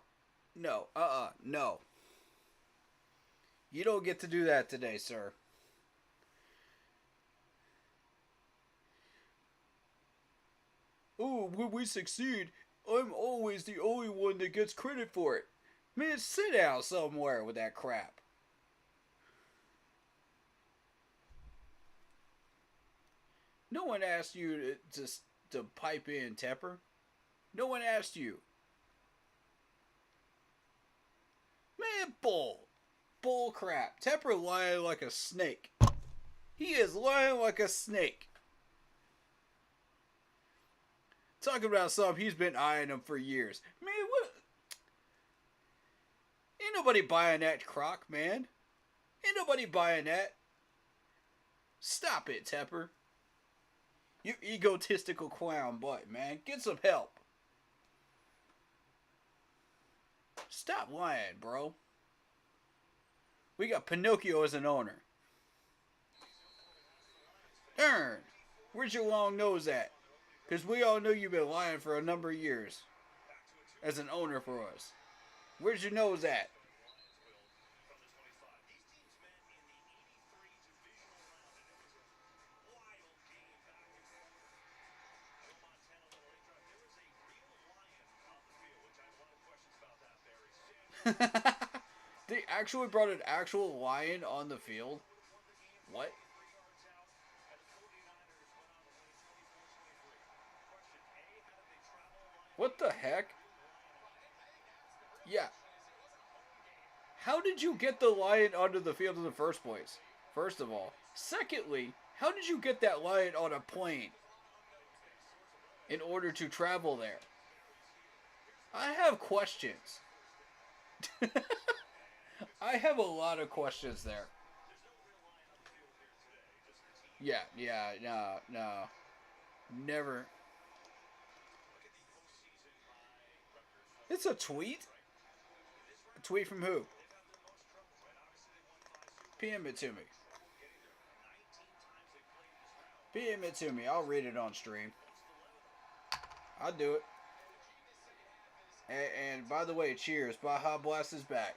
You don't get to do that today, sir. Oh, when we succeed, I'm always the only one that gets credit for it. Man, sit down somewhere with that crap. No one asked you to pipe in, Tepper. No one asked you. Man, bull crap. Tepper lying like a snake. He is lying like a snake. Talking about something he's been eyeing him for years. Man, what? Ain't nobody buying that crock, man. Ain't nobody buying that. Stop it, Tepper. You egotistical clown butt, man. Get some help. Stop lying, bro. We got Pinocchio as an owner. Darn. Where's your long nose at? Because we all know you've been lying for a number of years. As an owner for us. Where's your nose at? They actually brought an actual lion on the field? What? What the heck? Yeah. How did you get the lion onto the field in the first place? First of all. Secondly, how did you get that lion on a plane in order to travel there? I have questions. I have a lot of questions there. Yeah, no. Never. It's a tweet? A tweet from who? PM it to me. PM it to me. I'll read it on stream. I'll do it. And by the way, cheers. Baja Blast is back.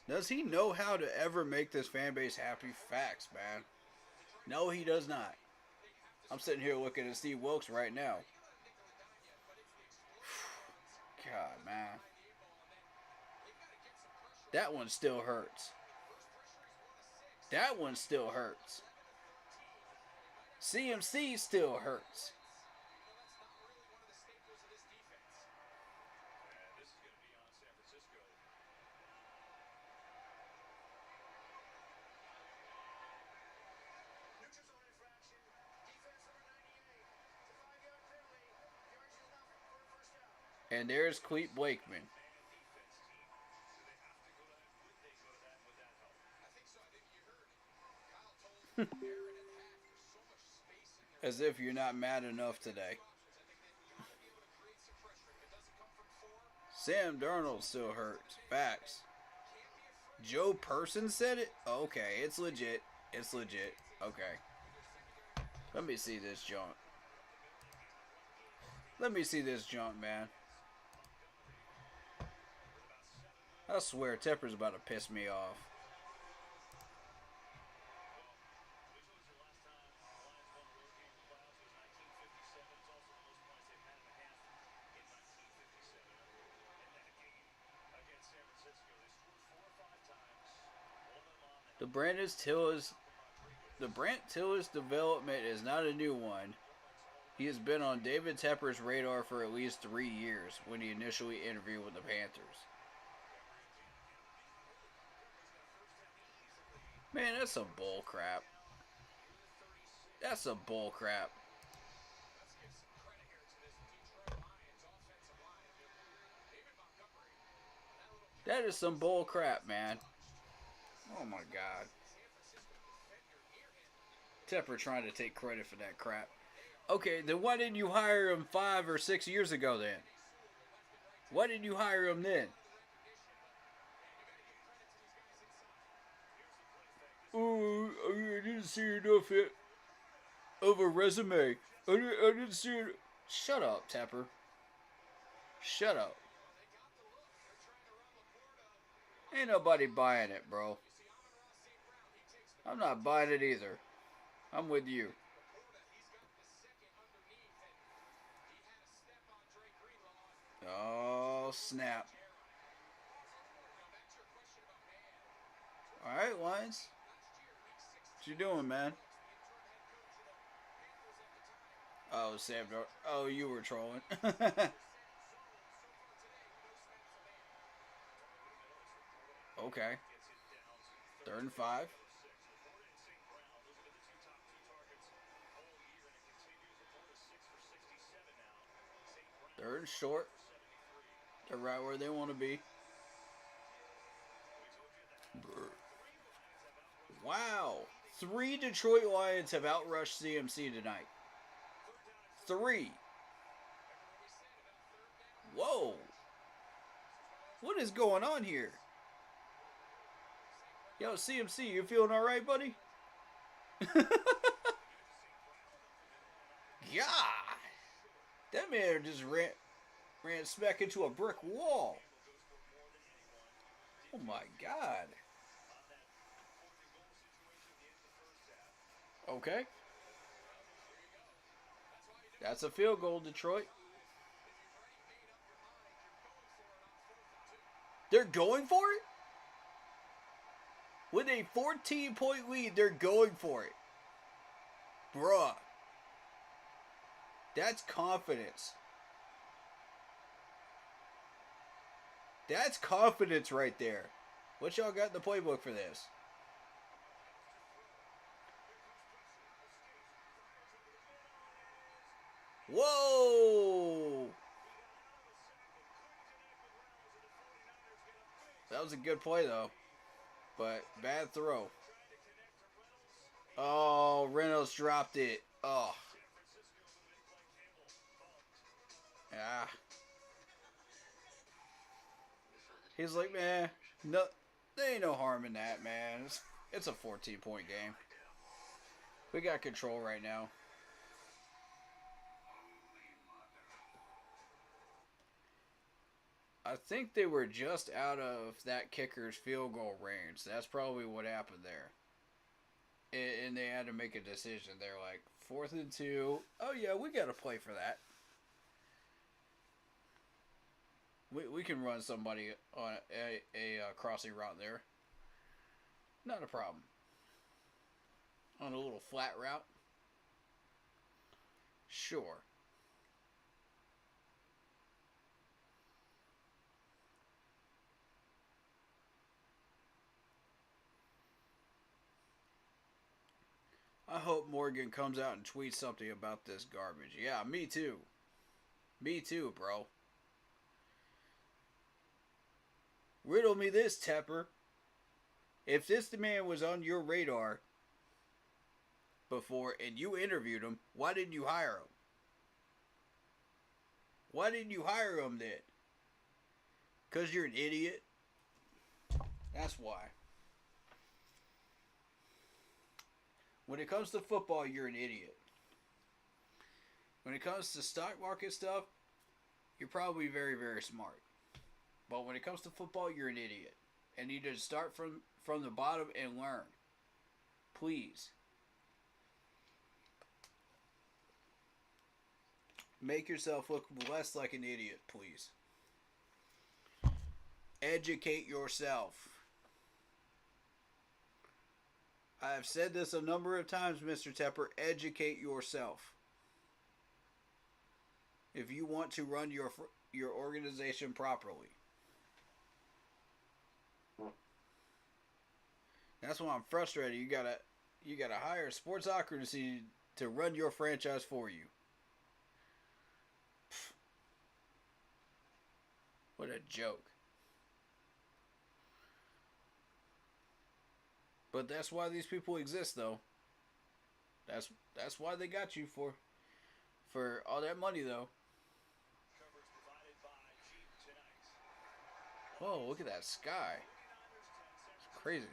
Does he know how to ever make this fan base happy? Facts, man. No, he does not. I'm sitting here looking at Steve Wilkes right now. God, man. That one still hurts. That one still hurts. CMC still hurts. And there's Cleet Blakeman. As if you're not mad enough today. Sam Darnold still hurts. Facts. Joe Person said it? Okay, it's legit. It's legit. Okay. Let me see this junk. Let me see this junk, man. I swear, Tepper's about to piss me off. The Brandt Tillis development is not a new one. He has been on David Tepper's radar for at least 3 years when he initially interviewed with the Panthers. Man, that's some bull crap. That's some bull crap. That is some bull crap, man. Oh my God. Tepper trying to take credit for that crap. Okay, then why didn't you hire him 5 or 6 years ago then? Why didn't you hire him then? Oh, I didn't see enough of a resume. I didn't see it. Shut up, Tepper. Shut up. Ain't nobody buying it, bro. I'm not buying it either. I'm with you. Oh, snap. Alright, Lions. What you doing, man? Oh, Sam. Oh, you were trolling. Okay. 3rd and 5. Third and short. They're right where they want to be. Wow. 3 Detroit Lions have outrushed CMC tonight. 3. Whoa. What is going on here? Yo, CMC, you feeling alright, buddy? Yeah. That man just ran smack into a brick wall. Oh my God. Okay. That's a field goal, Detroit. They're going for it? With a 14-point lead, they're going for it. Bruh. That's confidence. That's confidence right there. What y'all got in the playbook for this? Whoa! That was a good play, though. But bad throw. Oh, Reynolds dropped it. Oh. Yeah. He's like, man, no, there ain't no harm in that, man. It's a 14-point game. We got control right now. I think they were just out of that kicker's field goal range. That's probably what happened there. And they had to make a decision. They're like, 4th and 2. Oh, yeah, we got to play for that. We can run somebody on a crossing route there. Not a problem. On a little flat route. Sure. I hope Morgan comes out and tweets something about this garbage. Yeah, me too. Me too, bro. Riddle me this, Tepper. If this man was on your radar before and you interviewed him, why didn't you hire him? Why didn't you hire him then? Because you're an idiot? That's why. When it comes to football, you're an idiot. When it comes to stock market stuff, you're probably very, very smart. But when it comes to football, you're an idiot. And you need to start from the bottom and learn. Please. Make yourself look less like an idiot, please. Educate yourself. I've said this a number of times, Mr. Tepper. Educate yourself. If you want to run your organization properly. That's why I'm frustrated. You gotta hire Sportsocracy to run your franchise for you. What a joke. But that's why these people exist, though. That's why they got you for all that money, though. Whoa, look at that sky. It's crazy.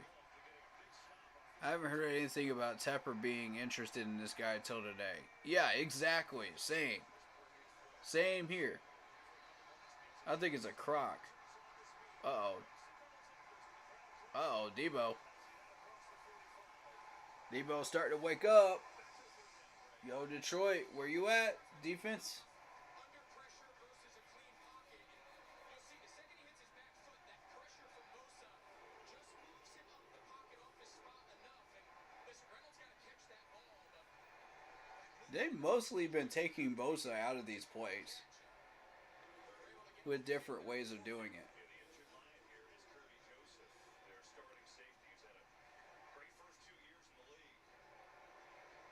I haven't heard anything about Tepper being interested in this guy until today. Yeah, exactly. Same. Same here. I think it's a crock. Uh-oh. Uh-oh, Debo. Debo's starting to wake up. Yo, Detroit, where you at? Defense? Under pressure versus a clean pocket. And you'll see the second he hits his back foot, that pressure from Bosa just moves him up the pocket off his spot enough. And listen, Reynolds got to catch that ball, but They've mostly been taking Bosa out of these plays with different ways of doing it.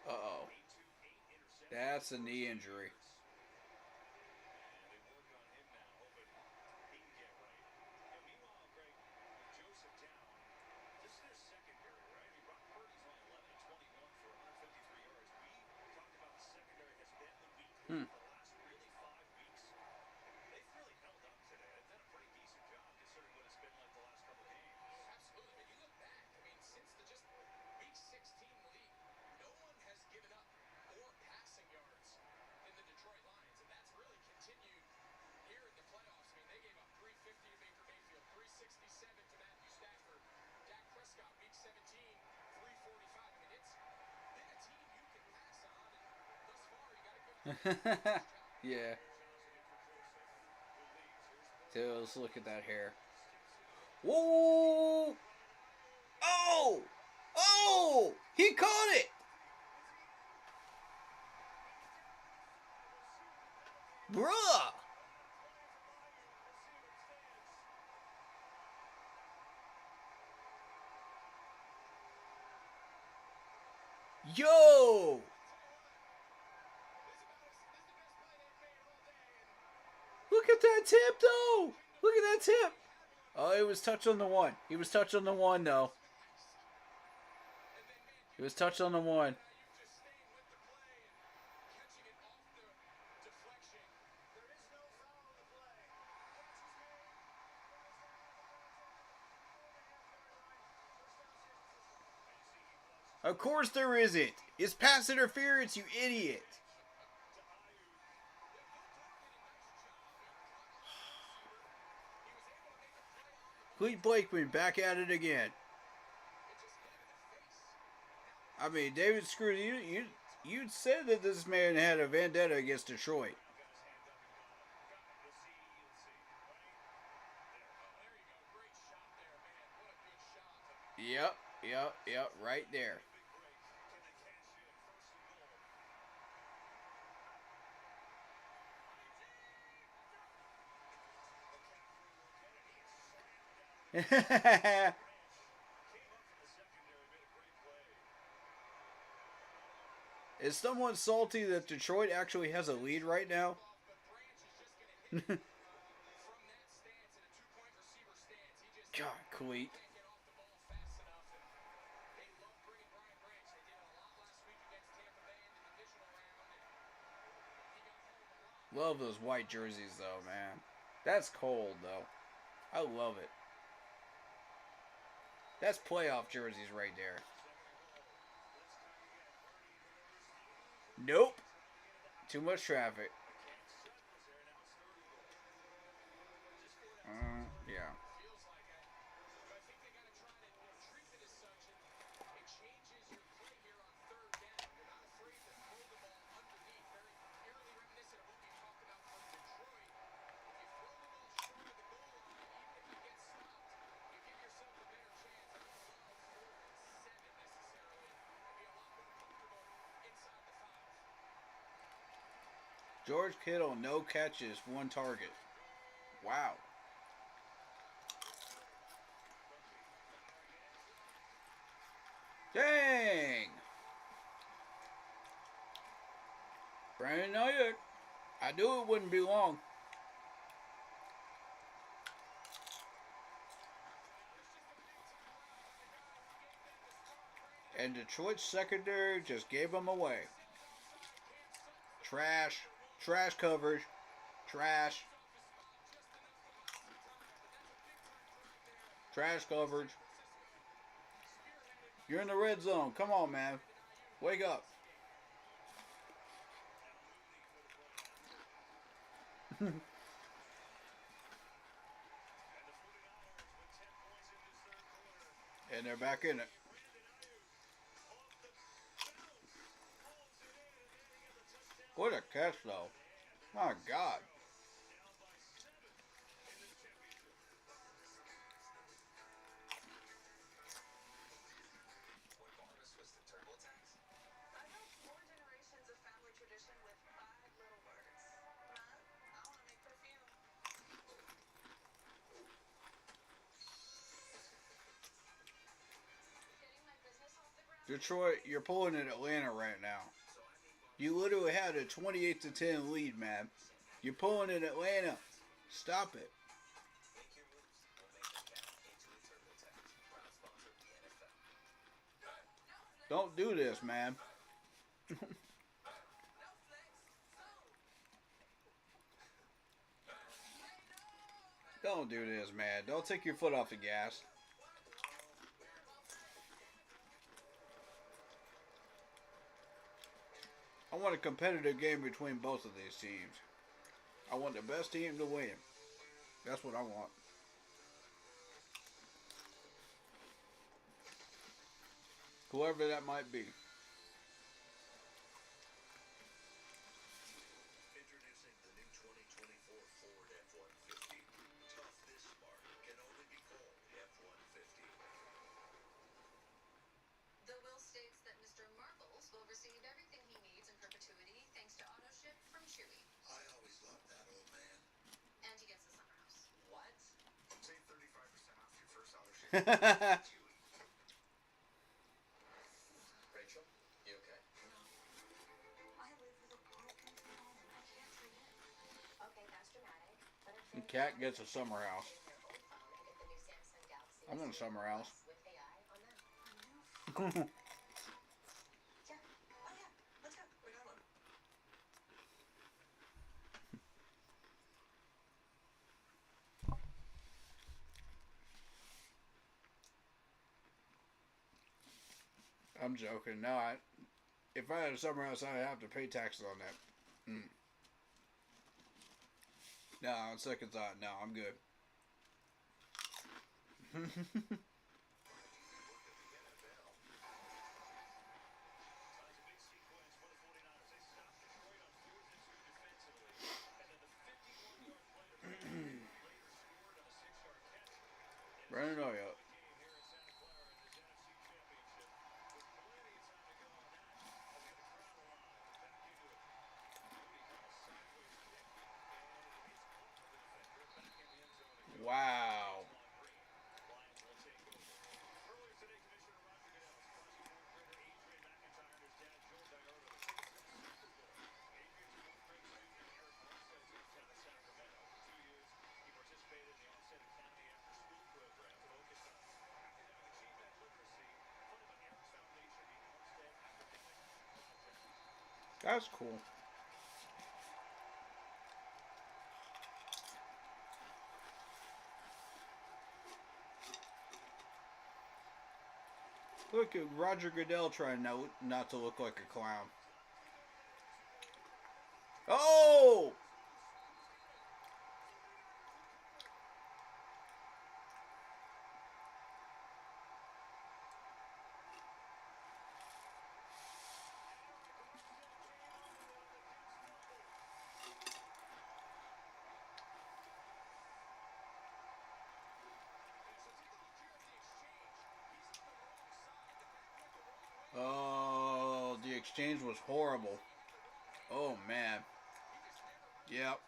Uh-oh. That's a knee injury. Hmm. absolutely. But you look back, I mean, since the just week 16 league, no one has given up more passing yards than the Detroit Lions. And that's really continued here in the playoffs. I mean, they gave up 350 to Baker Mayfield, 367 to Matthew Stafford. Dak Prescott, week 17, 345. I mean, it's been a team you can pass on. And thus far, you got to give them Yeah. So let's look at that hair. Whoa! Oh! Oh! He caught it! Bruh! Yo! Look at that tip, though! Look at that tip! Oh, it was touch on the one. He was touch on the one, though. He was touch on the one. Of course there isn't. It's pass interference, you idiot. Clete Blakeman back at it again. I mean, David Screw, you said that this man had a vendetta against Detroit. Yep, right there. Is someone salty that Detroit actually has a lead right now? God, Cleat. Love those white jerseys, though, man. That's cold, though. I love it. That's playoff jerseys right there. Nope. Too much traffic. Yeah. George Kittle, no catches, 1 target. Wow. Dang! Brandon Ayuk. I knew it wouldn't be long. And Detroit's secondary just gave them away. Trash. Trash coverage. Trash. Trash coverage. You're in the red zone. Come on, man. Wake up. And they're back in it. What a catch, though. My God. I hope 4 generations of family tradition with 5 little words. Ma, I want to make perfume. Getting my business off the ground. Detroit, you're pulling at Atlanta right now. You literally had a 28-10 lead, man. You're pulling at Atlanta. Stop it. Don't do this, man. Don't do this, man. Don't take your foot off the gas. I want a competitive game between both of these teams. I want the best team to win. That's what I want. Whoever that might be. Introducing the new 2024 Ford F-150. Tough this smart can only be called F-150. The will states that Mr. Marbles will receive everything he needs in perpetuity thanks to auto ship from Chewy. I always loved that old man. And he gets the summer house. What? Save 35% off your first auto ship. Rachel, you okay? I live with a broken phone. I can't trade it. Okay, that's dramatic. But if The cat gets a summer house. your old phone and get the new Samsung Galaxy I want a summer house. with AI on them. A new phone. Yeah. Oh, yeah. Let's go. We got one. I'm joking. No, if I had a summer house, I'd have to pay taxes on that. No, on second thought, no, I'm good. Brandon Oya. Wow. That's cool. Look at Roger Goodell trying not to look like a clown. Oh! Oh, the exchange was horrible. Oh, man. Yep.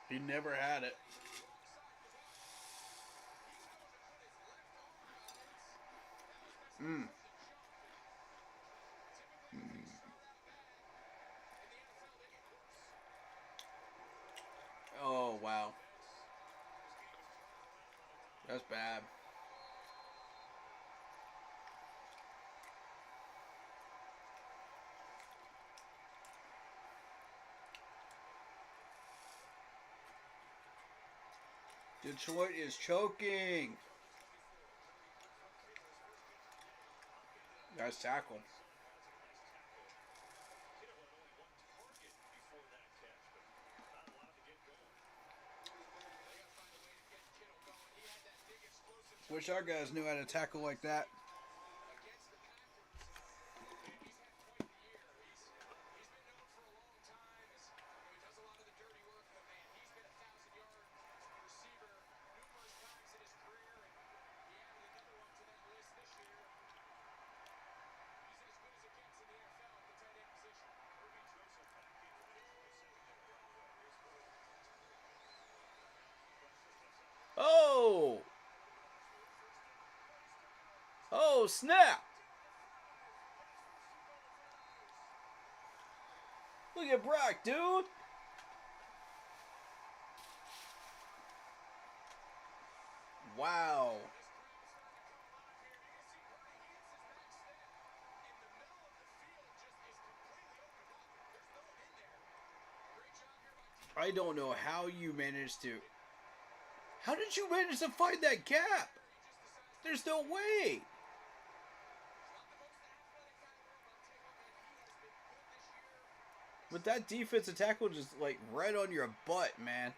He never had it. Oh, wow. That's bad. Detroit is choking. Nice tackle. Wish our guys knew how to tackle like that. Against the Packers, he's had quite the year. He's been known for a long time as he does a lot of the dirty work, but man, he's been a 1,000-yard receiver numerous times in his career, and he added another one to that list this year. He's as good as it gets in the NFL at the tight end position. Oh! Oh, snap! Look at Brock, dude! Wow. I don't know how you managed to. How did you manage to find that gap? There's no way. With that defensive tackle just like right on your butt, man.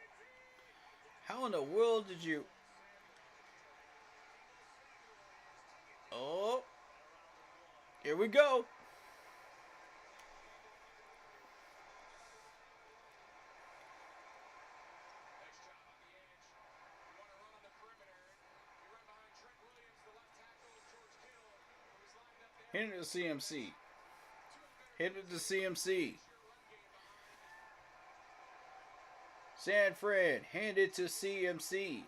How in the world did you... Oh. Here we go. Hand it to CMC. Hand it to CMC. San Fran, hand it to CMC.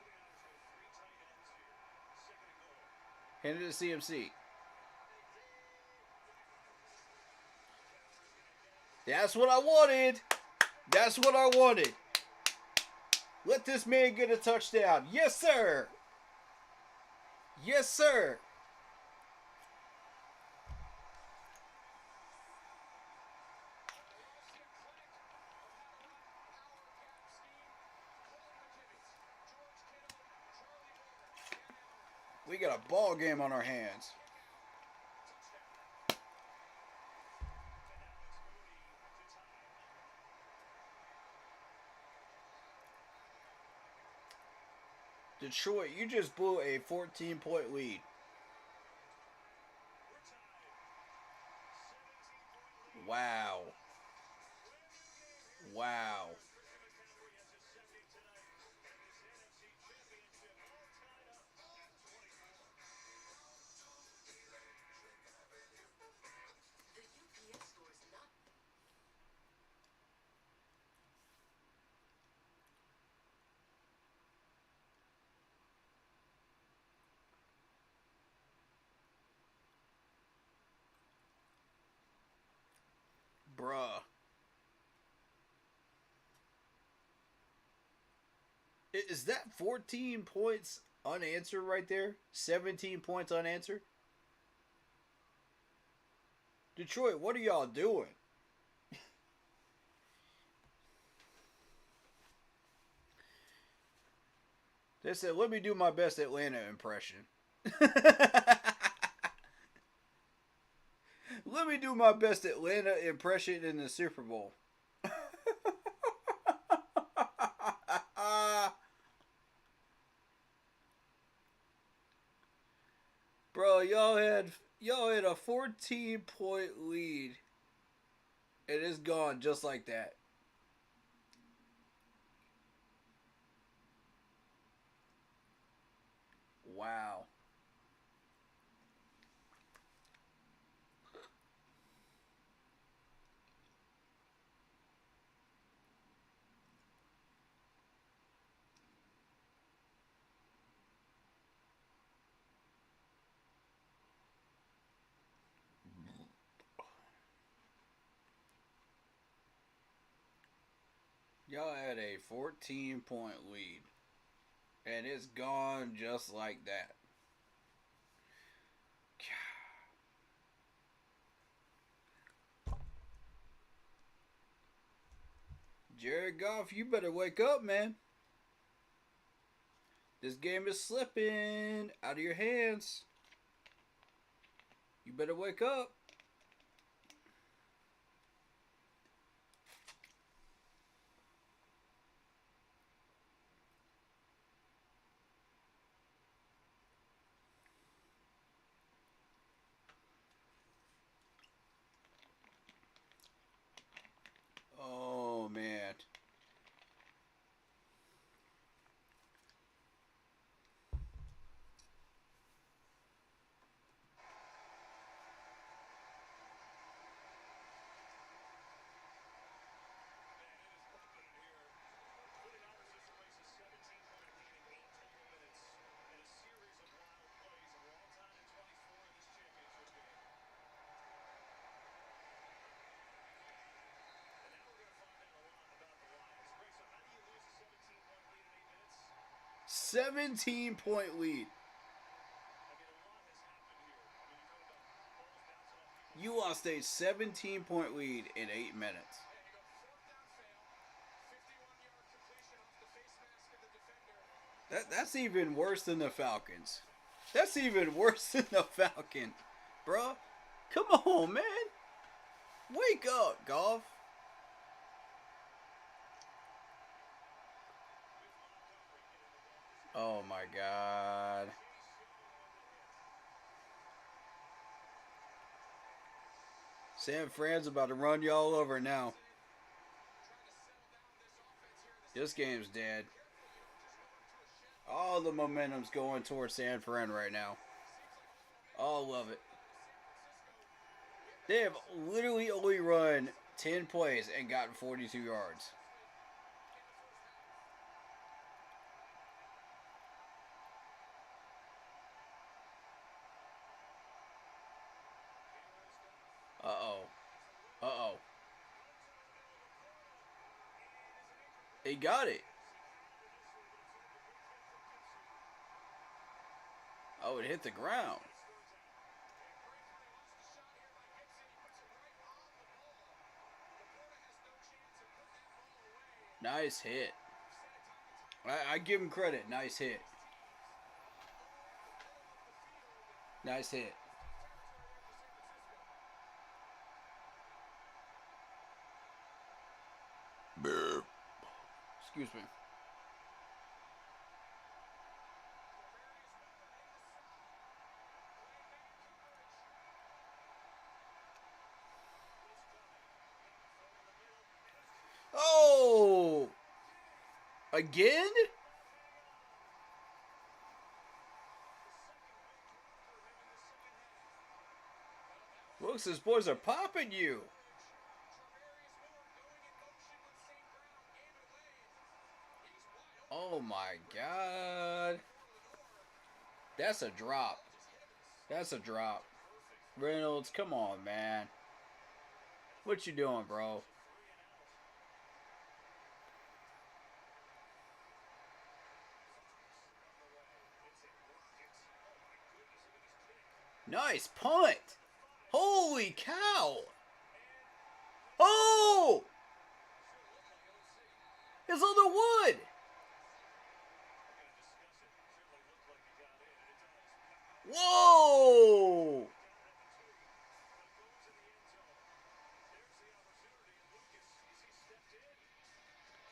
Hand it to CMC. That's what I wanted. That's what I wanted. Let this man get a touchdown. Yes, sir. Yes, sir. We got a ball game on our hands. Detroit, you just blew a 14-point lead. Wow. Wow. Bruh. Is that 14 points unanswered right there? 17 points unanswered? Detroit, what are y'all doing? They said, let me do my best Atlanta impression. Let me do my best Atlanta impression in the Super Bowl. Bro, y'all had a 14-point lead. And it's gone just like that. Wow. Y'all had a 14-point lead. And it's gone just like that. Jared Goff, you better wake up, man. This game is slipping out of your hands. You better wake up. Oh, man. Seventeen-point lead. You lost a 17-point lead in 8 minutes. That's even worse than the Falcons. That's even worse than the Falcons. Bruh, come on, man. Wake up, Goff. Oh, my God. San Fran's about to run y'all over now. This game's dead. All the momentum's going towards San Fran right now. All of it. They have literally only run 10 plays and gotten 42 yards. Uh-oh. Uh-oh. He got it. Oh, it hit the ground. Nice hit. I give him credit. Nice hit. Nice hit. Excuse me. Oh! Again? Looks as boys are popping you. Oh my God. That's a drop. That's a drop. Reynolds, come on, man. What you doing, bro? Nice punt. Holy cow. Oh! It's on the wood. Whoa!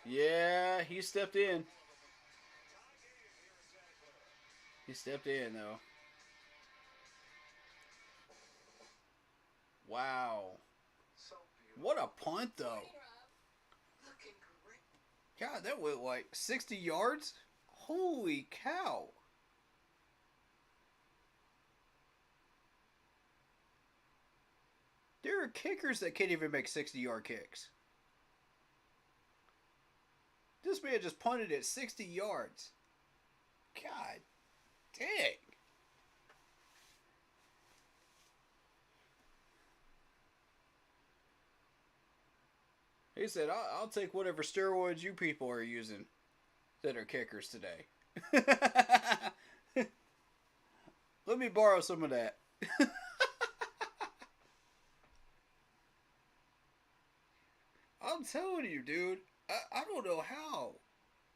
Yeah, he stepped in. He stepped in, though. Wow. What a punt, though. God, that went like 60 yards? Holy cow. There are kickers that can't even make 60-yard kicks. This man just punted at 60 yards. God dang. He said, I'll take whatever steroids you people are using that are kickers today. Let me borrow some of that. I'm telling you, dude. I don't know how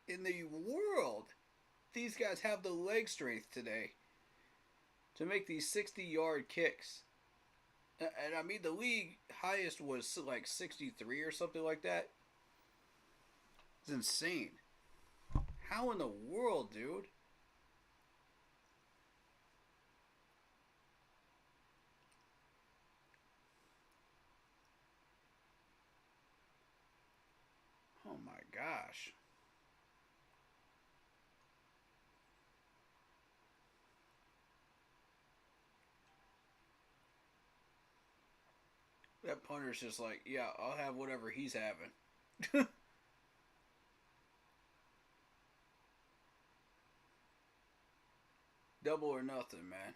in the world these guys have the leg strength today to make these 60-yard kicks. And I mean, the league highest was like 63 or something like that. It's insane. How in the world, dude? Oh my gosh. That punter's just like, yeah, I'll have whatever he's having. Double or nothing, man.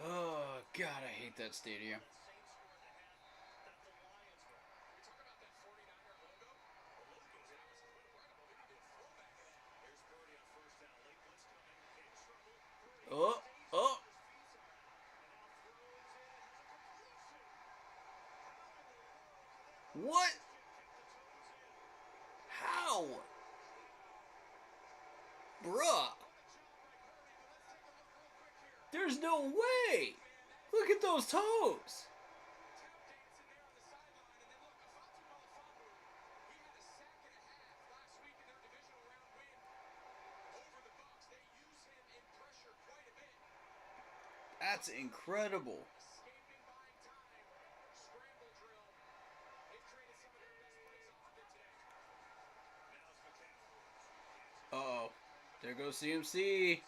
Oh, God, I hate that stadium. Oh, oh. What? How? Bruh. There's no way. Look at those toes. That's incredible. Uh-oh. There goes CMC.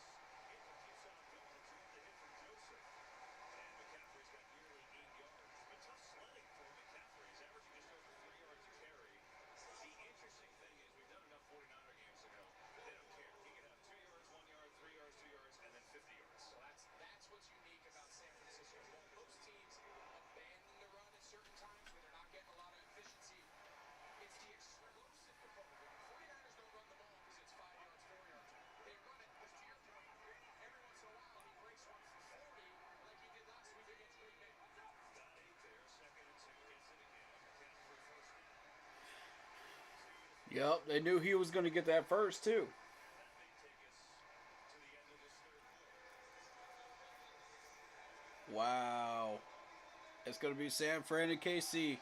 Yep, they knew he was going to get that first, too. Wow. It's going to be San Fran and KC.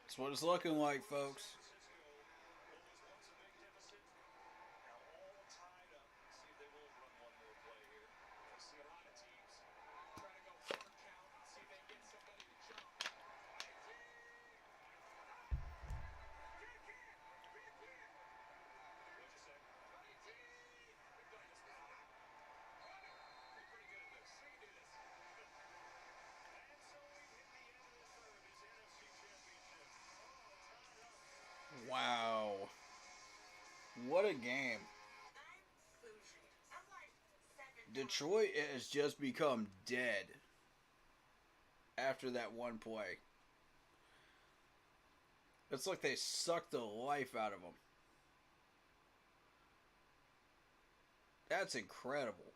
That's what it's looking like, folks. Wow. What a game. Detroit has just become dead after that one play. It's like they sucked the life out of them. That's incredible.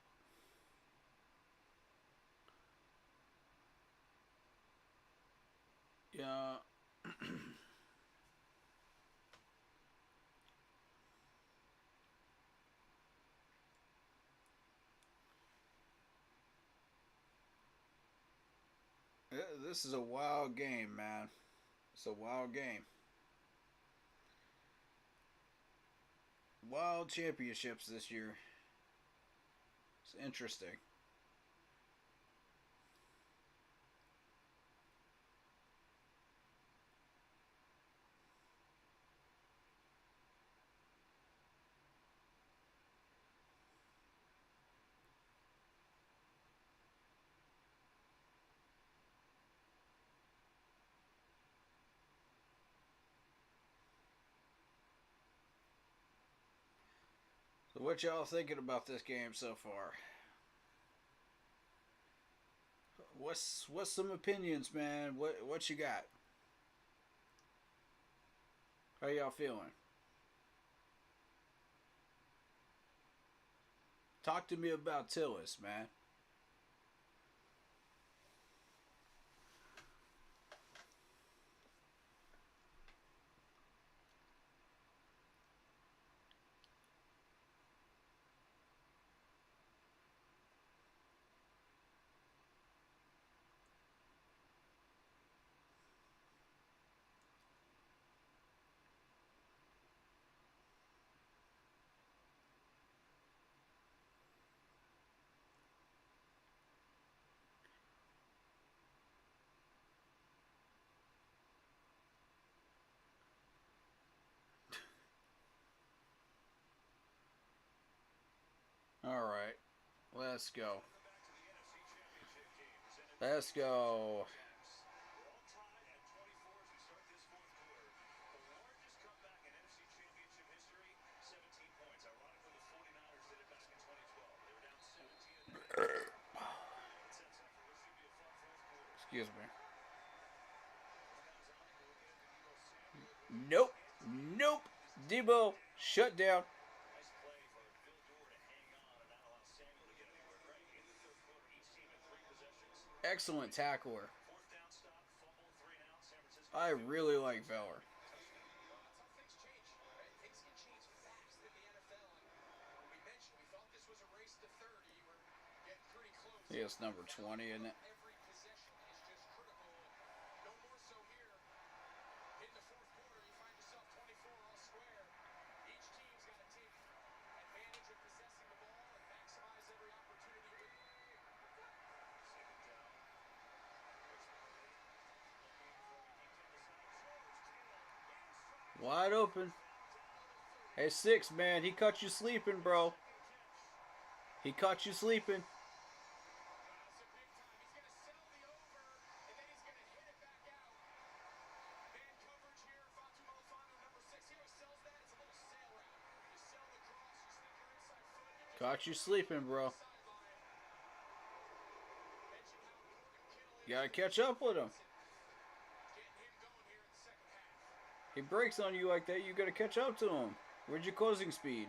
Yeah. This is a wild game, man. It's a wild game. Wild championships this year. It's interesting. What y'all thinking about this game so far? What's some opinions, man? What you got? How y'all feeling? Talk to me about Tillis, man. All right, let's go. Let's go. Excuse me. Nope. Nope. Debo, shut down. Excellent tackler. I really like Veller. That's how things change, right? Things can change fast in the NFL. And we mentioned we thought this was a race to 30. We're getting pretty close. Yeah, it's number 20, isn't it? Every possession is just critical. No more so here. In the fourth quarter, you find yourself 24 all square. Each team's got to take advantage of possessing the ball and maximize every opportunity. Wide open. Hey, 6, man. He caught you sleeping, bro. He caught you sleeping. That's a big time. He's going to sell the over, and then he's going to hit it back out. Man coverage here. Fatu Malafanu, number 6. He always sells that. It's a little sail route. You sell the cross, you stick your inside foot. Caught you sleeping, bro. You gotta catch up with him. He breaks on you like that, you gotta catch up to him. Where's your closing speed?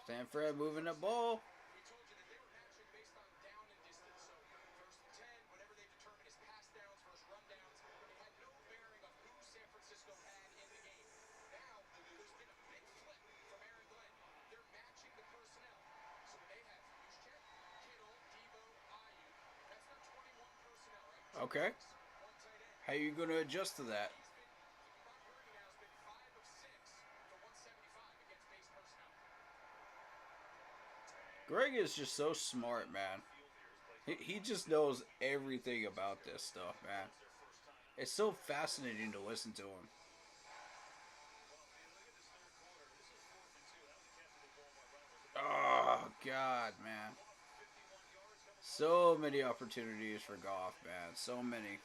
Stanford moving the ball. We told you that they were matching based on down and distance. So first and 10, whatever they determined as pass downs versus run downs, it had no bearing on who San Francisco had in the game. Now, there's been a big flip from Aaron Glenn. They're matching the personnel. So when they have Juszczyk, Kittle, Debo, Ayuk, that's their 21 personnel, right? Okay. One tight end. How you gonna adjust to that? Brock Purdy now has been 5 of 6 for 175 against base personnel. Greg is just so smart, man. He just knows everything about this stuff, man. It's so fascinating to listen to him. Oh, God, man. So many opportunities for Goff, man. So many.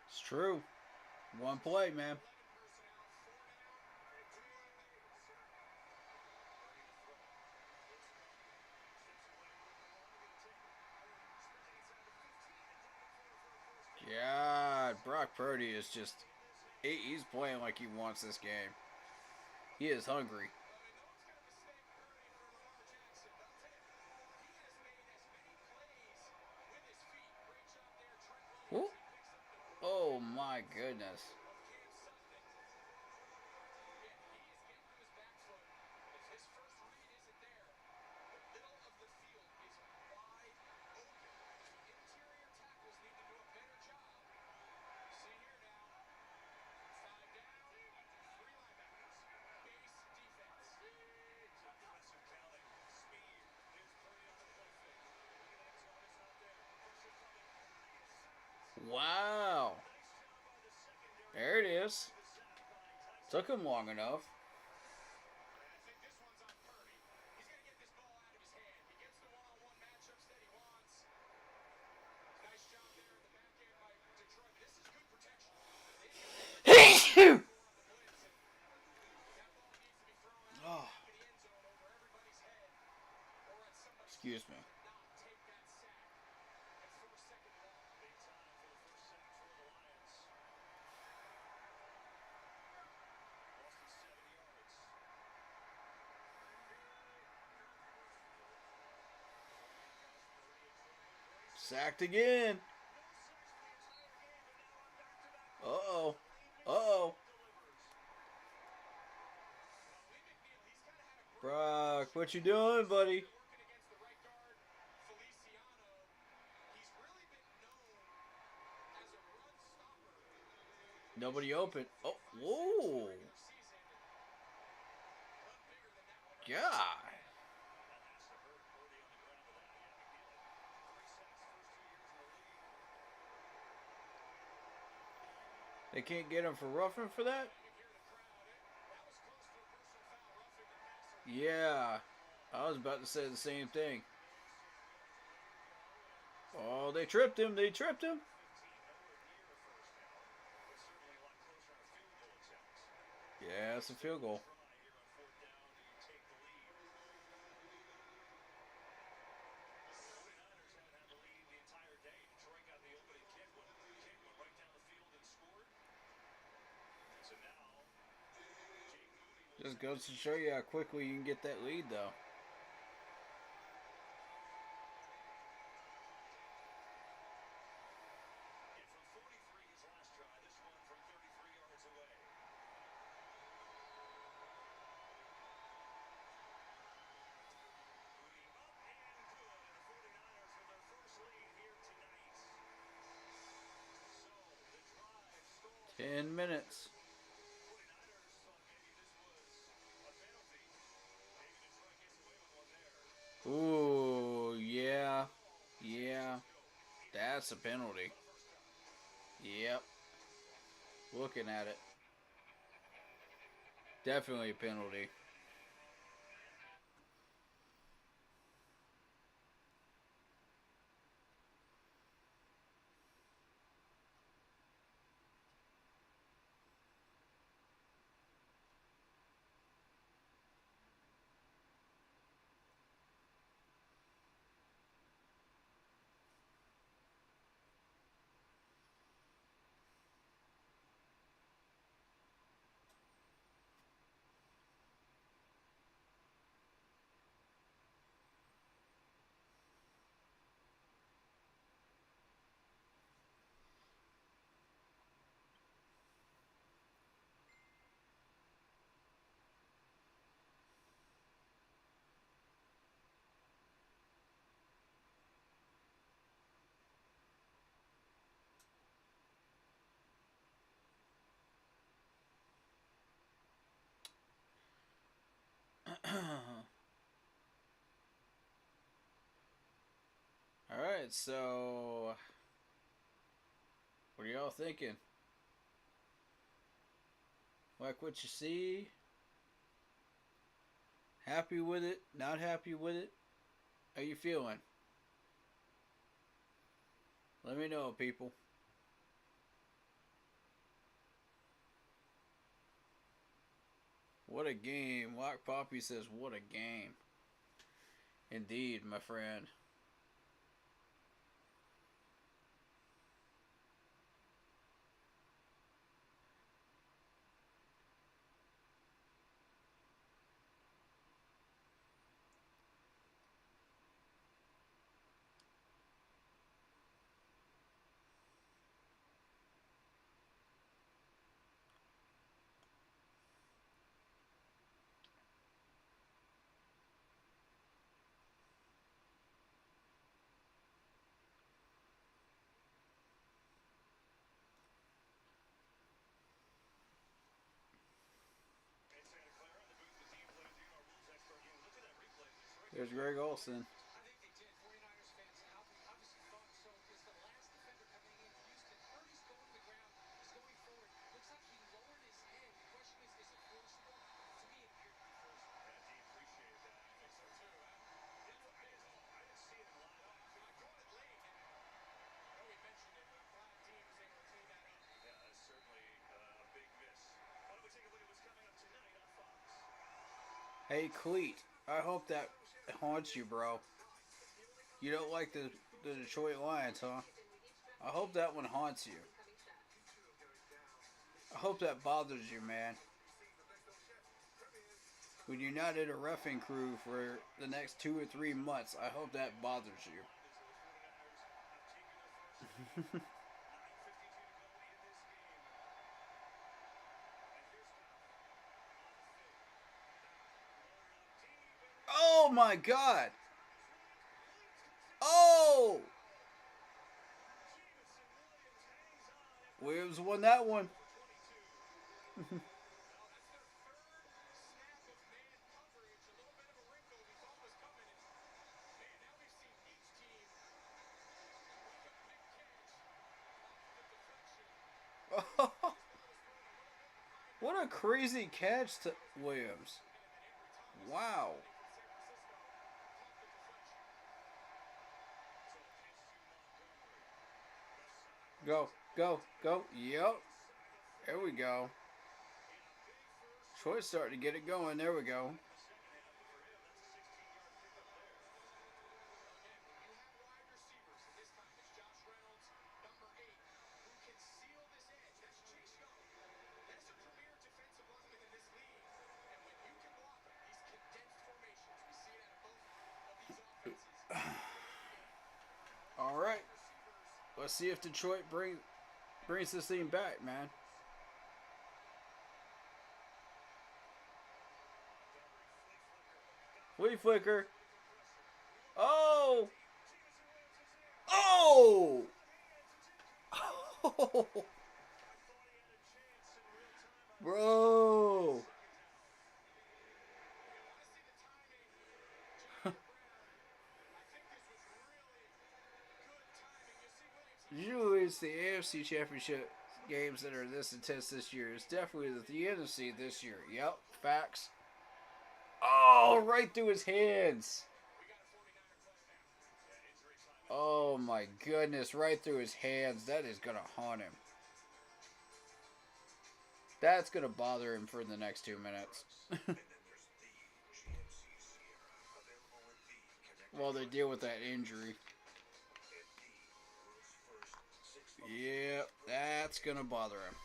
It's true. One play, man. God, Brock Purdy is just... He's playing like he wants this game. He is hungry. Whoop. Oh my goodness. Wow. There it is. Took him long enough. I think this one's on Purdy. He's going to get this ball out of his hand. He gets the one-on-one matchups that he wants. Nice job there in the back end by Detroit. This is good protection. They didn't get the on the blitz, and that ball needs to be thrown out of the Oh, back of the end zone over everybody's head or at somebody's excuse me. to not take that sack and force second and long. Big time for the first sack for the Lions. Lost him 7 yards. Sacked again. Uh-oh. Uh-oh. Brock, what you doing, buddy? Working against the right guard, Feliciano. He's really been known as a run stopper. Nobody open. Oh, whoa. Regular season. Run bigger than that one. God. That has to hurt Purdy on the ground with that. Yeah, McNeil had 3 sacks first 2 years in the league. They can't get him for roughing for that? You can hear the crowd. That was close to a personal foul, roughing the passer. Yeah. I was about to say the same thing. Oh, they tripped him. They tripped him. 15, nowhere near a first down, but certainly a lot closer on a field goal attempt. Yeah, it's a field goal. Try here on 4th down to take the lead. 49ers haven't had the lead the entire day. Detroit got the opening kick, went right down the field and scored. So now, Jake Moody will Just goes to show you how quickly you can get that lead, though. hit from 43 his last try. This one from 33 yards away. Moody up and good. And the 49ers with their first lead here tonight. So the drive stalls. 10 minutes. 49ers thought maybe this was a penalty. Maybe Detroit gets away with one there. Ooh, yeah. Yeah. That's a penalty. Yep. Looking at it. Definitely a penalty. Alright, so what are y'all thinking? Like what you see? Happy with it? Not happy with it? How you feeling? Let me know, people. What a game. Lock Poppy says, what a game. Indeed, my friend. In Santa Clara, in the booth with Dean Blanzier, our rules expert. You look at that replay. There's Greg Olson. I think they did. 49ers fans obviously thought so because the last defender coming in, Houston Hey, Cleat, I hope that haunts you, bro. You don't like the Detroit Lions, huh? I hope that one haunts you. I hope that bothers you, man. When you're not in a roughing crew for the next 2 or 3 months, I hope that bothers you. Oh my god! Oh! Williams won that one. What a crazy catch to Williams. Wow. Go, go, go. Yep. There we go. Troy's starting to get it going. There we go. All right. Let's see if Detroit brings this thing back, man. Flea flicker. Oh! Oh! Oh! Bro! Usually it's the AFC Championship games that are this intense this year. It's definitely the NFC this year. Yep, facts. Oh, right through his hands. Oh my goodness, right through his hands. That is going to haunt him. That's going to bother him for the next 2 minutes. While they deal with that injury. Yep, that's going to bother him.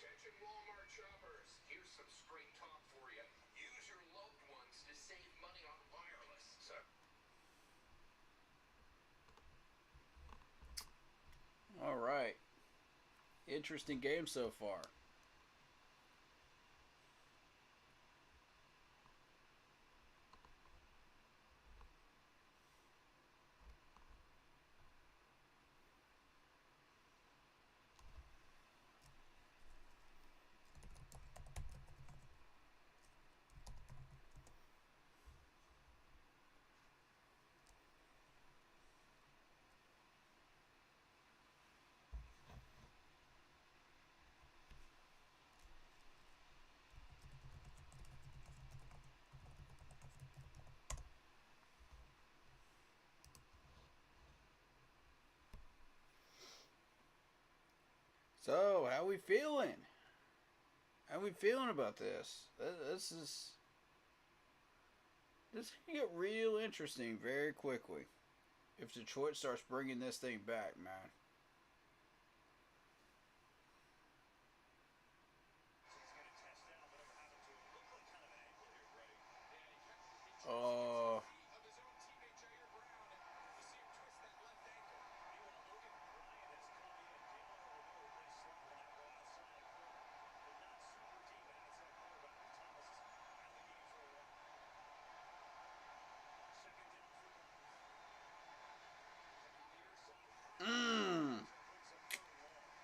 Attention Walmart shoppers, here's some straight talk for you. Use your loved ones to save money on wireless. So All right. Interesting game so far. So, how we feeling? How we feeling about this? This can get real interesting very quickly if Detroit starts bringing this thing back, man. Oh,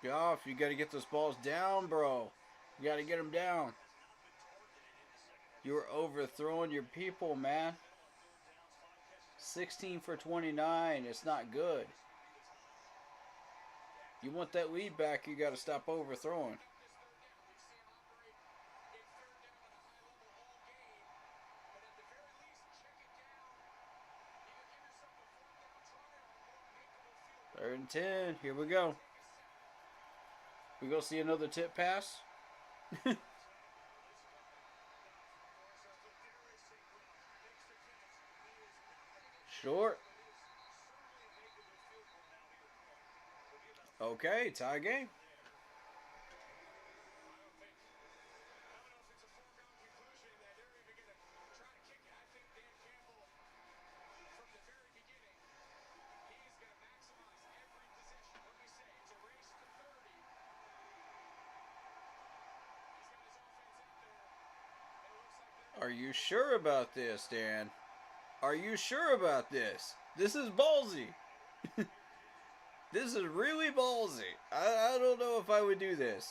Goff, you got to get those balls down, bro. You got to get them down. You're overthrowing your people, man. 16 for 29. It's not good. You want that lead back, you got to stop overthrowing. Third and 10. Here we go. We go see another tip pass. Short. Okay, tie game. Are you sure about this, Dan? Are you sure about this? This is ballsy. This is really ballsy. I don't know if I would do this.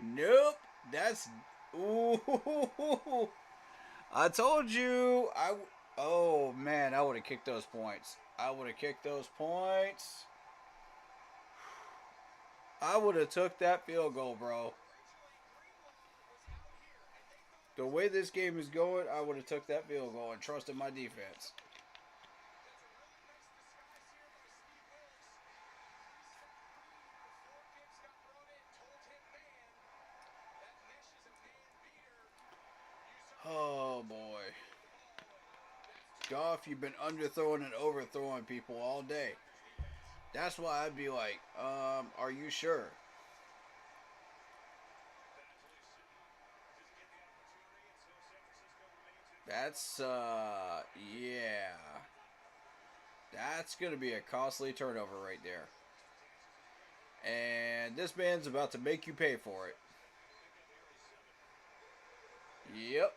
Nope. That's... Ooh. I told you. Oh, man. I would have kicked those points. I would have kicked those points. I would have took that field goal, bro. The way this game is going, I would have took that field goal and trusted my defense. Oh, boy. Goff, you've been underthrowing and overthrowing people all day. That's why I'd be like, are you sure? That's, yeah. That's going to be a costly turnover right there. And this man's about to make you pay for it. Yep.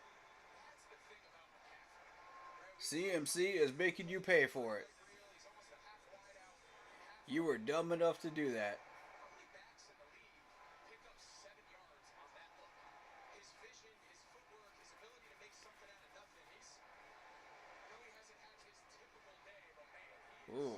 CMC is making you pay for it. You were dumb enough to do that. Oof.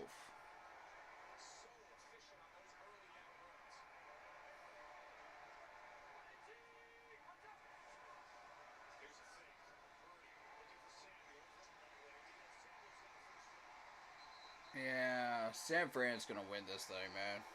Yeah, San Fran's gonna win this thing, man. –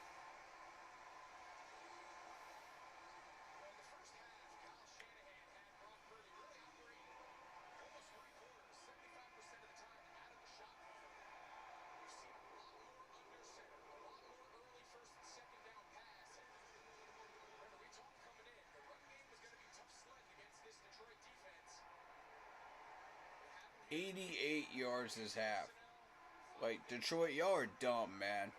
88 yards this half. Like, Detroit, y'all are dumb, man.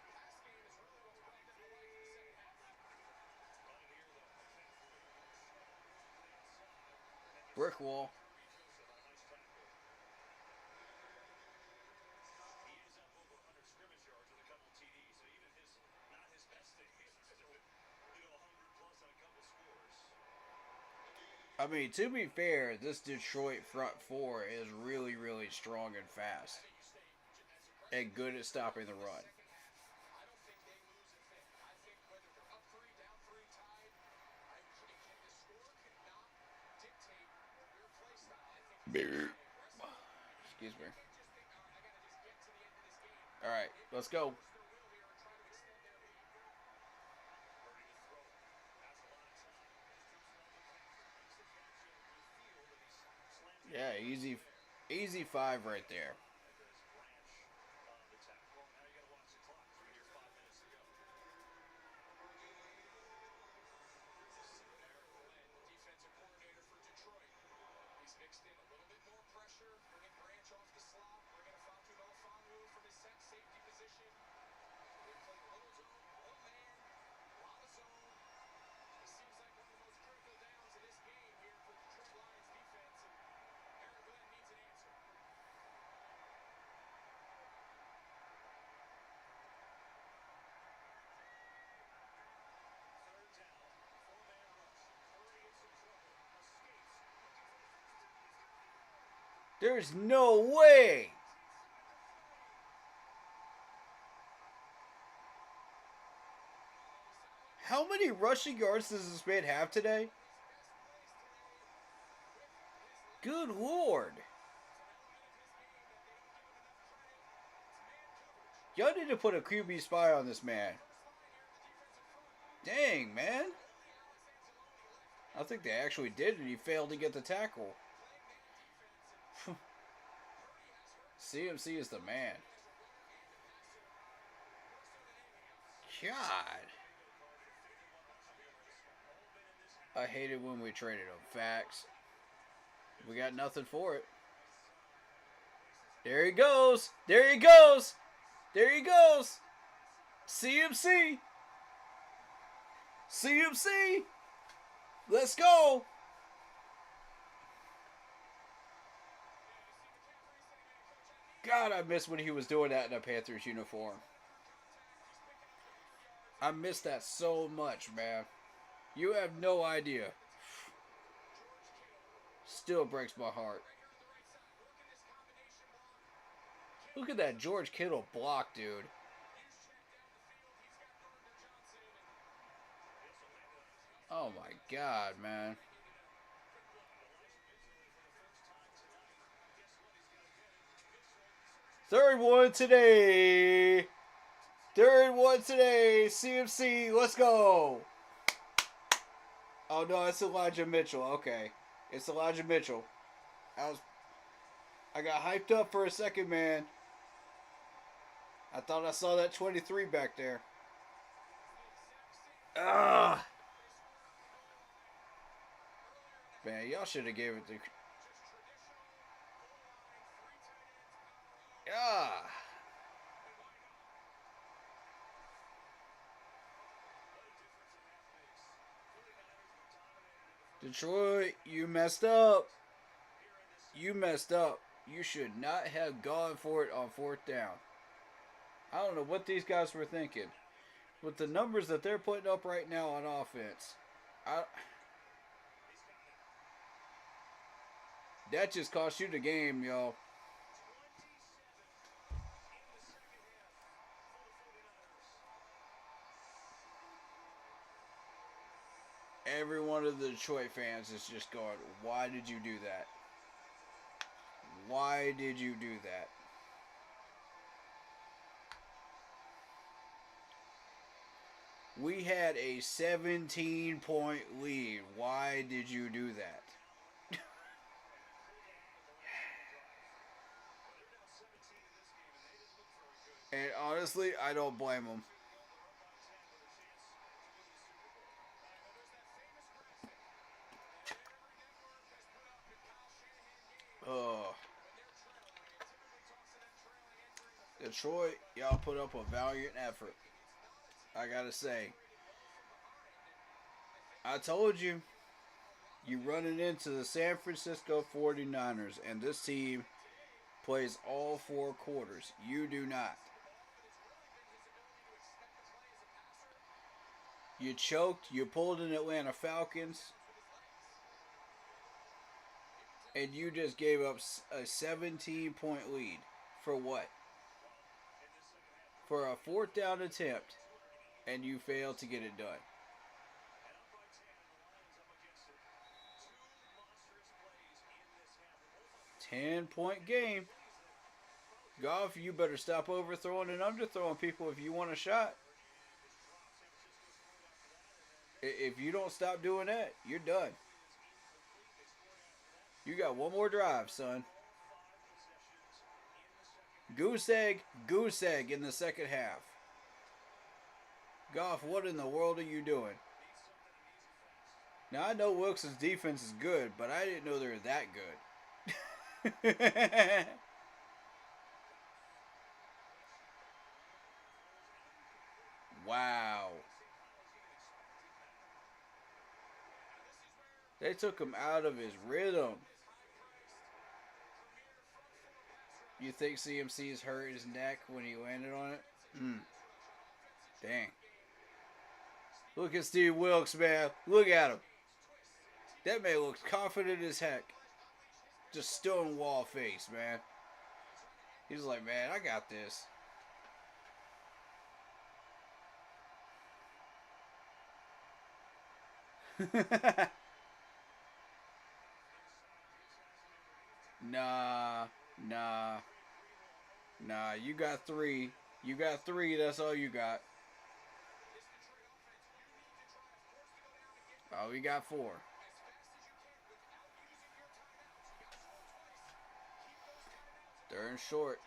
Brick wall. I mean, to be fair, this Detroit front four is really, really strong and fast. And good at stopping the run. Excuse me. Alright, let's go. Yeah, easy 5 right there. There's no way. How many rushing yards does this man have today? Good Lord. Y'all need to put a QB spy on this man. Dang, man. I think they actually did, and he failed to get the tackle. CMC is the man. God. I hated when we traded him. Facts. We got nothing for it. There he goes. There he goes. There he goes. CMC. CMC. Let's go. God, I miss when he was doing that in a Panthers uniform. I miss that so much, man. You have no idea. Still breaks my heart. Look at that George Kittle block, dude. Oh my God, man. Third one today. Third one today. CMC, let's go. Oh no, it's Elijah Mitchell. Okay. It's Elijah Mitchell. I got hyped up for a second, man. I thought I saw that 23 back there. Ah. Man, y'all should have gave it to... Ah. Detroit, you messed up. You messed up. You should not have gone for it on fourth down. I don't know what these guys were thinking. With the numbers that they're putting up right now on offense, that just cost you the game, y'all. Every one of the Detroit fans is just going, why did you do that? Why did you do that? We had a 17-point lead. Why did you do that? And honestly, I don't blame them. Detroit, y'all put up a valiant effort. I gotta say. I told you, you running into the San Francisco 49ers, and this team plays all four quarters. You do not. You choked, you pulled an Atlanta Falcons, and you just gave up a 17-point lead. For what? For a fourth down attempt, and you failed to get it done. Ten-point game. Goff, you better stop overthrowing and underthrowing people if you want a shot. If you don't stop doing that, you're done. You got one more drive, son. Goose egg in the second half. Goff, what in the world are you doing? Now, I know Wilkes' defense is good, but I didn't know they were that good. Wow. They took him out of his rhythm. You think CMC's hurt his neck when he landed on it? Dang. Look at Steve Wilkes, man. Look at him. That man looks confident as heck. Just stonewall face, man. He's like, man, I got this. Nah, nah, nah. You got three. You got three. That's all you got. Oh, we got four. They're in short.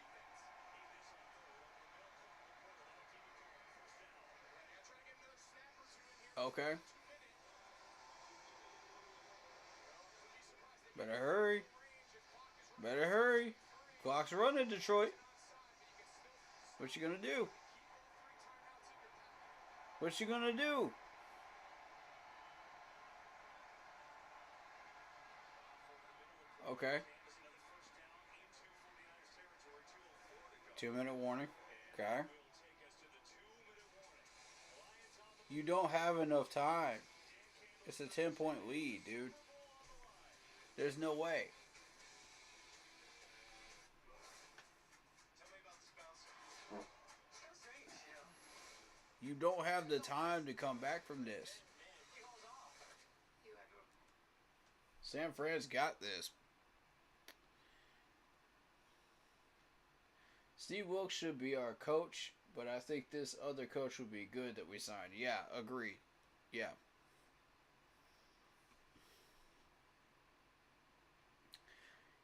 Okay. Better hurry. Better hurry. Clock's running, Detroit. What you gonna do? What you gonna do? Okay. 2-minute warning. Okay. You don't have enough time. It's a 10-point lead, dude. There's no way. You don't have the time to come back from this. San Fran's got this. Steve Wilkes should be our coach, but I think this other coach would be good that we signed. Yeah, agreed. Yeah.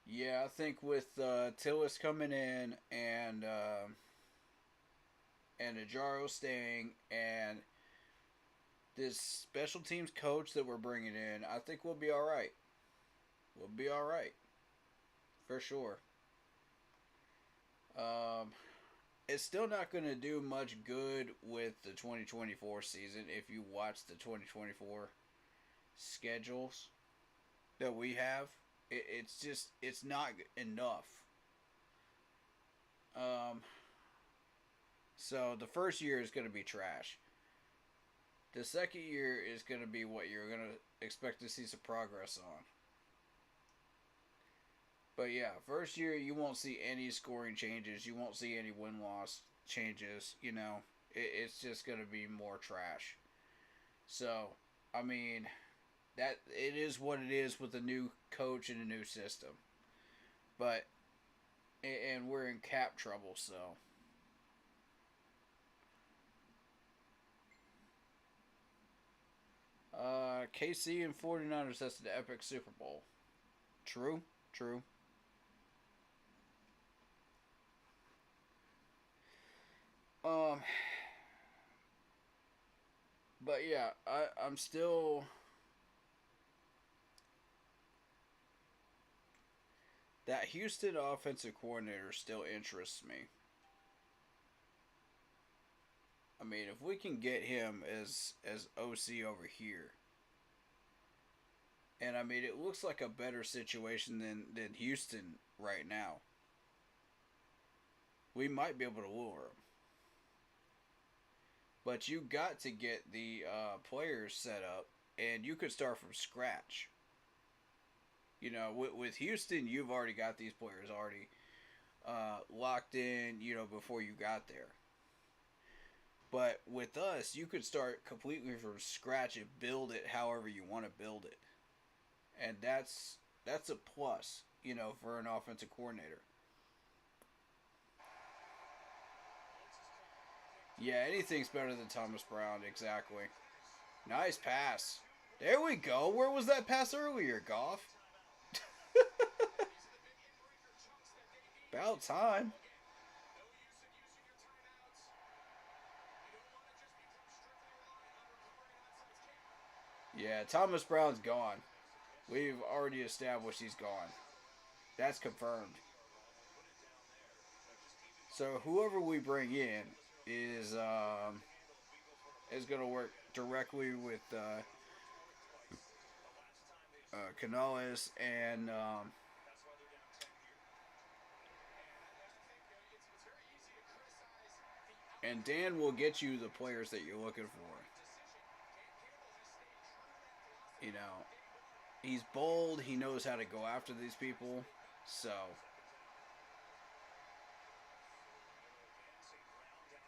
Yeah, I think with Tillis coming in and Ajaro staying and this special teams coach that we're bringing in, I think we'll be all right. We'll be all right. For sure. It's still not going to do much good with the 2024 season if you watch the 2024 schedules that we have. It's just, it's not enough. So the first year is going to be trash. The second year is going to be what you're going to expect to see some progress on. But yeah, first year you won't see any scoring changes. You won't see any win-loss changes. You know, it's just going to be more trash. So, I mean, that it is what it is with a new coach and a new system. But, and we're in cap trouble, so. KC and 49ers, that's the epic Super Bowl. True, true. But yeah, I'm still. That Houston offensive coordinator still interests me. I mean, if we can get him as OC over here, and I mean, it looks like a better situation than Houston right now. We might be able to lure him. But you got to get the players set up, and you could start from scratch. You know, with Houston, you've already got these players already locked in, you know, before you got there. But with us, you could start completely from scratch and build it however you want to build it. And that's a plus, you know, for an offensive coordinator. Yeah, anything's better than Thomas Brown, exactly. Nice pass. There we go. Where was that pass earlier, Goff? About time. Yeah, Thomas Brown's gone. We've already established he's gone. That's confirmed. So whoever we bring in is going to work directly with Canales and Dan will get you the players that you're looking for. You know, He's bold. He knows how to go after these people. So,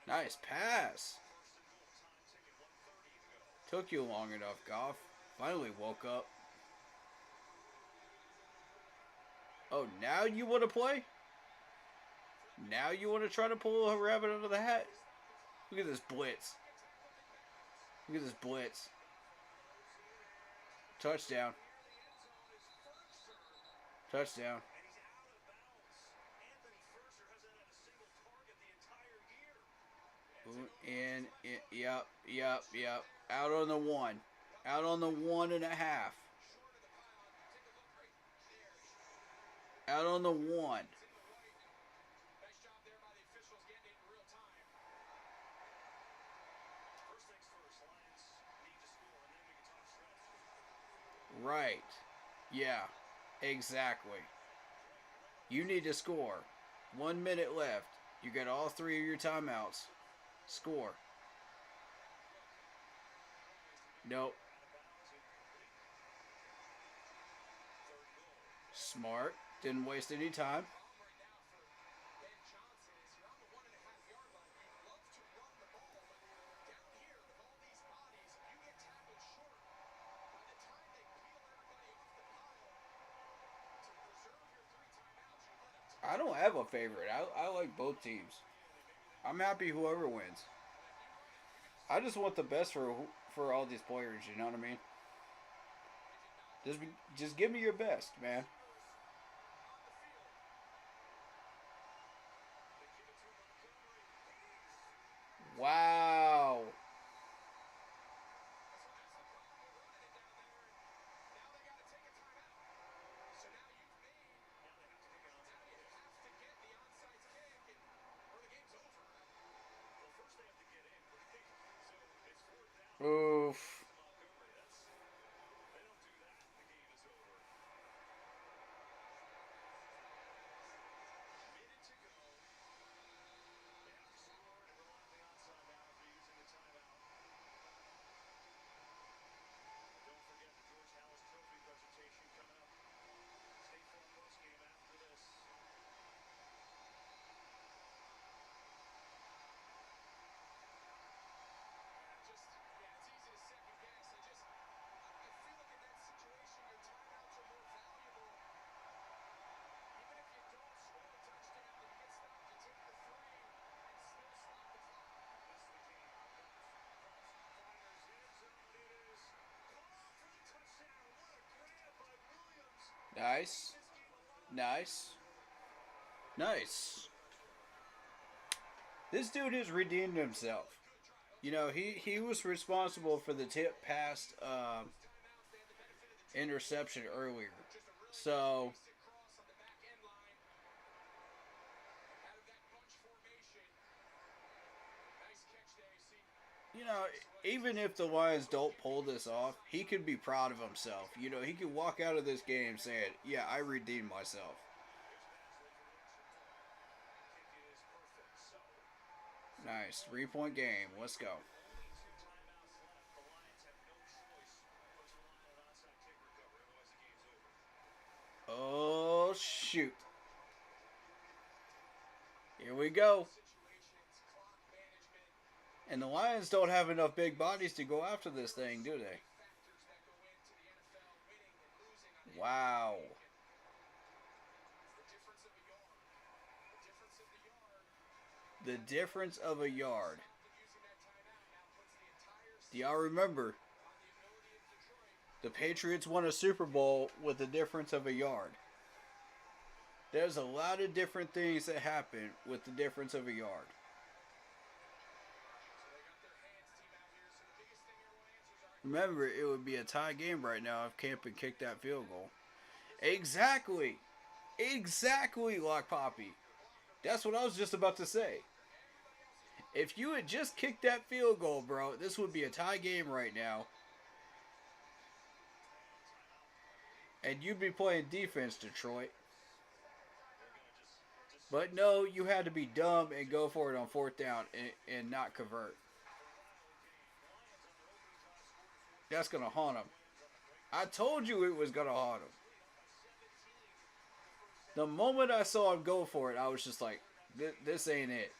nice pass. Took you long enough, Goff. Finally woke up. Oh, now you want to play? Now you want to try to pull a rabbit out of the hat? Look at this blitz. Look at this blitz. Touchdown. Touchdown. In, yep. Out on the 1. Out on the 1.5. Out on the 1. Nice job there by the officials getting it in real time. First things first, Lions need to score, and then we can talk strategy. Right. Yeah. Exactly. You need to score. 1 minute left. You got all 3 of your timeouts. Score. Nope. Smart. Didn't waste any time. Right now for Ben Johnson is you're on the 1.5-yard line. You'd love to run the ball, but down here with all these bodies, you get tackled short. By the time they peel everybody off the pile to preserve your 3 timeouts, you let them. I don't have a favorite. I like both teams. I'm happy whoever wins. I just want the best for all these players. You know what I mean? Just give me your best, man. Wow. Oof. Nice. Nice. Nice. This dude has redeemed himself. You know, he was responsible for the tip past interception earlier. So, you know, even if the Lions don't pull this off, he could be proud of himself. You know, he could walk out of this game saying, yeah, I redeemed myself. Nice. 3-point game. Let's go. Oh, shoot. Here we go. And the Lions don't have enough big bodies to go after this thing, do they? Wow. The difference of a yard. Do y'all remember? The Patriots won a Super Bowl with a difference of a yard. There's a lot of different things that happen with the difference of a yard. Remember, it would be a tie game right now if Campen kicked that field goal. Exactly. Exactly, Lock Poppy. That's what I was just about to say. If you had just kicked that field goal, bro, this would be a tie game right now. And you'd be playing defense, Detroit. But no, you had to be dumb and go for it on 4th down and not convert. That's going to haunt them. I told you it was gonna haunt him. The moment I saw him go for it, I was just like, this ain't it.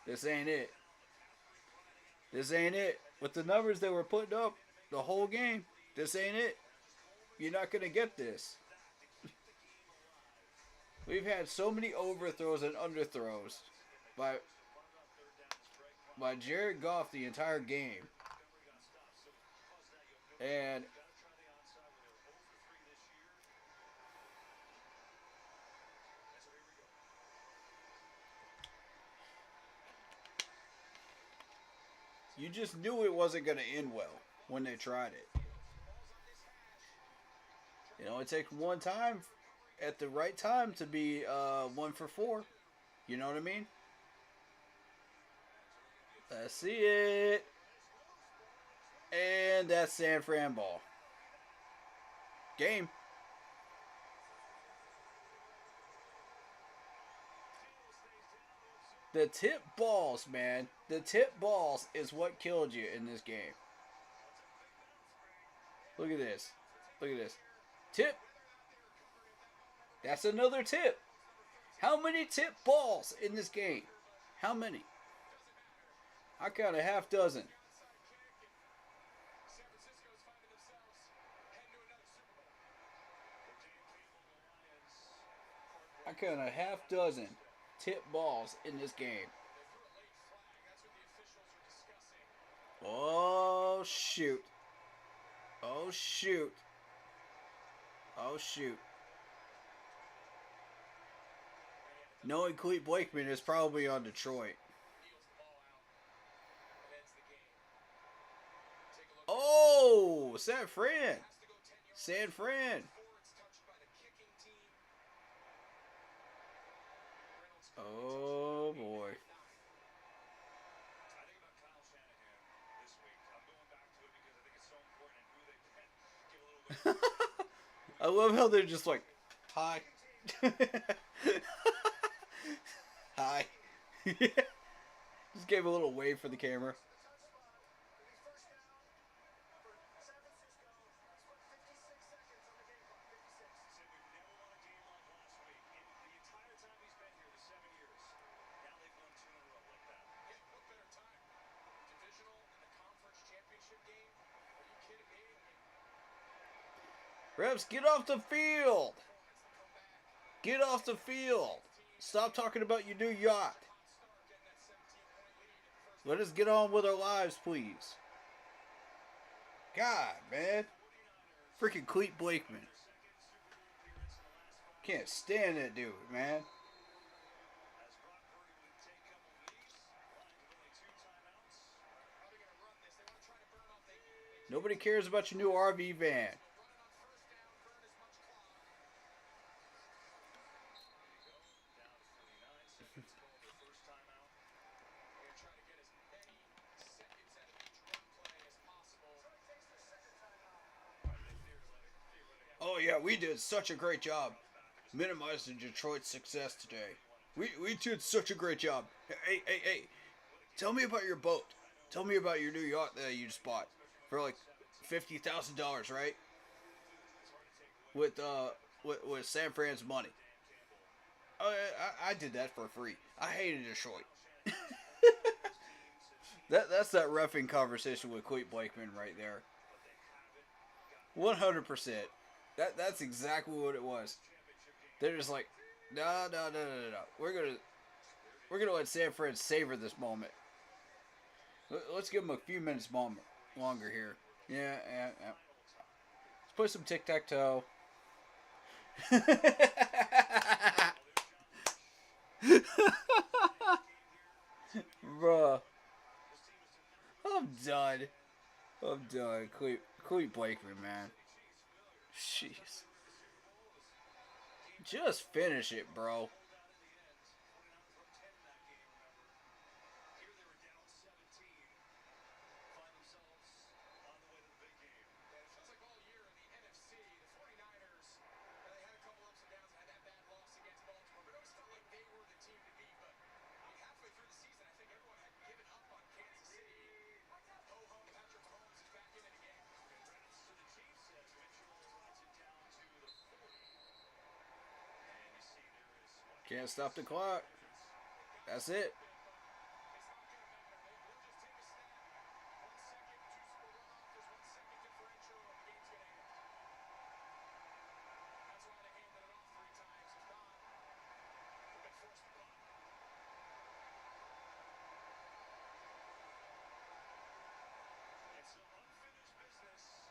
This ain't it. This ain't it. With the numbers they were putting up the whole game, this ain't it. You're not gonna get this. We've had so many overthrows and underthrows by Jared Goff the entire game. And you just knew it wasn't going to end well when they tried it. You know, it takes one time at the right time to be 1 for 4. You know what I mean? Let's see it. And that's San Fran ball. Game. The tip balls, man. The tip balls is what killed you in this game. Look at this. Look at this. Tip. That's another tip. How many tip balls in this game? How many? I count a half dozen. I count a half dozen tip balls in this game. Oh, shoot. Oh, shoot. Oh, shoot. Knowing Clete Blakeman is probably on Detroit. Oh, San Fran. San Fran. Oh, boy. I love how they're just like, hi. Hi. Just gave a little wave for the camera. Refs, get off the field. Get off the field. Stop talking about your new yacht. Let us get on with our lives, please. God, man. Freaking Clete Blakeman. Can't stand that dude, man. Nobody cares about your new RV van. Oh yeah, we did such a great job minimizing Detroit's success today. We did such a great job. Hey. Tell me about your boat. Tell me about your new yacht that you just bought for like $50,000, right? With San Fran's money. Oh, I did that for free. I hated Detroit. That's that roughing conversation with Clete Blakeman right there. 100%. That's exactly what it was. They're just like, no. We're gonna let San Fran savor this moment. Let's give them a few minutes longer here. Yeah. Let's play some tic-tac-toe. Bruh. I'm done. Clete Blakeman, man. Jeez. Just finish it, bro. Can't stop the clock. That's it. It's some unfinished business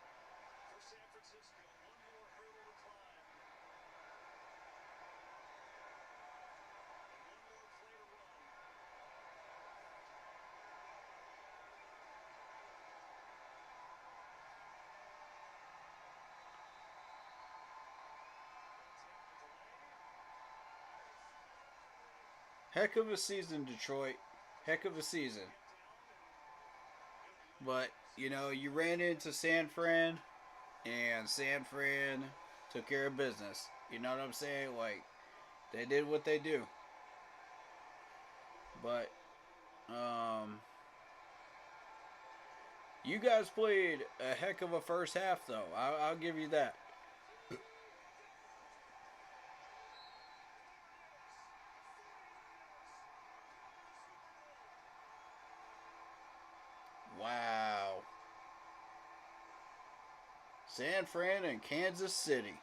for San Francisco. One more hurdle to climb. And one more play to run. Heck of a season, Detroit. Heck of a season. But, you know, you ran into San Fran, and San Fran took care of business. You know what I'm saying? Like, they did what they do. But, you guys played a heck of a first half, though. I'll give you that. Wow. San Fran and Kansas City.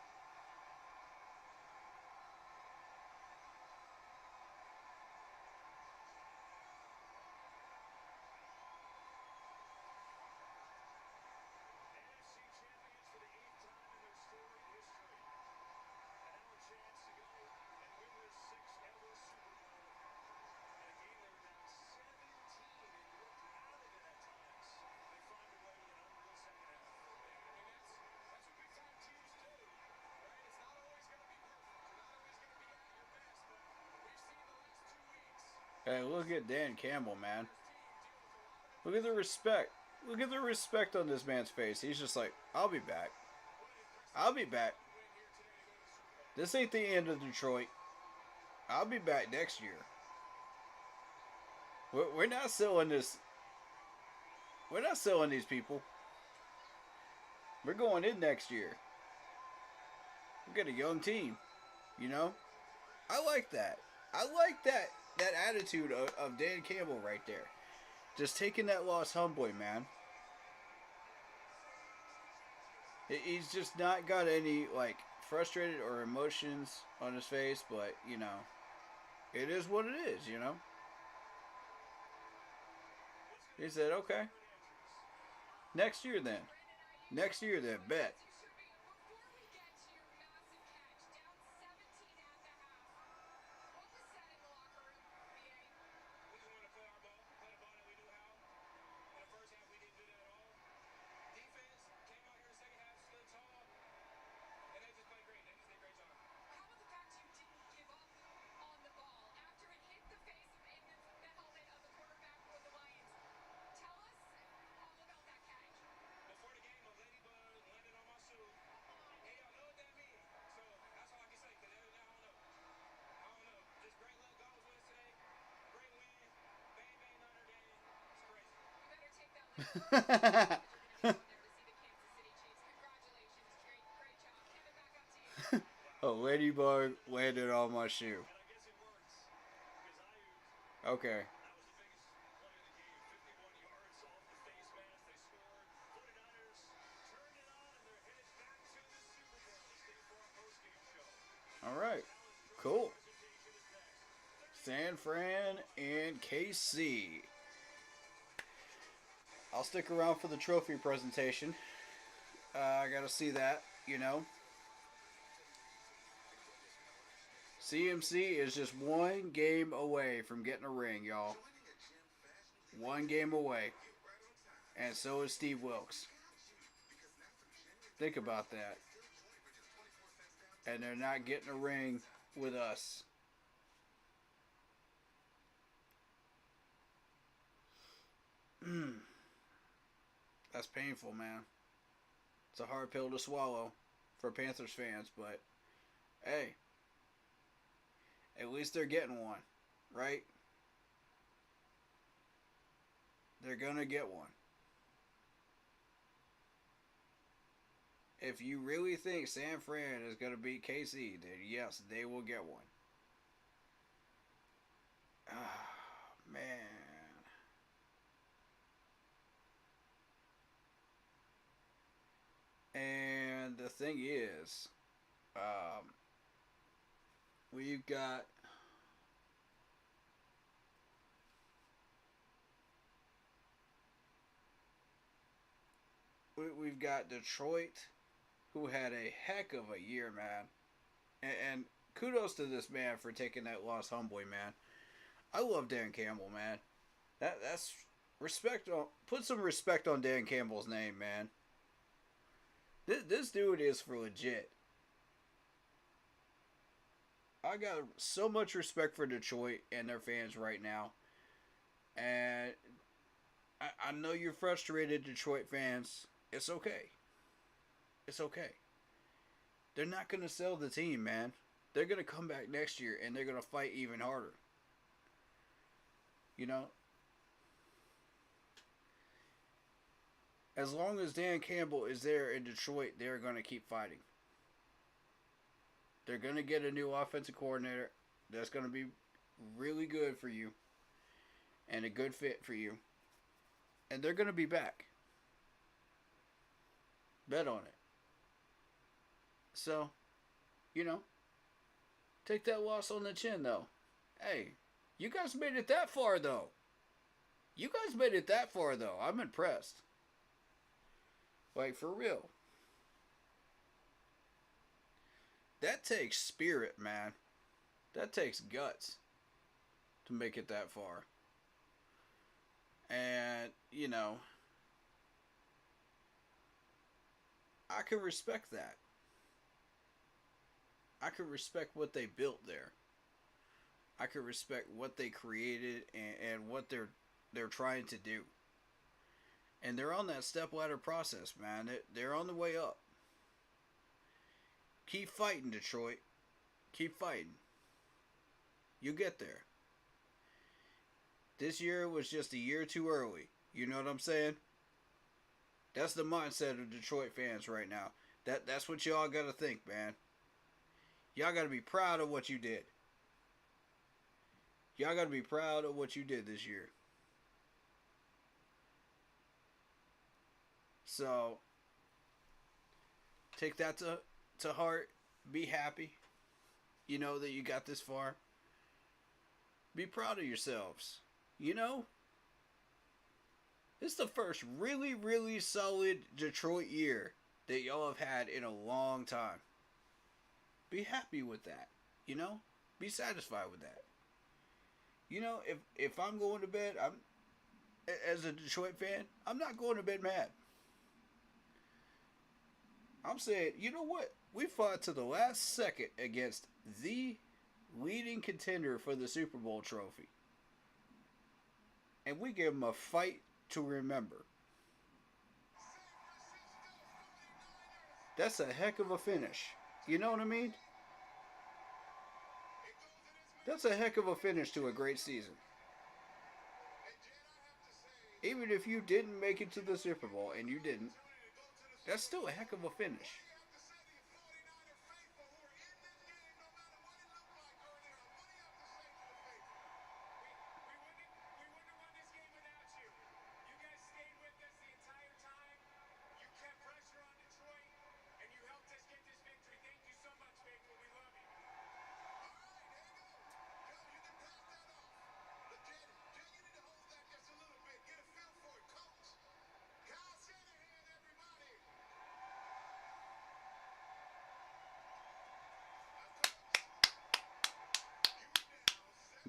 AFC champions for the 8th time in their storied history. And now a chance to go and win their 6th ever Super Bowl. In a game they were down 17 and looked out of it at times. They find a way with an unreal second half. I mean, that's what big time teams do, right? It's not always going to be perfect. You're not always going to be at your best, but we've seen the last 2 weeks. Hey, look at Dan Campbell, man. This team deal with a lot of Look at the respect. Look at the respect on this man's face. He's just like, I'll be back. I'll be back. win here today to go to the Super Bowl. This ain't the end of Detroit. I'll be back next year. We're not selling this. We're not selling these people. We're going in next year. We got a young team. You know? I like that. I like that attitude of Dan Campbell right there. Just taking that loss humbly, man. He's just not got any, like, frustrated or emotions on his face, but, you know, it is what it is, you know? He said, okay. Next year then. Next year then, bet. Before we get to your massive catch, down 17 at the half, what was said in the locker room, BA? We just wanted to play our ball, play the ball that we knew how. In the first half, we didn't do that at all. Defense came out here in the second half, stood tall, and they just played great. They just did a great job. How about the fact you didn't give up on the ball after it hit the face in the helmet of the quarterback for the Lions? Tell us all about that catch. Before the game, a ladybug landed on my shoe. Hey, y'all know what that means. So that's all I can say, because other than that, I don't know. I don't know. Just great luck. God was with us today. Great win. Bang, bang, Niner gang. It's crazy. You better take that like you're going to be down there to see the Kansas City Chiefs. Congratulations. Great job. Give it back up to you. A ladybug landed on my shoe. And I guess it works. Because Ayuk, Okay. that was the biggest play of the game. 51 yards off the face mask. They scored. 49ers turned it on, and they're headed back to the Super Bowl. Stay for our postgame show. All right. Cool. San Fran and KC. I'll stick around for the trophy presentation. I gotta see that, you know. CMC is just one game away from getting a ring, y'all. One game away. And so is Steve Wilkes. Think about that. And they're not getting a ring with us. That's painful, man. It's a hard pill to swallow for Panthers fans, but hey, at least they're getting one, right? They're gonna get one. If you really think San Fran is gonna beat KC, then yes, they will get one. thing is, we've got we've got Detroit, who had a heck of a year, man. And kudos to this man for taking that loss humbly, man. I love Dan Campbell, man. That's respect on put some respect on Dan Campbell's name, man. This dude is for legit. I got so much respect for Detroit and their fans right now. And I know you're frustrated, Detroit fans. It's okay. It's okay. They're not going to sell the team, man. They're going to come back next year and they're going to fight even harder. You know? As long as Dan Campbell is there in Detroit, they're going to keep fighting. They're going to get a new offensive coordinator that's going to be really good for you and a good fit for you. And they're going to be back. Bet on it. So, you know, take that loss on the chin, though. Hey, you guys made it that far, though. You guys made it that far, though. I'm impressed. Like, for real. That takes spirit, man. That takes guts to make it that far. And, you know, I can respect that. I can respect what they built there. I can respect what they created and what they're trying to do. And they're on that stepladder process, man. They're on the way up. Keep fighting, Detroit. Keep fighting. You get there. This year was just a year too early. You know what I'm saying? That's the mindset of Detroit fans right now. That's what y'all gotta think, man. Y'all gotta be proud of what you did. Y'all gotta be proud of what you did this year. So, take that to heart. Be happy. You know that you got this far. Be proud of yourselves. You know? This is the first really, really solid Detroit year that y'all have had in a long time. Be happy with that. You know? Be satisfied with that. You know, if I'm going to bed, as a Detroit fan, I'm not going to bed mad. I'm saying, you know what? We fought to the last second against the leading contender for the Super Bowl trophy. And we gave them a fight to remember. That's a heck of a finish. You know what I mean? That's a heck of a finish to a great season. Even if you didn't make it to the Super Bowl, and you didn't, that's still a heck of a finish.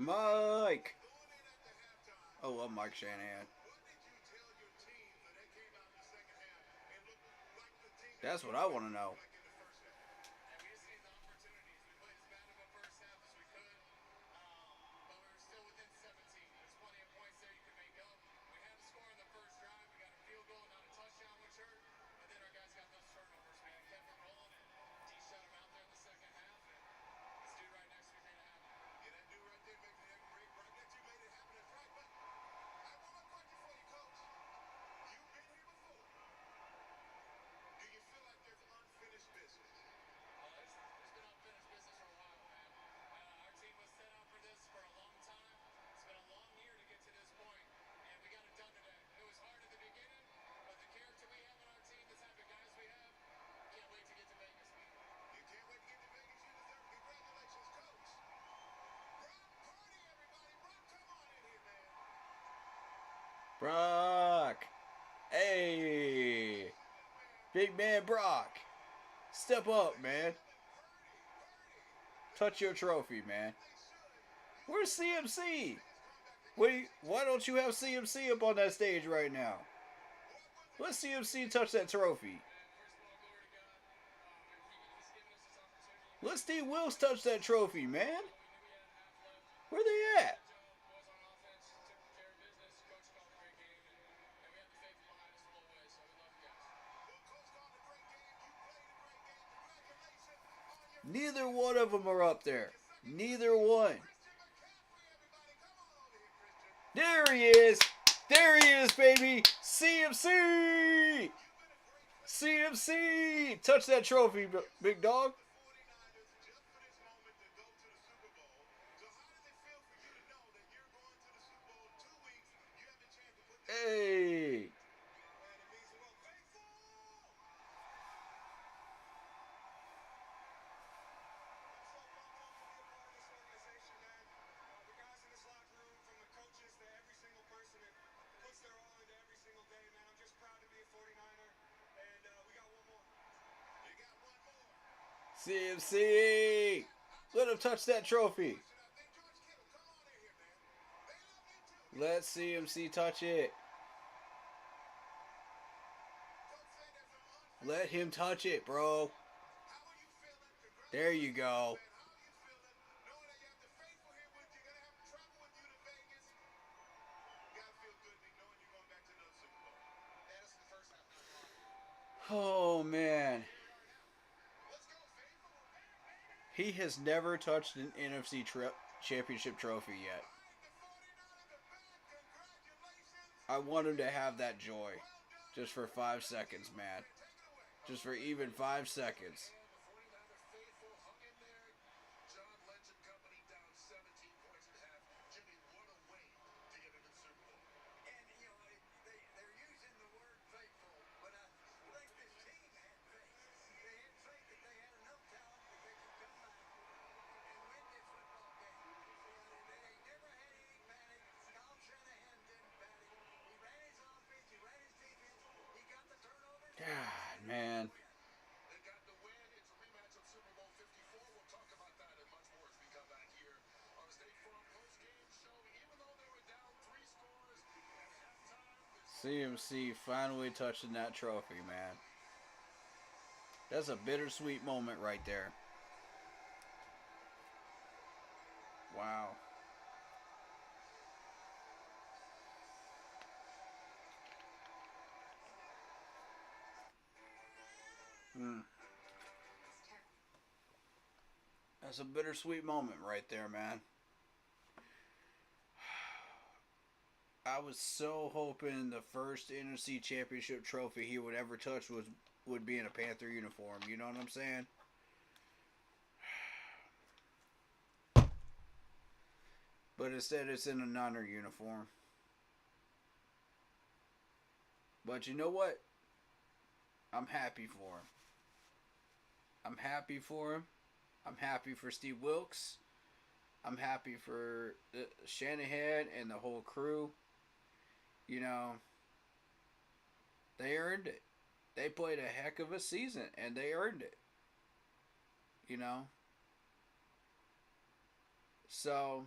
Mike! I love Mike Shanahan. That's what I want to know. Brock. Hey. Big man Brock. Step up, man. Touch your trophy, man. Where's CMC? Why don't you have CMC up on that stage right now? Let CMC touch that trophy. Let Steve Wilkes touch that trophy, man. Where they at? Neither one of them are up there. Neither one. There he is. There he is, baby. CMC. CMC. Touch that trophy, big dog. Hey. CMC. Let him touch that trophy. Let CMC touch it. Let him touch it, bro. There you go. Oh, man. He has never touched an NFC championship trophy yet. I want him to have that joy. Just for 5 seconds, man. Just for even 5 seconds. God, man. They got the win. It's a rematch of Super Bowl 54. We'll talk about that and much more as we come back here on the State Farm post-game show. Even though they were down 3 scores at halftime, CMC finally touching that trophy, man. That's a bittersweet moment right there. Wow. That's a bittersweet moment right there, man. I was so hoping the first NFC Championship trophy he would ever touch would be in a Panther uniform. You know what I'm saying? But instead, it's in a Niner uniform. But you know what? I'm happy for him. I'm happy for him. I'm happy for Steve Wilkes. I'm happy for Shanahan and the whole crew. You know, they earned it. They played a heck of a season, and they earned it. You know? So,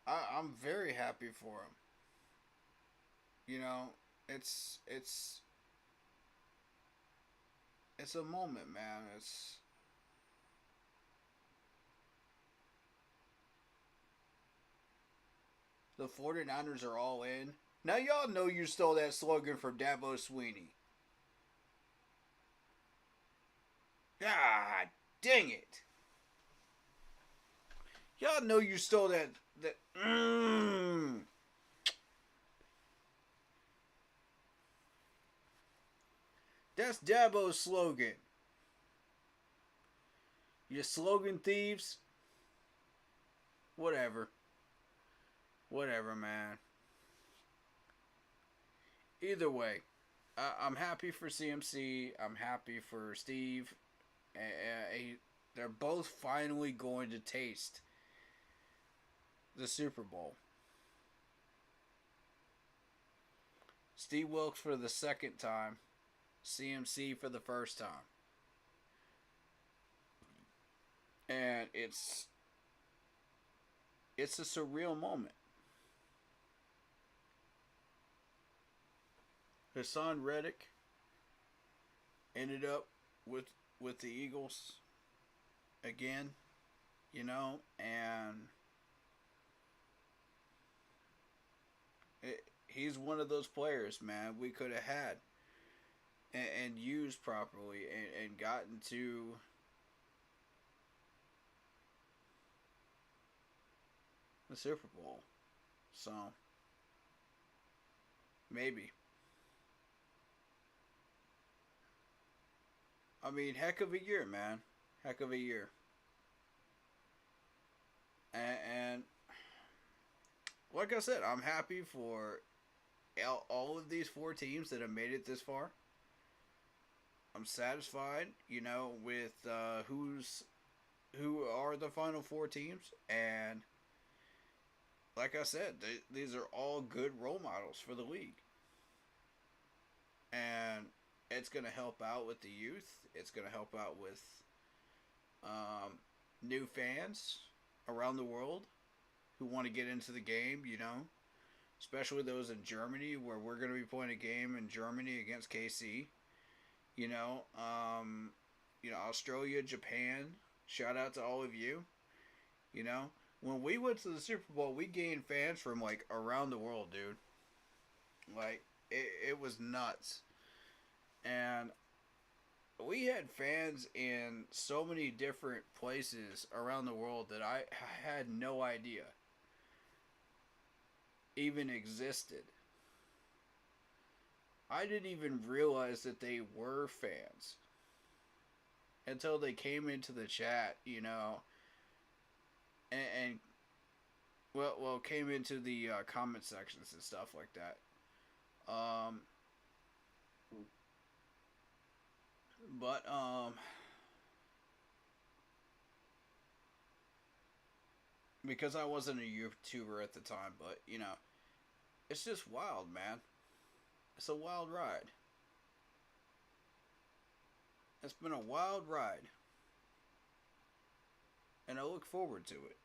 I'm very happy for him. You know, it's a moment, man. The 49ers are all in. Now y'all know you stole that slogan from Dabo Swinney. God dang it. Y'all know you stole that. That's Dabo's slogan. You slogan thieves. Whatever. Whatever, man. Either way, I'm happy for CMC. I'm happy for Steve. They're both finally going to taste the Super Bowl. Steve Wilkes for the second time. CMC for the first time. And it's a surreal moment. Hassan Reddick ended up with the Eagles again, you know, and he's one of those players, man, we could have had and used properly and gotten to the Super Bowl. So, maybe. I mean, heck of a year, man. Heck of a year. And like I said, I'm happy for all of these four teams that have made it this far. I'm satisfied, you know, with who are the final four teams, and like I said, these are all good role models for the league, and it's going to help out with the youth. It's going to help out with new fans around the world who want to get into the game, you know, especially those in Germany, where we're going to be playing a game in Germany against KC. You know, Australia, Japan. Shout out to all of you. You know, when we went to the Super Bowl, we gained fans from like around the world, dude. Like it was nuts, and we had fans in so many different places around the world that I had no idea even existed. I didn't even realize that they were fans until they came into the chat, you know, and came into the comment sections and stuff like that. But because I wasn't a YouTuber at the time, but you know, it's just wild, man. It's a wild ride. It's been a wild ride. And I look forward to it.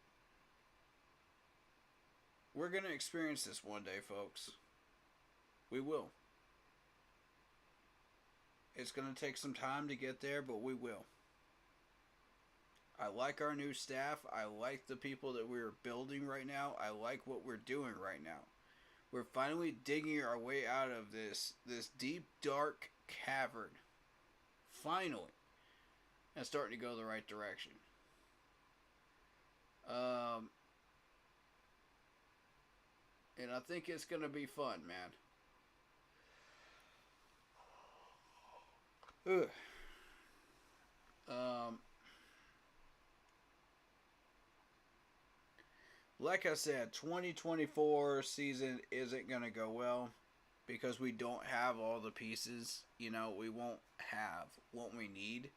We're going to experience this one day, folks. We will. It's going to take some time to get there, but we will. I like our new staff. I like the people that we're building right now. I like what we're doing right now. We're finally digging our way out of this deep, dark cavern. Finally. And starting to go the right direction. And I think it's going to be fun, man. Ugh. Like I said, 2024 season isn't going to go well because we don't have all the pieces. You know, we won't have what we need.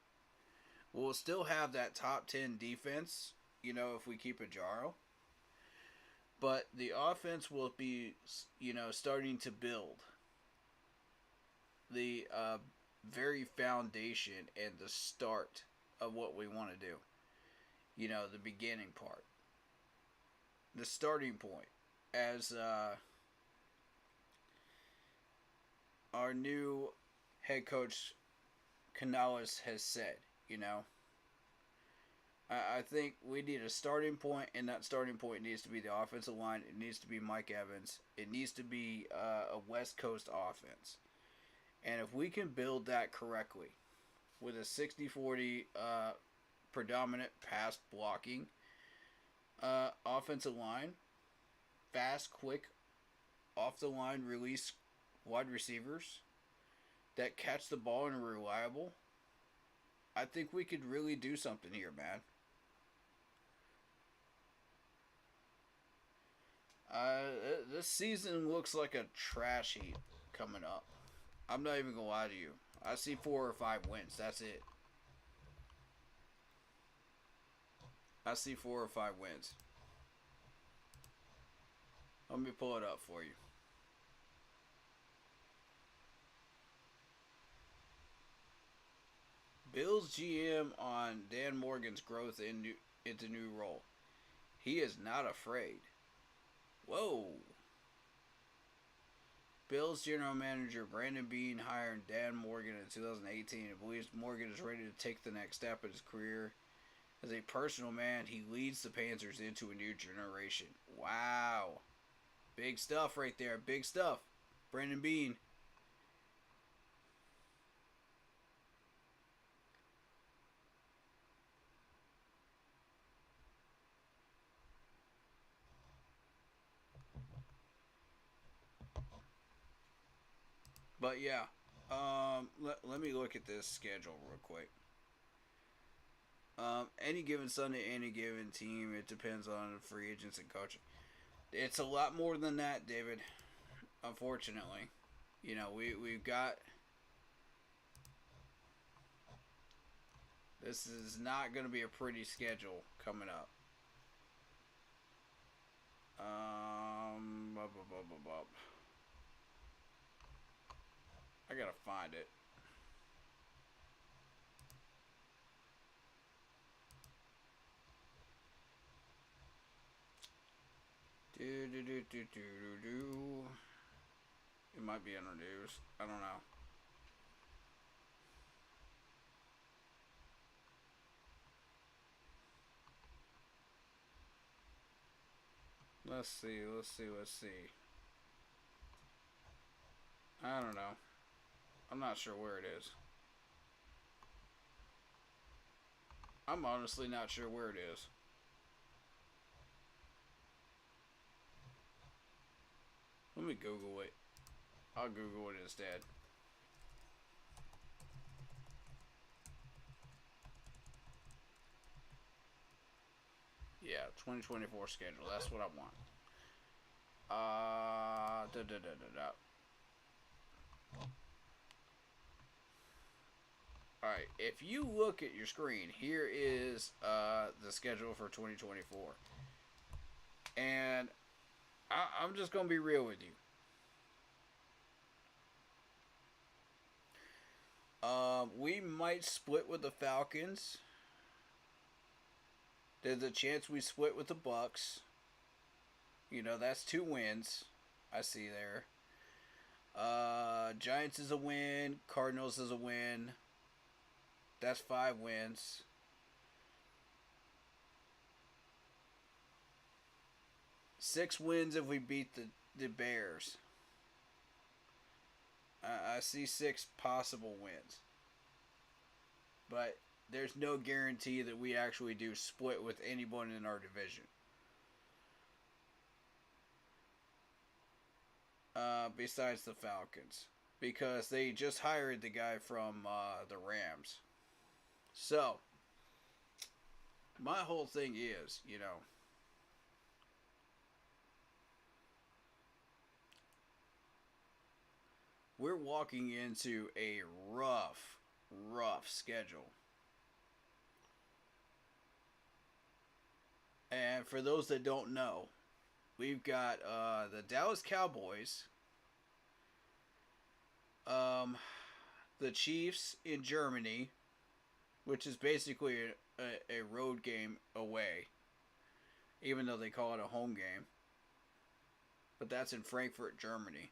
We'll still have that top 10 defense, you know, if we keep a Jaro. But the offense will be, you know, starting to build. The very foundation and the start of what we want to do. You know, the beginning part. The starting point, as our new head coach Canales has said, you know, I think we need a starting point, and that starting point needs to be the offensive line. It needs to be Mike Evans. It needs to be a West Coast offense. And if we can build that correctly with a 60-40 predominant pass blocking offensive line, fast, quick, off the line release wide receivers that catch the ball and are reliable, I think we could really do something here, man. This season looks like a trash heap coming up. I'm not even gonna lie to you. I see 4 or 5 wins. That's it. I see 4 or 5 wins. Let me pull it up for you. Bills GM on Dan Morgan's growth into new role. He is not afraid. Whoa. Bills general manager Brandon Beane hired Dan Morgan in 2018 and believes Morgan is ready to take the next step in his career. As a personal man, he leads the Panthers into a new generation. Wow. Big stuff right there. Big stuff. Brandon Beane. But yeah, let me look at this schedule real quick. Any given Sunday, any given team, it depends on free agents and coaching. It's a lot more than that, David. Unfortunately, you know we've got. This is not going to be a pretty schedule coming up. Blah, blah, blah, blah, blah. I gotta find it. Do. It might be in the news. I don't know. Let's see. I don't know. I'm not sure where it is. I'm honestly not sure where it is. Let me Google it. I'll Google it instead. Yeah, 2024 schedule. That's what I want. Alright, if you look at your screen, here is the schedule for 2024. And I'm just going to be real with you. We might split with the Falcons. There's a chance we split with the Bucks. You know, that's 2 wins I see there. Giants is a win. Cardinals is a win. That's 5 wins. Six wins if we beat the Bears. I see 6 possible wins. But there's no guarantee that we actually do split with anyone in our division. Besides the Falcons. Because they just hired the guy from the Rams. So, my whole thing is, you know, we're walking into a rough schedule. And for those that don't know, we've got the Dallas Cowboys, the Chiefs in Germany, which is basically a road game away, even though they call it a home game. But that's in Frankfurt, Germany.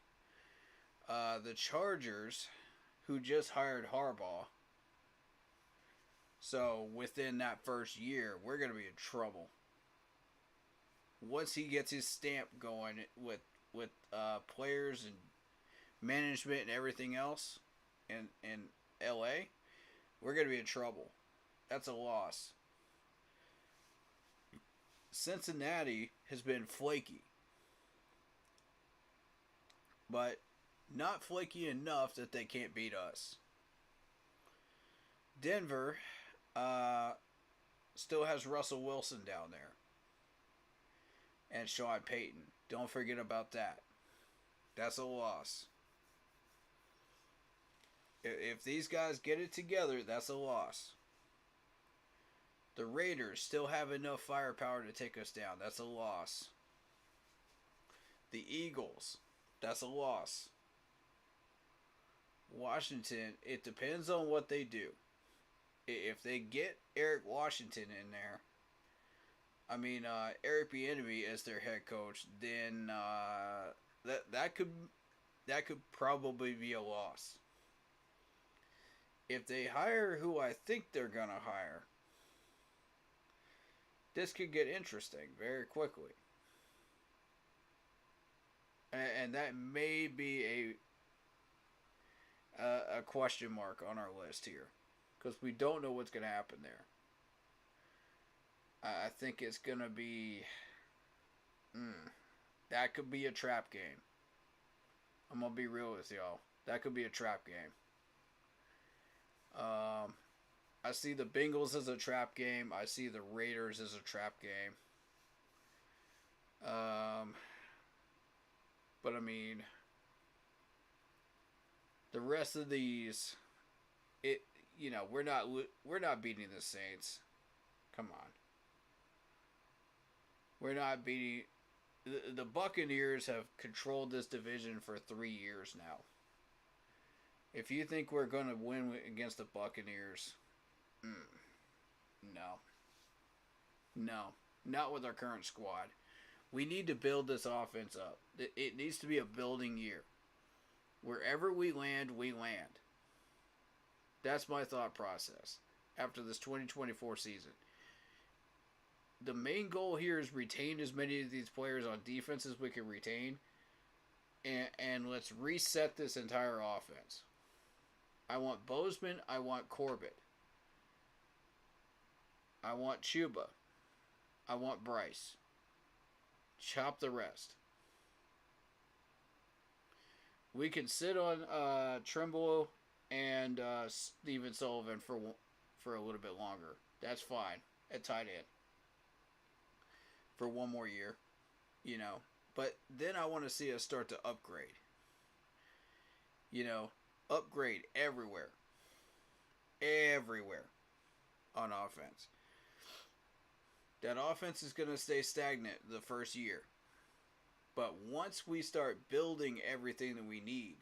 The Chargers, who just hired Harbaugh. So within that first year, we're going to be in trouble. Once he gets his stamp going with players and management and everything else in LA, we're going to be in trouble. That's a loss. Cincinnati has been flaky. But not flaky enough that they can't beat us. Denver still has Russell Wilson down there. And Sean Payton. Don't forget about that. That's a loss. If these guys get it together, that's a loss. The Raiders still have enough firepower to take us down. That's a loss. The Eagles, that's a loss. Washington, it depends on what they do. If they get Eric Washington in there, Eric Bieniemy as their head coach, then that could probably be a loss. If they hire who I think they're gonna hire, this could get interesting very quickly, and that may be a question mark on our list here, because we don't know what's gonna happen there. I think it's gonna be that could be a trap game. I'm gonna be real with y'all. That could be a trap game. I see the Bengals as a trap game. I see the Raiders as a trap game. But the rest of these, we're not beating the Saints. Come on, we're not beating. The Buccaneers have controlled this division for 3 years now. If you think we're going to win against the Buccaneers, no. No. Not with our current squad. We need to build this offense up. It needs to be a building year. Wherever we land, we land. That's my thought process after this 2024 season. The main goal here is retain as many of these players on defense as we can retain. And let's reset this entire offense. I want Bozeman. I want Corbett. I want Chuba. I want Bryce. Chop the rest. We can sit on Trimble and Steven Sullivan for a little bit longer. That's fine at tight end. For one more year, But then I want to see us start to upgrade. Upgrade everywhere. Everywhere on offense. That offense is going to stay stagnant the first year. But once we start building everything that we need,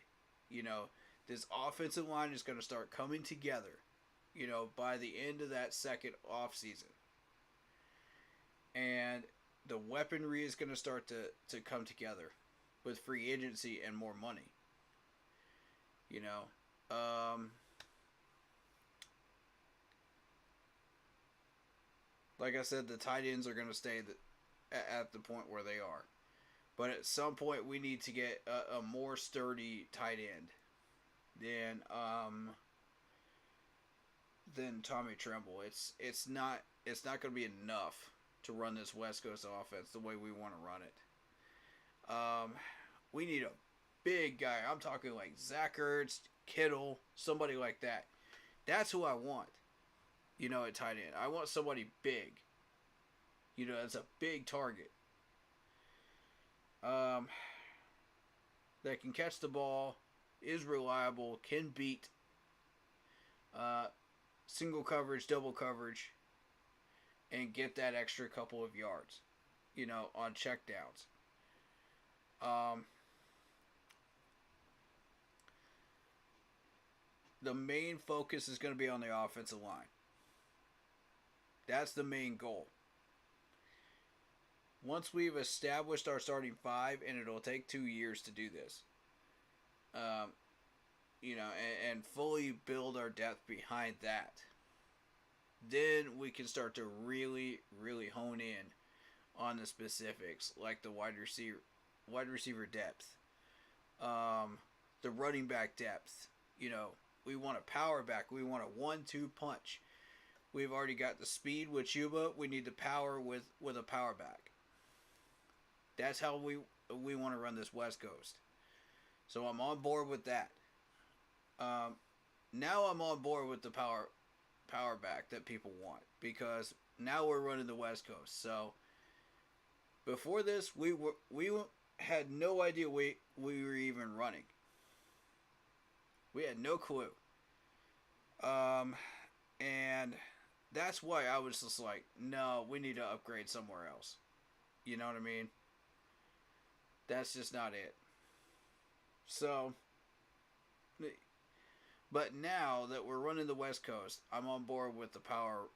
this offensive line is going to start coming together, by the end of that second off season. And the weaponry is going to start to come together with free agency and more money. Like I said, the tight ends are going to stay at the point where they are. But at some point, we need to get a more sturdy tight end than Tommy Tremble. It's not going to be enough to run this West Coast offense the way we want to run it. We need a big guy. I'm talking like Zach Ertz, Kittle, somebody like that. That's who I want, at tight end. I want somebody big. That's a big target. That can catch the ball, is reliable, can beat single coverage, double coverage, and get that extra couple of yards, on checkdowns. The main focus is going to be on the offensive line. That's the main goal. Once we've established our starting five, and it'll take 2 years to do this, and fully build our depth behind that, then we can start to really, really hone in on the specifics, like the wide receiver depth, the running back depth. We want a power back. We want a 1-2 punch. We've already got the speed with Chuba. We need the power with a power back. That's how we want to run this West Coast. So I'm on board with that. Now I'm on board with the power back that people want, because now we're running the West Coast. So before this, we had no idea we were even running. We had no clue. And that's why I was just like, no, we need to upgrade somewhere else. You know what I mean? That's just not it. So, but now that we're running the West Coast, I'm on board with the power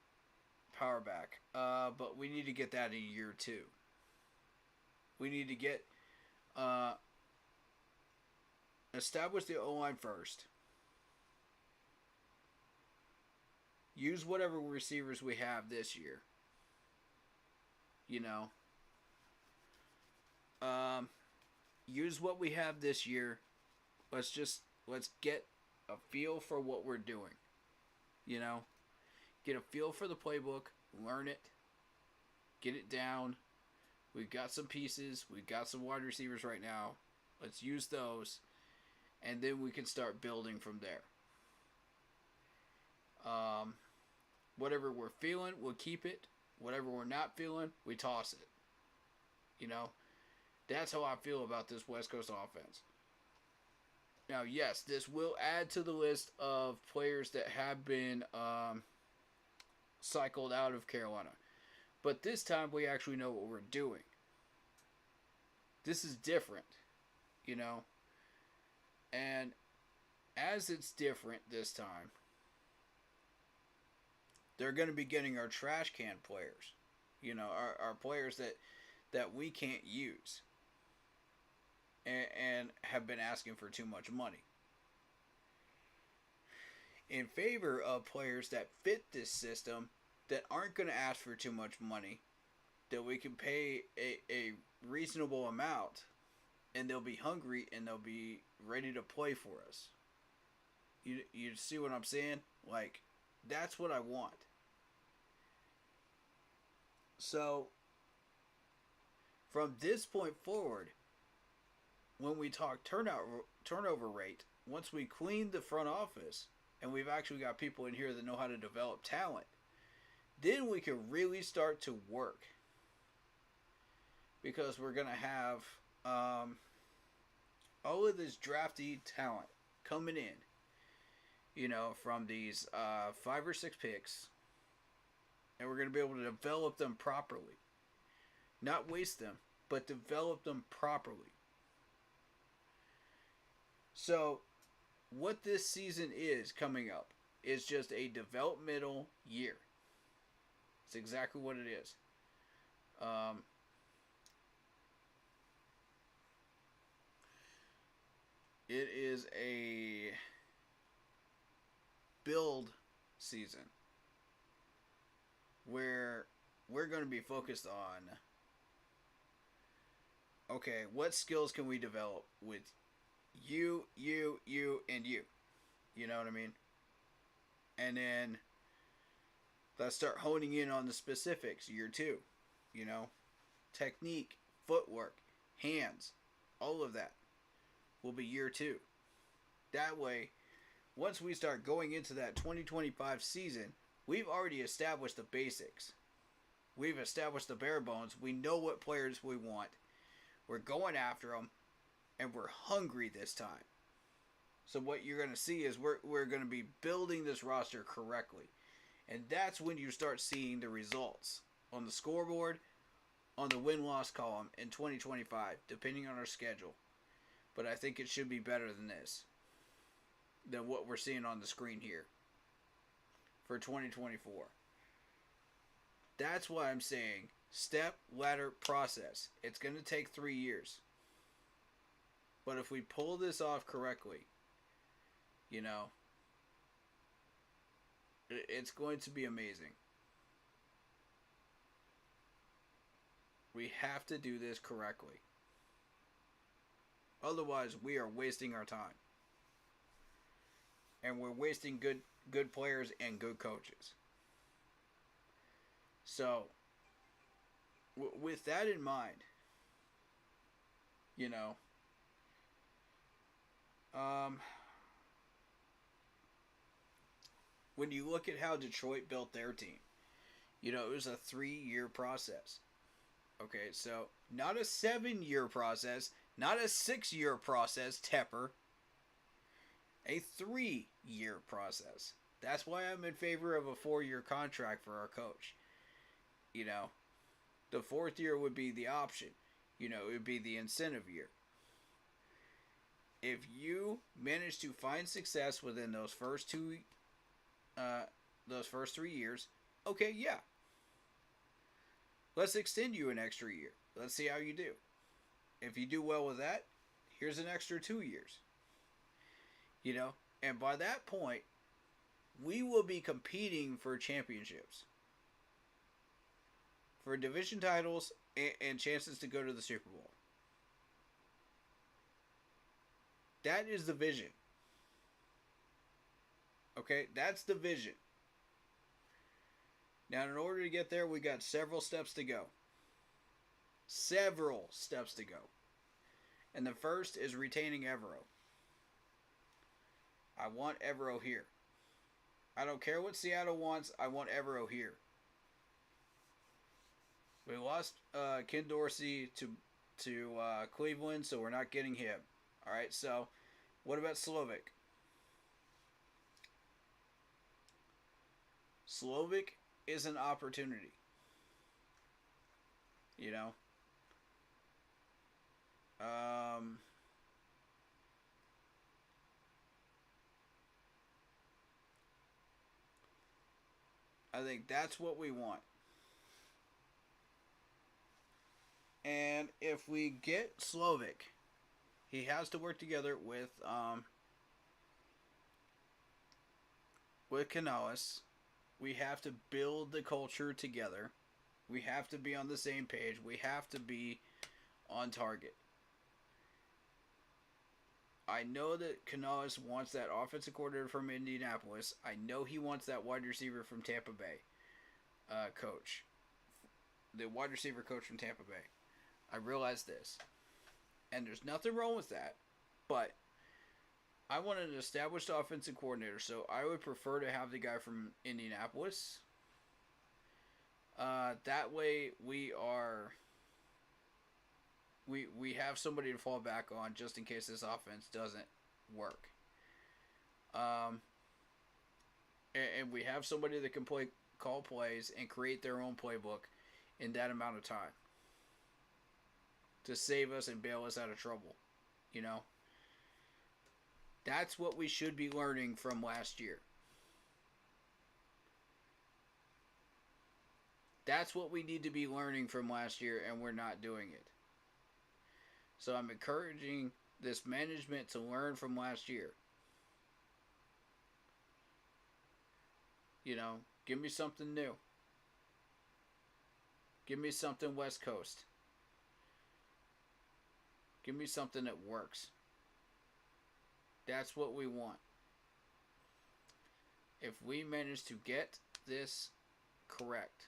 back. But we need to get that in year 2. We need to get establish the O line first. Use whatever receivers we have this year. You know, use what we have this year. Let's get a feel for what we're doing. You know, get a feel for the playbook, learn it, get it down. We've got some pieces, we've got some wide receivers right now. Let's use those, and then we can start building from there. Whatever we're feeling, we'll keep it. Whatever we're not feeling, we toss it. You know, that's how I feel about this West Coast offense. Now, yes, this will add to the list of players that have been cycled out of Carolina. But this time, we actually know what we're doing. This is different, you know. And as it's different this time, they're going to be getting our trash can players. You know, our players that we can't use. And have been asking for too much money. In favor of players that fit this system that aren't going to ask for too much money, that we can pay a reasonable amount, and they'll be hungry and they'll be ready to play for us. You see what I'm saying? Like, that's what I want. So, from this point forward, when we talk turnover rate, once we clean the front office, and we've actually got people in here that know how to develop talent, then we can really start to work. Because we're going to have all of this drafty talent coming in, you know, from these 5 or 6 picks, and we're going to be able to develop them properly. Not waste them, but develop them properly. So, what this season is coming up is just a developmental year. It's exactly what it is. It is a build season where we're going to be focused on, okay, what skills can we develop with you, and you. You know what I mean? And then let's start honing in on the specifics, year 2. You know? Technique, footwork, hands, all of that will be year 2. That way, once we start going into that 2025 season, we've already established the basics. We've established the bare bones. We know what players we want. We're going after them. And we're hungry this time. So what you're going to see is we're going to be building this roster correctly. And that's when you start seeing the results on the scoreboard, on the win-loss column in 2025, depending on our schedule. But I think it should be better than this, than what we're seeing on the screen here for 2024. That's why I'm saying step, ladder, process. It's going to take 3 years. But if we pull this off correctly, you know, it's going to be amazing. We have to do this correctly. Otherwise, we are wasting our time. And we're wasting good players and good coaches. So, with that in mind, you know, when you look at how Detroit built their team, you know, it was a 3-year process. Okay, so not a 7-year process, not a 6-year process, Tepper. A 3-year process. That's why I'm in favor of a 4-year contract for our coach. You know, the 4th year would be the option. it would be the incentive year. If you manage to find success within those first those first 3 years, okay, yeah. Let's extend you an extra year. Let's see how you do. If you do well with that, here's an extra 2 years. And by that point, we will be competing for championships, for division titles, and chances to go to the Super Bowl. That is the vision. Okay, that's the vision. Now, in order to get there, we got several steps to go. Several steps to go. And the first is retaining Evero. I want Evero here. I don't care what Seattle wants. I want Evero here. We lost Ken Dorsey to Cleveland, so we're not getting him. All right, so what about Slovic? Slovic is an opportunity. I think that's what we want. And if we get Slovic, he has to work together with Canales. We have to build the culture together. We have to be on the same page. We have to be on target. I know that Canales wants that offensive coordinator from Indianapolis. I know he wants that wide receiver from Tampa Bay coach. The wide receiver coach from Tampa Bay. I realize this. And there's nothing wrong with that. But I want an established offensive coordinator, so I would prefer to have the guy from Indianapolis. That way we have somebody to fall back on just in case this offense doesn't work. And we have somebody that can call plays and create their own playbook in that amount of time to save us and bail us out of trouble. That's what we should be learning from last year. That's what we need to be learning from last year, and we're not doing it. So I'm encouraging this management to learn from last year. Give me something new. Give me something West Coast. Give me something that works. That's what we want. If we manage to get this correct,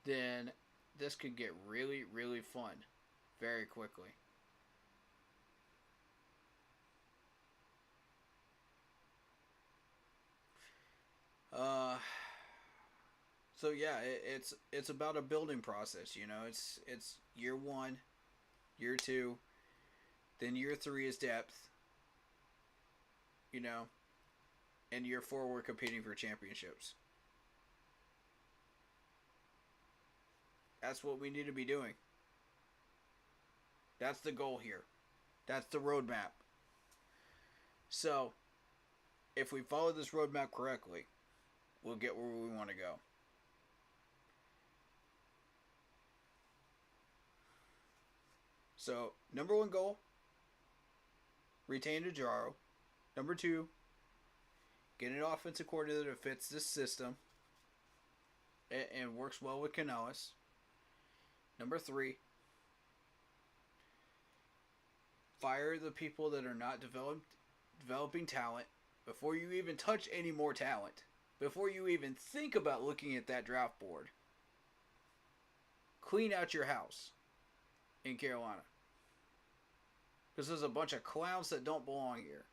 then this could get really, really fun very quickly. So yeah, it's about a building process. It's year 1, year 2, then year 3 is depth. And year 4 we're competing for championships. That's what we need to be doing. That's the goal here. That's the roadmap. So, if we follow this roadmap correctly, we'll get where we want to go. So, number 1 goal, retain Ajaro. Number 2, get an offensive coordinator that fits this system and works well with Canales. Number 3, fire the people that are not developing talent before you even touch any more talent. Before you even think about looking at that draft board. Clean out your house in Carolina. Because there's a bunch of clowns that don't belong here.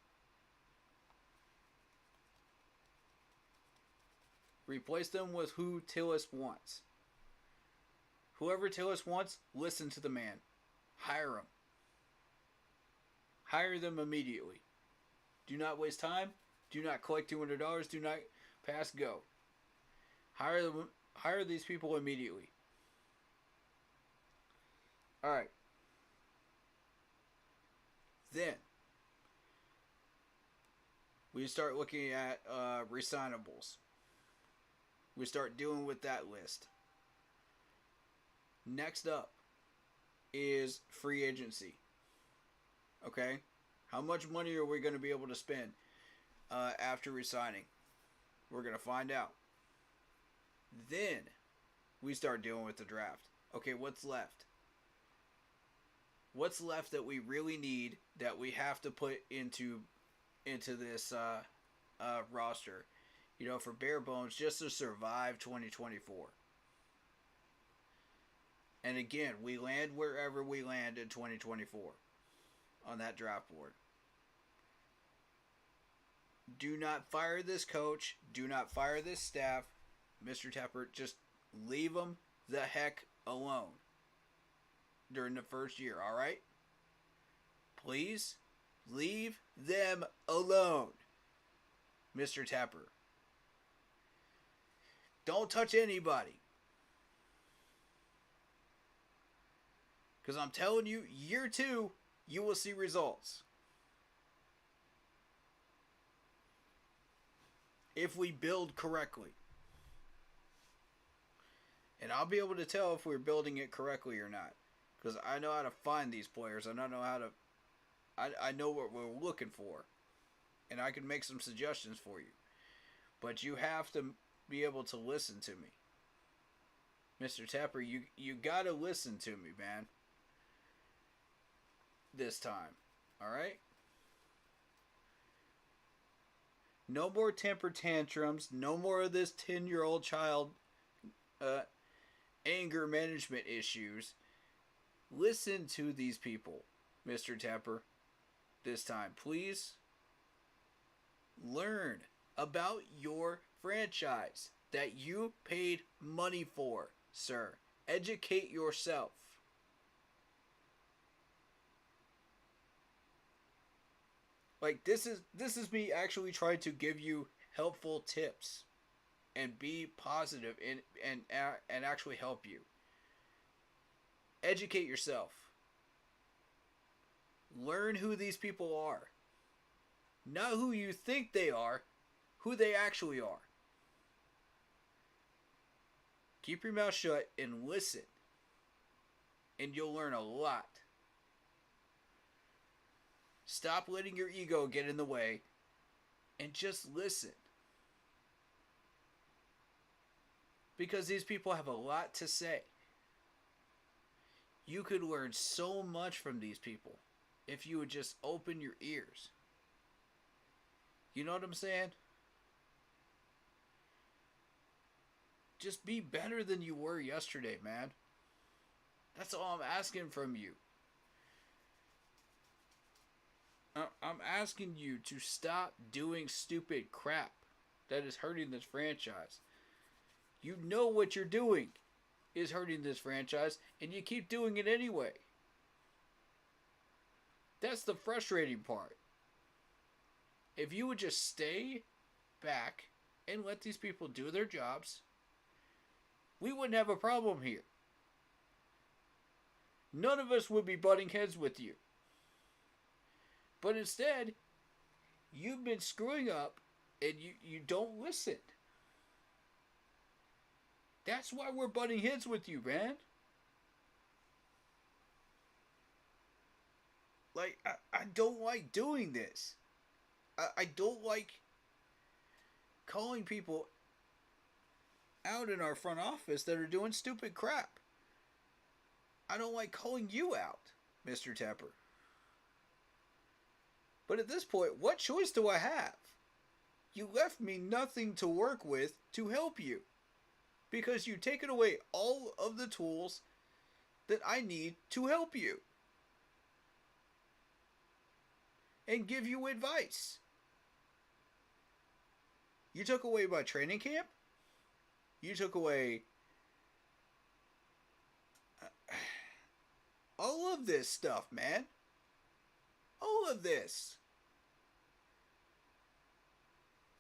Replace them with who Tillis wants. Whoever Tillis wants, listen to the man. Hire him. Hire them immediately. Do not waste time. Do not collect $200. Do not pass go. Hire them Hire these people immediately. All right. Then we start looking at resignables. We start dealing with that list. Next up is free agency. Okay? How much money are we going to be able to spend after resigning? We're going to find out. Then we start dealing with the draft. Okay, what's left? What's left that we really need that we have to put into this roster? You know, for bare bones, just to survive 2024. And again, we land wherever we land in 2024 on that draft board. Do not fire this coach. Do not fire this staff. Mr. Tepper, just leave them the heck alone during the first year, all right? Please leave them alone, Mr. Tepper. Don't touch anybody. Because I'm telling you, year 2, you will see results. If we build correctly. And I'll be able to tell if we're building it correctly or not. Because I know how to find these players. I don't know how to... I know what we're looking for. And I can make some suggestions for you. But you have to be able to listen to me. Mr. Tepper, you got to listen to me, man. This time. Alright? No more temper tantrums. No more of this 10-year-old child anger management issues. Listen to these people, Mr. Tepper. This time, please. Learn about your franchise that you paid money for, sir. Educate yourself. Like, this is me actually trying to give you helpful tips and be positive and actually help you. Educate yourself. Learn who these people are. Not who you think they are, who they actually are. Keep your mouth shut and listen. And you'll learn a lot. Stop letting your ego get in the way and just listen. Because these people have a lot to say. You could learn so much from these people if you would just open your ears. You know what I'm saying? Just be better than you were yesterday, man. That's all I'm asking from you. I'm asking you to stop doing stupid crap that is hurting this franchise. You know what you're doing is hurting this franchise, and you keep doing it anyway. That's the frustrating part. If you would just stay back and let these people do their jobs, we wouldn't have a problem here. None of us would be butting heads with you. But instead, you've been screwing up and you don't listen. That's why we're butting heads with you, man. Like, I don't like doing this. I don't like calling people out in our front office that are doing stupid crap. I don't like calling you out, Mr. Tepper. But at this point, what choice do I have? You left me nothing to work with to help you. Because you've taken away all of the tools that I need to help you. And give you advice. You took away my training camp. You took away all of this stuff, man. All of this.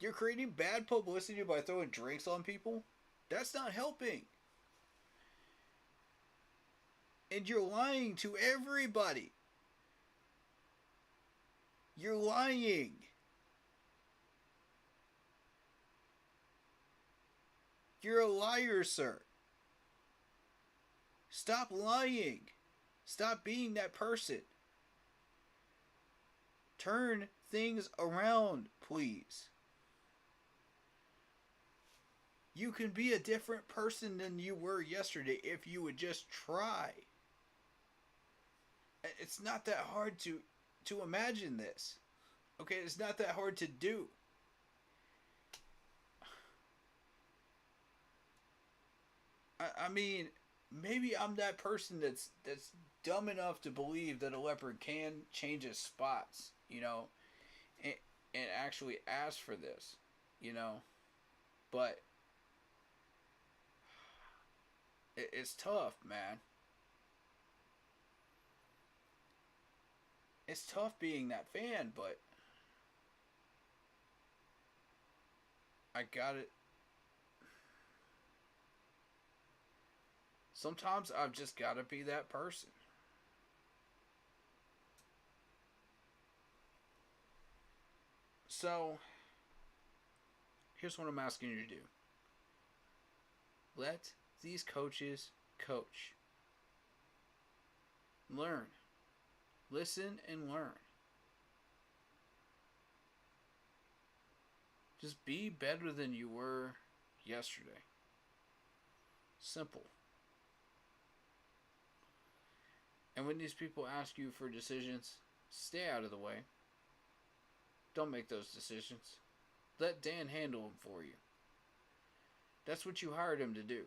You're creating bad publicity by throwing drinks on people That's not helping. And you're lying to everybody. You're lying. You're a liar, sir. Stop lying. Stop being that person. Turn things around, please. You can be a different person than you were yesterday if you would just try. It's not that hard to imagine this. Okay, it's not that hard to do. I mean, maybe I'm that person that's dumb enough to believe that a leopard can change its spots, and, and actually ask for this, you know. But it's tough, man. It's tough being that fan, but I got it. Sometimes I've just got to be that person. So, here's what I'm asking you to do. Let these coaches coach. Learn. Listen and learn. Just be better than you were yesterday. Simple. And when these people ask you for decisions, stay out of the way. Don't make those decisions. Let Dan handle them for you. That's what you hired him to do.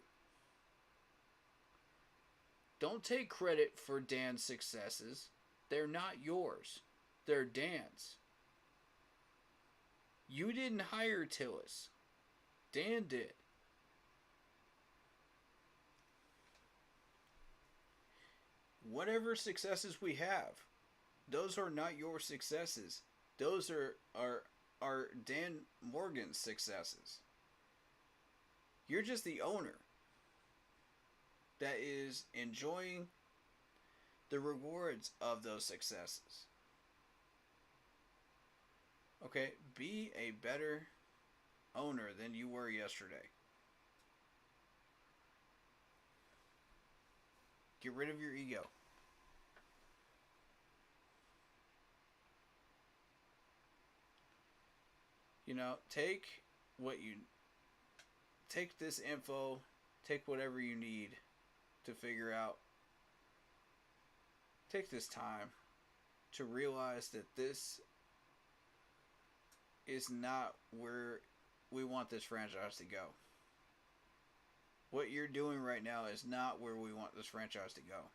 Don't take credit for Dan's successes. They're not yours. They're Dan's. You didn't hire Tillis. Dan did. Whatever successes we have, those are not your successes. Those are Dan Morgan's successes. You're just the owner that is enjoying the rewards of those successes. Okay, be a better owner than you were yesterday. Get rid of your ego. Take this info, take whatever you need to figure out. Take this time to realize that this is not where we want this franchise to go. What you're doing right now is not where we want this franchise to go.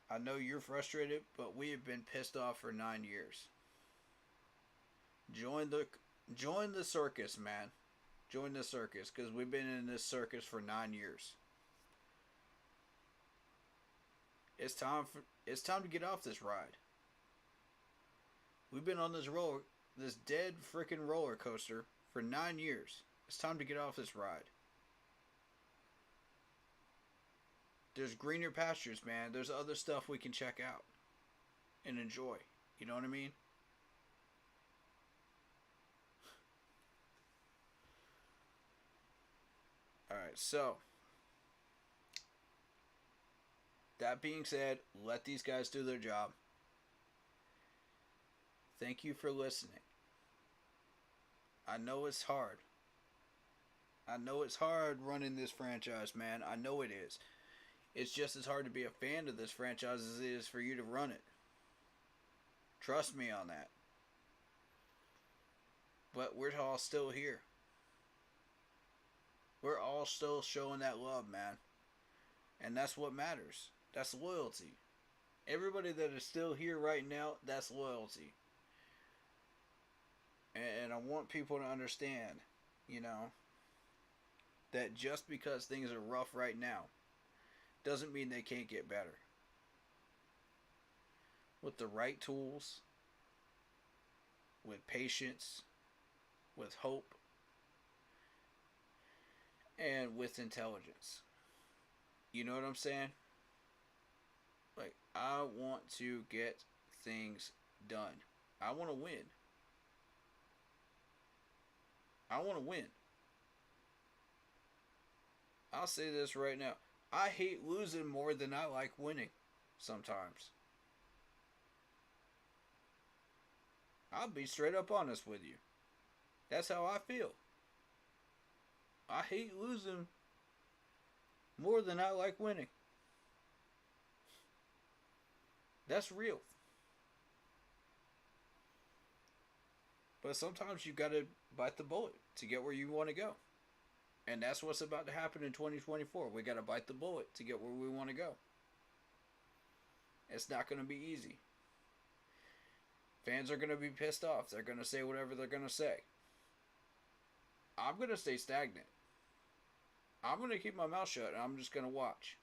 I know you're frustrated, but we have been pissed off for 9 years. Join the circus, man. Join the circus, because we've been in this circus for 9 years. It's time to get off this ride. We've been on this dead freaking roller coaster for 9 years. It's time to get off this ride. There's greener pastures, man. There's other stuff we can check out and enjoy. You know what I mean? Alright, so that being said, let these guys do their job. Thank you for listening. I know it's hard. I know it's hard running this franchise, man. I know it is. It's just as hard to be a fan of this franchise as it is for you to run it. Trust me on that. But we're all still here. We're all still showing that love, man. And that's what matters. That's loyalty. Everybody that is still here right now, that's loyalty. And I want people to understand, that just because things are rough right now doesn't mean they can't get better. With the right tools, with patience, with hope, and with intelligence. You know what I'm saying? Like, I want to get things done. I want to win. I want to win. I'll say this right now. I hate losing more than I like winning sometimes. I'll be straight up honest with you. That's how I feel. I hate losing more than I like winning. That's real. But sometimes you gotta bite the bullet to get where you want to go. And that's what's about to happen in 2024. We gotta bite the bullet to get where we want to go. It's not gonna be easy. Fans are gonna be pissed off. They're gonna say whatever they're gonna say. I'm gonna stay stagnant. I'm gonna keep my mouth shut and I'm just gonna watch.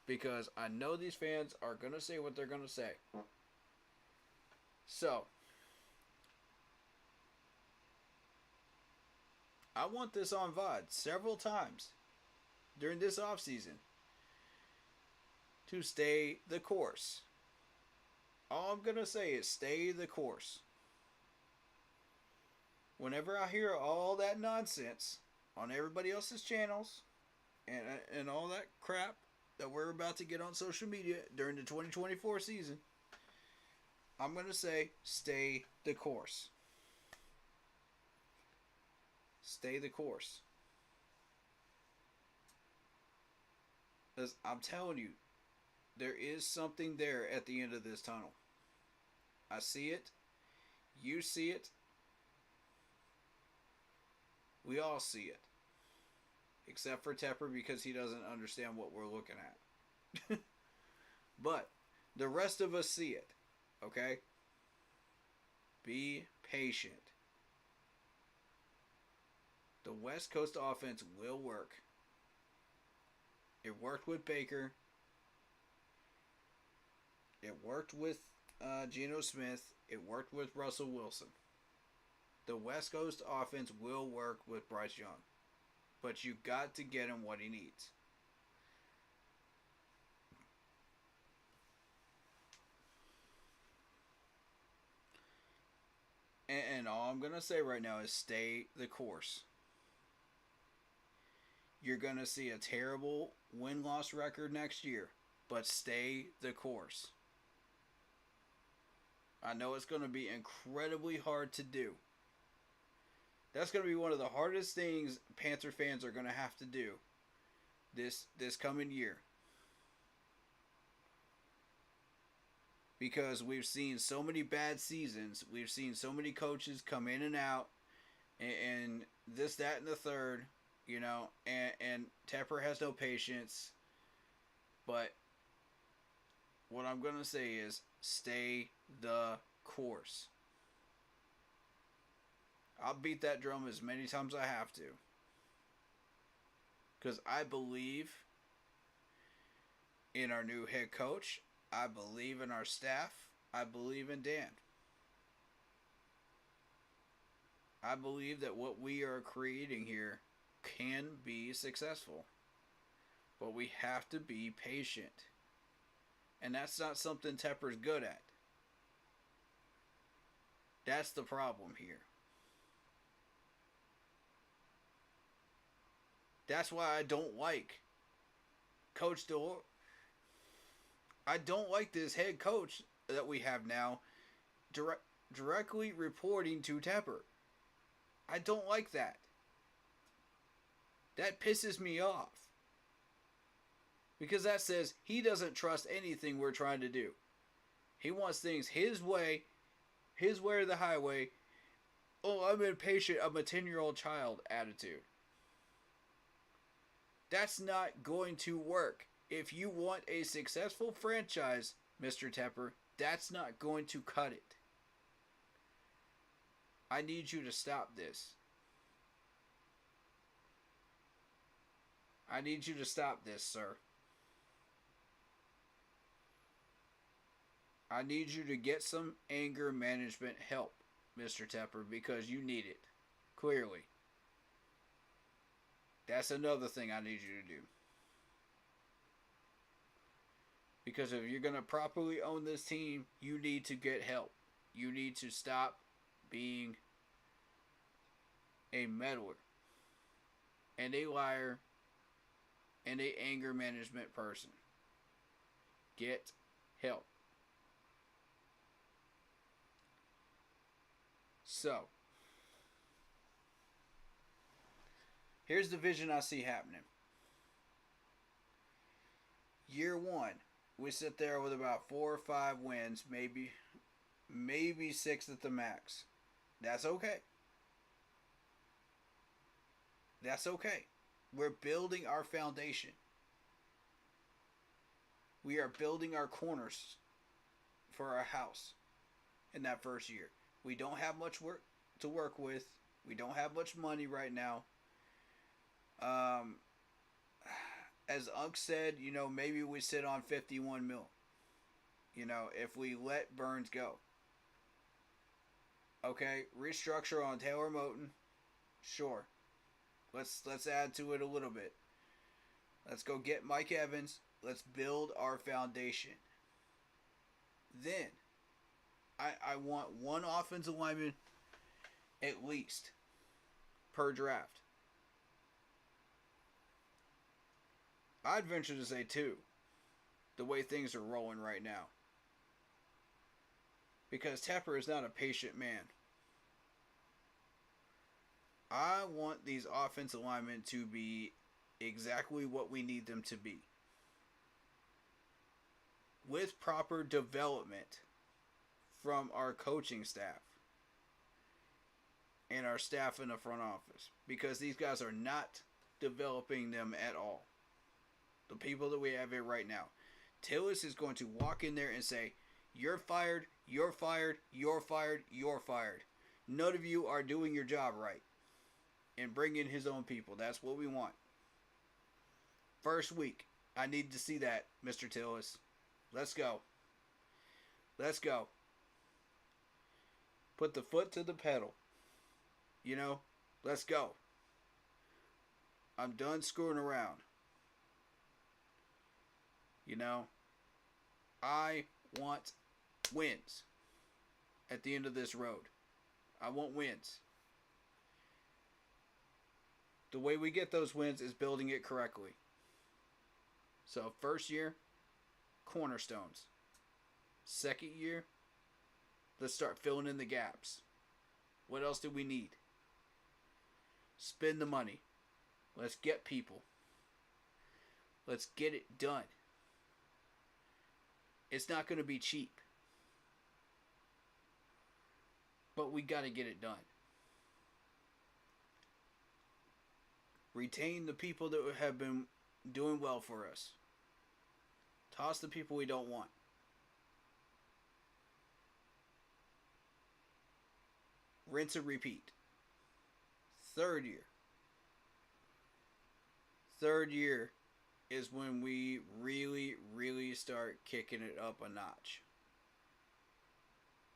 Because I know these fans are gonna say what they're gonna say. So, I want this on VOD several times during this offseason to stay the course. All I'm going to say is stay the course. Whenever I hear all that nonsense on everybody else's channels and all that crap that we're about to get on social media during the 2024 season, I'm going to say stay the course. Stay the course. Because I'm telling you, there is something there at the end of this tunnel. I see it. You see it. We all see it. Except for Tepper because he doesn't understand what we're looking at. But the rest of us see it. Okay? Be patient. The West Coast offense will work. It worked with Baker. It worked with Geno Smith. It worked with Russell Wilson. The West Coast offense will work with Bryce Young. But you got to get him what he needs. And all I'm going to say right now is stay the course. You're going to see a terrible win-loss record next year. But stay the course. I know it's going to be incredibly hard to do. That's going to be one of the hardest things Panther fans are going to have to do this coming year. Because we've seen so many bad seasons. We've seen so many coaches come in and out. And this, that, and the third. You know. And Tepper has no patience. But what I'm going to say is stay the course. I'll beat that drum as many times as I have to. Because I believe in our new head coach. I believe in our staff. I believe in Dan. I believe that what we are creating here can be successful. But we have to be patient. And that's not something Tepper's good at. That's the problem here. That's why I don't like Coach Delore. I don't like this head coach that we have now directly reporting to Tepper. I don't like that. That pisses me off. Because that says he doesn't trust anything we're trying to do. He wants things his way or the highway. Oh, I'm impatient. I'm a 10-year-old child attitude. That's not going to work. If you want a successful franchise, Mr. Tepper, that's not going to cut it. I need you to stop this. I need you to stop this, sir. I need you to get some anger management help, Mr. Tepper, because you need it. Clearly. That's another thing I need you to do. Because if you're going to properly own this team, you need to get help. You need to stop being a meddler and a liar and a anger management person. Get help. So, here's the vision I see happening. Year one, we sit there with about 4 or 5 wins, maybe 6 at the max. That's okay. That's okay. We're building our foundation. We are building our corners for our house in that first year. We don't have much work to work with. We don't have much money right now. As Unc said, maybe we sit on 51 mil. If we let Burns go. Okay, restructure on Taylor Moton. Sure. Let's add to it a little bit. Let's go get Mike Evans. Let's build our foundation. Then, I want one offensive lineman at least per draft. I'd venture to say 2. The way things are rolling right now. Because Tepper is not a patient man. I want these offensive linemen to be exactly what we need them to be. With proper development from our coaching staff and our staff in the front office. Because these guys are not developing them at all. The people that we have here right now. Tillis is going to walk in there and say, you're fired, you're fired, you're fired, you're fired. None of you are doing your job right. And bring in his own people. That's what we want. First week. I need to see that, Mr. Tillis. Let's go. Let's go. Put the foot to the pedal. Let's go. I'm done screwing around. I want wins at the end of this road. I want wins. The way we get those wins is building it correctly. So, first year, cornerstones. Second year, let's start filling in the gaps. What else do we need? Spend the money. Let's get people. Let's get it done. It's not going to be cheap. But we got to get it done. Retain the people that have been doing well for us. Toss the people we don't want. Rinse and repeat. Third year. Third year is when we really, really start kicking it up a notch.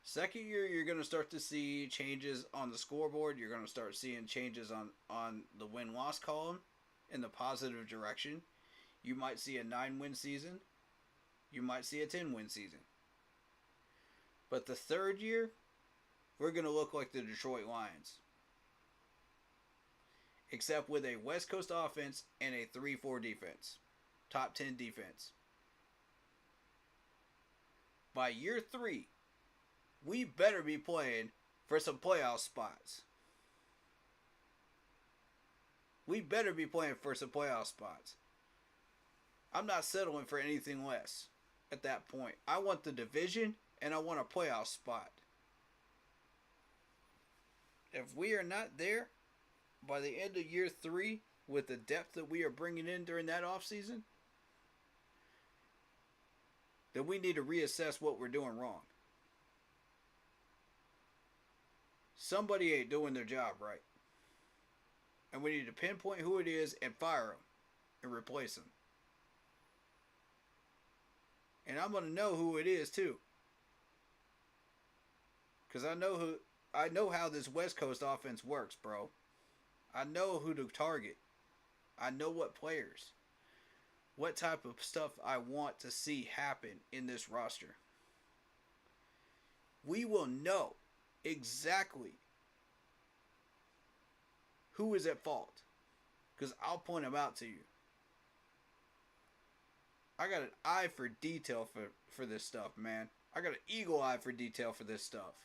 Second year, you're going to start to see changes on the scoreboard. You're going to start seeing changes on the win-loss column in the positive direction. You might see a 9-win season. You might see a 10-win season. But the third year, we're going to look like the Detroit Lions. Except with a West Coast offense and a 3-4 defense. Top 10 defense. By year 3, we better be playing for some playoff spots. We better be playing for some playoff spots. I'm not settling for anything less at that point. I want the division and I want a playoff spot. If we are not there by the end of year 3 with the depth that we are bringing in during that offseason, then we need to reassess what we're doing wrong. Somebody ain't doing their job right. And we need to pinpoint who it is and fire them and replace them. And I'm going to know who it is too. Because I know how this West Coast offense works, bro. I know who to target. I know what players, what type of stuff I want to see happen in this roster. We will know exactly who is at fault, because I'll point them out to you. I got an eye for detail for this stuff, man. I got an eagle eye for detail for this stuff.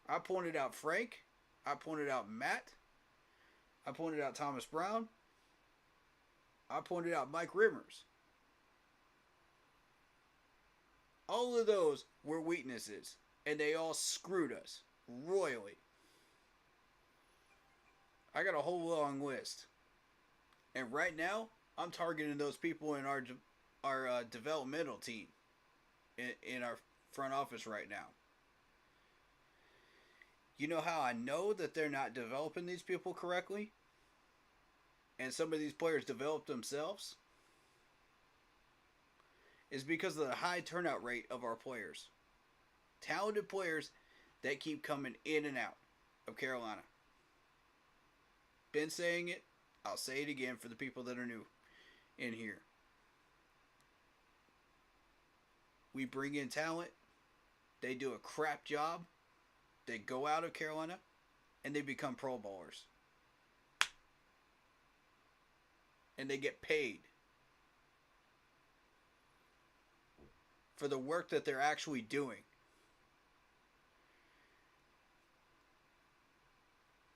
I pointed out Frank. I pointed out Matt. I pointed out Thomas Brown. I pointed out Mike Rivers. All of those were weaknesses, and they all screwed us royally. I got a whole long list. And right now, I'm targeting those people in our developmental team, in our front office right now. You know how I know that they're not developing these people correctly? And some of these players develop themselves? Is because of the high turnout rate of our players. Talented players that keep coming in and out of Carolina. Been saying it. I'll say it again for the people that are new in here. We bring in talent. They do a crap job. They go out of Carolina. And they become Pro Bowlers. And they get paid for the work that they're actually doing.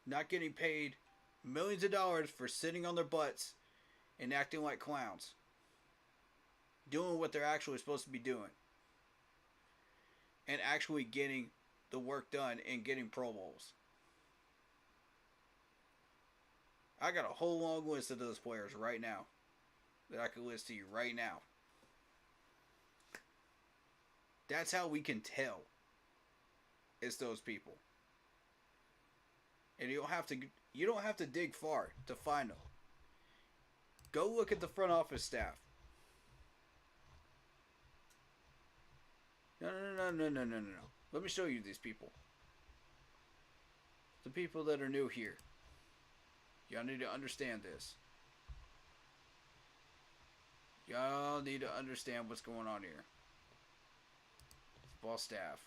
Not getting paid millions of dollars for sitting on their butts and acting like clowns. Doing what they're actually supposed to be doing. And actually getting the work done and getting Pro Bowls. I got a whole long list of those players right now that I can list to you right now. That's how we can tell it's those people. And you don't have to dig far to find them. Go look at the front office staff. No. Let me show you these people. The people that are new here. Y'all need to understand this. Y'all need to understand what's going on here. Football staff.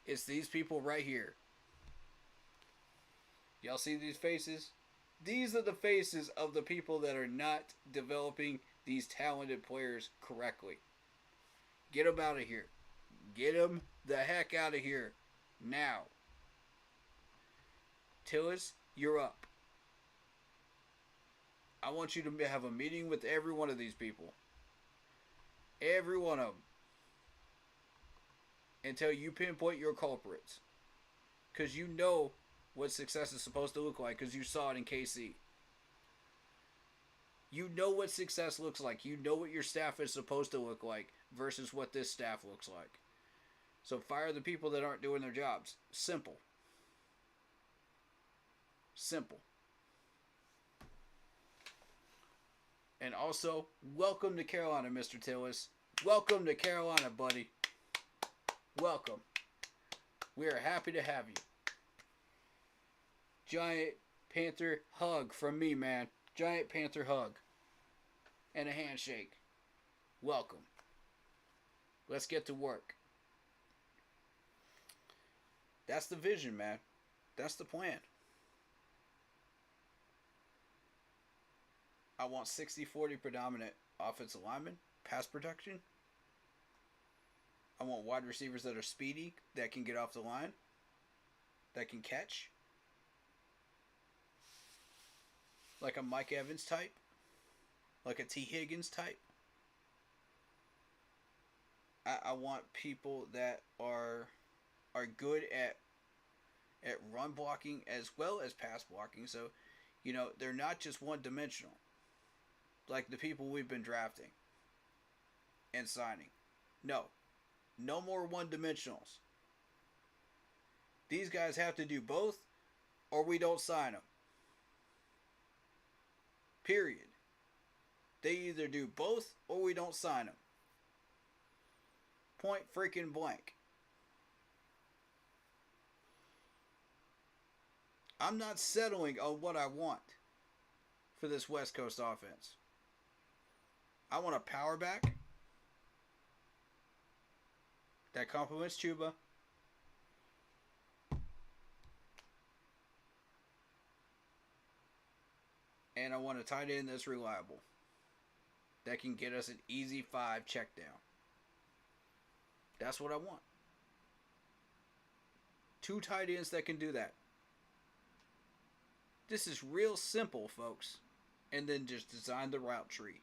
It's these people right here. Y'all see these faces? These are the faces of the people that are not developing these talented players correctly. Get them out of here. Get them the heck out of here. Now. Tillis, you're up. I want you to have a meeting with every one of these people. Every one of them. Until you pinpoint your culprits. Because you know what success is supposed to look like. Because you saw it in KC. You know what success looks like. You know what your staff is supposed to look like. Versus what this staff looks like. So fire the people that aren't doing their jobs. Simple. Simple. And also, welcome to Carolina, Mr. Tillis. Welcome to Carolina, buddy. Welcome. We are happy to have you. Giant Panther hug from me, man. Giant Panther hug. And a handshake. Welcome. Let's get to work. That's the vision, man. That's the plan. I want 60-40 predominant offensive linemen, pass protection. I want wide receivers that are speedy, that can get off the line, that can catch. Like a Mike Evans type. Like a T. Higgins type. I want people that are good at run blocking as well as pass blocking. So, you know, they're not just one-dimensional. Like the people we've been drafting and signing. No. No more one-dimensionals. These guys have to do both or we don't sign them. Period. They either do both or we don't sign them. Point freaking blank. I'm not settling on what I want for this West Coast offense. I want a power back that complements Chuba. And I want a tight end that's reliable. That can get us an easy 5 check down. That's what I want. 2 tight ends that can do that. This is real simple, folks. And then just design the route tree.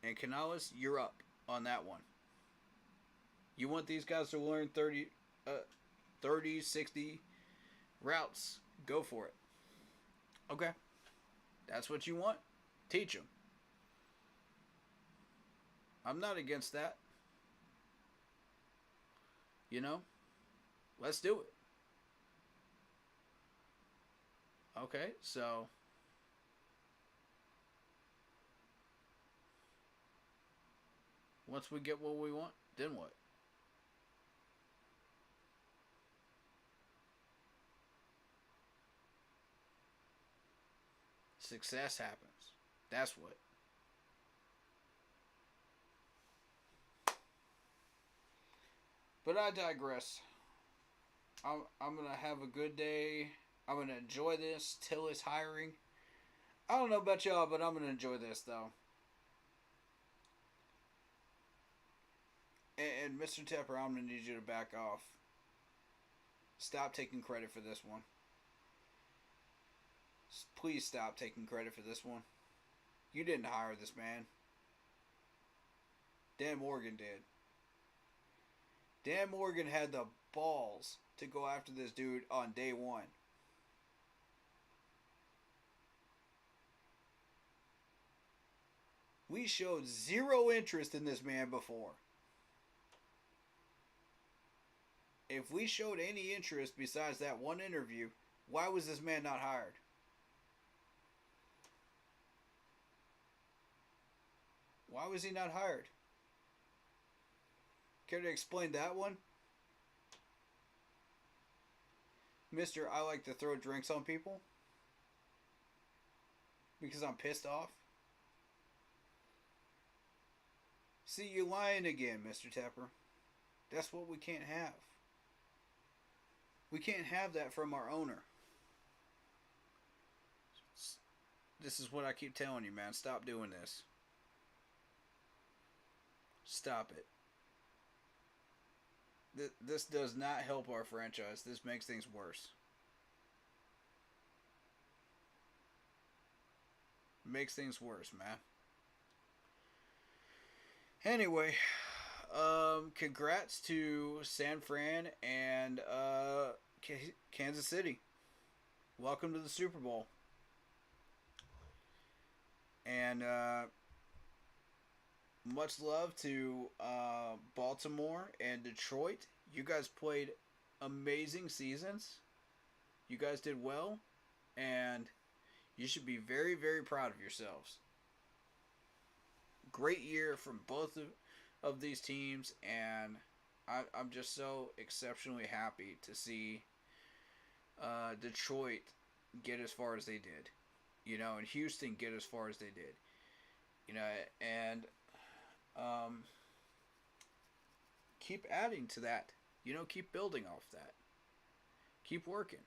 And Canales, you're up on that one. You want these guys to learn 30, 60 routes. Go for it. Okay. That's what you want. Teach them. I'm not against that. You know? Let's do it. Okay, so once we get what we want, then what? Success happens. That's what. But I digress. I'm going to have a good day. I'm going to enjoy this. Tillis hiring. I don't know about y'all, but I'm going to enjoy this, though. And Mr. Tepper, I'm going to need you to back off. Stop taking credit for this one. Please stop taking credit for this one. You didn't hire this man. Dan Morgan did. Dan Morgan had the balls to go after this dude on day one. We showed zero interest in this man before. If we showed any interest besides that one interview, why was this man not hired? Why was he not hired? Care to explain that one? Mister, I like to throw drinks on people because I'm pissed off. See, you're lying again, Mr. Tepper. That's what we can't have. We can't have that from our owner. This is what I keep telling you, man. Stop doing this. Stop it. This does not help our franchise. This makes things worse. Makes things worse, man. Anyway, congrats to San Fran and Kansas City. Welcome to the Super Bowl. And much love to Baltimore and Detroit. You guys played amazing seasons. You guys did well. And you should be very, very proud of yourselves. Great year from both of these teams. And I'm just so exceptionally happy to see Detroit get as far as they did. You know, and Houston get as far as they did. You know, and keep adding to that. You know, keep building off that. Keep working.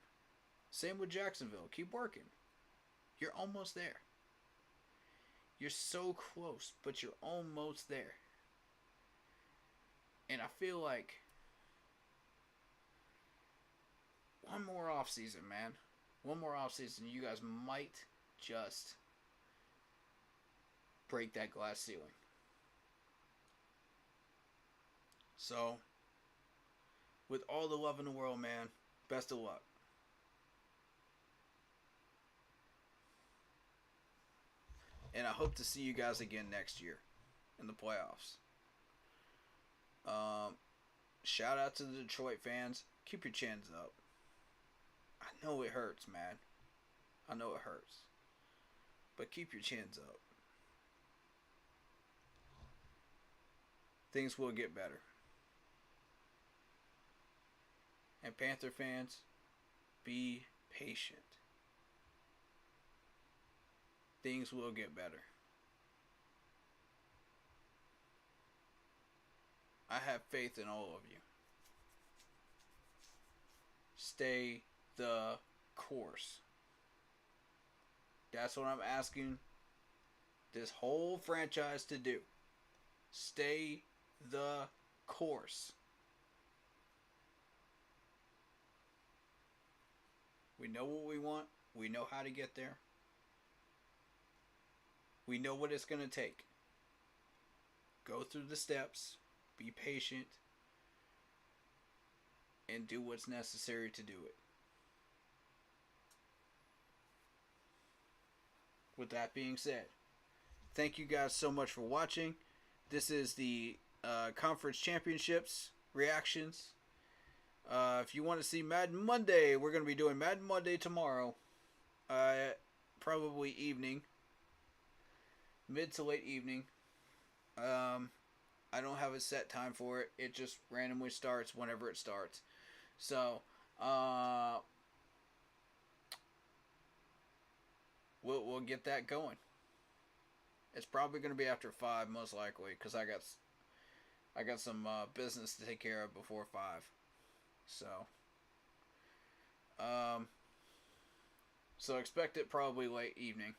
Same with Jacksonville. Keep working. You're almost there. You're so close, but you're almost there. And I feel like one more offseason, man. One more offseason, you guys might just break that glass ceiling. So, with all the love in the world, man, best of luck. And I hope to see you guys again next year in the playoffs. Shout out to the Detroit fans. Keep your chins up. I know it hurts, man. I know it hurts. But keep your chins up. Things will get better. And Panther fans, be patient. Things will get better. I have faith in all of you. Stay the course. That's what I'm asking this whole franchise to do. Stay the course. We know what we want. We know how to get there. We know what it's going to take. Go through the steps. Be patient. And do what's necessary to do it. With that being said, thank you guys so much for watching. This is the Conference Championships reactions. If you want to see Madden Monday, we're going to be doing Madden Monday tomorrow. Probably evening. Mid to late evening. I don't have a set time for it. It just randomly starts whenever it starts. So, we'll get that going. It's probably going to be after 5, most likely, because I got some business to take care of before 5. So expect it probably late evening.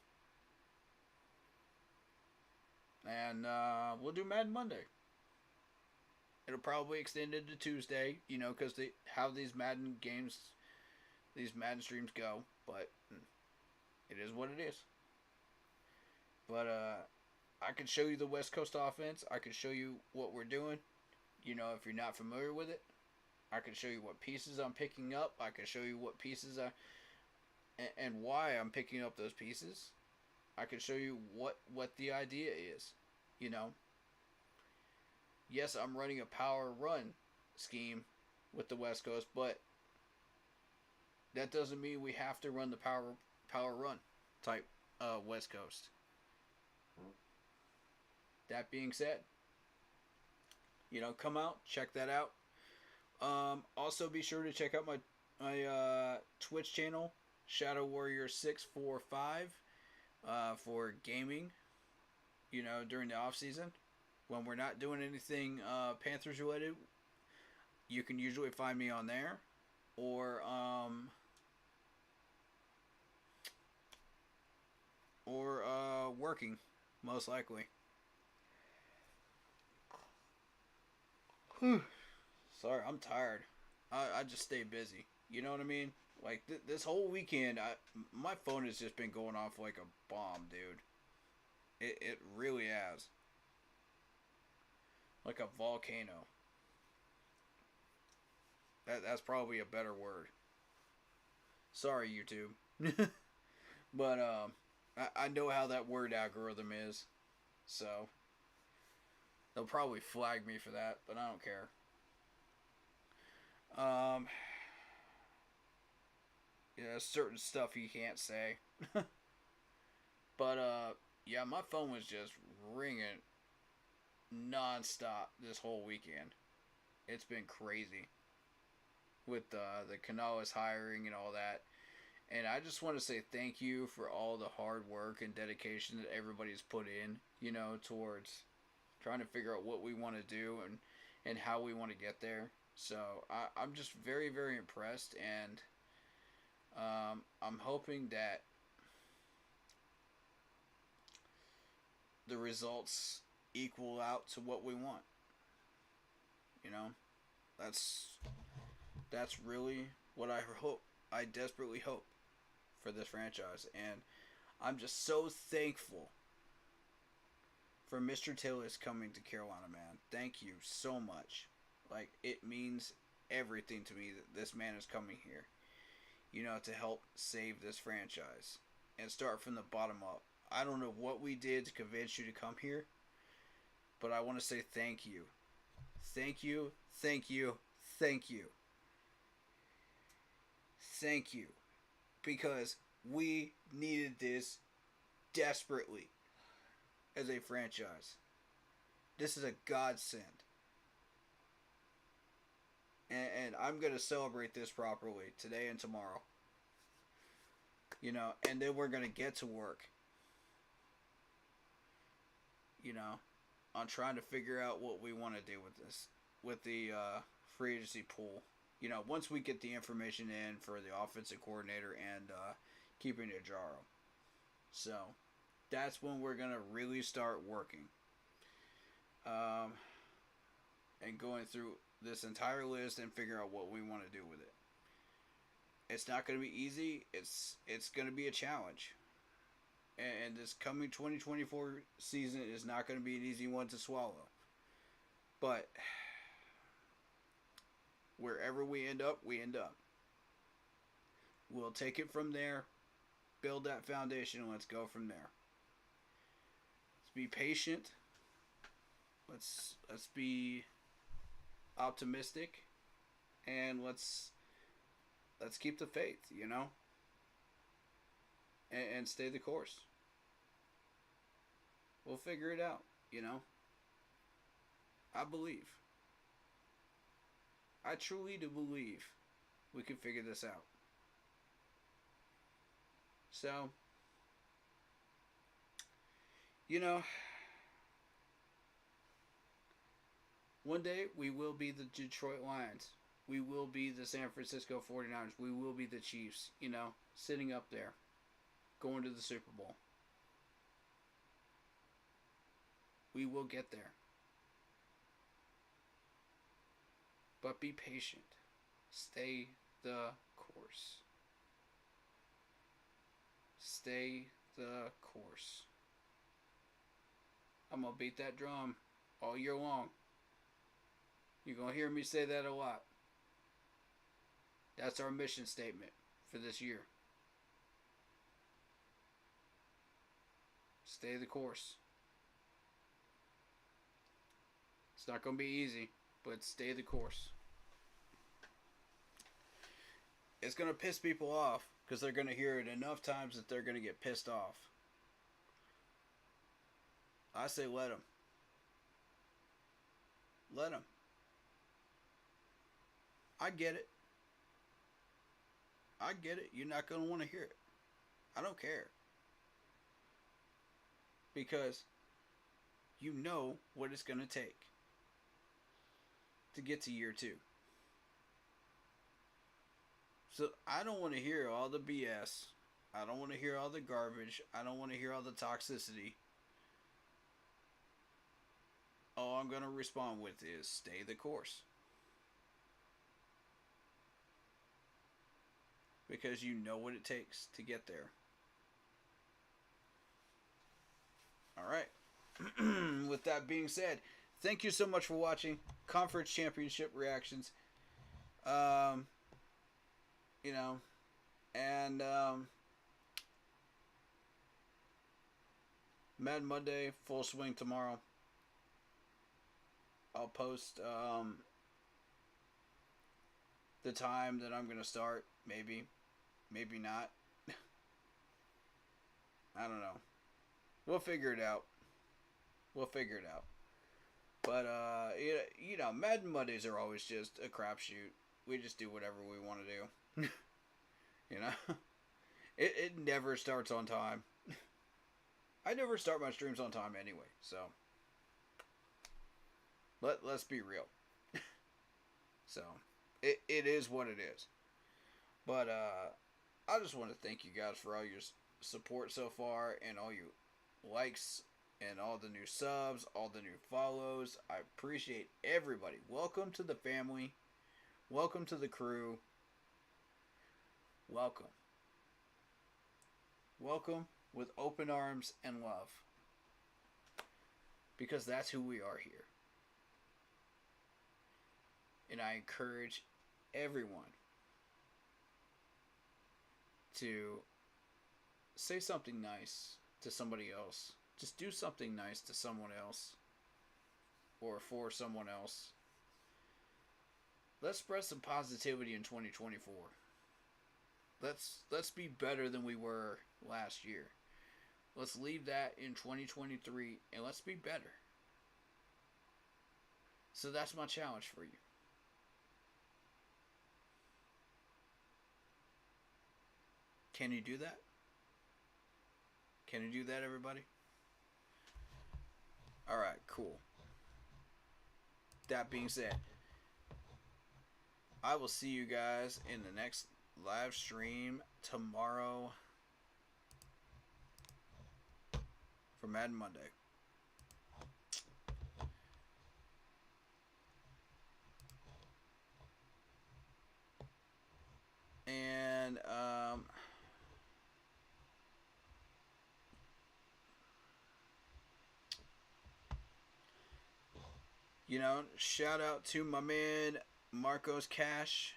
And we'll do Madden Monday. It'll probably extend into Tuesday, because how these Madden games, these Madden streams go. But it is what it is. But I can show you the West Coast offense. I can show you what we're doing. If you're not familiar with it, I can show you what pieces I'm picking up. I can show you what pieces and why I'm picking up those pieces. I can show you what the idea is. Yes, I'm running a power run scheme with the West Coast, but that doesn't mean we have to run the power run type West Coast. That being said, come out, check that out. Also, be sure to check out my Twitch channel, Shadow Warrior 645, for gaming. During the off season, when we're not doing anything Panthers related, you can usually find me on there, or working, most likely. Sorry, I'm tired. I just stay busy. You know what I mean? Like, this whole weekend, my phone has just been going off like a bomb, dude. It really has. Like a volcano. That's probably a better word. Sorry, YouTube. But, I know how that word algorithm is. So, they'll probably flag me for that, but I don't care. Certain stuff you can't say. But, yeah, my phone was just ringing non-stop this whole weekend. It's been crazy. With the Canales hiring and all that. And I just want to say thank you for all the hard work and dedication that everybody's put in, towards trying to figure out what we want to do and how we want to get there. So I'm just very, very impressed, and I'm hoping that the results equal out to what we want. That's really what I hope. I desperately hope for this franchise, and I'm just so thankful for Mr. Tillis coming to Carolina, man. Thank you so much. Like, it means everything to me that this man is coming here, to help save this franchise and start from the bottom up. I don't know what we did to convince you to come here, but I want to say thank you. Thank you, thank you, thank you. Thank you. Because we needed this desperately as a franchise. This is a godsend. and I'm gonna celebrate this properly today and tomorrow. And then we're gonna get to work. On trying to figure out what we want to do with this, with the free agency pool. Once we get the information in for the offensive coordinator and keeping it Jaro. So that's when we're gonna really start working. And going through this entire list and figure out what we want to do with it. It's not going to be easy. It's going to be a challenge. And this coming 2024 season is not going to be an easy one to swallow. But wherever we end up, we end up. We'll take it from there, build that foundation, and let's go from there. Let's be patient. Let's be optimistic, and let's keep the faith, and stay the course. We'll figure it out, I believe. I truly do believe we can figure this out. So, one day we will be the Detroit Lions. We will be the San Francisco 49ers. We will be the Chiefs, sitting up there, going to the Super Bowl. We will get there. But be patient. Stay the course. Stay the course. I'm going to beat that drum all year long. You're going to hear me say that a lot. That's our mission statement for this year. Stay the course. It's not going to be easy, but stay the course. It's going to piss people off because they're going to hear it enough times that they're going to get pissed off. I say let them. Let them. I get it. I get it. You're not going to want to hear it. I don't care. Because you know what it's going to take to get to year 2. So I don't want to hear all the BS. I don't want to hear all the garbage. I don't want to hear all the toxicity. All I'm going to respond with is stay the course. Because you know what it takes to get there. Alright. With that being said, thank you so much for watching Conference Championship Reactions. Mad Monday, full swing tomorrow. I'll post the time that I'm going to start. Maybe not. I don't know. We'll figure it out. But, Madden Mondays are always just a crapshoot. We just do whatever we want to do. It never starts on time. I never start my streams on time anyway, so let's be real. So it is what it is. But I just want to thank you guys for all your support so far, and all you likes, and all the new subs, all the new follows. I appreciate everybody. Welcome to the family. Welcome to the crew. Welcome. Welcome with open arms and love. Because that's who we are here. And I encourage everyone to say something nice to somebody else. Just do something nice to someone else. Or for someone else. Let's spread some positivity in 2024. Let's be better than we were last year. Let's leave that in 2023 and let's be better. So that's my challenge for you. Can you do that? Can you do that, everybody? Alright, cool. That being said, I will see you guys in the next live stream tomorrow for Madden Monday. And you know, shout out to my man Marcos Cash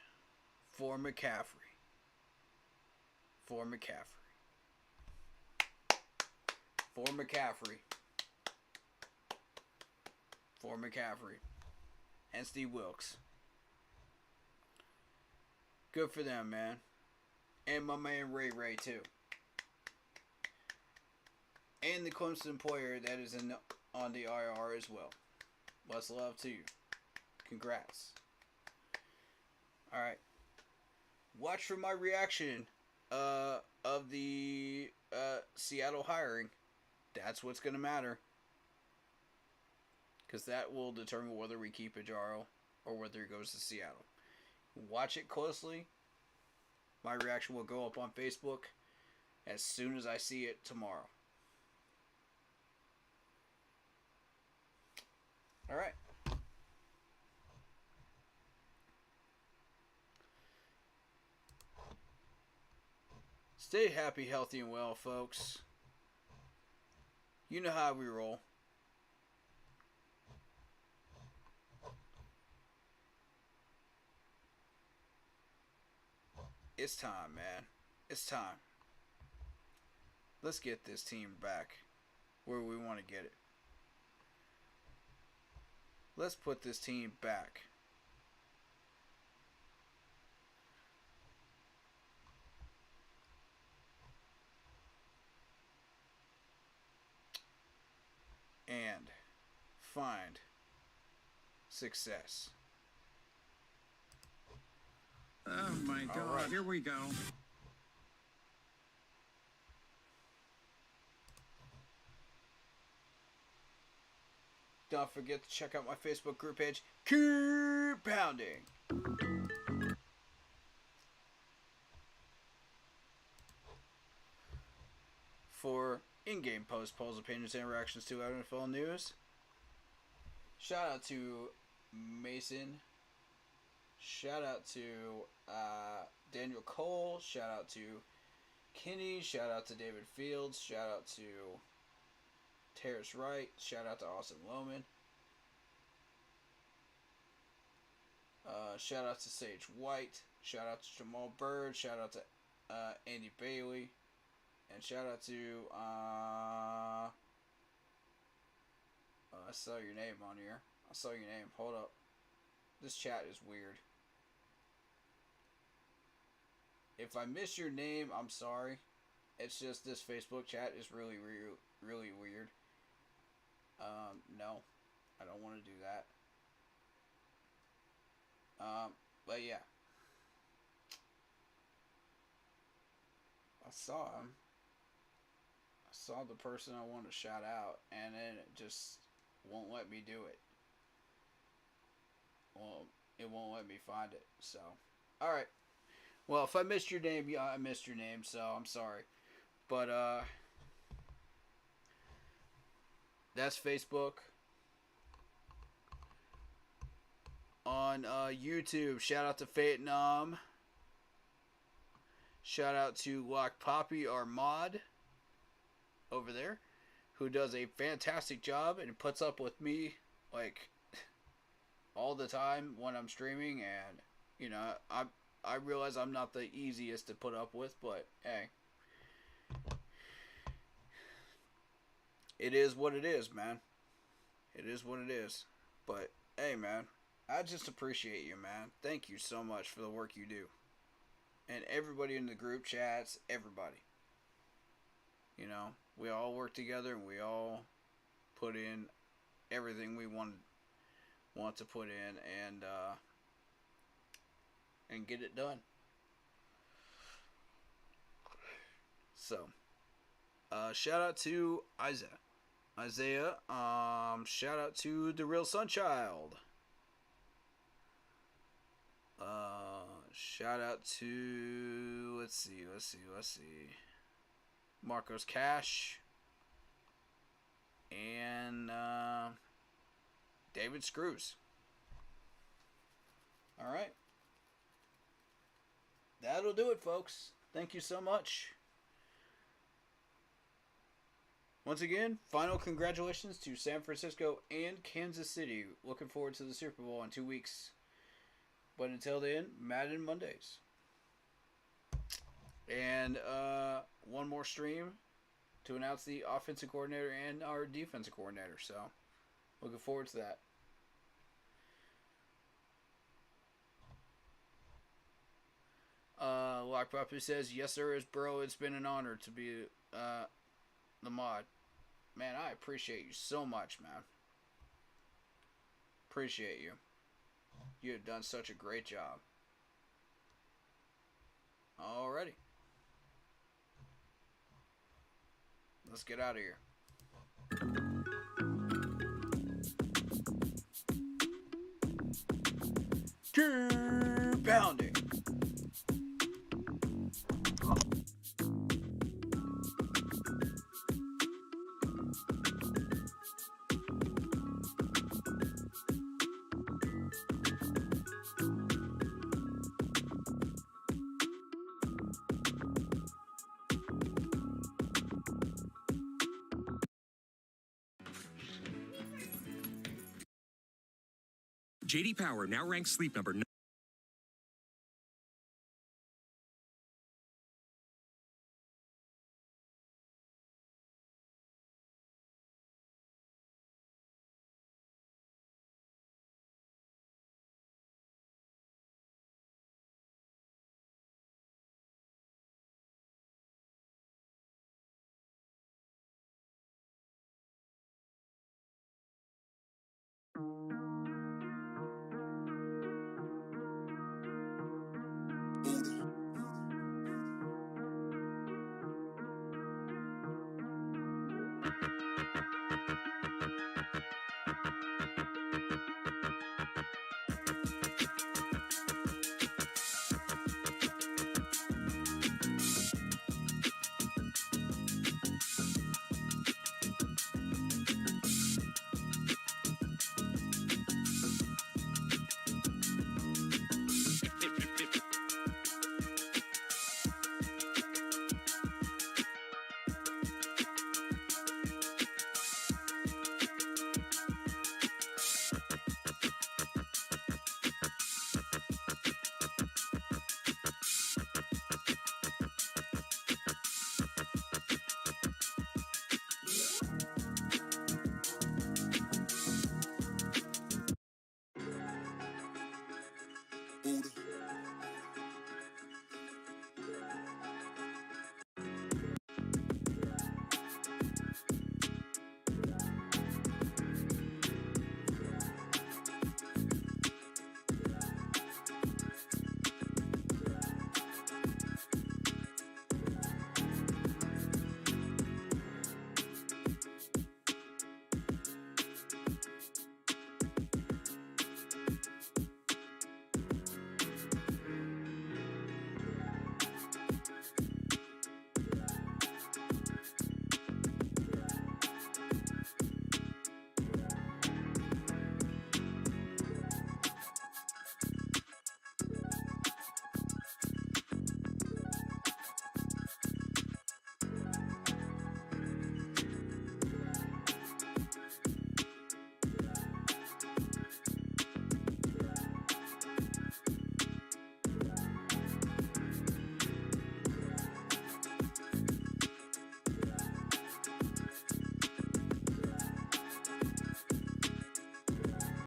for McCaffrey. For McCaffrey. For McCaffrey. For McCaffrey. And Steve Wilkes. Good for them, man. And my man Ray too. And the Clemson player that is on the IR as well. Much love to you. Congrats. Alright. Watch for my reaction of the Seattle hiring. That's what's going to matter. Because that will determine whether we keep Ajaro or whether it goes to Seattle. Watch it closely. My reaction will go up on Facebook as soon as I see it tomorrow. Alright. Stay happy, healthy, and well, folks. You know how we roll. It's time, man. It's time. Let's get this team back where we want to get it. Let's put this team back. And find success. Oh my God, right. Here we go. Don't forget to check out my Facebook group page. Keep pounding. For in-game posts, polls, opinions, and reactions to NFL news. Shout out to Mason. Shout out to Daniel Cole. Shout out to Kenny. Shout out to David Fields. Shout out to Terrace Wright. Shout out to Austin Lohman. Shout out to Sage White. Shout out to Jamal Bird. Shout out to Andy Bailey. And shout out to I saw your name on here. I saw your name. Hold up. This chat is weird. If I miss your name, I'm sorry. It's just this Facebook chat is really weird. No. I don't want to do that. But yeah. I saw him. I saw the person I wanted to shout out, and then it just won't let me do it. Well, it won't let me find it, so. Alright. Well, if I missed your name, yeah, I missed your name, so I'm sorry. But, that's Facebook. On YouTube, shout out to Vietnam. Shout out to Lock Poppy, our mod over there, who does a fantastic job and puts up with me like all the time when I'm streaming. And you know, I realize I'm not the easiest to put up with, but hey, it is what it is, man. It is what it is. But hey, man, I just appreciate you, man. Thank you so much for the work you do. And everybody in the group chats, everybody. You know, we all work together and we all put in everything we want to put in and get it done. So, shout out to Isaiah. Shout out to the Real Sunchild. Shout out to let's see. Marcos Cash and David Screws. All right. That'll do it, folks. Thank you so much. Once again, final congratulations to San Francisco and Kansas City. Looking forward to the Super Bowl in 2 weeks. But until then, Madden Mondays. And one more stream to announce the offensive coordinator and our defensive coordinator. So, looking forward to that. Lock Puppy says, yes, sir, bro. It's been an honor to be the mod. Man, I appreciate you so much, man. Appreciate you. You have done such a great job. Alrighty. Let's get out of here. Keep pounding. J.D. Power now ranks Sleep Number